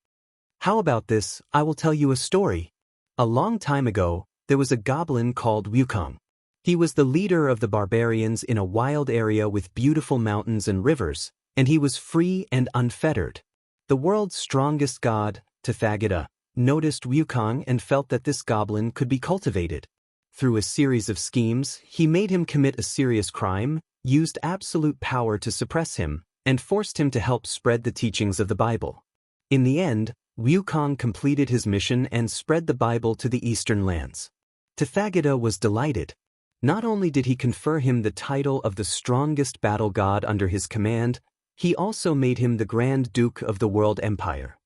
How about this? I will tell you a story. A long time ago, there was a goblin called Wukong. He was the leader of the barbarians in a wild area with beautiful mountains and rivers, and he was free and unfettered. The world's strongest god, Tathagata, noticed Wukong and felt that this goblin could be cultivated. Through a series of schemes, he made him commit a serious crime, used absolute power to suppress him, and forced him to help spread the teachings of the Bible. In the end, Wukong completed his mission and spread the Bible to the eastern lands. Tathagata was delighted. Not only did he confer him the title of the strongest battle god under his command, he also made him the Grand Duke of the World Empire.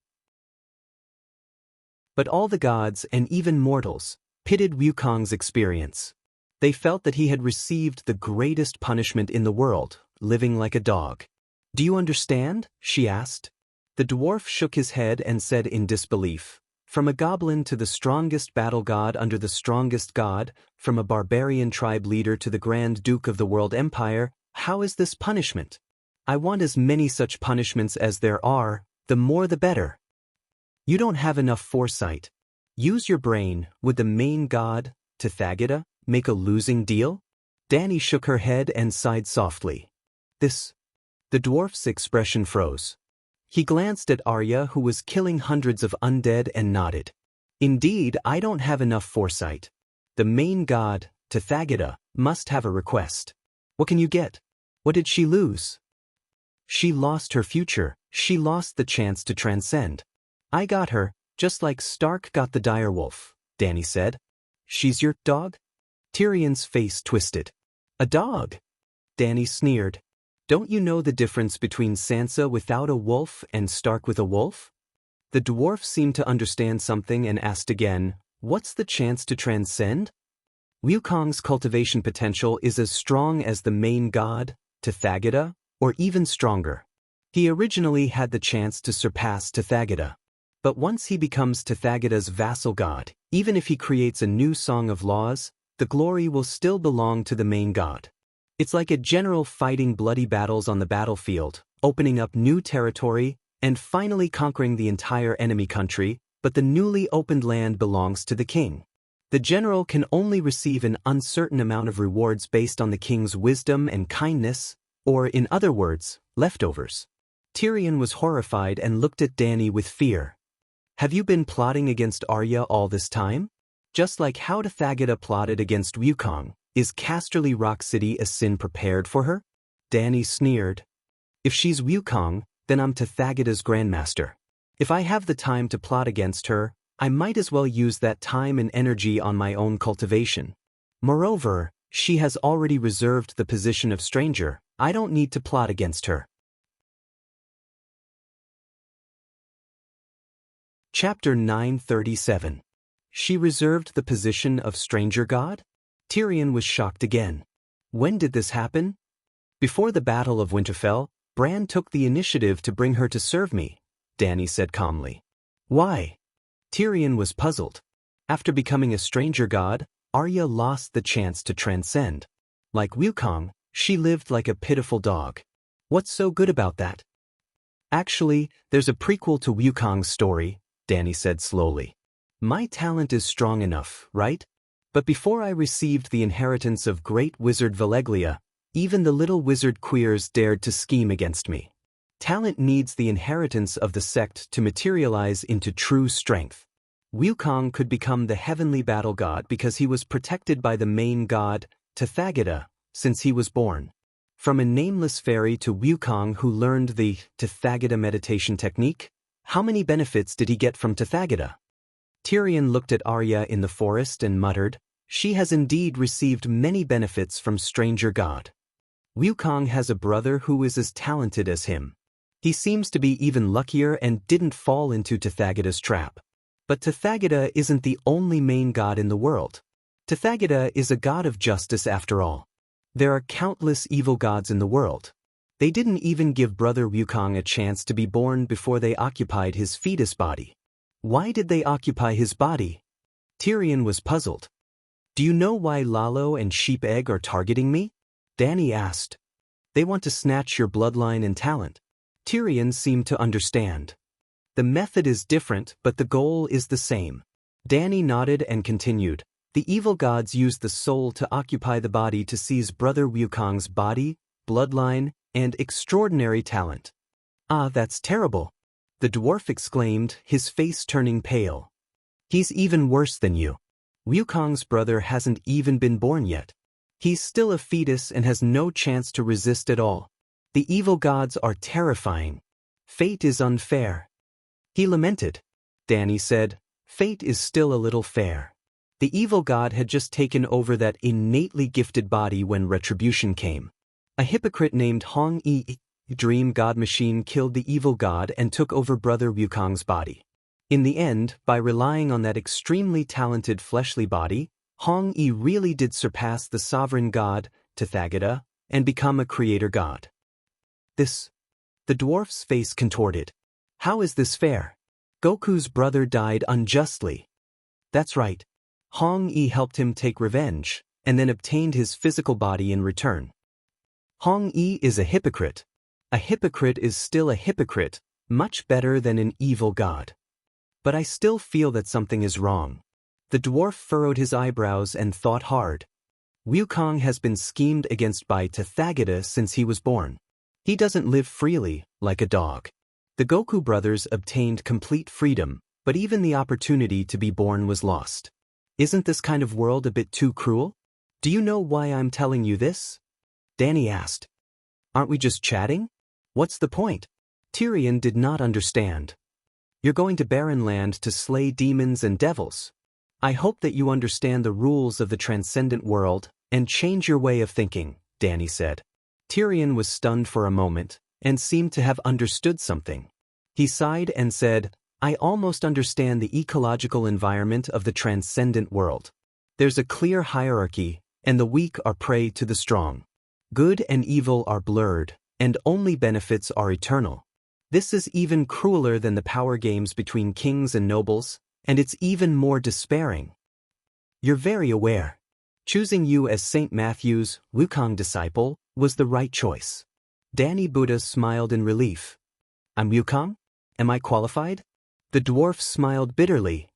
But all the gods, and even mortals, pitied Wukong's experience. They felt that he had received the greatest punishment in the world, living like a dog. "Do you understand?" she asked. The dwarf shook his head and said in disbelief, "From a goblin to the strongest battle god under the strongest god, from a barbarian tribe leader to the Grand Duke of the World Empire, how is this punishment? I want as many such punishments as there are, the more the better." "You don't have enough foresight. Use your brain. Would the main god, Tathagata, make a losing deal?" Dany shook her head and sighed softly. The dwarf's expression froze. He glanced at Arya, who was killing hundreds of undead, and nodded. "Indeed, I don't have enough foresight. The main god, Tathagata, must have a request. What can you get? What did she lose? She lost her future, she lost the chance to transcend. I got her, just like Stark got the direwolf, Dany said. She's your dog? Tyrion's face twisted. A dog? Dany sneered. Don't you know the difference between Sansa without a wolf and Stark with a wolf? The dwarf seemed to understand something and asked again, what's the chance to transcend? Wukong's cultivation potential is as strong as the main god, Tathagata, or even stronger. He originally had the chance to surpass Tathagata. But once he becomes Tathagata's vassal god, even if he creates a new Song of Laws, the glory will still belong to the main god. It's like a general fighting bloody battles on the battlefield, opening up new territory, and finally conquering the entire enemy country, but the newly opened land belongs to the king. The general can only receive an uncertain amount of rewards based on the king's wisdom and kindness, or in other words, leftovers. Tyrion was horrified and looked at Dany with fear. Have you been plotting against Arya all this time? Just like how Tathagata plotted against Wukong, is Casterly Rock City a sin prepared for her? Dany sneered. If she's Wukong, then I'm Tathagata's grandmaster. If I have the time to plot against her, I might as well use that time and energy on my own cultivation. Moreover, she has already reserved the position of stranger. I don't need to plot against her. Chapter 937. She reserved the position of stranger god? Tyrion was shocked again. When did this happen? Before the Battle of Winterfell, Bran took the initiative to bring her to serve me, Dany said calmly. Why? Tyrion was puzzled. After becoming a stranger god, Arya lost the chance to transcend. Like Wukong, she lived like a pitiful dog. What's so good about that? Actually, there's a prequel to Wukong's story, Dany said slowly. My talent is strong enough, right? But before I received the inheritance of great wizard Valeglia, even the little wizard queers dared to scheme against me. Talent needs the inheritance of the sect to materialize into true strength. Wukong could become the heavenly battle god because he was protected by the main god, Tathagata, since he was born. From a nameless fairy to Wukong who learned the Tathagata meditation technique, how many benefits did he get from Tathagata? Tyrion looked at Arya in the forest and muttered, she has indeed received many benefits from stranger god. Wukong has a brother who is as talented as him. He seems to be even luckier and didn't fall into Tathagata's trap. But Tathagata isn't the only main god in the world. Tathagata is a god of justice after all. There are countless evil gods in the world. They didn't even give brother Wukong a chance to be born before they occupied his fetus body. Why did they occupy his body? Tyrion was puzzled. Do you know why Lalo and Sheep Egg are targeting me? Dany asked. They want to snatch your bloodline and talent. Tyrion seemed to understand. The method is different, but the goal is the same. Dany nodded and continued. The evil gods use the soul to occupy the body to seize brother Wukong's body, bloodline, and extraordinary talent. Ah, that's terrible. The dwarf exclaimed, his face turning pale. He's even worse than you. Wukong's brother hasn't even been born yet. He's still a fetus and has no chance to resist at all. The evil gods are terrifying. Fate is unfair. He lamented. Dany said, fate is still a little fair. The evil god had just taken over that innately gifted body when retribution came. A hypocrite named Hong Yi, Dream God Machine, killed the evil god and took over brother Wukong's body. In the end, by relying on that extremely talented fleshly body, Hong Yi really did surpass the sovereign god, Tathagata, and become a creator god. The dwarf's face contorted. How is this fair? Goku's brother died unjustly. That's right. Hong Yi helped him take revenge, and then obtained his physical body in return. Hong Yi is a hypocrite. A hypocrite is still a hypocrite, much better than an evil god. But I still feel that something is wrong. The dwarf furrowed his eyebrows and thought hard. Wukong has been schemed against by Tathagata since he was born. He doesn't live freely, like a dog. The Goku brothers obtained complete freedom, but even the opportunity to be born was lost. Isn't this kind of world a bit too cruel? Do you know why I'm telling you this? Danny asked. Aren't we just chatting? What's the point? Tyrion did not understand. You're going to barren land to slay demons and devils. I hope that you understand the rules of the transcendent world and change your way of thinking, Danny said. Tyrion was stunned for a moment and seemed to have understood something. He sighed and said, I almost understand the ecological environment of the transcendent world. There's a clear hierarchy, and the weak are prey to the strong. Good and evil are blurred, and only benefits are eternal. This is even crueler than the power games between kings and nobles, and it's even more despairing. You're very aware. Choosing you as St. Matthew's Wukong disciple was the right choice. Danny Buddha smiled in relief. I'm Wukong? Am I qualified? The dwarf smiled bitterly.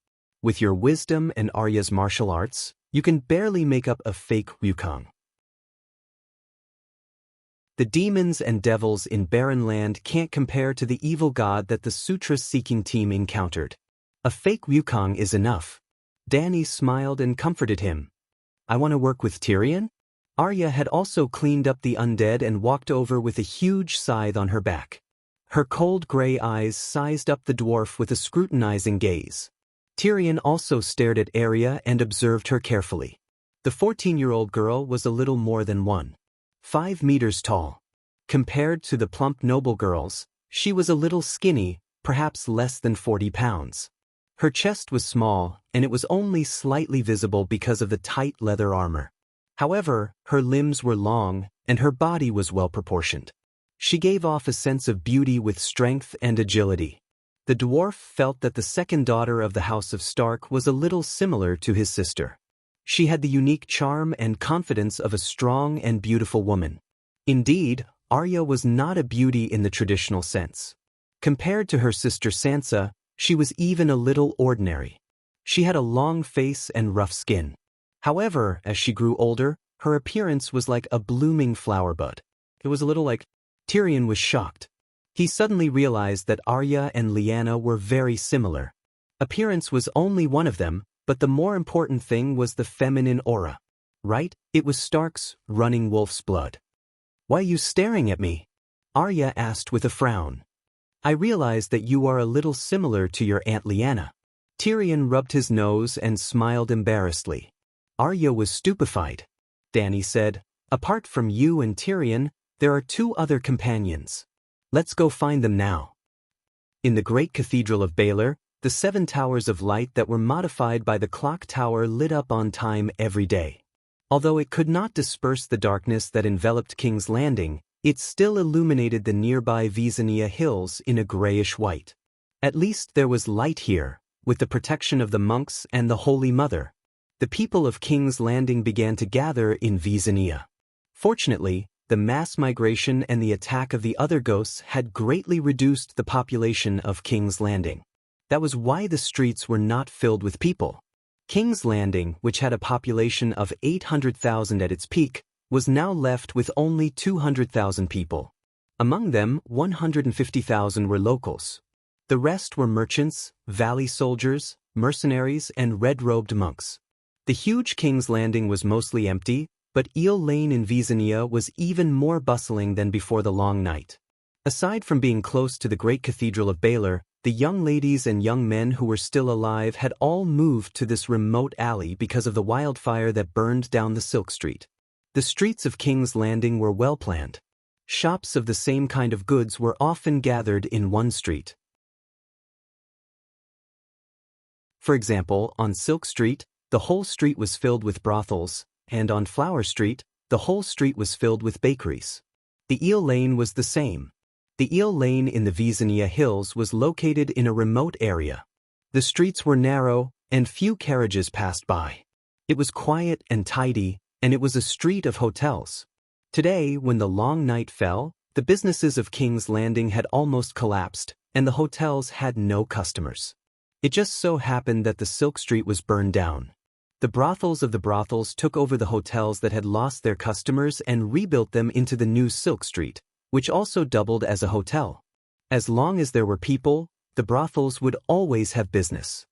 With your wisdom and Arya's martial arts, you can barely make up a fake Wukong. The demons and devils in barren land can't compare to the evil god that the sutra-seeking team encountered. A fake Wukong is enough. Danny smiled and comforted him. I want to work with Tyrion? Arya had also cleaned up the undead and walked over with a huge scythe on her back. Her cold gray eyes sized up the dwarf with a scrutinizing gaze. Tyrion also stared at Arya and observed her carefully. The 14-year-old girl was a little more than 1.5 meters tall. Compared to the plump noble girls, she was a little skinny, perhaps less than 40 pounds. Her chest was small, and it was only slightly visible because of the tight leather armor. However, her limbs were long, and her body was well proportioned. She gave off a sense of beauty with strength and agility. The dwarf felt that the second daughter of the House of Stark was a little similar to his sister. She had the unique charm and confidence of a strong and beautiful woman. Indeed, Arya was not a beauty in the traditional sense. Compared to her sister Sansa, she was even a little ordinary. She had a long face and rough skin. However, as she grew older, her appearance was like a blooming flower bud. It was a little like Tyrion was shocked. He suddenly realized that Arya and Lyanna were very similar. Appearance was only one of them, but the more important thing was the feminine aura. Right? It was Stark's running wolf's blood. Why are you staring at me? Arya asked with a frown. I realized that you are a little similar to your Aunt Lyanna. Tyrion rubbed his nose and smiled embarrassedly. Arya was stupefied. Danny said, apart from you and Tyrion, there are 2 other companions. Let's go find them now. In the great cathedral of Baelor, the 7 towers of light that were modified by the clock tower lit up on time every day. Although it could not disperse the darkness that enveloped King's Landing, it still illuminated the nearby Visania hills in a grayish white. At least there was light here, with the protection of the monks and the Holy Mother. The people of King's Landing began to gather in Visania. Fortunately, the mass migration and the attack of the other ghosts had greatly reduced the population of King's Landing. That was why the streets were not filled with people. King's Landing, which had a population of 800,000 at its peak, was now left with only 200,000 people. Among them, 150,000 were locals. The rest were merchants, valley soldiers, mercenaries, and red-robed monks. The huge King's Landing was mostly empty, but Eel Lane in Visania was even more bustling than before the long night. Aside from being close to the great cathedral of Baelor, the young ladies and young men who were still alive had all moved to this remote alley because of the wildfire that burned down the Silk Street. The streets of King's Landing were well planned. Shops of the same kind of goods were often gathered in one street. For example, on Silk Street, the whole street was filled with brothels, and on Flower Street, the whole street was filled with bakeries. The Eel Lane was the same. The Eel Lane in the Visania Hills was located in a remote area. The streets were narrow, and few carriages passed by. It was quiet and tidy, and it was a street of hotels. Today, when the long night fell, the businesses of King's Landing had almost collapsed, and the hotels had no customers. It just so happened that the Silk Street was burned down. The brothels of the brothels took over the hotels that had lost their customers and rebuilt them into the new Silk Street, which also doubled as a hotel. As long as there were people, the brothels would always have business.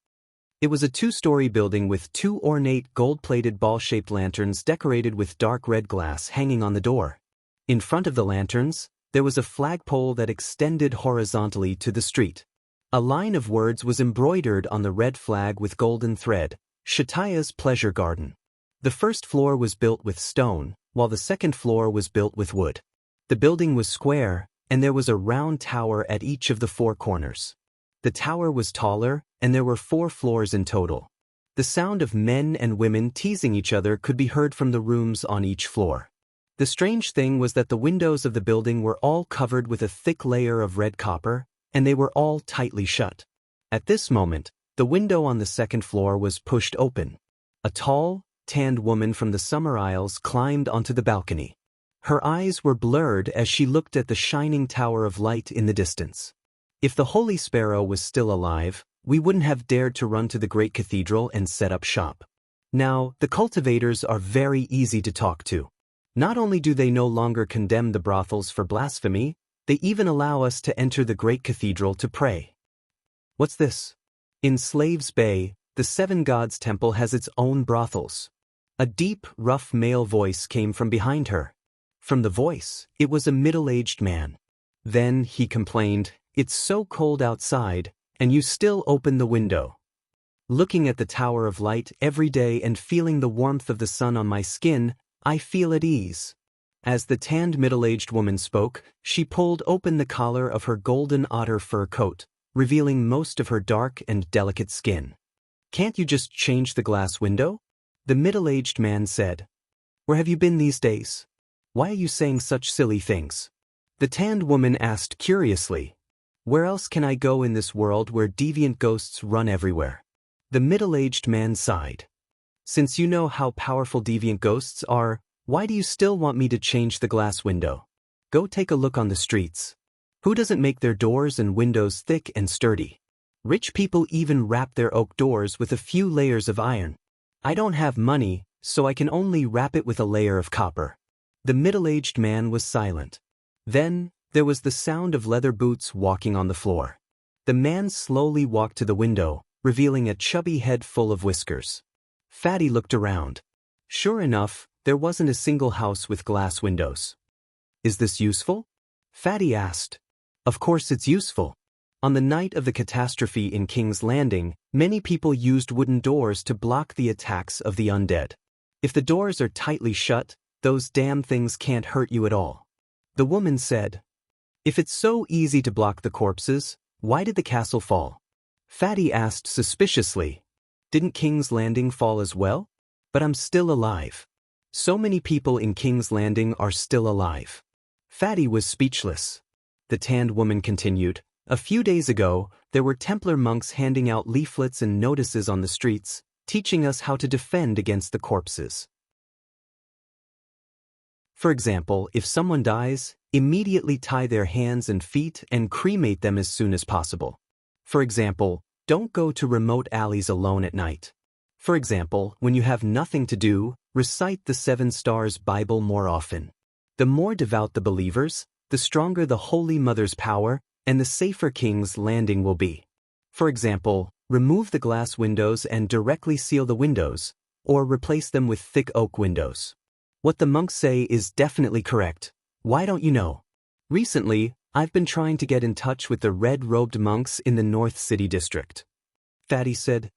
It was a two-story building with two ornate gold-plated ball-shaped lanterns decorated with dark red glass hanging on the door. In front of the lanterns, there was a flagpole that extended horizontally to the street. A line of words was embroidered on the red flag with golden thread, Shataya's Pleasure Garden. The first floor was built with stone, while the second floor was built with wood. The building was square, and there was a round tower at each of the four corners. The tower was taller, and there were 4 floors in total. The sound of men and women teasing each other could be heard from the rooms on each floor. The strange thing was that the windows of the building were all covered with a thick layer of red copper, and they were all tightly shut. At this moment, the window on the second floor was pushed open. A tall, tanned woman from the Summer Isles climbed onto the balcony. Her eyes were blurred as she looked at the shining tower of light in the distance. If the Holy Sparrow was still alive, we wouldn't have dared to run to the great cathedral and set up shop. Now, the cultivators are very easy to talk to. Not only do they no longer condemn the brothels for blasphemy, they even allow us to enter the great cathedral to pray. What's this? In Slaves Bay, the Seven Gods Temple has its own brothels. A deep, rough male voice came from behind her. From the voice, it was a middle-aged man. Then he complained, "It's so cold outside, and you still open the window." Looking at the Tower of Light every day and feeling the warmth of the sun on my skin, I feel at ease. As the tanned middle-aged woman spoke, she pulled open the collar of her golden otter fur coat, revealing most of her dark and delicate skin. "Can't you just change the glass window?" The middle-aged man said. "Where have you been these days? Why are you saying such silly things?" The tanned woman asked curiously, "Where else can I go in this world where deviant ghosts run everywhere?" The middle-aged man sighed. "Since you know how powerful deviant ghosts are, why do you still want me to change the glass window? Go take a look on the streets. Who doesn't make their doors and windows thick and sturdy? Rich people even wrap their oak doors with a few layers of iron. I don't have money, so I can only wrap it with a layer of copper." The middle-aged man was silent. Then, there was the sound of leather boots walking on the floor. The man slowly walked to the window, revealing a chubby head full of whiskers. Fatty looked around. Sure enough, there wasn't a single house with glass windows. "Is this useful?" Fatty asked. "Of course it's useful. On the night of the catastrophe in King's Landing, many people used wooden doors to block the attacks of the undead. If the doors are tightly shut, those damn things can't hurt you at all." The woman said, "If it's so easy to block the corpses, why did the castle fall?" Fatty asked suspiciously, "Didn't King's Landing fall as well? But I'm still alive. So many people in King's Landing are still alive." Fatty was speechless. The tanned woman continued, "A few days ago, there were Templar monks handing out leaflets and notices on the streets, teaching us how to defend against the corpses. For example, if someone dies, immediately tie their hands and feet and cremate them as soon as possible. For example, don't go to remote alleys alone at night. For example, when you have nothing to do, recite the 7 Stars Bible more often. The more devout the believers, the stronger the Holy Mother's power, and the safer King's Landing will be. For example, remove the glass windows and directly seal the windows, or replace them with thick oak windows. What the monks say is definitely correct. Why don't you know? Recently, I've been trying to get in touch with the red-robed monks in the North City District." Fatty said.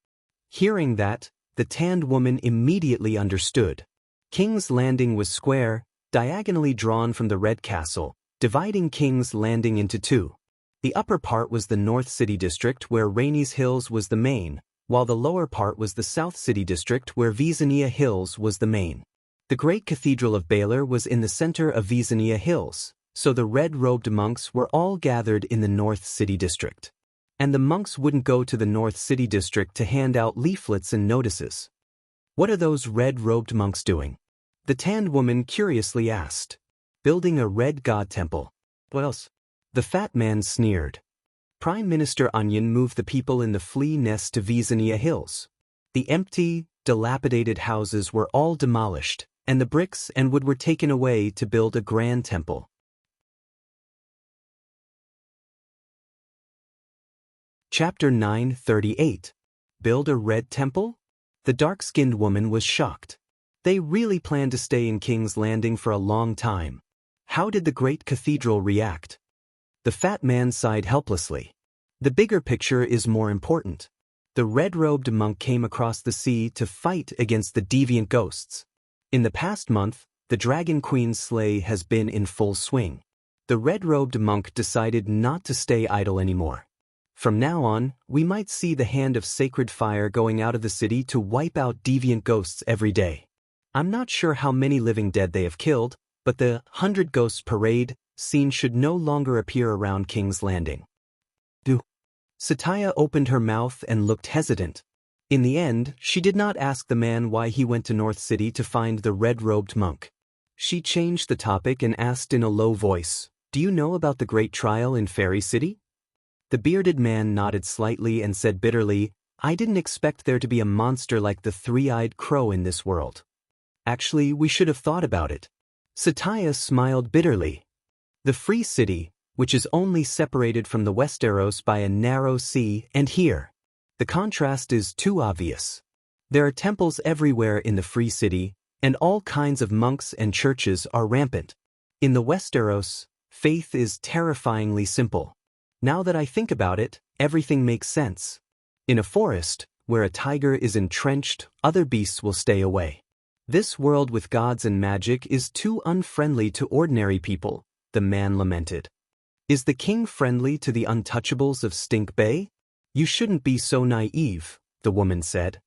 Hearing that, the tanned woman immediately understood. King's Landing was square, diagonally drawn from the Red Castle, dividing King's Landing into 2. The upper part was the North City District where Rainey's Hills was the main, while the lower part was the South City District where Visania Hills was the main. The great Cathedral of Baylor was in the center of Visania Hills, so the red-robed monks were all gathered in the North City District. And the monks wouldn't go to the North City District to hand out leaflets and notices. What are those red-robed monks doing? The tanned woman curiously asked. Building a red god temple. What else? The fat man sneered. Prime Minister Onion moved the people in the flea nest to Visania Hills. The empty, dilapidated houses were all demolished, and the bricks and wood were taken away to build a grand temple. Chapter 9:38. Build a red temple? The dark-skinned woman was shocked. They really planned to stay in King's Landing for a long time. How did the great cathedral react? The fat man sighed helplessly. The bigger picture is more important. The red-robed monk came across the sea to fight against the deviant ghosts. In the past month, the Dragon Queen's sleigh has been in full swing. The red-robed monk decided not to stay idle anymore. From now on, we might see the hand of sacred fire going out of the city to wipe out deviant ghosts every day. I'm not sure how many living dead they have killed, but the 100 Ghosts Parade scene should no longer appear around King's Landing. Satya opened her mouth and looked hesitant. In the end, she did not ask the man why he went to North City to find the red-robed monk. She changed the topic and asked in a low voice, "Do you know about the great trial in Fairy City?" The bearded man nodded slightly and said bitterly, "I didn't expect there to be a monster like the three-eyed crow in this world. Actually, we should have thought about it." Satya smiled bitterly. The Free City, which is only separated from the Westeros by a narrow sea, and here, the contrast is too obvious. There are temples everywhere in the Free City, and all kinds of monks and churches are rampant. In the Westeros, faith is terrifyingly simple. Now that I think about it, everything makes sense. In a forest, where a tiger is entrenched, other beasts will stay away. This world with gods and magic is too unfriendly to ordinary people, the man lamented. Is the king friendly to the untouchables of Stink Bay? You shouldn't be so naive, the woman said.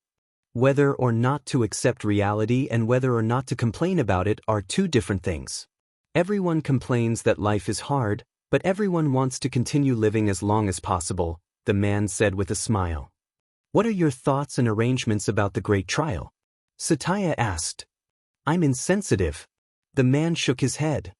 Whether or not to accept reality and whether or not to complain about it are two different things. Everyone complains that life is hard, but everyone wants to continue living as long as possible, the man said with a smile. What are your thoughts and arrangements about the great trial? Satya asked. I'm insensitive. The man shook his head.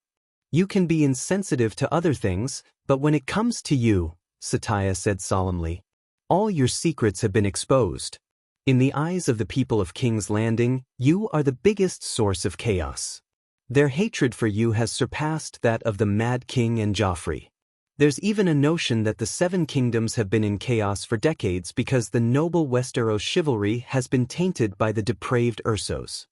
You can be insensitive to other things, but when it comes to you, Satya said solemnly, all your secrets have been exposed. In the eyes of the people of King's Landing, you are the biggest source of chaos. Their hatred for you has surpassed that of the Mad King and Joffrey. There's even a notion that the Seven Kingdoms have been in chaos for decades because the noble Westeros chivalry has been tainted by the depraved Ursos.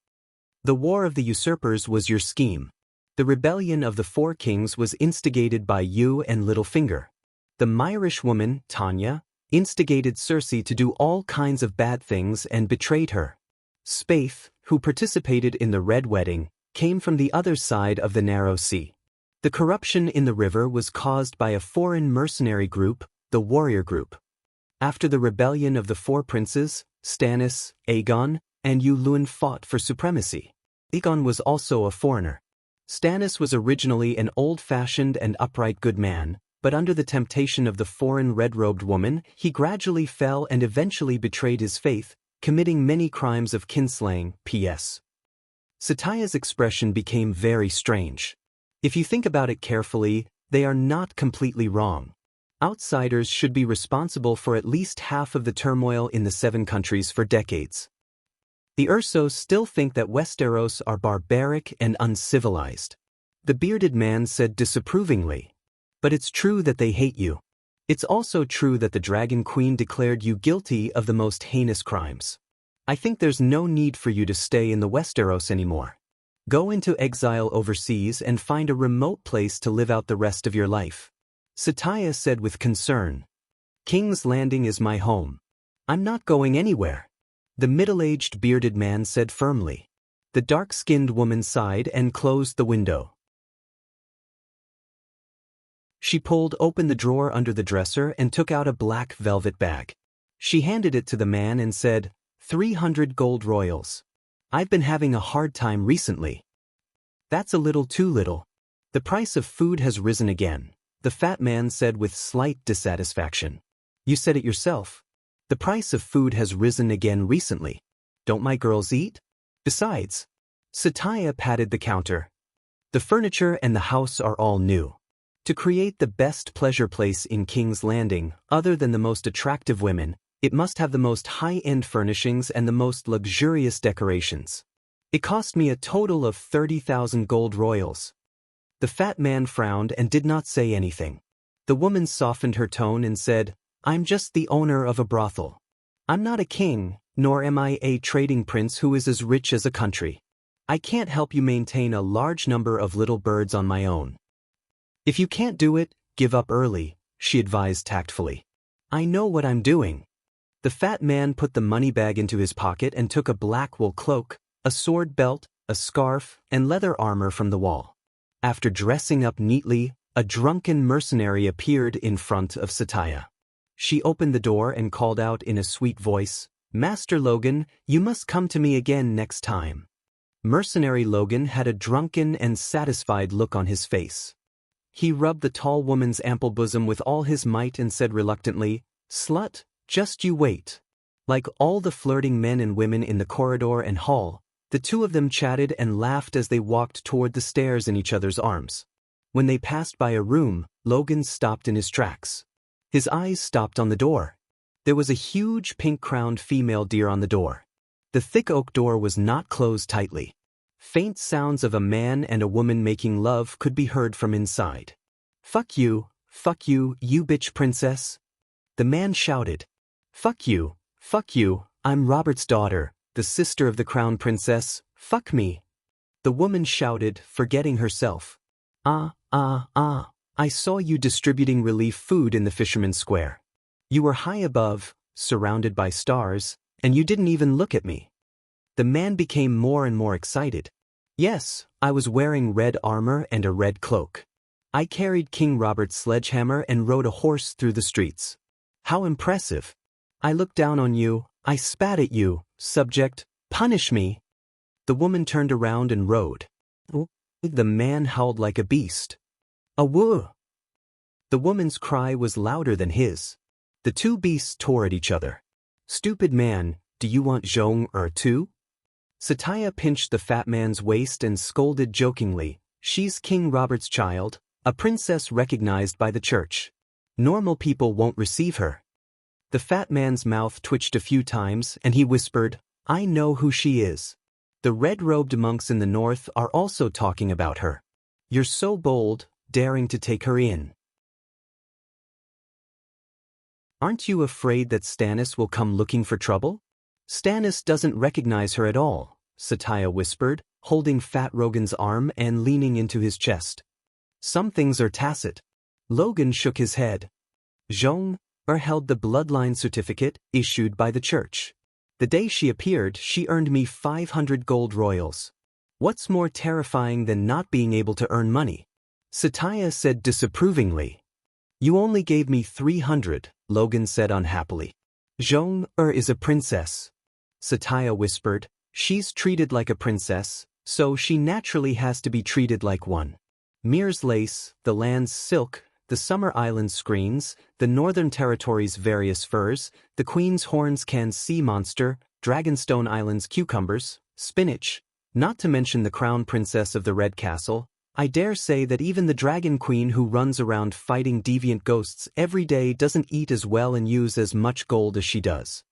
The War of the Usurpers was your scheme. The rebellion of the Four Kings was instigated by you and Littlefinger. The Myrish woman, Tanya, instigated Cersei to do all kinds of bad things and betrayed her. Spaeth, who participated in the Red Wedding, came from the other side of the narrow sea. The corruption in the river was caused by a foreign mercenary group, the Warrior Group. After the rebellion of the Four Princes, Stannis, Aegon, and Luwin fought for supremacy. Aegon was also a foreigner. Stannis was originally an old-fashioned and upright good man, but under the temptation of the foreign red-robed woman, he gradually fell and eventually betrayed his faith, committing many crimes of kinslaying. P.S. Satya's expression became very strange. If you think about it carefully, they are not completely wrong. Outsiders should be responsible for at least half of the turmoil in the Seven Countries for decades. The Ursos still think that Westeros are barbaric and uncivilized. The bearded man said disapprovingly. But it's true that they hate you. It's also true that the Dragon Queen declared you guilty of the most heinous crimes. I think there's no need for you to stay in the Westeros anymore. Go into exile overseas and find a remote place to live out the rest of your life. Satya said with concern. King's Landing is my home. I'm not going anywhere. The middle-aged bearded man said firmly. The dark-skinned woman sighed and closed the window. She pulled open the drawer under the dresser and took out a black velvet bag. She handed it to the man and said, 300 gold royals. I've been having a hard time recently. That's a little too little. The price of food has risen again, the fat man said with slight dissatisfaction. You said it yourself. The price of food has risen again recently. Don't my girls eat? Besides, Satya patted the counter. The furniture and the house are all new. To create the best pleasure place in King's Landing, other than the most attractive women, it must have the most high-end furnishings and the most luxurious decorations. It cost me a total of 30,000 gold royals. The fat man frowned and did not say anything. The woman softened her tone and said, I'm just the owner of a brothel. I'm not a king, nor am I a trading prince who is as rich as a country. I can't help you maintain a large number of little birds on my own. If you can't do it, give up early, she advised tactfully. I know what I'm doing. The fat man put the money bag into his pocket and took a black wool cloak, a sword belt, a scarf, and leather armor from the wall. After dressing up neatly, a drunken mercenary appeared in front of Satya. She opened the door and called out in a sweet voice, Master Logan, you must come to me again next time. Mercenary Logan had a drunken and satisfied look on his face. He rubbed the tall woman's ample bosom with all his might and said reluctantly, Slut, just you wait. Like all the flirting men and women in the corridor and hall, the two of them chatted and laughed as they walked toward the stairs in each other's arms. When they passed by a room, Logan stopped in his tracks. His eyes stopped on the door. There was a huge pink-crowned female deer on the door. The thick oak door was not closed tightly. Faint sounds of a man and a woman making love could be heard from inside. Fuck you, you bitch princess. The man shouted. Fuck you, I'm Robert's daughter, the sister of the crown princess, fuck me. The woman shouted, forgetting herself. I saw you distributing relief food in the Fisherman's Square. You were high above, surrounded by stars, and you didn't even look at me. The man became more and more excited. Yes, I was wearing red armor and a red cloak. I carried King Robert's sledgehammer and rode a horse through the streets. How impressive. I looked down on you, I spat at you, subject, punish me. The woman turned around and rode. The man howled like a beast. A woo! The woman's cry was louder than his. The two beasts tore at each other. Stupid man, do you want zhong too? Satya pinched the fat man's waist and scolded jokingly, she's King Robert's child, a princess recognized by the church. Normal people won't receive her. The fat man's mouth twitched a few times and he whispered, I know who she is. The red-robed monks in the north are also talking about her. You're so bold, daring to take her in. Aren't you afraid that Stannis will come looking for trouble? Stannis doesn't recognize her at all, Satya whispered, holding Fat Rogan's arm and leaning into his chest. Some things are tacit. Logan shook his head. Zhong held the bloodline certificate issued by the church. The day she appeared, she earned me 500 gold royals. What's more terrifying than not being able to earn money? Satya said disapprovingly. You only gave me 300, Logan said unhappily. Zhong is a princess. Satya whispered, she's treated like a princess, so she naturally has to be treated like one. Mir's lace, the land's silk, the Summer Island screens, the Northern Territory's various furs, the Queen's Horns Can's sea monster, Dragonstone Island's cucumbers, spinach, not to mention the Crown Princess of the Red Castle. I dare say that even the Dragon Queen who runs around fighting deviant ghosts every day doesn't eat as well and use as much gold as she does.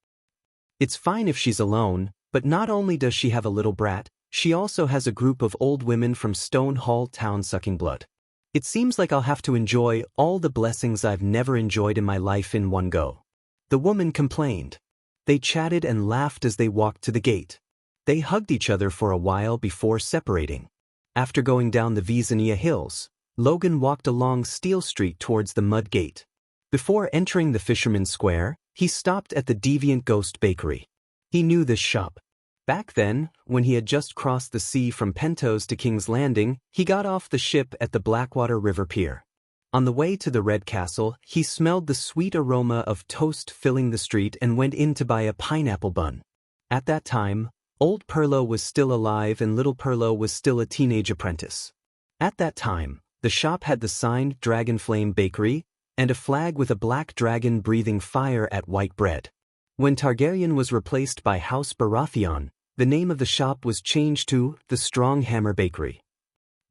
It's fine if she's alone, but not only does she have a little brat, she also has a group of old women from Stone Hall Town sucking blood. It seems like I'll have to enjoy all the blessings I've never enjoyed in my life in one go. The woman complained. They chatted and laughed as they walked to the gate. They hugged each other for a while before separating. After going down the Vezania Hills, Logan walked along Steel Street towards the mud gate. Before entering the Fisherman's Square, he stopped at the Deviant Ghost Bakery. He knew this shop. Back then, when he had just crossed the sea from Pentos to King's Landing, he got off the ship at the Blackwater River Pier. On the way to the Red Castle, he smelled the sweet aroma of toast filling the street and went in to buy a pineapple bun. At that time, Old Perlo was still alive and Little Perlo was still a teenage apprentice. At that time, the shop had the sign Dragonflame Bakery and a flag with a black dragon breathing fire at white bread. When Targaryen was replaced by House Baratheon, the name of the shop was changed to the Strong Hammer Bakery.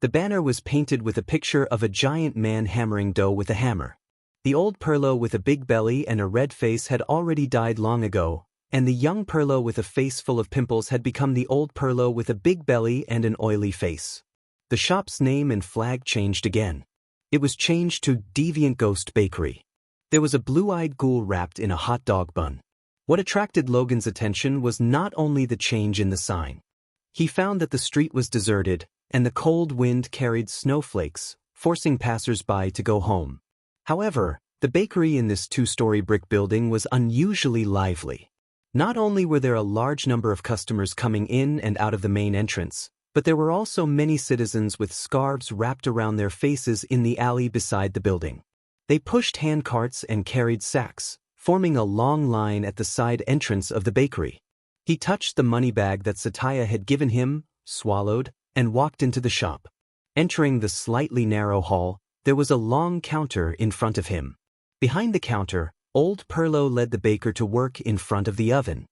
The banner was painted with a picture of a giant man hammering dough with a hammer. The old Perlo with a big belly and a red face had already died long ago, and the young Perlo with a face full of pimples had become the old Perlo with a big belly and an oily face. The shop's name and flag changed again. It was changed to Deviant Ghost Bakery. There was a blue-eyed ghoul wrapped in a hot dog bun. What attracted Logan's attention was not only the change in the sign. He found that the street was deserted, and the cold wind carried snowflakes, forcing passers-by to go home. However, the bakery in this two-story brick building was unusually lively. Not only were there a large number of customers coming in and out of the main entrance, but there were also many citizens with scarves wrapped around their faces in the alley beside the building. They pushed handcarts and carried sacks, forming a long line at the side entrance of the bakery. He touched the money bag that Satya had given him, swallowed, and walked into the shop. Entering the slightly narrow hall, there was a long counter in front of him. Behind the counter, old Perlo led the baker to work in front of the oven.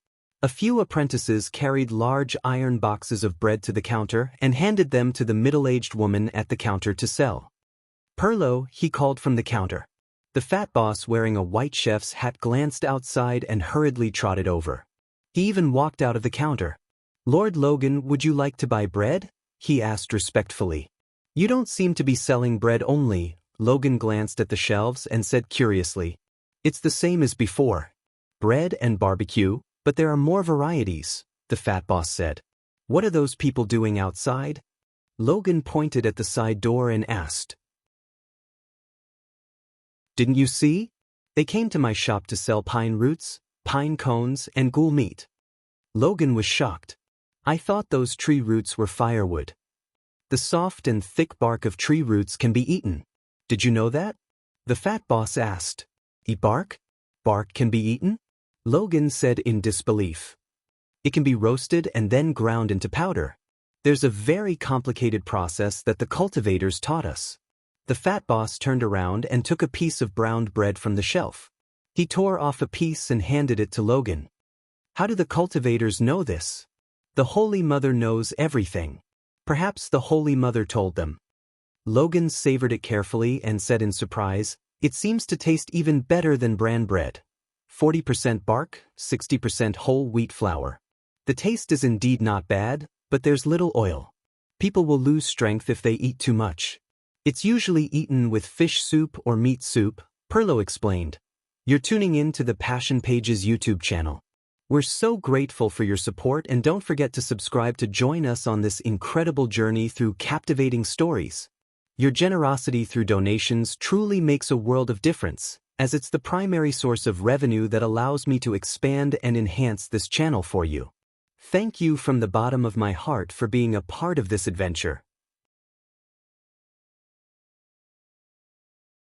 A few apprentices carried large iron boxes of bread to the counter and handed them to the middle-aged woman at the counter to sell. Perlo, he called from the counter. The fat boss wearing a white chef's hat glanced outside and hurriedly trotted over. He even walked out of the counter. "Lord Logan, would you like to buy bread?" he asked respectfully. "You don't seem to be selling bread only." Logan glanced at the shelves and said curiously, "It's the same as before. Bread and barbecue, but there are more varieties," the fat boss said. "What are those people doing outside?" Logan pointed at the side door and asked. "Didn't you see? They came to my shop to sell pine roots, pine cones, and ghoul meat." Logan was shocked. "I thought those tree roots were firewood. The soft and thick bark of tree roots can be eaten. Did you know that?" The fat boss asked. "Eat bark? Bark can be eaten?" Logan said in disbelief. "It can be roasted and then ground into powder. There's a very complicated process that the cultivators taught us." The fat boss turned around and took a piece of browned bread from the shelf. He tore off a piece and handed it to Logan. "How do the cultivators know this?" "The Holy Mother knows everything. Perhaps the Holy Mother told them." Logan savored it carefully and said in surprise, "It seems to taste even better than bran bread. 40% bark, 60% whole wheat flour. The taste is indeed not bad, but there's little oil. People will lose strength if they eat too much. It's usually eaten with fish soup or meat soup," Perlo explained. "You're tuning in to the Passion Pages YouTube channel. We're so grateful for your support, and don't forget to subscribe to join us on this incredible journey through captivating stories. Your generosity through donations truly makes a world of difference, as it's the primary source of revenue that allows me to expand and enhance this channel for you. Thank you from the bottom of my heart for being a part of this adventure.